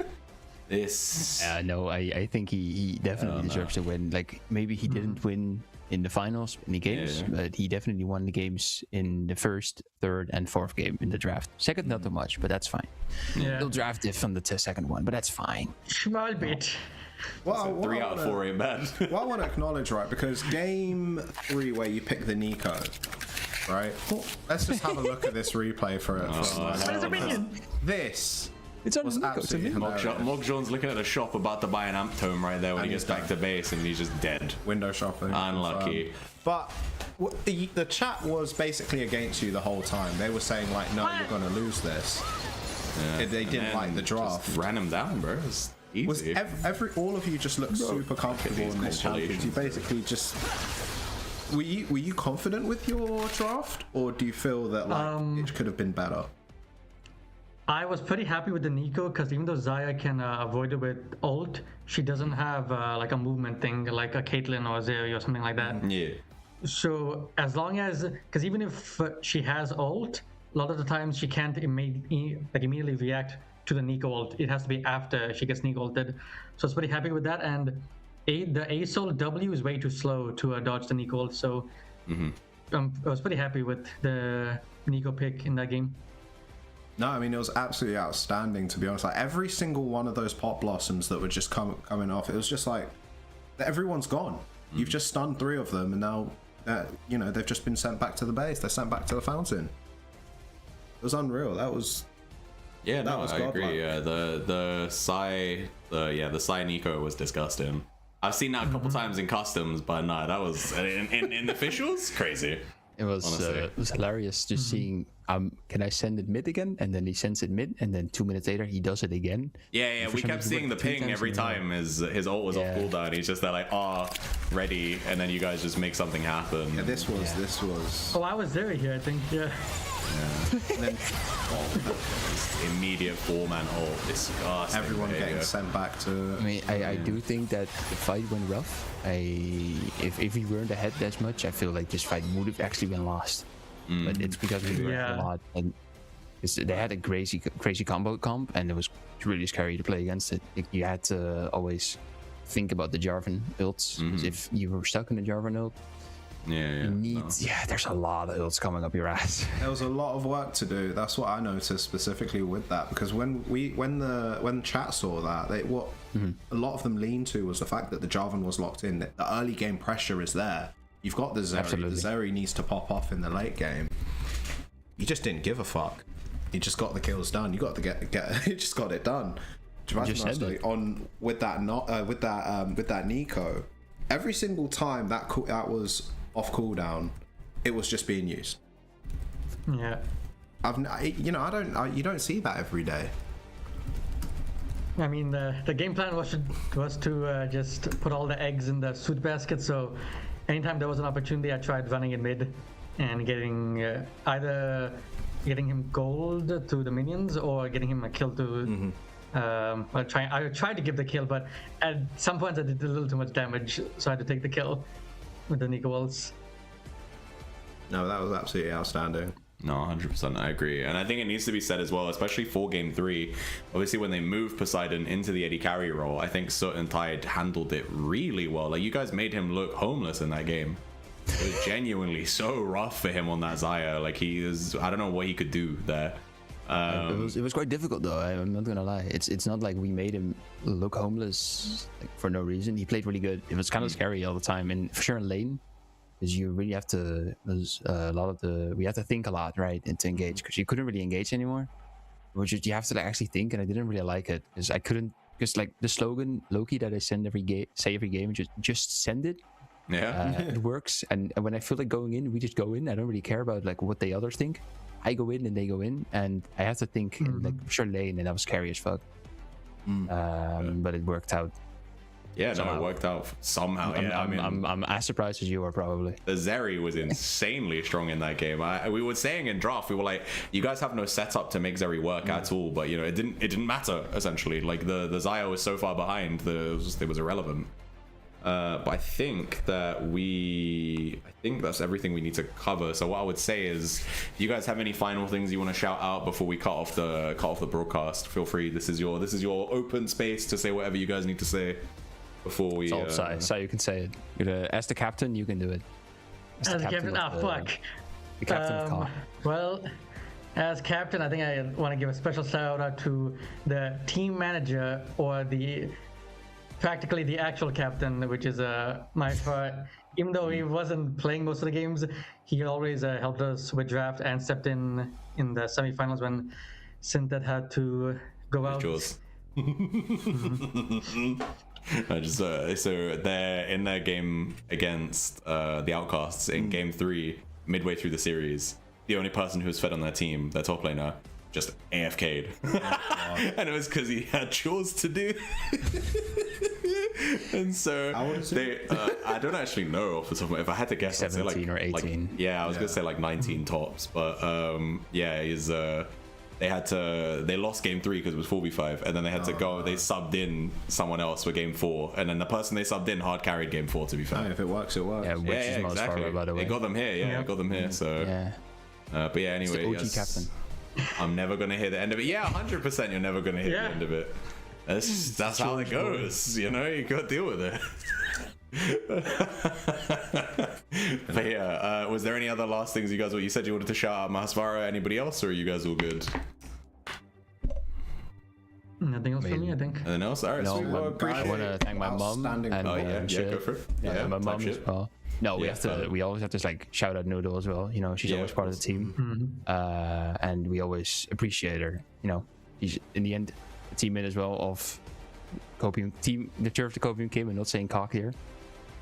this. No, I think he definitely deserves to win. Like, maybe he didn't win in the finals, in the games, but he definitely won the games in the first, third, and fourth game in the draft. Second, not too much, but that's fine. He'll draft it from the second one, but that's fine. Small bit. Well, 3 out of 4 ain't bad. Well, I want to acknowledge, right, because game 3 where you pick the Nico, right? Let's just have a look at this replay for it. What is a minion? This. It's on Nico. Mogjon's looking at a shop about to buy an amp tome right there when he gets back to base, and he's just dead. Window shopping. Unlucky. But the chat was basically against you the whole time. They were saying like, no, you're gonna lose this. They didn't like the draft. Just ran him down, bro. It's easy. All of you just looked super comfortable in this Champions. You basically just. Were you confident with your draft, or do you feel that like it could have been better? I was pretty happy with the Nico, because even though Xayah can avoid it with ult, she doesn't have like a movement thing like a Caitlyn or Zeri or something like that. Yeah. So as long as, because even if she has ult, a lot of the times she can't immediately react to the Nico ult. It has to be after she gets Nico ulted. So I was pretty happy with that. And the ASOL W is way too slow to dodge the Nico ult. So I was pretty happy with the Nico pick in that game. No, I mean, it was absolutely outstanding, to be honest. Like, every single one of those pot blossoms that were just coming off, it was just like, everyone's gone. You've just stunned 3 of them, and now, you know, they've just been sent back to the base. They're sent back to the fountain. It was unreal. That was... Yeah, no, I agree. Yeah, the Sai Nico was disgusting. I've seen that a couple times in customs, but no, that was... In officials? Crazy. It was hilarious just seeing, can I send it mid again? And then he sends it mid, and then 2 minutes later he does it again. Yeah, we kept seeing the ping every time his ult was off cooldown. He's just there like, ready, and then you guys just make something happen. Yeah, this was... Oh, I was there here, I think, yeah. And then immediate 4-man ult. Disgusting. Everyone getting sent back to... I mean, I do think that the fight went rough. If we weren't ahead as much, I feel like this fight would have actually been lost. But it's because we were a lot, and they had a crazy comp, and it was really scary to play against it. You had to always think about the Jarvan ults. If you were stuck in the Jarvan ult, there's a lot of ults coming up your ass. There was a lot of work to do. That's what I noticed specifically with that, because when chat saw that, a lot of them leaned to was the fact that the Jarvan was locked in. The early game pressure is there. You've got the Zeri. Absolutely. The Zeri needs to pop off in the late game. You just didn't give a fuck. You just got the kills done. You got to get. You just got it done. With that Nico, every single time that was off cooldown, it was just being used. Yeah. You don't see that every day. I mean, the game plan was to just put all the eggs in the suit basket, so anytime there was an opportunity, I tried running in mid and getting either getting him gold to the minions or getting him a kill to. I tried to give the kill, but at some points I did a little too much damage, so I had to take the kill with the Nico ults. No, that was absolutely outstanding. No, 100%, I agree. And I think it needs to be said as well, especially for Game 3. Obviously, when they moved Poseidon into the AD carry role, I think Soot and Tide handled it really well. Like, you guys made him look homeless in that game. It was genuinely so rough for him on that Xayah. Like, I don't know what he could do there. It was quite difficult, though. I'm not gonna lie. It's not like we made him look homeless like, for no reason. He played really good. It was kind of scary all the time, and for sure in lane, because you really have to. There's a lot of we have to think a lot, right, and to engage, because you couldn't really engage anymore. Which is, you have to like actually think, and I didn't really like it because I couldn't. Because like the slogan Loki that I send every game, just send it. Yeah, it works. And when I feel like going in, we just go in. I don't really care about like what the others think. I go in and they go in, and I have to think in, like, for sure lane, and that was scary as fuck. But it worked out. Yeah, no, it worked out somehow. I'm as surprised as you are, probably. The Zeri was insanely strong in that game. We were saying in draft, we were like, you guys have no setup to make Zeri work at all. But you know, it didn't matter essentially. Like the Xayah was so far behind, it was irrelevant. But I think that's everything we need to cover. So what I would say is, if you guys have any final things you want to shout out before we cut off the broadcast, feel free. This is your open space to say whatever you guys need to say before we. So you can say it. As the captain, you can do it. As the captain, fuck. The captain of COP. Well, as captain, I think I want to give a special shout out to the team manager, or practically the actual captain, which is my part. Even though he wasn't playing most of the games, he always helped us with draft and stepped in the semifinals when Syntet had to go out. So they're in their game against the Outcasts in Game 3, midway through the series. The only person who was fed on their team, their top laner, just AFK'd. And it was because he had chores to do. And so I don't actually know off the top of my head. If I had to guess, 17 I'd say or 18. I was gonna say like 19 tops, but they lost Game 3 because it was 4v5, and then they had to go. They subbed in someone else for Game 4, and then the person they subbed in hard carried Game 4. To be fair, if it works, it works. Yeah, which is exactly. Far, by the way. It got them here. Yeah, it got them here. So but yeah, anyway, it's the OG captain. I'm never gonna hear the end of it. Yeah, 100%. You're never gonna hear the end of it. That's how it goes. You know, you gotta deal with it. But yeah, was there any other last things you guys? You said you wanted to shout out Mahasvara. Anybody else, or are you guys all good? Nothing else for me, I think. Anything else? All right. No, I want to thank my mom and go for it. Yeah, my mom as well. No, we always have to like shout out Noodle as well. You know, she's always part of the team, and we always appreciate her. You know, she's in the end a teammate as well of Copium team. The chair of the Copium came, and not saying cock here.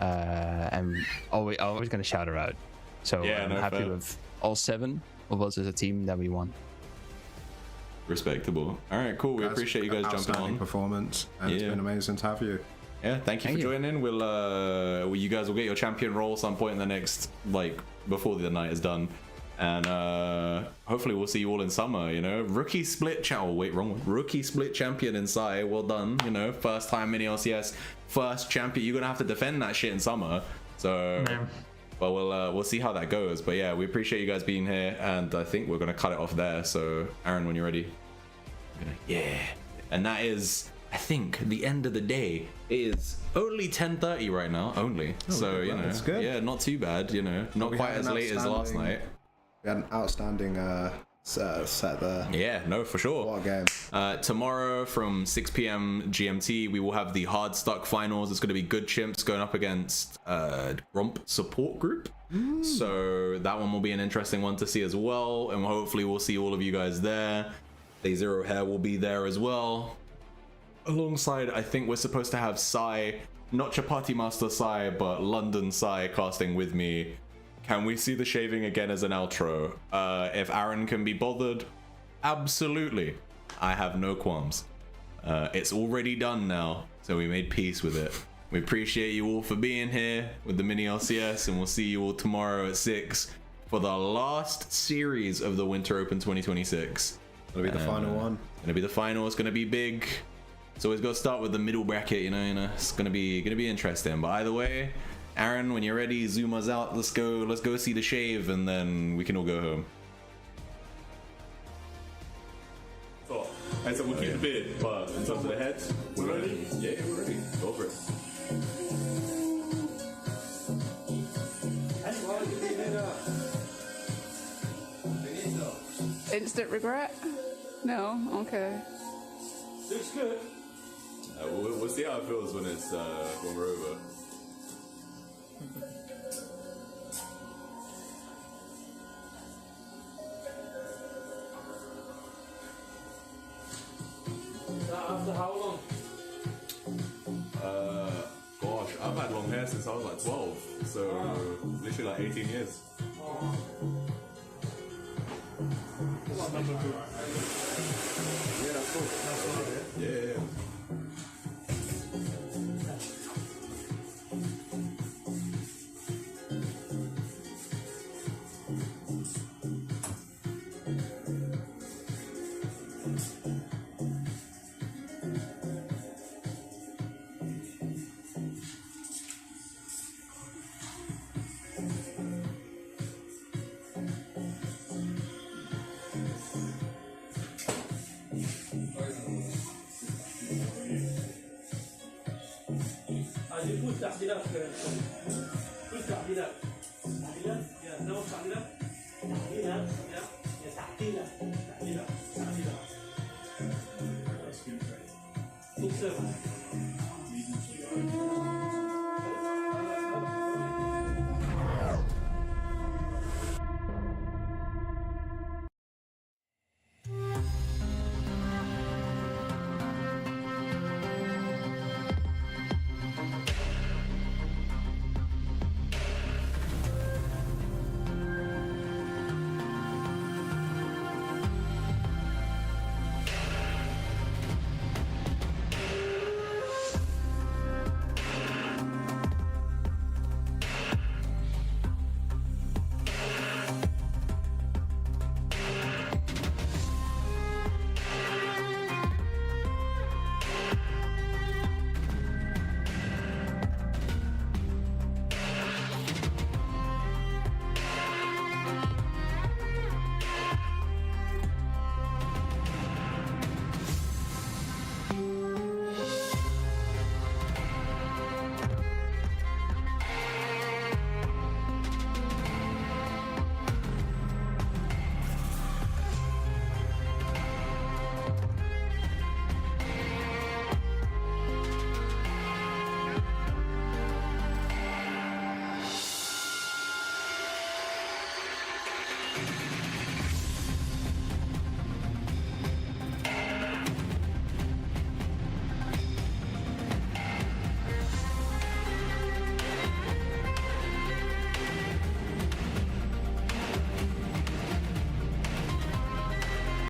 And always gonna shout her out. So I'm happy with all 7 of us as a team that we won. Respectable. All right, cool. We appreciate you guys jumping on. Performance, and it's been amazing to have you. Yeah, thank you for joining. You guys will get your champion role some point in the next, before the night is done, and hopefully we'll see you all in summer. You know, rookie split rookie split champion in Sai. Well done. You know, first time MiniLCS, first champion. You're gonna have to defend that shit in summer. So. Well, we'll see how that goes. But yeah, we appreciate you guys being here, and I think we're gonna cut it off there. So Aaron, when you're ready. And that is, I think, the end of the day. It is only 10:30 right now, so you know, that's good. Yeah, not too bad. You know, not quite as late as last night. We had an outstanding set there. Yeah, no, for sure. What a game. Tomorrow from 6 p.m. GMT, we will have the hard stuck finals. It's going to be Good Chimps going up against Gromp Support Group. So that one will be an interesting one to see as well, and hopefully we'll see all of you guys there. Day Zero Hair will be there as well. Alongside, I think we're supposed to have Sai, not Chapati Master Sai, but London Sai casting with me. Can we see the shaving again as an outro? If Aaron can be bothered, absolutely. I have no qualms. It's already done now, so we made peace with it. We appreciate you all for being here with the MiniLCS, and we'll see you all tomorrow at 6 for the last series of the Winter Open 2026. It'll be the final one. Gonna be the final. It's gonna be big. So always got to start with the middle bracket. You know, it's gonna be interesting. But either way, Aaron, when you're ready, zoom us out. Let's go see the shave, and then we can all go home. Alright, so we'll keep the bid, but in terms of the heads, we're ready? Yeah, we're ready. Go for it. Instant regret? No? Okay. Looks good. We'll see how it feels when it's when we're over. After how long? Gosh, I've had long hair since I was like 12, so literally like 18 years. Yeah, that's cool. Yeah. Push تعديلات push تعديلات يا نوع تعديلات يا تعديلات Book 7